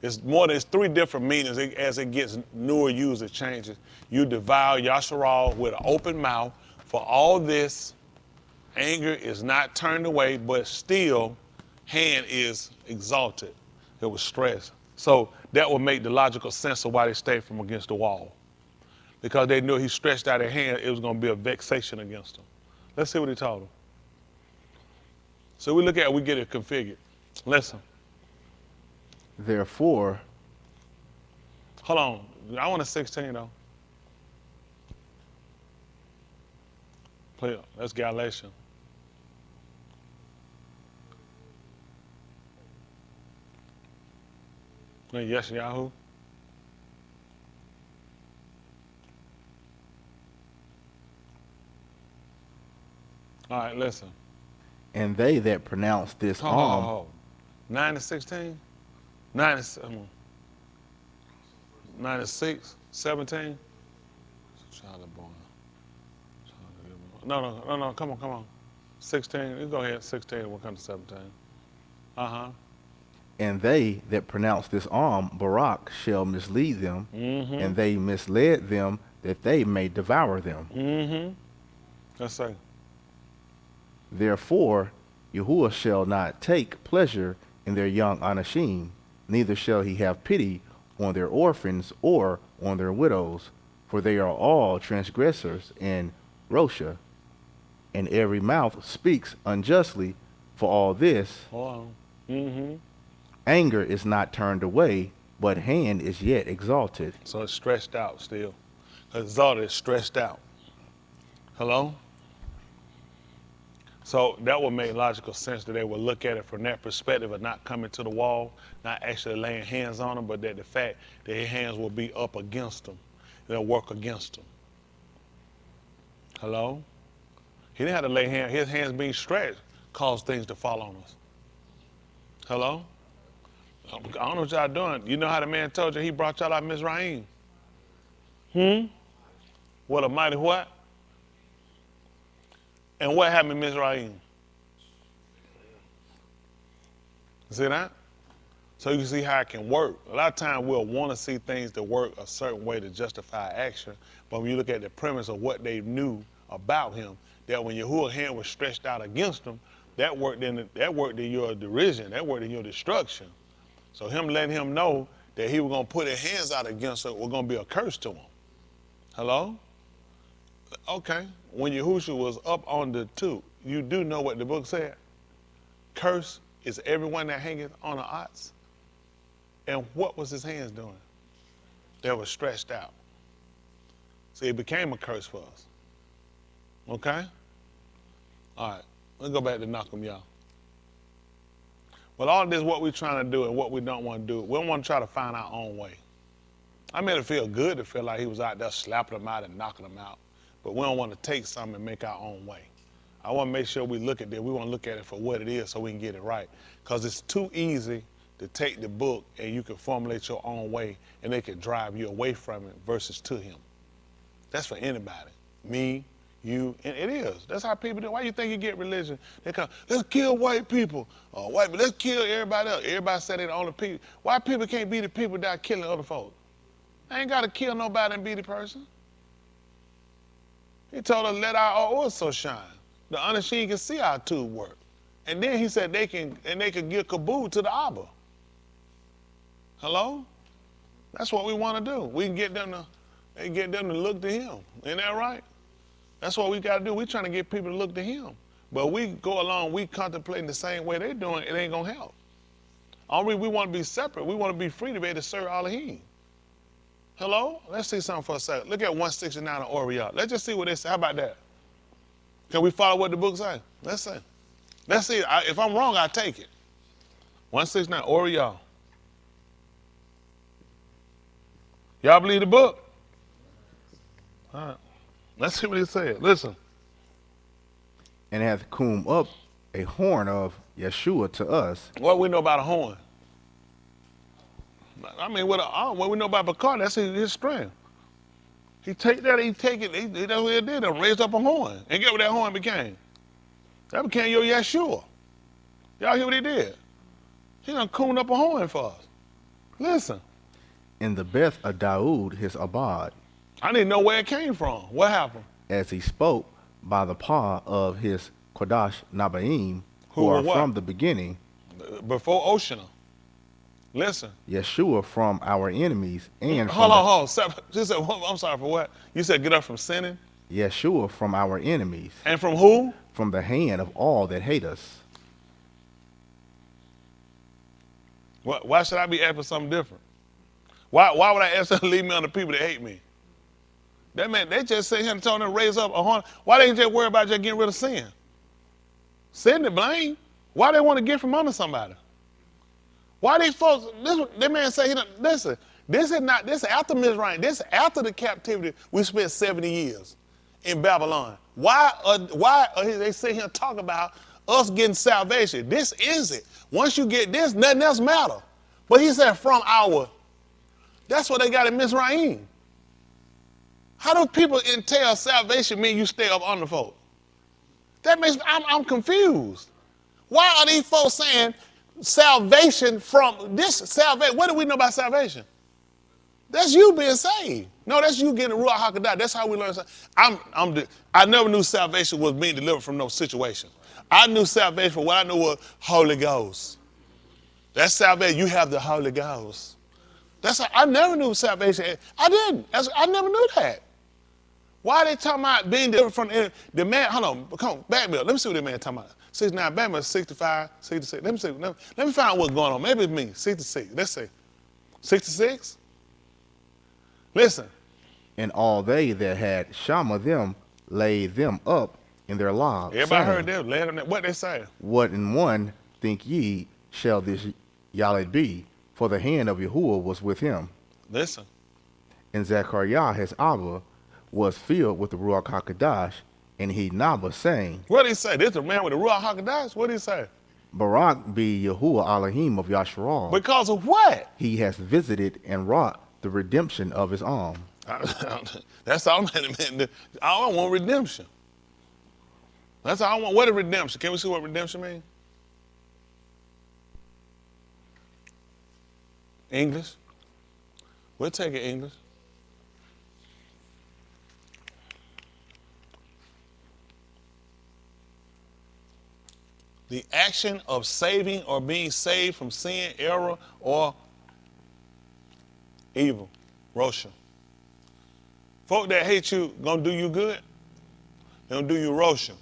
There's three different meanings. As it gets newer used, it changes. You devour Yasharal with an open mouth. For all this, anger is not turned away, but still, hand is exalted. It was stressed. So that would make the logical sense of why they stayed from against the wall. Because they knew he stretched out their hand, it was going to be a vexation against them. Let's see what he told them. So we look at it, we get it configured. Listen. Therefore, hold on. I want a 16 though. Play it. That's Galatians. Yes, Yahoo. All right, listen. and they that pronounce this Hold. 9 to 16? 9 to 7. 9 to 6? 17? No, come on. 16, you go ahead, 16, we'll come to 17. And they that pronounce this Barak shall mislead them, and they misled them that they may devour them. Let's say. Therefore, Yahuwah shall not take pleasure in their young anashim, neither shall he have pity on their orphans or on their widows, for they are all transgressors in Rosha, and every mouth speaks unjustly. For all this, anger is not turned away, but hand is yet exalted. So it's stretched out still. Exalted is stretched out. Hello? So that would make logical sense that they would look at it from that perspective of not coming to the wall, not actually laying hands on them, but that the fact that his hands will be up against them. They'll work against them. Hello? He didn't have to lay hands. His hands being stretched caused things to fall on us. Hello? I don't know what y'all doing. You know how the man told you he brought y'all out of Mizraim? What a mighty what? And what happened in Mizraim? See that? So you can see how it can work. A lot of times we'll want to see things that work a certain way to justify action, but when you look at the premise of what they knew about him, that when Yahuwah's hand was stretched out against them, that worked in your derision, that worked in your destruction. So him letting him know that he was going to put his hands out against them was going to be a curse to him. Hello? Okay. When Yahushua was up on the two, you do know what the book said. Curse is everyone that hangeth on the ox. And what was his hands doing? They were stretched out. See, it became a curse for us. Okay? All right. Let's go back to Malcolm, y'all. Well, all this is what we're trying to do and what we don't want to do. We don't want to try to find our own way. I made it feel good to feel like he was out there slapping them out and knocking them out. But we don't want to take something and make our own way. I want to make sure we look at that. We want to look at it for what it is so we can get it right. Because it's too easy to take the book and you can formulate your own way and they can drive you away from it versus to him. That's for anybody. Me, you, and it is. That's how people do. Why you think you get religion? They come, let's kill white people. Let's kill everybody else. Everybody said they're the only people. Why people can't be the people that are killing other folks? I ain't got to kill nobody and be the person. He told us, let our oil so shine. The unseen can see our tube work. And then he said they can give kaboo to the Abba. Hello? That's what we want to do. We can get them to look to him. Isn't that right? That's what we got to do. We're trying to get people to look to him. But we go along, we contemplating the same way they're doing, it ain't going to help. Only we want to be separate. We want to be free to be able to serve Elohim. Hello? Let's see something for a second. Look at 169 of Oriel. Let's just see what they say. How about that? Can we follow what the book says? Let's see. Let's see. If I'm wrong, I'll take it. 169 Oriel. Y'all believe the book? All right. Let's see what he said. Listen. And hath come up a horn of Yeshua to us. What we know about a horn? I mean, what we know about Bakar, that's his strength. He take that, that's what he did, and raised up a horn. And get what that horn became? That became your Yeshua. Y'all hear what he did? He done cooned up a horn for us. Listen. In the Beth of Daoud, his Abad. I didn't know where it came from. What happened? As he spoke by the paw of his Kodash Nabaim, who were are what? from the beginning. Before Oceana. Listen. Yeshua from our enemies and Hold on. You said, I'm sorry, for what? You said get up from sinning? Yeshua from our enemies. And from who? From the hand of all that hate us. Why should I be asking for something different? Why would I ask them to leave me on the people that hate me? That man, they just sit here and told them to raise up a horn. Why they just worry about just getting rid of sin? Sin to blame. Why they want to get from under somebody? Why these folks, this man say, listen, this is after Mizraim. This is after the captivity we spent 70 years in Babylon. Why are they sit here and talk about us getting salvation? This is it. Once you get this, nothing else matter. But he said from our, that's what they got in Mizraim. How do people entail salvation mean you stay up under folk? That makes I'm confused. Why are these folks saying salvation from this salvation? What do we know about salvation? That's you being saved. No, that's you getting Ruach HaKodesh. That's how we learn. I never knew salvation was being delivered from no situation. I knew salvation for what I knew was Holy Ghost. That's salvation. You have the Holy Ghost. I never knew salvation. I didn't. I never knew that. Why are they talking about being delivered from the man? Hold on, come on, back me up. Let me see what that man talking about. 69, back me up, 65, 66. Let me find out what's going on. Maybe it's me, 66. Let's see. 66? Listen. And all they that had Shama them laid them up in their logs. Everybody heard them. Laid them. What they say? What in one think ye shall this Yaled be? For the hand of Yahuwah was with him. Listen. And Zechariah his Abba was filled with the Ruach HaKodesh, and he Naba saying, what did he say? This is the man with the Ruach HaKodesh? What did he say? Barak be Yahuwah Elohim of Yasharal. Because of what? He has visited and wrought the redemption of his arm. That's all, man. I don't want redemption. That's all I want. What is redemption? Can we see what redemption means? English. We'll take it English. The action of saving or being saved from sin, error, or evil. Rosha. Folk that hate you gonna do you good. They're gonna do you Rosha.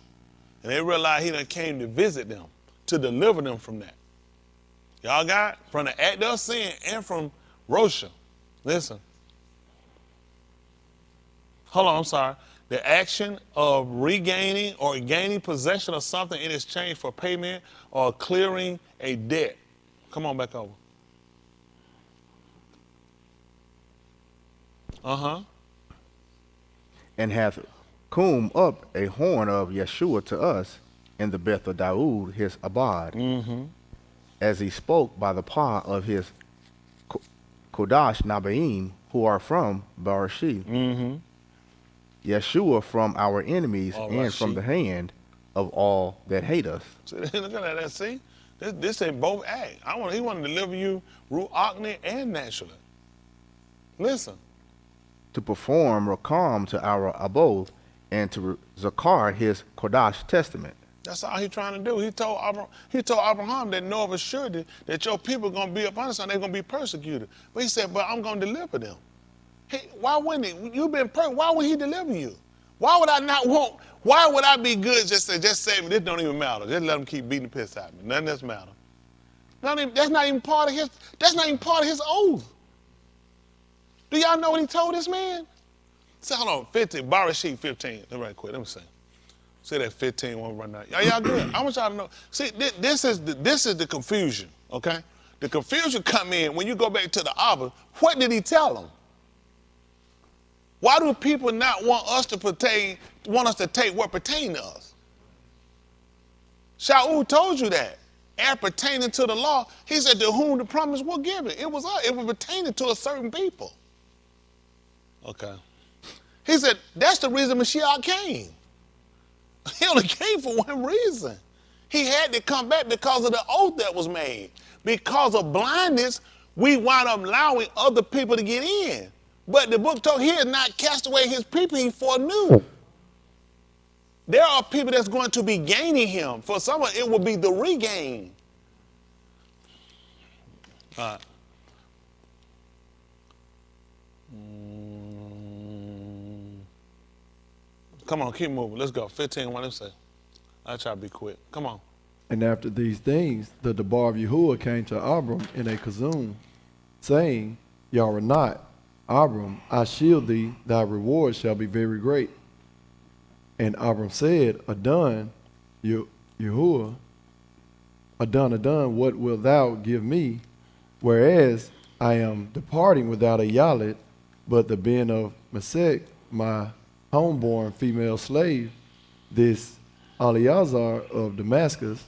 And they realize he done came to visit them, to deliver them from that. Y'all got it? From the act of sin and from Rosha. Listen. Hold on, I'm sorry. The action of regaining or gaining possession of something in exchange for payment or clearing a debt. Come on back over. And hath come up a horn of Yeshua to us in the Beth of Daoud his Abad. As he spoke by the paw of his Kodash Nabaim, who are from Barashih. Yeshua from our enemies and from the hand of all that hate us. See, look at that. See, this ain't both act. He want to deliver you Ruach and naturally. Listen, to perform Rakam to our abode, and to Zakar his Kodash testament. That's all he's trying to do. He told Abraham that know of a surety that your people are going to be upon us and they're going to be persecuted. But he said, but I'm going to deliver them. Hey, why wouldn't he? You've been why would he deliver you? Why would I not want, why would I be good just say me, this don't even matter. Just let him keep beating the piss out of me. Nothing else matter. That's not even part of his oath. Do y'all know what he told this man? Say, hold on, 15, borrow sheet 15. Right quick, let me see. See that 15 one run out. Y'all good? I want y'all to know. See, this is the confusion, okay? The confusion come in when you go back to the Abba. What did he tell them? Why do people not want us to take what pertains to us? Shaul told you that. As pertaining to the law, he said, to whom the promise was given. It was us. It was pertaining to a certain people. Okay. He said, that's the reason Mashiach came. He only came for one reason. He had to come back because of the oath that was made. Because of blindness, we wind up allowing other people to get in. But the book told he had not cast away his people, he foreknew. There are people that's going to be gaining him. For some, it will be the regain. All right. Come on, keep moving. Let's go. 15, what let's say. I'll try to be quick. Come on. And after these things, the Debar of Yahuwah came to Abram in a kazoo, saying, Yara not, Abram, I shield thee, thy reward shall be very great. And Abram said, Adon, Yahuwah, Adon, what wilt thou give me? Whereas I am departing without a yalit, but the ben of Mesech, my homeborn female slave, this Eleazar of Damascus,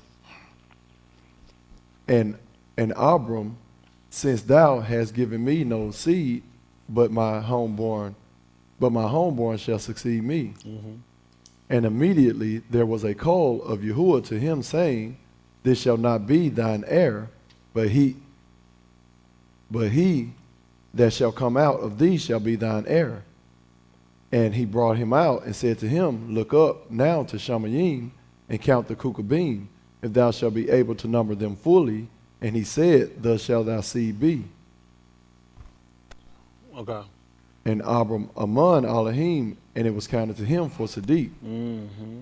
and Abram, since thou hast given me no seed, but my homeborn shall succeed me. Mm-hmm. And immediately there was a call of Yahuwah to him, saying, This shall not be thine heir, but he that shall come out of thee shall be thine heir. And he brought him out and said to him, Look up now to Shamayim and count the Kukabim, if thou shalt be able to number them fully. And he said, Thus shall thy seed be. Okay. And Abram Aman Elohim, and it was counted to him for Sadiq. Mm-hmm.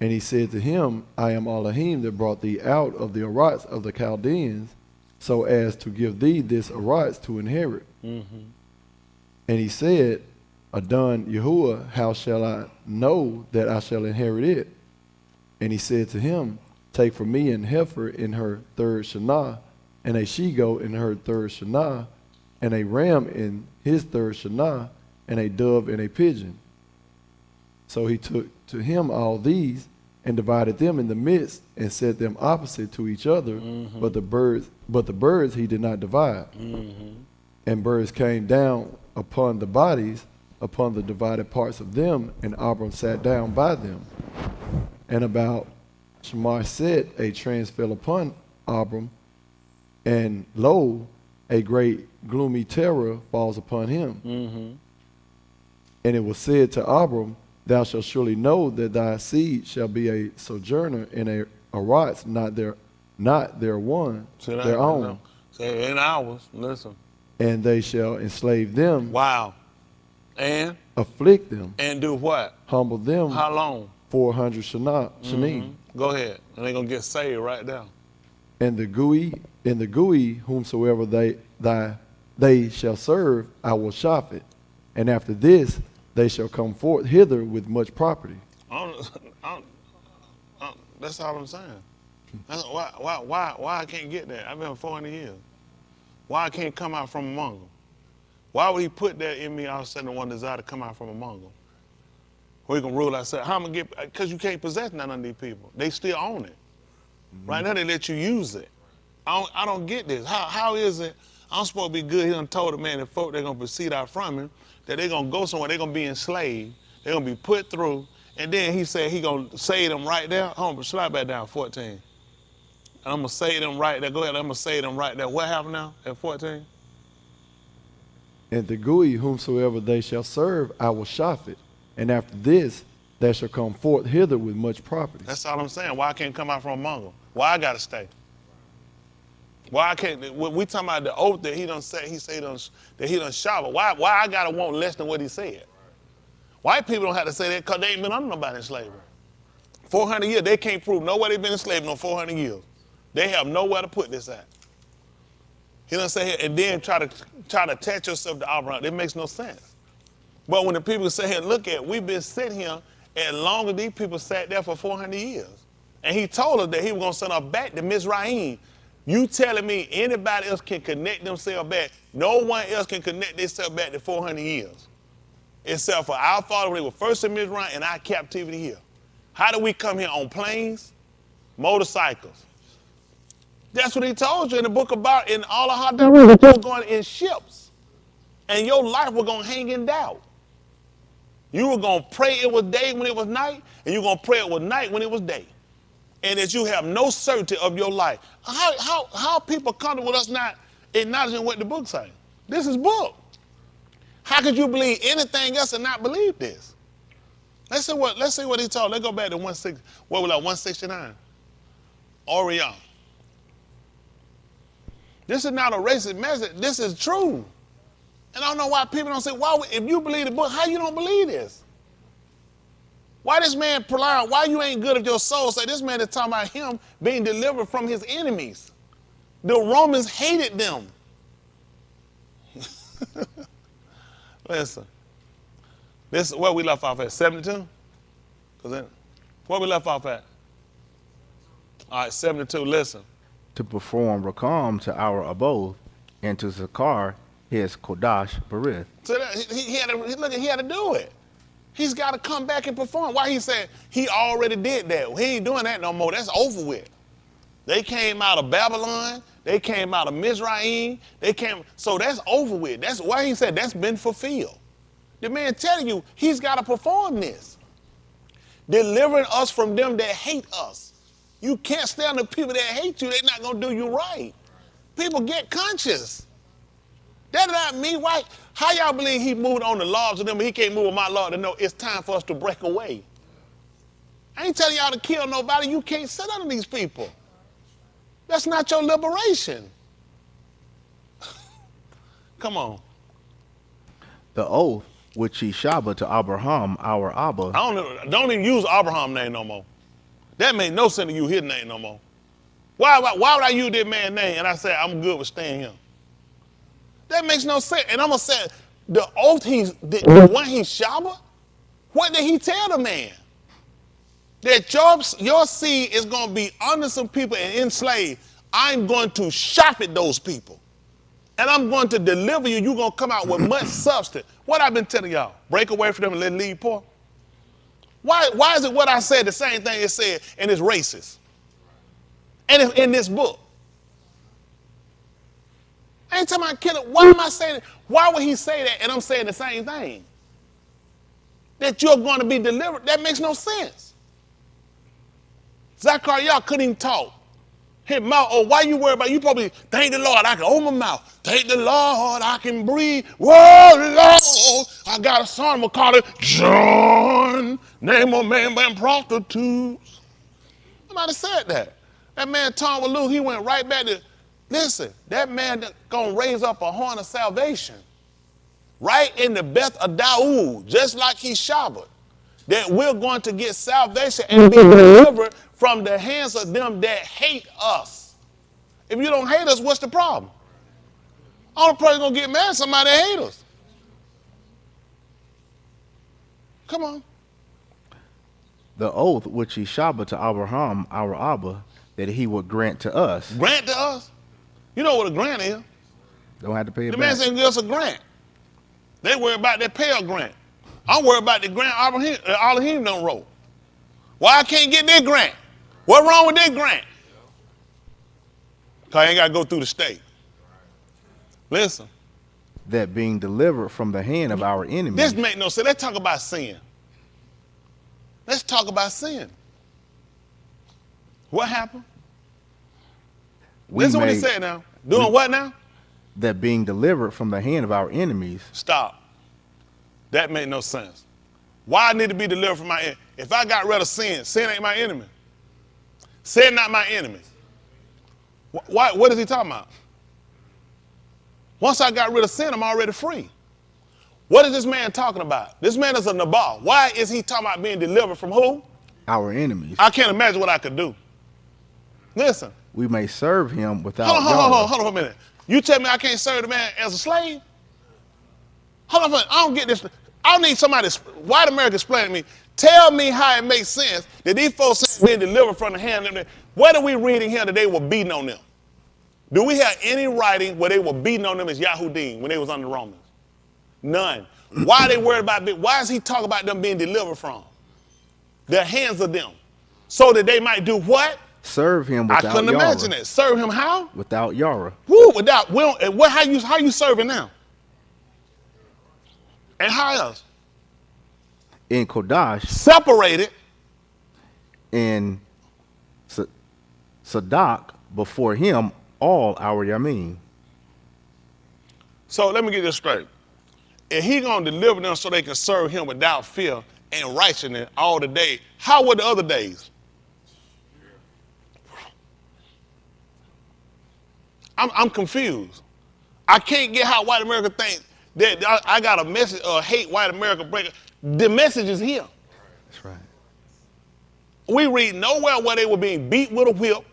And he said to him, I am Elohim that brought thee out of the Arats of the Chaldeans, so as to give thee this Arats to inherit. Mm-hmm. And he said, Adon Yahuwah, how shall I know that I shall inherit it? And he said to him, Take for me an heifer in her third Shana, and a she-goat in her third Shana, and a ram in his third Shana, and a dove and a pigeon. So he took to him all these, and divided them in the midst, and set them opposite to each other. Mm-hmm. But the birds he did not divide. Mm-hmm. And birds came down upon the bodies, upon the divided parts of them, and Abram sat down by them. And about Shemar said, a trance fell upon Abram, and lo, a great gloomy terror falls upon him. Mm-hmm. And it was said to Abram, Thou shalt surely know that thy seed shall be a sojourner in a Arats, not their one, their own. Say in ours, listen. And they shall enslave them. Wow. And? Afflict them. And do what? Humble them. How long? 400 shanim. Mm-hmm. Go ahead. And they're going to get saved right now. And the Gui, whomsoever they shall serve, I will shop it. And after this, they shall come forth hither with much property. That's all I'm saying. That's why I can't get that? I've been 400 years. Why I can't come out from among them? Why would he put that in me all of a sudden one desire to come out from among them? We can rule ourselves. How am I going to get, because you can't possess none of these people. They still own it. Mm-hmm. Right now they let you use it. I don't get this. How is it, I'm supposed to be good, he done told the man that folk they're going to proceed out from him, that they're going to go somewhere, they're going to be enslaved, they're going to be put through, and then he said he going to save them right there. Hold on, slide back down, 14. And I'm going to save them right there. Go ahead, I'm going to save them right there. What happened now at 14? And the Gui, whomsoever they shall serve, I will shofet. And after this, they shall come forth hither with much property. That's all I'm saying. Why I can't come out from among them? Why I gotta stay? Why I can't? We talking about the oath that he done said. He said that he done shot. Why I gotta want less than what he said? White people don't have to say that because they ain't been under nobody in slavery. 400 years, they can't prove nobody been enslaved no 400 years. They have nowhere to put this at. He done say here, and then try to attach yourself to Abraham. That makes no sense. But when the people say here, look at, we've been sitting here as long as these people sat there for 400 years. And he told us that he was going to send us back to Mizraim. You telling me anybody else can connect themselves back? No one else can connect themselves back to 400 years. Except for our father when they were first in Mizraim and our captivity here. How do we come here on planes? Motorcycles. That's what he told you in the book about in all of how you were going in ships. And your life was going to hang in doubt. You were going to pray it was day when it was night, and you were going to pray it was night when it was day. And that you have no certainty of your life. How people come with us not acknowledging what the book says? This is book. How could you believe anything else and not believe this? Let's see what he told. Let's go back to 169. Orion. This is not a racist message. This is true. And I don't know why people don't say, if you believe the book, how you don't believe this? Why this man prolong? Why you ain't good of your soul? Say this man is talking about him being delivered from his enemies. The Romans hated them. Listen. This is where we left off at, 72? Where we left off at? All right, 72, listen. To perform Rakam to our abode, and to Zakar his Kodash Barith. So that, he had to do it. He's got to come back and perform. Why he said he already did that? He ain't doing that no more. That's over with. They came out of Babylon. They came out of Mizraim. So that's over with. That's why he said that's been fulfilled. The man telling you he's got to perform this. Delivering us from them that hate us. You can't stand the people that hate you. They're not going to do you right. People get conscious. That not me. Why? How y'all believe he moved on the laws of them, but he can't move on my law to know it's time for us to break away? I ain't telling y'all to kill nobody. You can't sit under these people. That's not your liberation. Come on. The oath which he shaba to Abraham, our Abba. Don't even use Abraham's name no more. That made no sense to use his name no more. Why would I use that man's name and I say I'm good with staying here? That makes no sense. And I'm going to say, the oath the one he shaba, what did he tell the man? That your seed is going to be under some people and enslaved. I'm going to shop at those people. And I'm going to deliver you. You're going to come out with much substance. What I've been telling y'all, break away from them and let leave poor. Why is it what I said the same thing it said and it's racist? And it's in this book. I ain't talking about killing. Why am I saying it? Why would he say that and I'm saying the same thing? That you're going to be delivered. That makes no sense. Zachariah couldn't even talk. His mouth, why you worried about? You probably, thank the Lord, I can open my mouth. Thank the Lord, I can breathe. Whoa, Lord, I got a son, I'm going to call it John. Name of man and prostitutes. Somebody said that. That man, Tom with Luke, he went right back to, listen, that man going to raise up a horn of salvation. Right in the Beth of Daoud, just like he shabbat. That we're going to get salvation and be delivered from the hands of them that hate us. If you don't hate us, what's the problem? Only person going to get mad is somebody that hate us. Come on. The oath which he shaba to Abraham, our Abba, that he would grant to us. Grant to us? You know what a grant is. Don't have to pay it the back. Man said give us a grant. They worry about that Pell grant. I'm worried about the grant Elohim done wrote. Why I can't get this grant? What's wrong with this grant? Because I ain't got to go through the state. Listen. That being delivered from the hand of our enemies. This make no sense. Let's talk about sin. Let's talk about sin. What happened? Listen what he said now. Doing what now? that being delivered from the hand of our enemies. Stop. That made no sense. Why I need to be delivered from my enemy? If I got rid of sin, sin ain't my enemy. Sin not my enemy. Why, what is he talking about? Once I got rid of sin, I'm already free. What is this man talking about? This man is a Nabal. Why is he talking about being delivered from who? Our enemies. I can't imagine what I could do. Listen. We may serve him without Hold on for a minute. You tell me I can't serve the man as a slave? Hold on for a minute. I don't get this. I need somebody, white America, explain to me. Tell me how it makes sense that these folks being delivered from the hand of them. What are we reading here that they were beating on them? Do we have any writing where they were beating on them as Yahudim when they was under the Romans? None. Why are they worried about it? Why is he talking about them being delivered from the hands of them? So that they might do what? Serve him without I couldn't Yara. imagine it. Serve him how? Without Yara. Woo, without, how you serving now? And how else? In Kodash. Separated. In Sadak, before him, all our Yamin. So let me get this straight. If he gonna deliver them so they can serve him without fear and righteousness all the day, how were the other days? I'm confused. I can't get how white America thinks that I got a message or hate white America breaker. The message is here. That's right. We read nowhere where they were being beat with a whip.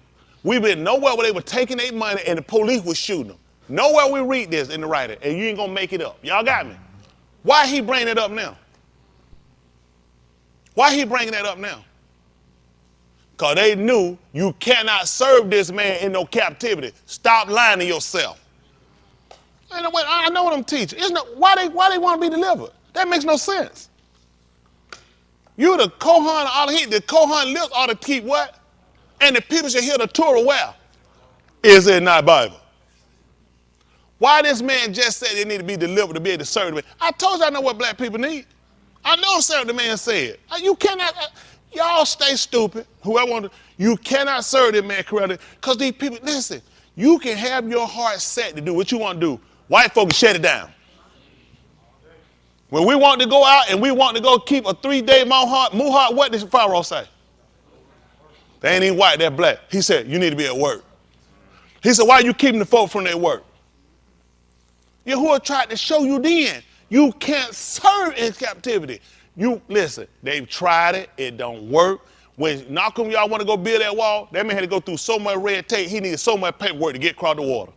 We read nowhere where they were taking their money and the police was shooting them. Nowhere we read this in the writing, and you ain't gonna make it up. Y'all got me? Why he bringing it up now? Why he bringing that up now? Because they knew you cannot serve this man in no captivity. Stop lying to yourself. I know what I'm teaching. Why they want to be delivered? That makes no sense. You the Kohan Alahim, the Kohan lips ought to keep what? And the people should hear the Torah well. Is it not Bible? Why this man just said they need to be delivered to be able to serve the man? I told you I know what black people need. I know what the man said. You cannot, y'all stay stupid. Whoever wants to, you cannot serve this man correctly because these people, listen, you can have your heart set to do what you want to do. White folks shut it down. When we want to go out and we want to go keep a 3-day muhart, what does Pharaoh say? They ain't even white, they're black. He said, you need to be at work. He said, why are you keeping the folk from their work? Yahuwah tried to show you then, you can't serve in captivity. You, listen, they've tried it, it don't work. When Malcolm, y'all want to go build that wall, that man had to go through so much red tape, he needed so much paperwork to get across the water.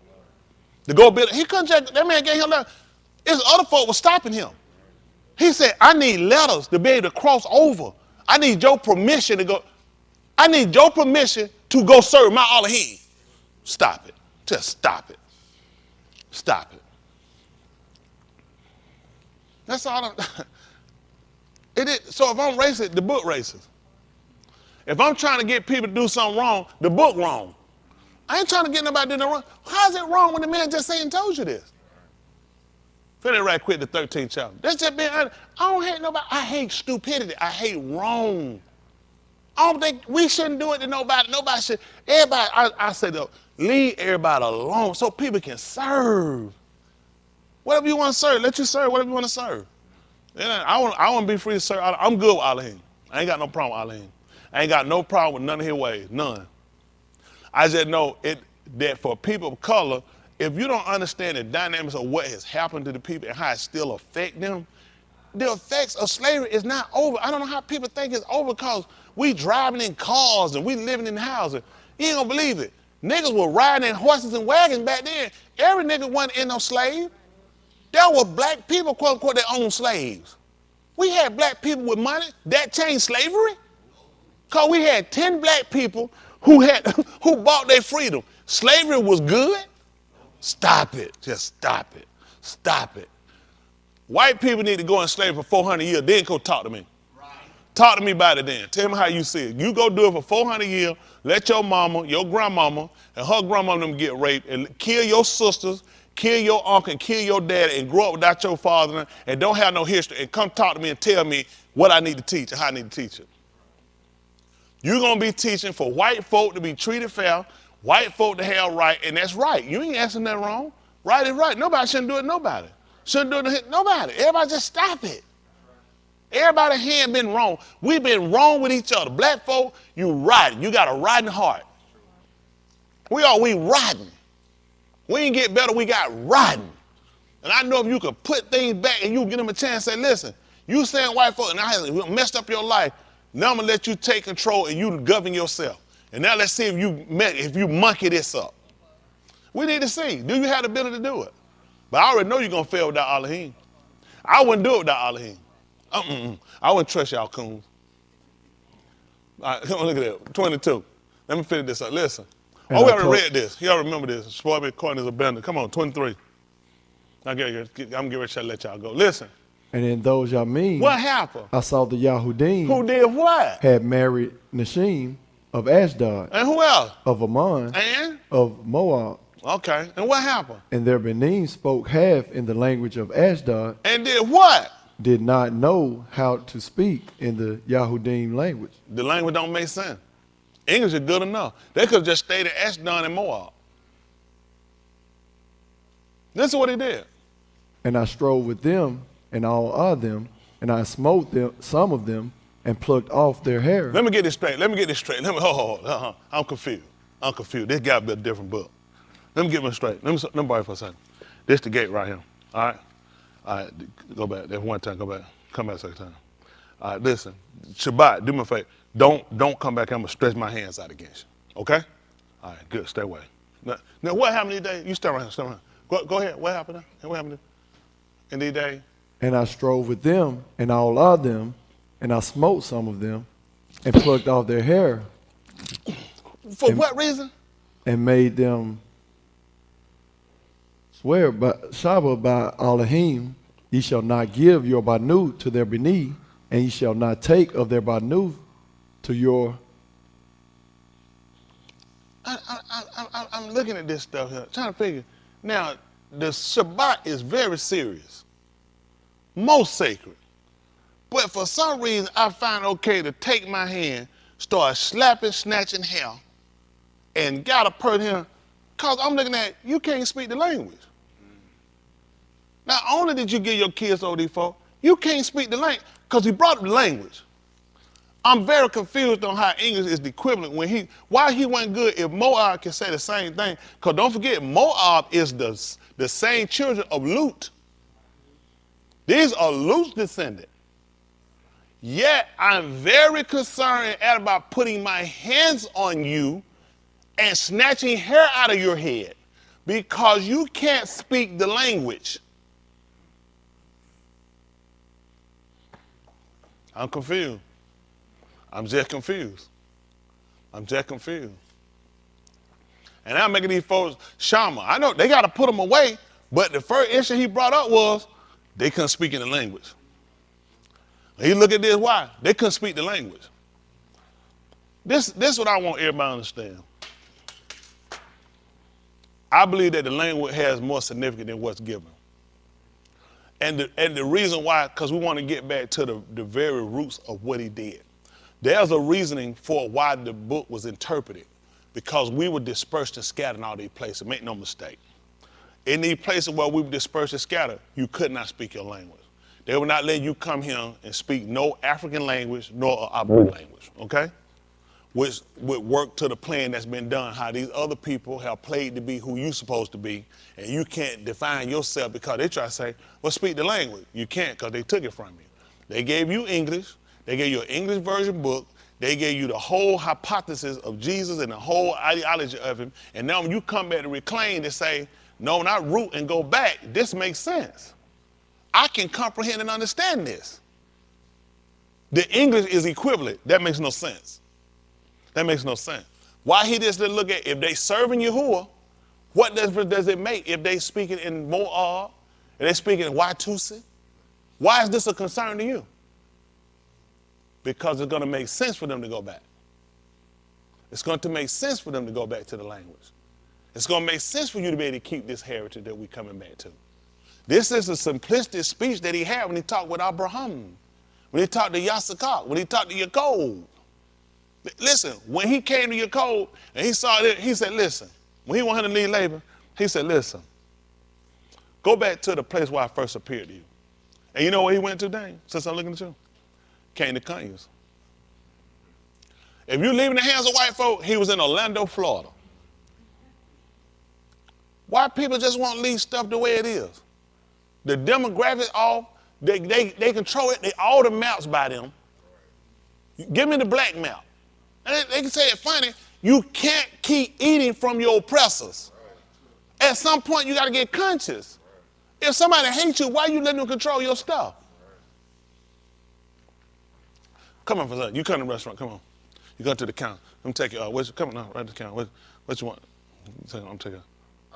To go build it, he couldn't check, that man gave him letters. His other folk was stopping him. He said, I need letters to be able to cross over. I need your permission to go. I need your permission to go serve my Elohim. Stop it. Just stop it. Stop it. That's all. So if I'm racist, the book racist. If I'm trying to get people to do something wrong, the book wrong. I ain't trying to get nobody to do nothing wrong. How's it wrong when the man just saying told you this? Finish right quick the 13th chapter. That's just being honest. I don't hate nobody. I hate stupidity. I hate wrong. I don't think we shouldn't do it to nobody. Nobody should. Everybody, I say though, leave everybody alone so people can serve. Whatever you want to serve, let you serve whatever you want to serve. Yeah, I want to be free to serve. I'm good with Elohim. I ain't got no problem with Elohim. I ain't got no problem with none of his ways. None. I just know that for people of color, if you don't understand the dynamics of what has happened to the people and how it still affects them, the effects of slavery is not over. I don't know how people think it's over because we driving in cars and we living in houses. You ain't gonna believe it. Niggas were riding in horses and wagons back then. Every nigga wasn't in no slave. There were black people, quote unquote, that owned slaves. We had black people with money. That changed slavery? Because we had 10 black people who bought their freedom. Slavery was good? Stop it. Just stop it. Stop it. White people need to go in slavery for 400 years. Then go talk to me. Right. Talk to me about it then. Tell me how you see it. You go do it for 400 years. Let your mama, your grandmama, and her grandmama them get raped and kill your sisters, kill your uncle, and kill your daddy and grow up without your father and don't have no history and come talk to me and tell me what I need to teach and how I need to teach it. You're going to be teaching for white folk to be treated fair, white folk to have right, and that's right. You ain't asking nothing wrong. Right is right. Nobody shouldn't do it to nobody. Shouldn't do it to nobody. Everybody just stop it. Everybody here been wrong. We've been wrong with each other. Black folk, you rotten. You got a rotten heart. We rotten. We ain't get better, we got rotten. And I know if you could put things back and you give them a chance, say, listen, you saying white folk and I messed up your life. Now I'm gonna let you take control and you govern yourself. And now let's see if you monkey this up. We need to see, do you have the ability to do it? But I already know you're gonna fail without Elohim. I wouldn't do it without Elohim. I wouldn't trust y'all coons. All right, come on, look at that, 22. Let me finish this up, listen. We already read this. Y'all remember this. Spoil me according to abandoned. Come on, 23. I'm getting ready to let y'all go. Listen. And in those Yamin, What happened? I saw the Yahudim Who did what? had married Nashim of Ashdod, And who else? of Ammon, And? of Moab. Okay. And what happened? And their Benin spoke half in the language of Ashdod, And did what? did not know how to speak in the Yahudim language. The language don't make sense. English is good enough. They could have just stayed at Ashdod and Moab. This is what he did. And I strove with them and all of them, and I smote them, some of them, and plucked off their hair. Let me get this straight. I'm confused. This got to be a different book. Let me get me straight. Let me borrow for a second. This the gate right here. All right? All right, go back. There's one time, go back. Come back a second time. All right, listen. Shabbat, do me a favor. Don't come back. I'm going to stretch my hands out against you. Okay? All right, good. Stay away. Now what happened these days? You stay around. Go ahead. What happened? What happened in these days? And I strove with them and all of them, and I smote some of them, and plucked off their hair. For what reason? And made them swear by Shabbat by Elohim, ye shall not give your Banu to their Beni, and ye shall not take of their Banu to your. I'm looking at this stuff here, trying to figure. Now, the Shabbat is very serious, most sacred. But for some reason, I find okay to take my hand, start slapping, snatching hair, and got a person here, because I'm looking at, you can't speak the language. Not only did you give your kids over these folks, you can't speak the language, because he brought up the language. I'm very confused on how English is the equivalent why he wasn't good if Moab can say the same thing. Because don't forget, Moab is the same children of Lut. These are Lut's descendants. Yet I'm very concerned about putting my hands on you and snatching hair out of your head because you can't speak the language. I'm confused. I'm just confused. And I'm making these folks Shama. I know they got to put them away, but the first issue he brought up was they couldn't speak in the language. He look at this, why? They couldn't speak the language. This is what I want everybody to understand. I believe that the language has more significance than what's given. And the reason why, because we want to get back to the very roots of what he did. There's a reasoning for why the book was interpreted, because we were dispersed and scattered in all these places. Make no mistake. In these places where we were dispersed and scattered, you could not speak your language. They would not let you come here and speak no African language nor Abu language, okay? Which would work to the plan that's been done, how these other people have played to be who you supposed to be, and you can't define yourself because they try to say, well, speak the language. You can't because they took it from you. They gave you English. They gave you an English version book. They gave you the whole hypothesis of Jesus and the whole ideology of him. And now when you come back to reclaim to say, no, not root and go back, this makes sense. I can comprehend and understand this. The English is equivalent. That makes no sense. Why he just didn't look at if they serving Yahuwah, what difference does it make if they speaking in Moab, if they speaking in Watusi? Why is this a concern to you? Because it's going to make sense for them to go back. It's going to make sense for them to go back to the language. It's going to make sense for you to be able to keep this heritage that we're coming back to. This is a simplistic speech that he had when he talked with Abraham, when he talked to Yasakak, when he talked to Yaakov. Listen, when he came to Yaakov and he saw it, he said, listen, when he wanted to leave Laban, he said, listen, Go back to the place where I first appeared to you. And you know where he went to, Dane, since I'm looking at you? Came to Conyers. If you leave in the hands of white folk, he was in Orlando, Florida. White people just won't leave stuff the way it is. The demographics off, they control it, all the maps by them. Give me the black map. And they can say it funny, you can't keep eating from your oppressors. At some point, you got to get conscious. If somebody hates you, why are you letting them control your stuff? Come on, Father. You come to the restaurant. Come on. You go to the counter. Let me take you. Come on, now, right to the counter. What you want? I'm taking.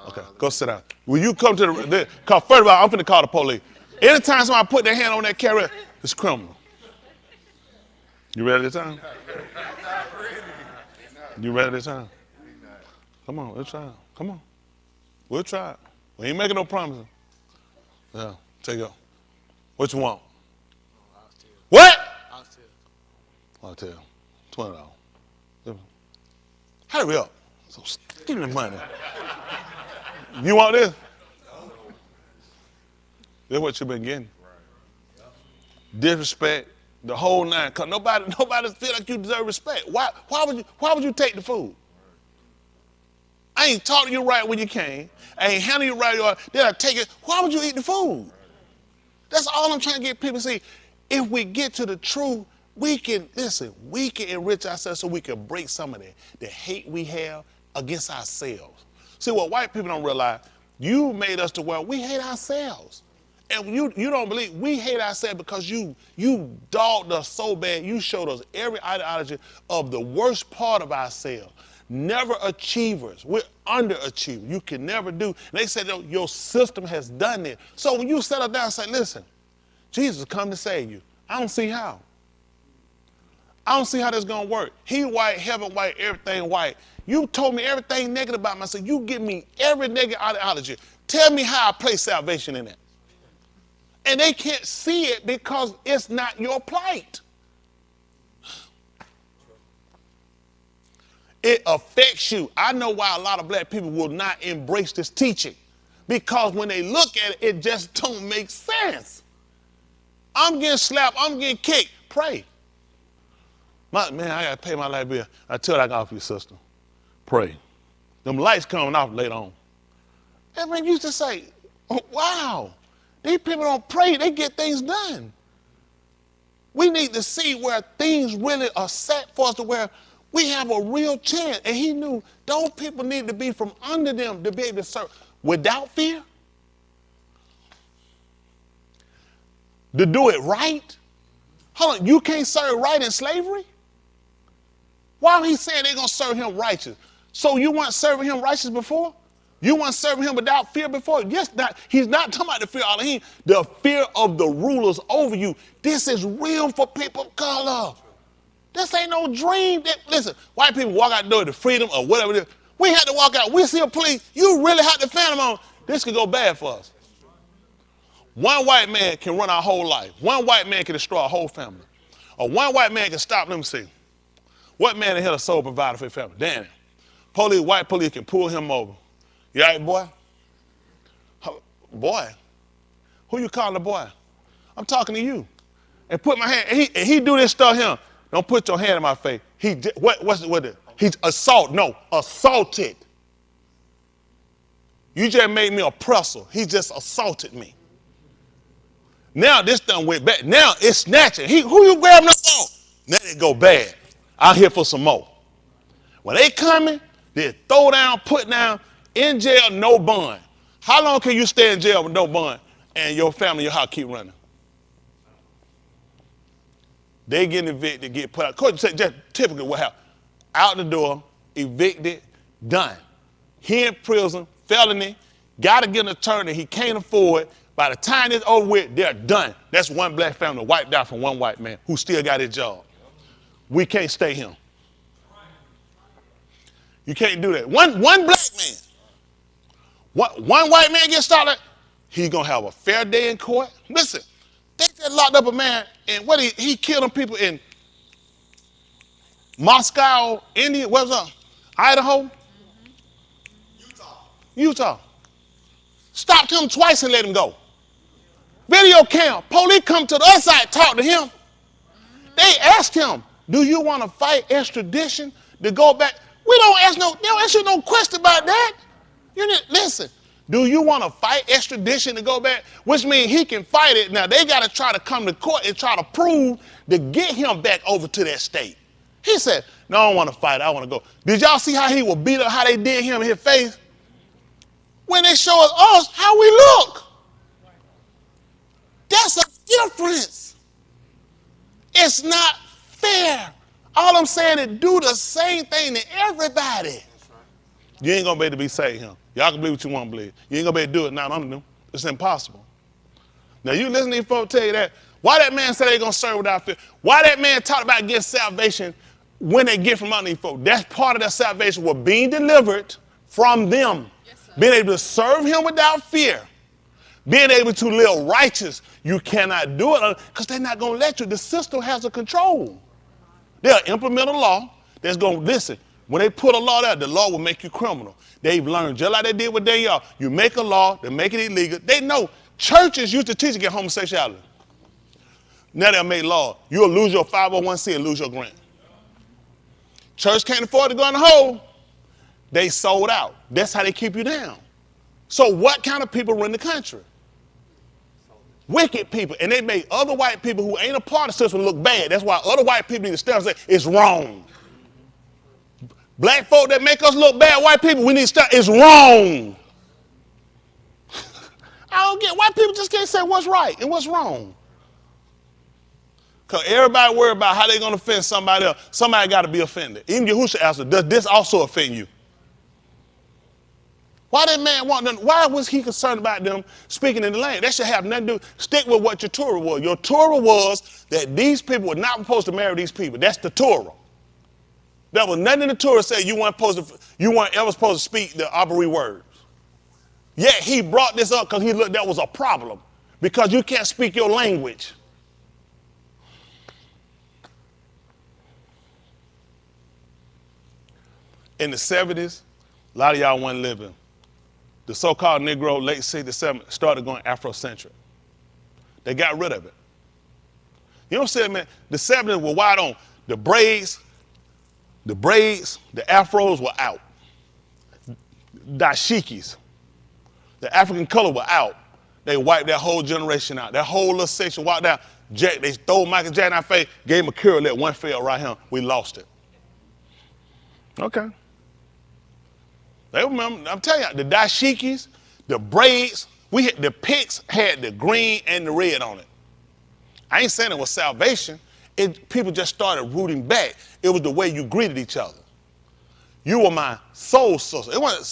Okay, go sit down. Will you come to the? Cause first of all, I'm finna call the police. Anytime somebody put their hand on that carrier, it's criminal. You ready this time? You ready this time? Come on, let's try it. Come on. We'll try it. We ain't making no promises. Yeah, take it. What you want? What? I'll tell you. $20. Hurry up. So give me the money. You want this? This is what you've been getting. Disrespect, the whole nine. Cause nobody feel like you deserve respect. Why would you take the food? I ain't talking to you right when you came. I ain't handling you right. Then I take it. Why would you eat the food? That's all I'm trying to get people to see. If we get to the truth, we can enrich ourselves so we can break some of the hate we have against ourselves. See, what white people don't realize, you made us to where we hate ourselves. And you don't believe we hate ourselves because you dogged us so bad. You showed us every ideology of the worst part of ourselves. Never achievers. We're underachievers. You can never do. And they said your system has done it. So when you settle down and say, listen, Jesus come to save you. I don't see how. I don't see how this is going to work. He white, heaven white, everything white. You told me everything negative about myself. You give me every negative ideology. Tell me how I place salvation in it. And they can't see it because it's not your plight. It affects you. I know why a lot of black people will not embrace this teaching. Because when they look at it, it just don't make sense. I'm getting slapped. I'm getting kicked. Pray. Man, I got to pay my light bill. I tell you I got off your sister. Pray. Them lights coming off later on. And man, you used to say, oh, wow, these people don't pray. They get things done. We need to see where things really are set for us to where we have a real chance. And he knew those people need to be from under them to be able to serve without fear. To do it right. Hold on, you can't serve right in slavery? Why are he saying they're going to serve him righteous? So you weren't serving him righteous before? You weren't serving him without fear before? Yes, he's not talking about the fear of Elohim, the fear of the rulers over you. This is real for people of color. This ain't no dream. Listen, white people walk out the door to freedom or whatever it is. We had to walk out. We see a police. You really have to fan them on. This could go bad for us. One white man can run our whole life. One white man can destroy our whole family. Or one white man can stop them and say, what man in here is a sole provider for his family? Danny. White police can pull him over. You all right, boy? Boy? Who you calling a boy? I'm talking to you. And put my hand, and he do this stuff here. Don't put your hand in my face. What's it? He's assaulted. You just made me oppressor. He just assaulted me. Now this done went back. Now it's snatching. Who you grabbing up on? Now it go bad. I'm here for some more. When they coming, they throw down, put down, in jail, no bond. How long can you stay in jail with no bond and your family, your house keep running? They get evicted, get put out. Coach said just typically what happened. Out the door, evicted, done. He in prison, felony, got to get an attorney he can't afford. By the time it's over with, they're done. That's one black family wiped out from one white man who still got his job. We can't stay him. You can't do that. One black man, one white man gets started, he's going to have a fair day in court. Listen, they just locked up a man, and he killed them people in Moscow, India, what's up? Idaho? Utah. Stopped him twice and let him go. Video cam. Police come to the other side, talk to him. They asked him, do you want to fight extradition to go back? They don't ask you no question about that. Listen, do you want to fight extradition to go back? Which means he can fight it. Now, they got to try to come to court and try to prove to get him back over to that state. He said, no, I don't want to fight. I want to go. Did y'all see how he was beat up, how they did him in his face? When they show us how we look. That's a difference. It's not fair. All I'm saying is do the same thing to everybody. You ain't going to be able to be saved here. Y'all can believe what you want to believe. You ain't going to be able to do it now under them. It's impossible. Now, you listen to these folks tell you that. Why that man said they're going to serve without fear? Why that man talked about getting salvation when they get from under these folks? That's part of their salvation, was being delivered from them. Yes, being able to serve him without fear. Being able to live righteous. You cannot do it because they're not going to let you. The system has a control. They'll implement a law that's going to, listen, when they put a law there, the law will make you criminal. They've learned, just like they did with Daniel. You make a law, they make it illegal. They know churches used to teach against homosexuality. Now they'll make law. You'll lose your 501c and lose your grant. Church can't afford to go in the hole. They sold out. That's how they keep you down. So what kind of people run the country? Wicked people. And they make other white people who ain't a part of the system look bad. That's why other white people need to stand up and say, it's wrong. Black folk that make us look bad, white people, we need to stop. It's wrong. I don't get, white people just can't say what's right and what's wrong. Because everybody worry about how they're going to offend somebody else. Somebody got to be offended. Even Yahushua asked, does this also offend you? Why that man want them? Why was he concerned about them speaking in the language? That should have nothing to do. Stick with what your Torah was. Your Torah was that these people were not supposed to marry these people. That's the Torah. There was nothing in the Torah say you weren't ever supposed to speak the Abari words. Yet he brought this up because he looked that was a problem. Because you can't speak your language. In the 70s, a lot of y'all weren't living. The so-called Negro, late 60s, started going Afrocentric. They got rid of it. You know what I'm saying, man? The 70s were wide on. The braids, the afros were out. Dashikis, the African color were out. They wiped that whole generation out. That whole little section wiped out. They stole Michael Jackson in our face, gave him a cure, let one fail right here. We lost it. Okay. They remember, I'm telling you, the dashikis, the braids, the pics had the green and the red on it. I ain't saying it was salvation. People just started rooting back. It was the way you greeted each other. You were my soul sister. It wasn't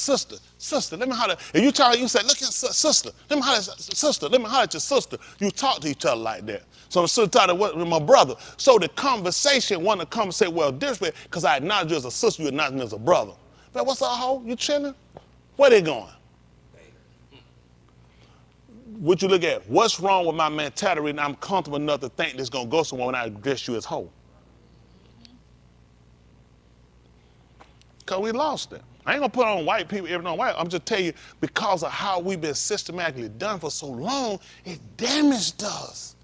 sister, let me holler. If you say, look at sister, let me holler at sister, let me holler at your sister. You talk to each other like that. So I'm still talking with my brother. So the conversation wanted to come and say, well, this way, because I acknowledge you as a sister, you acknowledge me as a brother. But what's up, ho? You chilling? Where they going? What you look at? What's wrong with my mentality and I'm comfortable enough to think this going to go somewhere when I address you as ho? Because we lost it. I ain't going to put on white people, everything on white. I'm just telling you, because of how we've been systematically done for so long, it damaged us.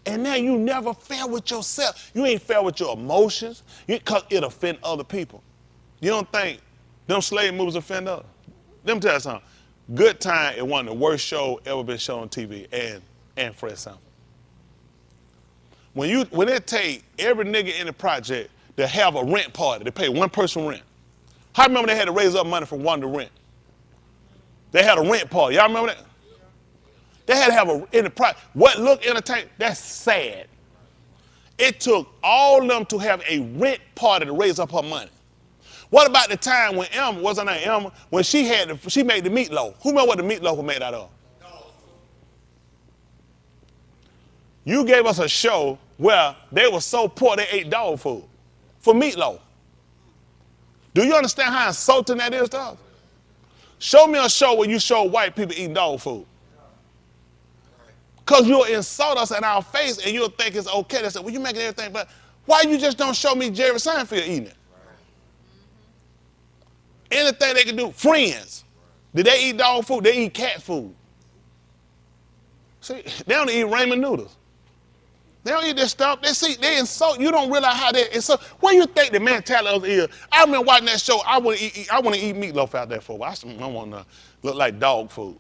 And now you never fair with yourself. You ain't fair with your emotions because it offend other people. You don't think them slave movies offend others? Let me tell you something. Good Time is one of the worst shows ever been shown on TV and Fresh Sample. When they take every nigga in the project to have a rent party, they pay one person rent. I remember they had to raise up money for one to rent. They had a rent party. Y'all remember that? They had to have in the project. What looked entertaining, that's sad. It took all of them to have a rent party to raise up her money. What about the time when Emma, what's her name, Emma, when she made the meatloaf? Who remember what the meatloaf was made out of? No. You gave us a show where they were so poor they ate dog food for meatloaf. Do you understand how insulting that is to us? Show me a show where you show white people eating dog food. Because you'll insult us in our face and you'll think it's okay. They say, well, you making everything, but why you just don't show me Jerry Seinfeld eating it? Anything they can do, Friends. Did they eat dog food? They eat cat food. See, they don't eat ramen noodles. They don't eat that stuff. They insult. You don't realize how they insult. What do you think the mentality is? I remember watching that show. I want to eat meatloaf out there for a while. I want to look like dog food.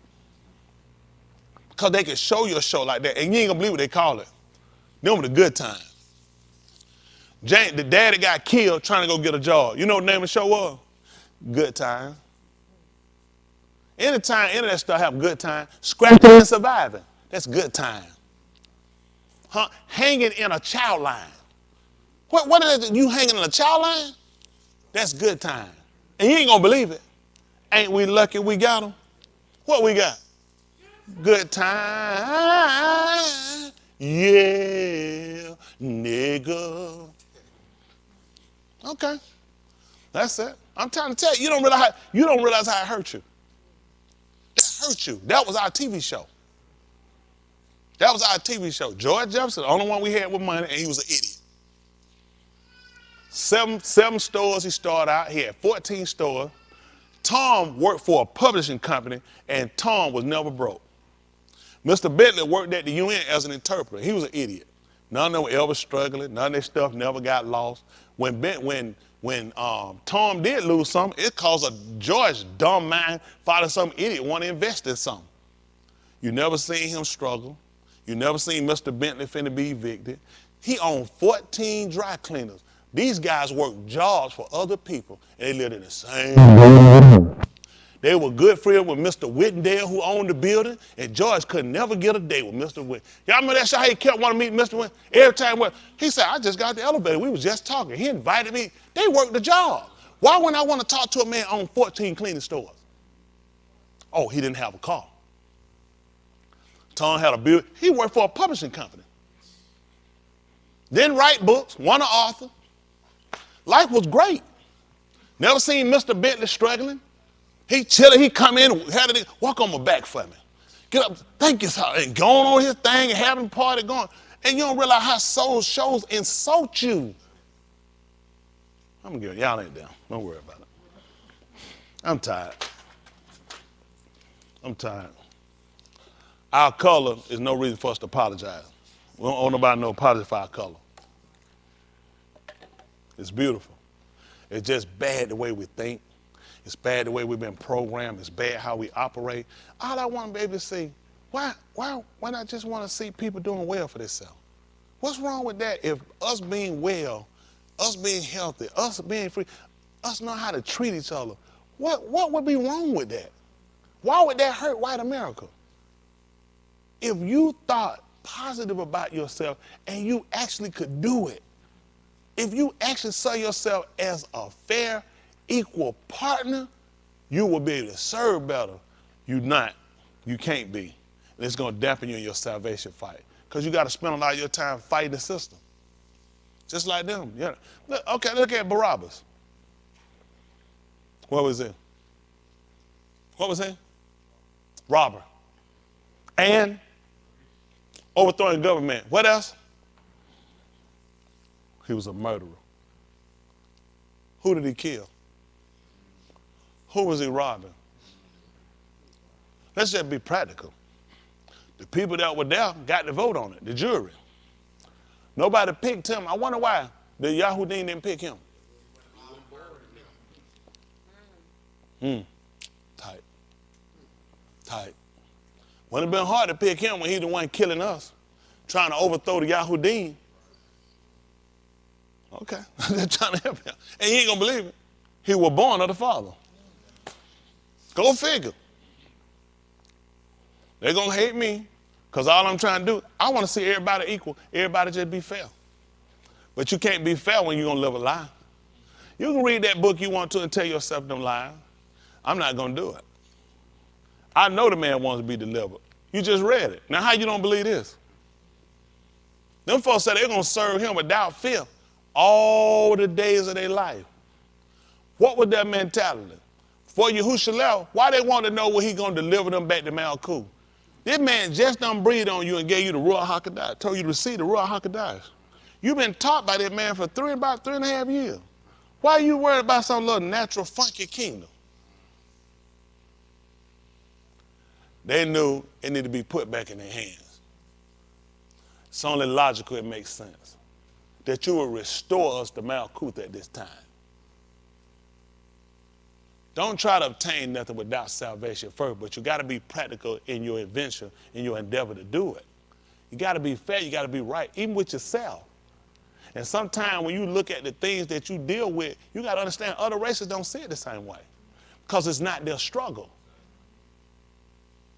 Because they can show you a show like that, and you ain't going to believe what they call it. Them were the good times. The daddy got killed trying to go get a job. You know what the name of the show was? Good Times. Anytime any of that stuff have good time, scrapping and surviving. That's good time. Huh? Hanging in a child line. What is it? You hanging in a child line? That's good time. And you ain't gonna believe it. Ain't we lucky we got them? What we got? Good time. Yeah, nigga. Okay. That's it. I'm trying to tell you, you don't realize how it hurt you. That hurt you. That was our TV show. That was our TV show. George Jefferson, the only one we had with money, and he was an idiot. Seven stores he started out. He had 14 stores. Tom worked for a publishing company, and Tom was never broke. Mr. Bentley worked at the UN as an interpreter. He was an idiot. None of them were ever struggling. None of their stuff never got lost. When Tom did lose something, it caused a George dumb mind finding some idiot want to invest in something. You never seen him struggle. You never seen Mr. Bentley finna be evicted. He owned 14 dry cleaners. These guys worked jobs for other people, and they lived in the same. They were good friends with Mr. Whitendale, who owned the building, and George could never get a date with Mr. Whitendale. Y'all remember that show how he kept wanting to meet Mr. Whitendale? Every time he said, I just got the elevator. We was just talking. He invited me. They worked the job. Why wouldn't I want to talk to a man on 14 cleaning stores? Oh, he didn't have a car. Tom had a building. He worked for a publishing company. Didn't write books, won an author. Life was great. Never seen Mr. Bentley struggling. He chilling, he come in, had it, walk on my back for me. Get up, thank you, sir, and going on his thing and having a party going. And you don't realize how shows insult you. I'm gonna give it, y'all ain't down. Don't worry about it. I'm tired. Our color is no reason for us to apologize. We don't owe nobody no apology for our color. It's beautiful. It's just bad the way we think. It's bad the way we've been programmed. It's bad how we operate. All I want to be able to say, why not just want to see people doing well for themselves? What's wrong with that if us being well, us being healthy, us being free, us know how to treat each other, what would be wrong with that? Why would that hurt white America? If you thought positive about yourself and you actually could do it, if you actually saw yourself as a fair, equal partner, you will be able to serve better. You can't be. And it's going to dampen you in your salvation fight. Because you got to spend a lot of your time fighting the system. Just like them. Yeah. Look at Barabbas. What was it? Robber. And overthrowing government. What else? He was a murderer. Who did he kill? Who was he robbing? Let's just be practical. The people that were there got to vote on it, the jury. Nobody picked him. I wonder why the Yahudim didn't pick him. Tight. Wouldn't have been hard to pick him when he the one killing us, trying to overthrow the Yahudim. Okay, they're trying to help him. And you ain't gonna believe it. He was born of the Father. Go figure. They're gonna hate me because all I'm trying to do, I want to see everybody equal. Everybody just be fair. But you can't be fair when you're gonna live a lie. You can read that book you want to and tell yourself them lies. I'm not gonna do it. I know the man wants to be delivered. You just read it. Now how you don't believe this? Them folks said they're gonna serve him without fear all the days of their life. What was their mentality? For Yahushua, why they want to know when he going to deliver them back to Malkut? This man just done breathed on you and gave you the Ruach HaKodesh, told you to receive the Ruach HaKodesh. You've been taught by that man for about 3.5 years. Why are you worried about some little natural funky kingdom? They knew it needed to be put back in their hands. It's only logical it makes sense that you will restore us to Malkuth at this time. Don't try to obtain nothing without salvation first, but you got to be practical in your invention, in your endeavor to do it. You got to be fair, you got to be right, even with yourself. And sometimes when you look at the things that you deal with, you got to understand other races don't see it the same way because it's not their struggle.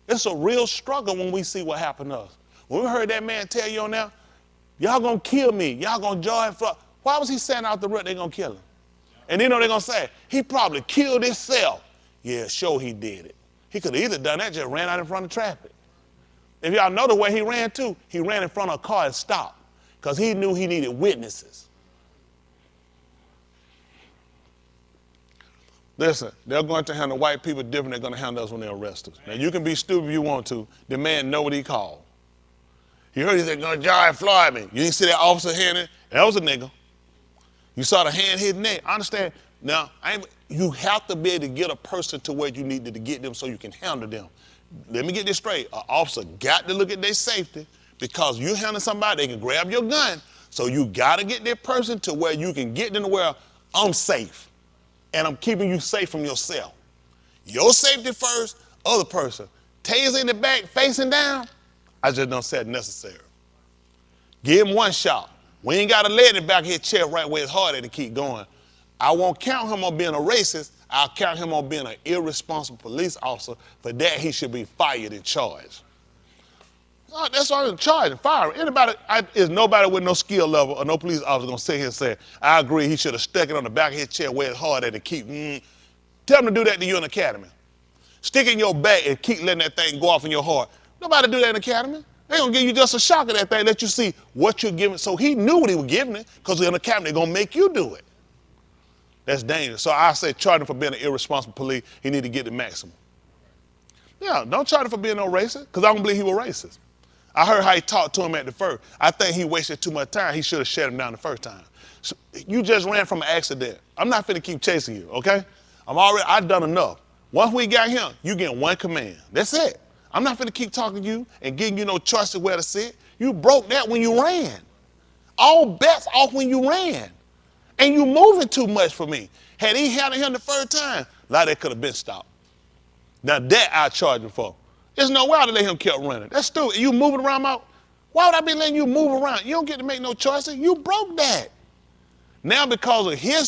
It's a real struggle when we see what happened to us. When we heard that man tell you on there, y'all gonna kill me, y'all gonna join for, why was he saying out the rut they gonna kill him? And you know they're gonna say, he probably killed himself. Yeah, sure he did it. He could have either done that, just ran out in front of traffic. If y'all know the way he ran to, he ran in front of a car and stopped because he knew he needed witnesses. Listen, they're going to handle white people different than they're going to handle us when they arrest us. Now, you can be stupid if you want to. The man know what he called. He heard he said, going to George Floyd me. You didn't see that officer handing? That was a nigga. You saw the hand hit neck. I understand. Now, you have to be able to get a person to where you needed to get them so you can handle them. Let me get this straight. An officer got to look at their safety because you handle somebody, they can grab your gun. So you got to get that person to where you can get them to where I'm safe. And I'm keeping you safe from yourself. Your safety first, other person. Taser in the back, facing down, I just don't say it necessary. Give him one shot. We ain't got to lay in the back of his chest right where it's harder to keep going. I won't count him on being a racist. I'll count him on being an irresponsible police officer. For that, he should be fired and charged. That's all in charge and fire. Is nobody with no skill level or no police officer gonna sit here and say, I agree, he should have stuck it on the back of his chair where it's hard at to keep. Tell them to do that to you in the academy. Stick it in your back and keep letting that thing go off in your heart. Nobody do that in the academy. They gonna give you just a shock of that thing, let you see what you're giving. So he knew what he was giving it, because in the academy they're gonna make you do it. That's dangerous. So I say charge him for being an irresponsible police. He need to get the maximum. Yeah, don't charge him for being no racist, because I don't believe he was racist. I heard how he talked to him at the first. I think he wasted too much time. He should have shut him down the first time. So you just ran from an accident. I'm not finna keep chasing you, okay? I've done enough. Once we got him, you get one command. That's it. I'm not finna keep talking to you and giving you no choice of where to sit. You broke that when you ran. All bets off when you ran. And you moving too much for me. Had he handled him the first time, a lot of that could have been stopped. Now that I charge him for. There's no way I'd let him keep running. That's stupid. You moving around why would I be letting you move around? You don't get to make no choices. You broke that. Now because of him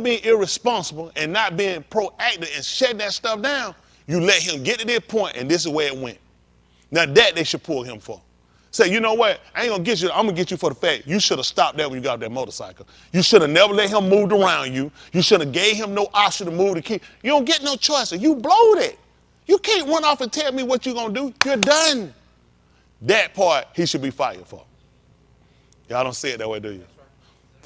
being irresponsible and not being proactive and shutting that stuff down, you let him get to that point and this is where it went. Now that they should pull him for. Say, you know what? I ain't gonna get you. I'm gonna get you for the fact you should have stopped that when you got off that motorcycle. You should have never let him move around you. You should have gave him no option to move the key. You don't get no choices. You blowed it. You can't run off and tell me what you're going to do. You're done. That part, he should be fired for. Y'all don't see it that way, do you?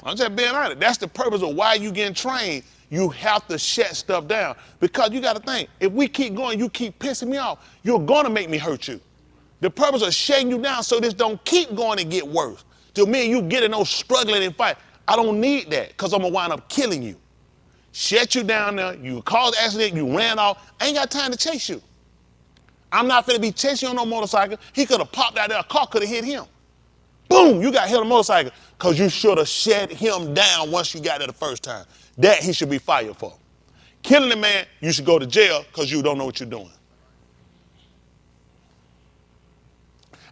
I'm just being honest. That's the purpose of why you getting trained. You have to shut stuff down. Because you got to think, if we keep going, you keep pissing me off, you're going to make me hurt you. The purpose of shutting you down so this don't keep going and get worse. Till me and you get in those struggling and fight. I don't need that because I'm going to wind up killing you. Shut you down there, you caused an accident, you ran off. I ain't got time to chase you. I'm not finna be chasing you on no motorcycle. He could have popped out there, a car could have hit him. Boom, you got hit on a motorcycle because you should have shut him down once you got there the first time. That he should be fired for. Killing a man, you should go to jail because you don't know what you're doing.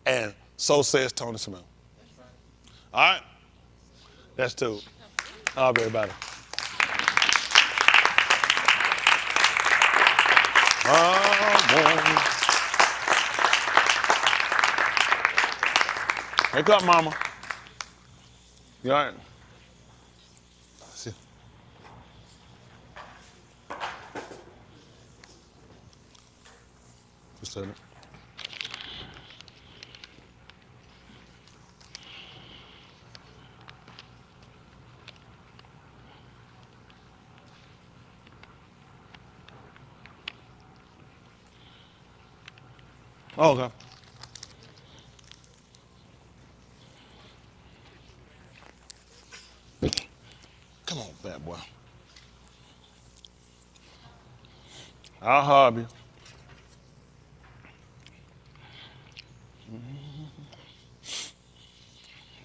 And so says Tony Smith. All right? That's two. All right, everybody. Wake up, mama. You all right? See. Just a minute. Oh, okay. Come on, fat boy. I'll hug you.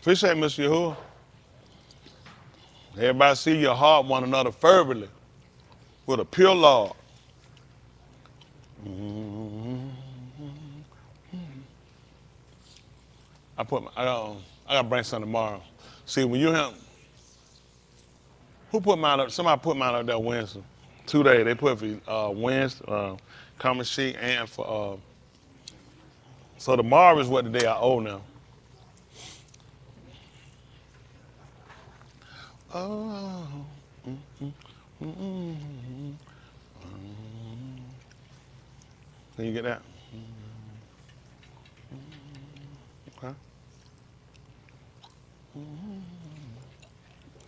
Appreciate Mr. Yahuwah. Everybody see your heart one another fervently with a pure love. I gotta bring something tomorrow. See, when you have, who put mine up? Somebody put mine up there Wednesday. 2 days. They put for Wednesday, common sheet, and for, so tomorrow is what the day I owe now. Oh. Can you get that? Okay.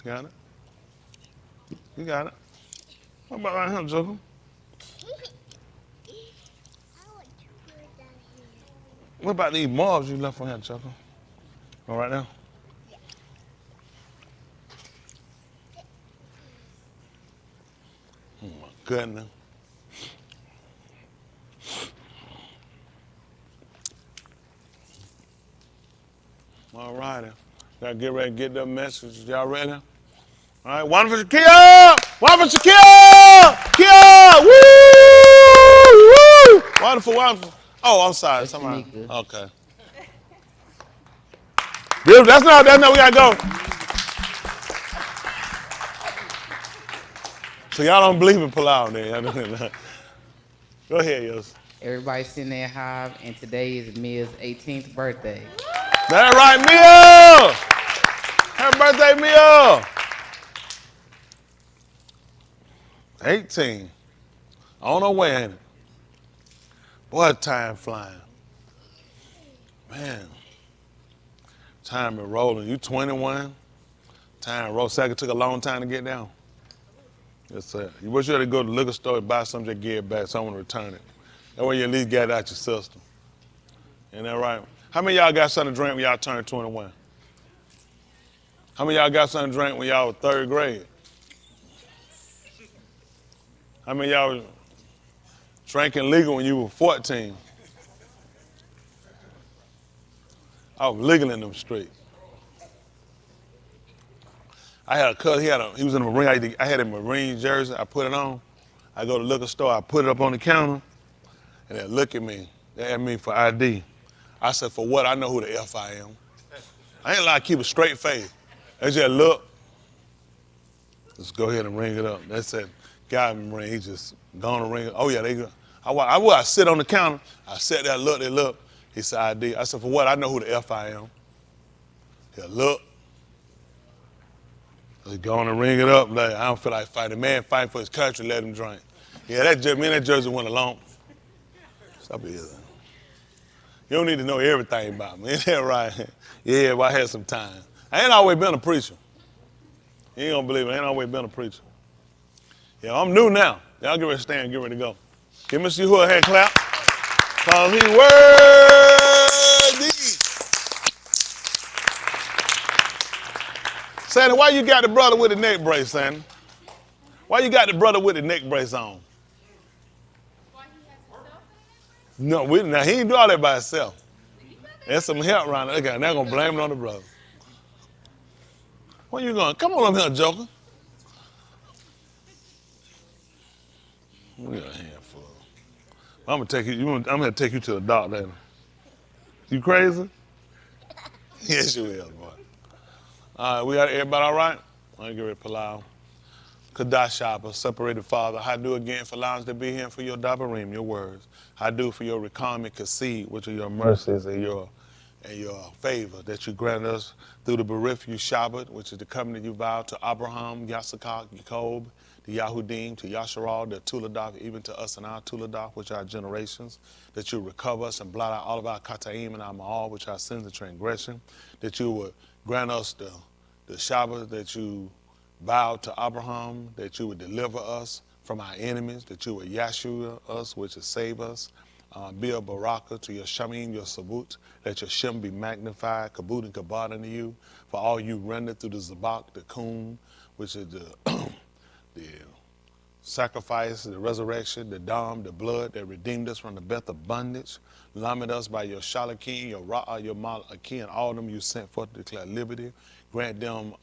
Got it? You got it. What about right here, Joker? What about these marbles you left on here, Joker? All right now? Oh my goodness. All righty. Gotta get ready to get the message. Y'all ready? All right, one for Shakia! One for Shakia! Shakia! Woo! Woo! Wonderful, wonderful. Oh, I'm sorry. Somebody. Okay. That's not, we gotta go. So y'all don't believe in Palau then. Go ahead, Yos. Everybody sitting there high, and today is Mia's 18th birthday. That's right, Mia! Happy birthday, Mia! 18. On her way, ain't it? Boy, time flying. Man. Time is rolling. You 21. Time rolls. Second took a long time to get down. Yes, sir. You wish you had to go to the liquor store and buy something, just give it back, someone return it. That way you at least get it out your system. Ain't that right? How many of y'all got something to drink when y'all turned 21? How many of y'all got something to drink when y'all were 3rd grade? How many of y'all was drinking legal when you were 14? I was legal in them streets. I had a cousin, he was in the Marine, I had a Marine jersey, I put it on. I go to the liquor store, I put it up on the counter, and they look at me. They ask me for ID. I said, for what? I know who the F I am. I ain't like to keep a straight face. They just look. Just go ahead and ring it up. They said, guy in the Marine, he just gone to ring it. Oh yeah, they go. I sit on the counter, I sat there, look, they look. He said, ID. I said, for what? I know who the F I am. He look. He's going to ring it up. Like, I don't feel like fighting. Man fighting for his country, let him drink. Yeah, me and that jersey went along. Stop it. You don't need to know everything about me. Ain't that right? Yeah, but I had some time. I ain't always been a preacher. You ain't gonna believe it. I ain't always been a preacher. Yeah, I'm new now. Y'all get ready to stand and get ready to go. Give Mr. Yahuwah a hand clap. Cause he worthy. Sandy, why you got the brother with the neck brace, Sandy? Why you got the brother with the neck brace on? No, he didn't do all that by himself. There's some help around there. They're going to blame it on the brother. Where you going? Come on up here, Joker. We got a handful. I'm going to take you to the doctor later. You crazy? Yes, you will, boy. All right, we got everybody all right? I'm going to get ready to Palau. Kadash Abba, separated Father, I do again for allowing us to be here for your Dabarim, your words. I do for your Rekami Kasid, which are your mercies and your favor that you grant us through the Berith Shabbat, which is the covenant you vowed to Abraham, Yasakak, Jacob, the Yahudim, to Yasharal, the Tuladaf, even to us and our Tuladaf, which are our generations, that you recover us and blot out all of our Kataim and our Ma'al, which are our sins and transgression, that you would grant us the Shabbat that you vowed to Abraham, that you would deliver us from our enemies, that you would Yashua us, which is save us, be a baraka to your Shamim, your Sabut, let your Shem be magnified, Kabut and Kabad unto you, for all you rendered through the Zabak, the Kun, which is the sacrifice, the resurrection, the dam, the blood that redeemed us from the death of bondage, lamented us by your Shalakim, your Ra'ah, your Malaki, and all of them you sent forth to declare liberty. Grant them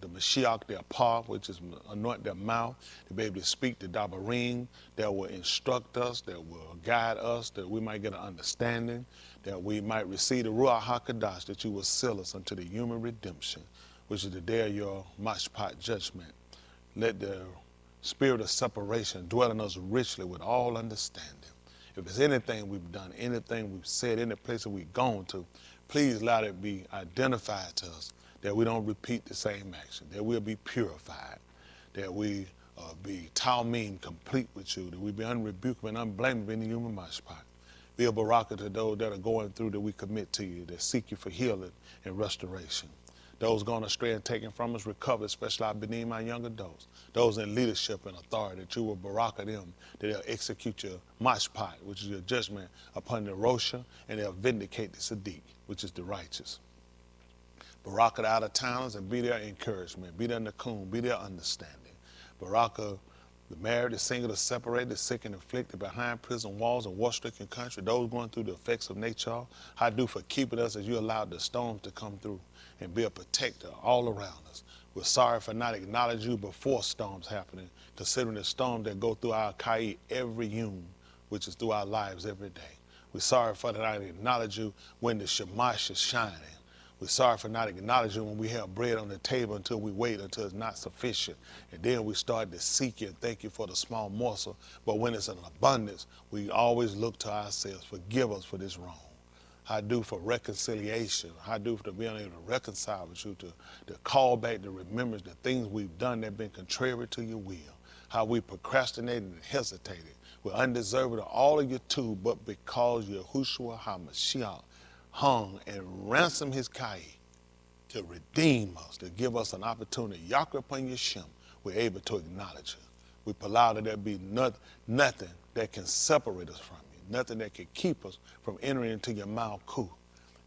the Mashiach, their path, which is anoint their mouth, to be able to speak the Dabarim, that will instruct us, that will guide us, that we might get an understanding, that we might receive the Ruach HaKadosh, that you will seal us unto the human redemption, which is the day of your Mashpat judgment. Let the spirit of separation dwell in us richly with all understanding. If there's anything we've done, anything we've said, any place that we've gone to, please let it be identified to us, that we don't repeat the same action, that we'll be purified, that we be Talmim, complete with you, that we be unrebukable and unblameable in the human mashpat. Be a barakah to those that are going through that we commit to you, that seek you for healing and restoration. Those gone astray and taken from us, recovered, especially I beneath my young adults. Those in leadership and authority, that you will barakah them, that they'll execute your mashpat, which is your judgment upon the Rosha, and they'll vindicate the Sadiq, which is the righteous. Barakah the out-of-towners, and be their encouragement, be their nakum, be their understanding. Barakah the married, the single, the separated, the sick and afflicted, behind prison walls and war-stricken country, those going through the effects of nature. I do for keeping us as you allowed the storms to come through and be a protector all around us. We're sorry for not acknowledging you before storms happening, considering the storms that go through our Kai every yom, which is through our lives every day. We're sorry for not acknowledge you when the Shamash is shining. We're sorry for not acknowledging when we have bread on the table until we wait until it's not sufficient. And then we start to seek you and thank you for the small morsel. But when it's an abundance, we always look to ourselves. Forgive us for this wrong. I do for reconciliation. I do for being able to reconcile with you, to call back, to remember the things we've done that have been contrary to your will. How we procrastinated and hesitated. We're undeserving of all of your too, but because Yahushua HaMashiach hung and ransomed his Kai to redeem us, to give us an opportunity. Yakra upon your Shem, we're able to acknowledge you. We allow that there be nothing that can separate us from you, nothing that can keep us from entering into your Malkuth.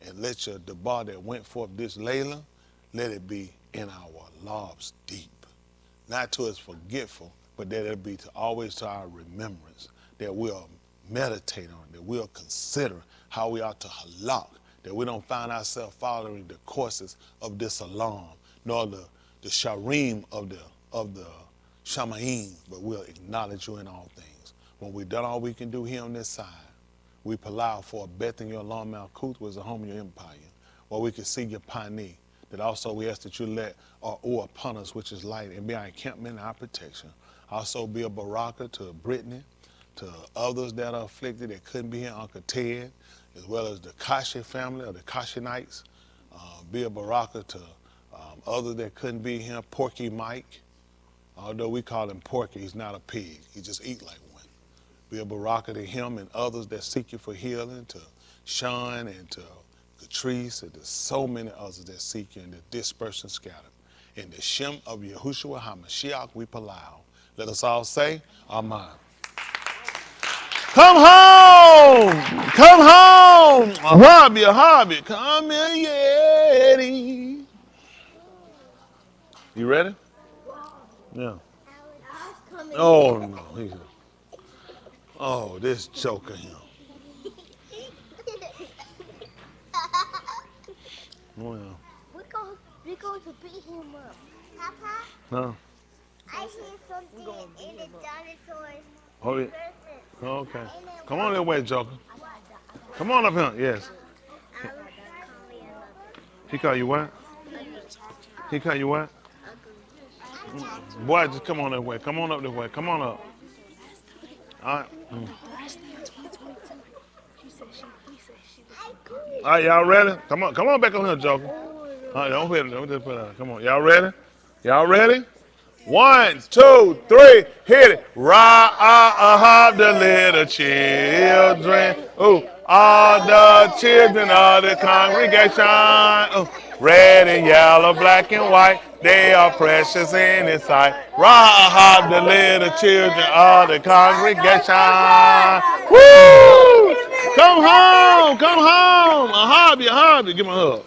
And let your debar that went forth this Layla, let it be in our lives deep. Not to us forgetful, but that it be to always to our remembrance, that we'll meditate on, that we'll consider how we ought to halak, that we don't find ourselves following the courses of this alarm, nor the sharim of the shamaim, but we'll acknowledge you in all things. When we've done all we can do here on this side, we allow for a bet in your alarm Malkuth was the home of your empire, where we can see your pani, that also we ask that you let our oar upon us, which is light, and be our encampment and our protection. Also be a barakah to Brittany, to others that are afflicted that couldn't be here, Uncle Ted, as well as the Kashi family or the Kashinites. Be a barakah to others that couldn't be here, Porky Mike. Although we call him Porky, he's not a pig. He just eat like one. Be a barakah to him and others that seek you for healing, to Sean and to Catrice, and to so many others that seek you, and the dispersed and scattered. In the Shem of Yahushua HaMashiach we allow. Let us all say, Amen. Come home! Come home! A hobby, come here, Yeti. You ready? Yeah. Oh, no. Oh, this joker here. Oh, yeah. We're going to beat him up. Papa? No. I see something in the dinosaurs. Oh, yeah. Okay. Come on that way, Joker. Come on up here. Yes. He call you what? He call you what? Boy, just come on that way. Come on up this way. Come on up. All right. All right, y'all ready? Come on back on here, Joker. All right, don't just put it out. Come on, y'all ready? Y'all ready? 1, 2, 3, hit it. Ra-ah-ah, the little children. Ooh, all the children of the congregation. Ooh, red and yellow, black and white, they are precious in His sight. Ra-ah-ah, the little children of the congregation. Woo! Come home, come home. A hobby, give me a hug.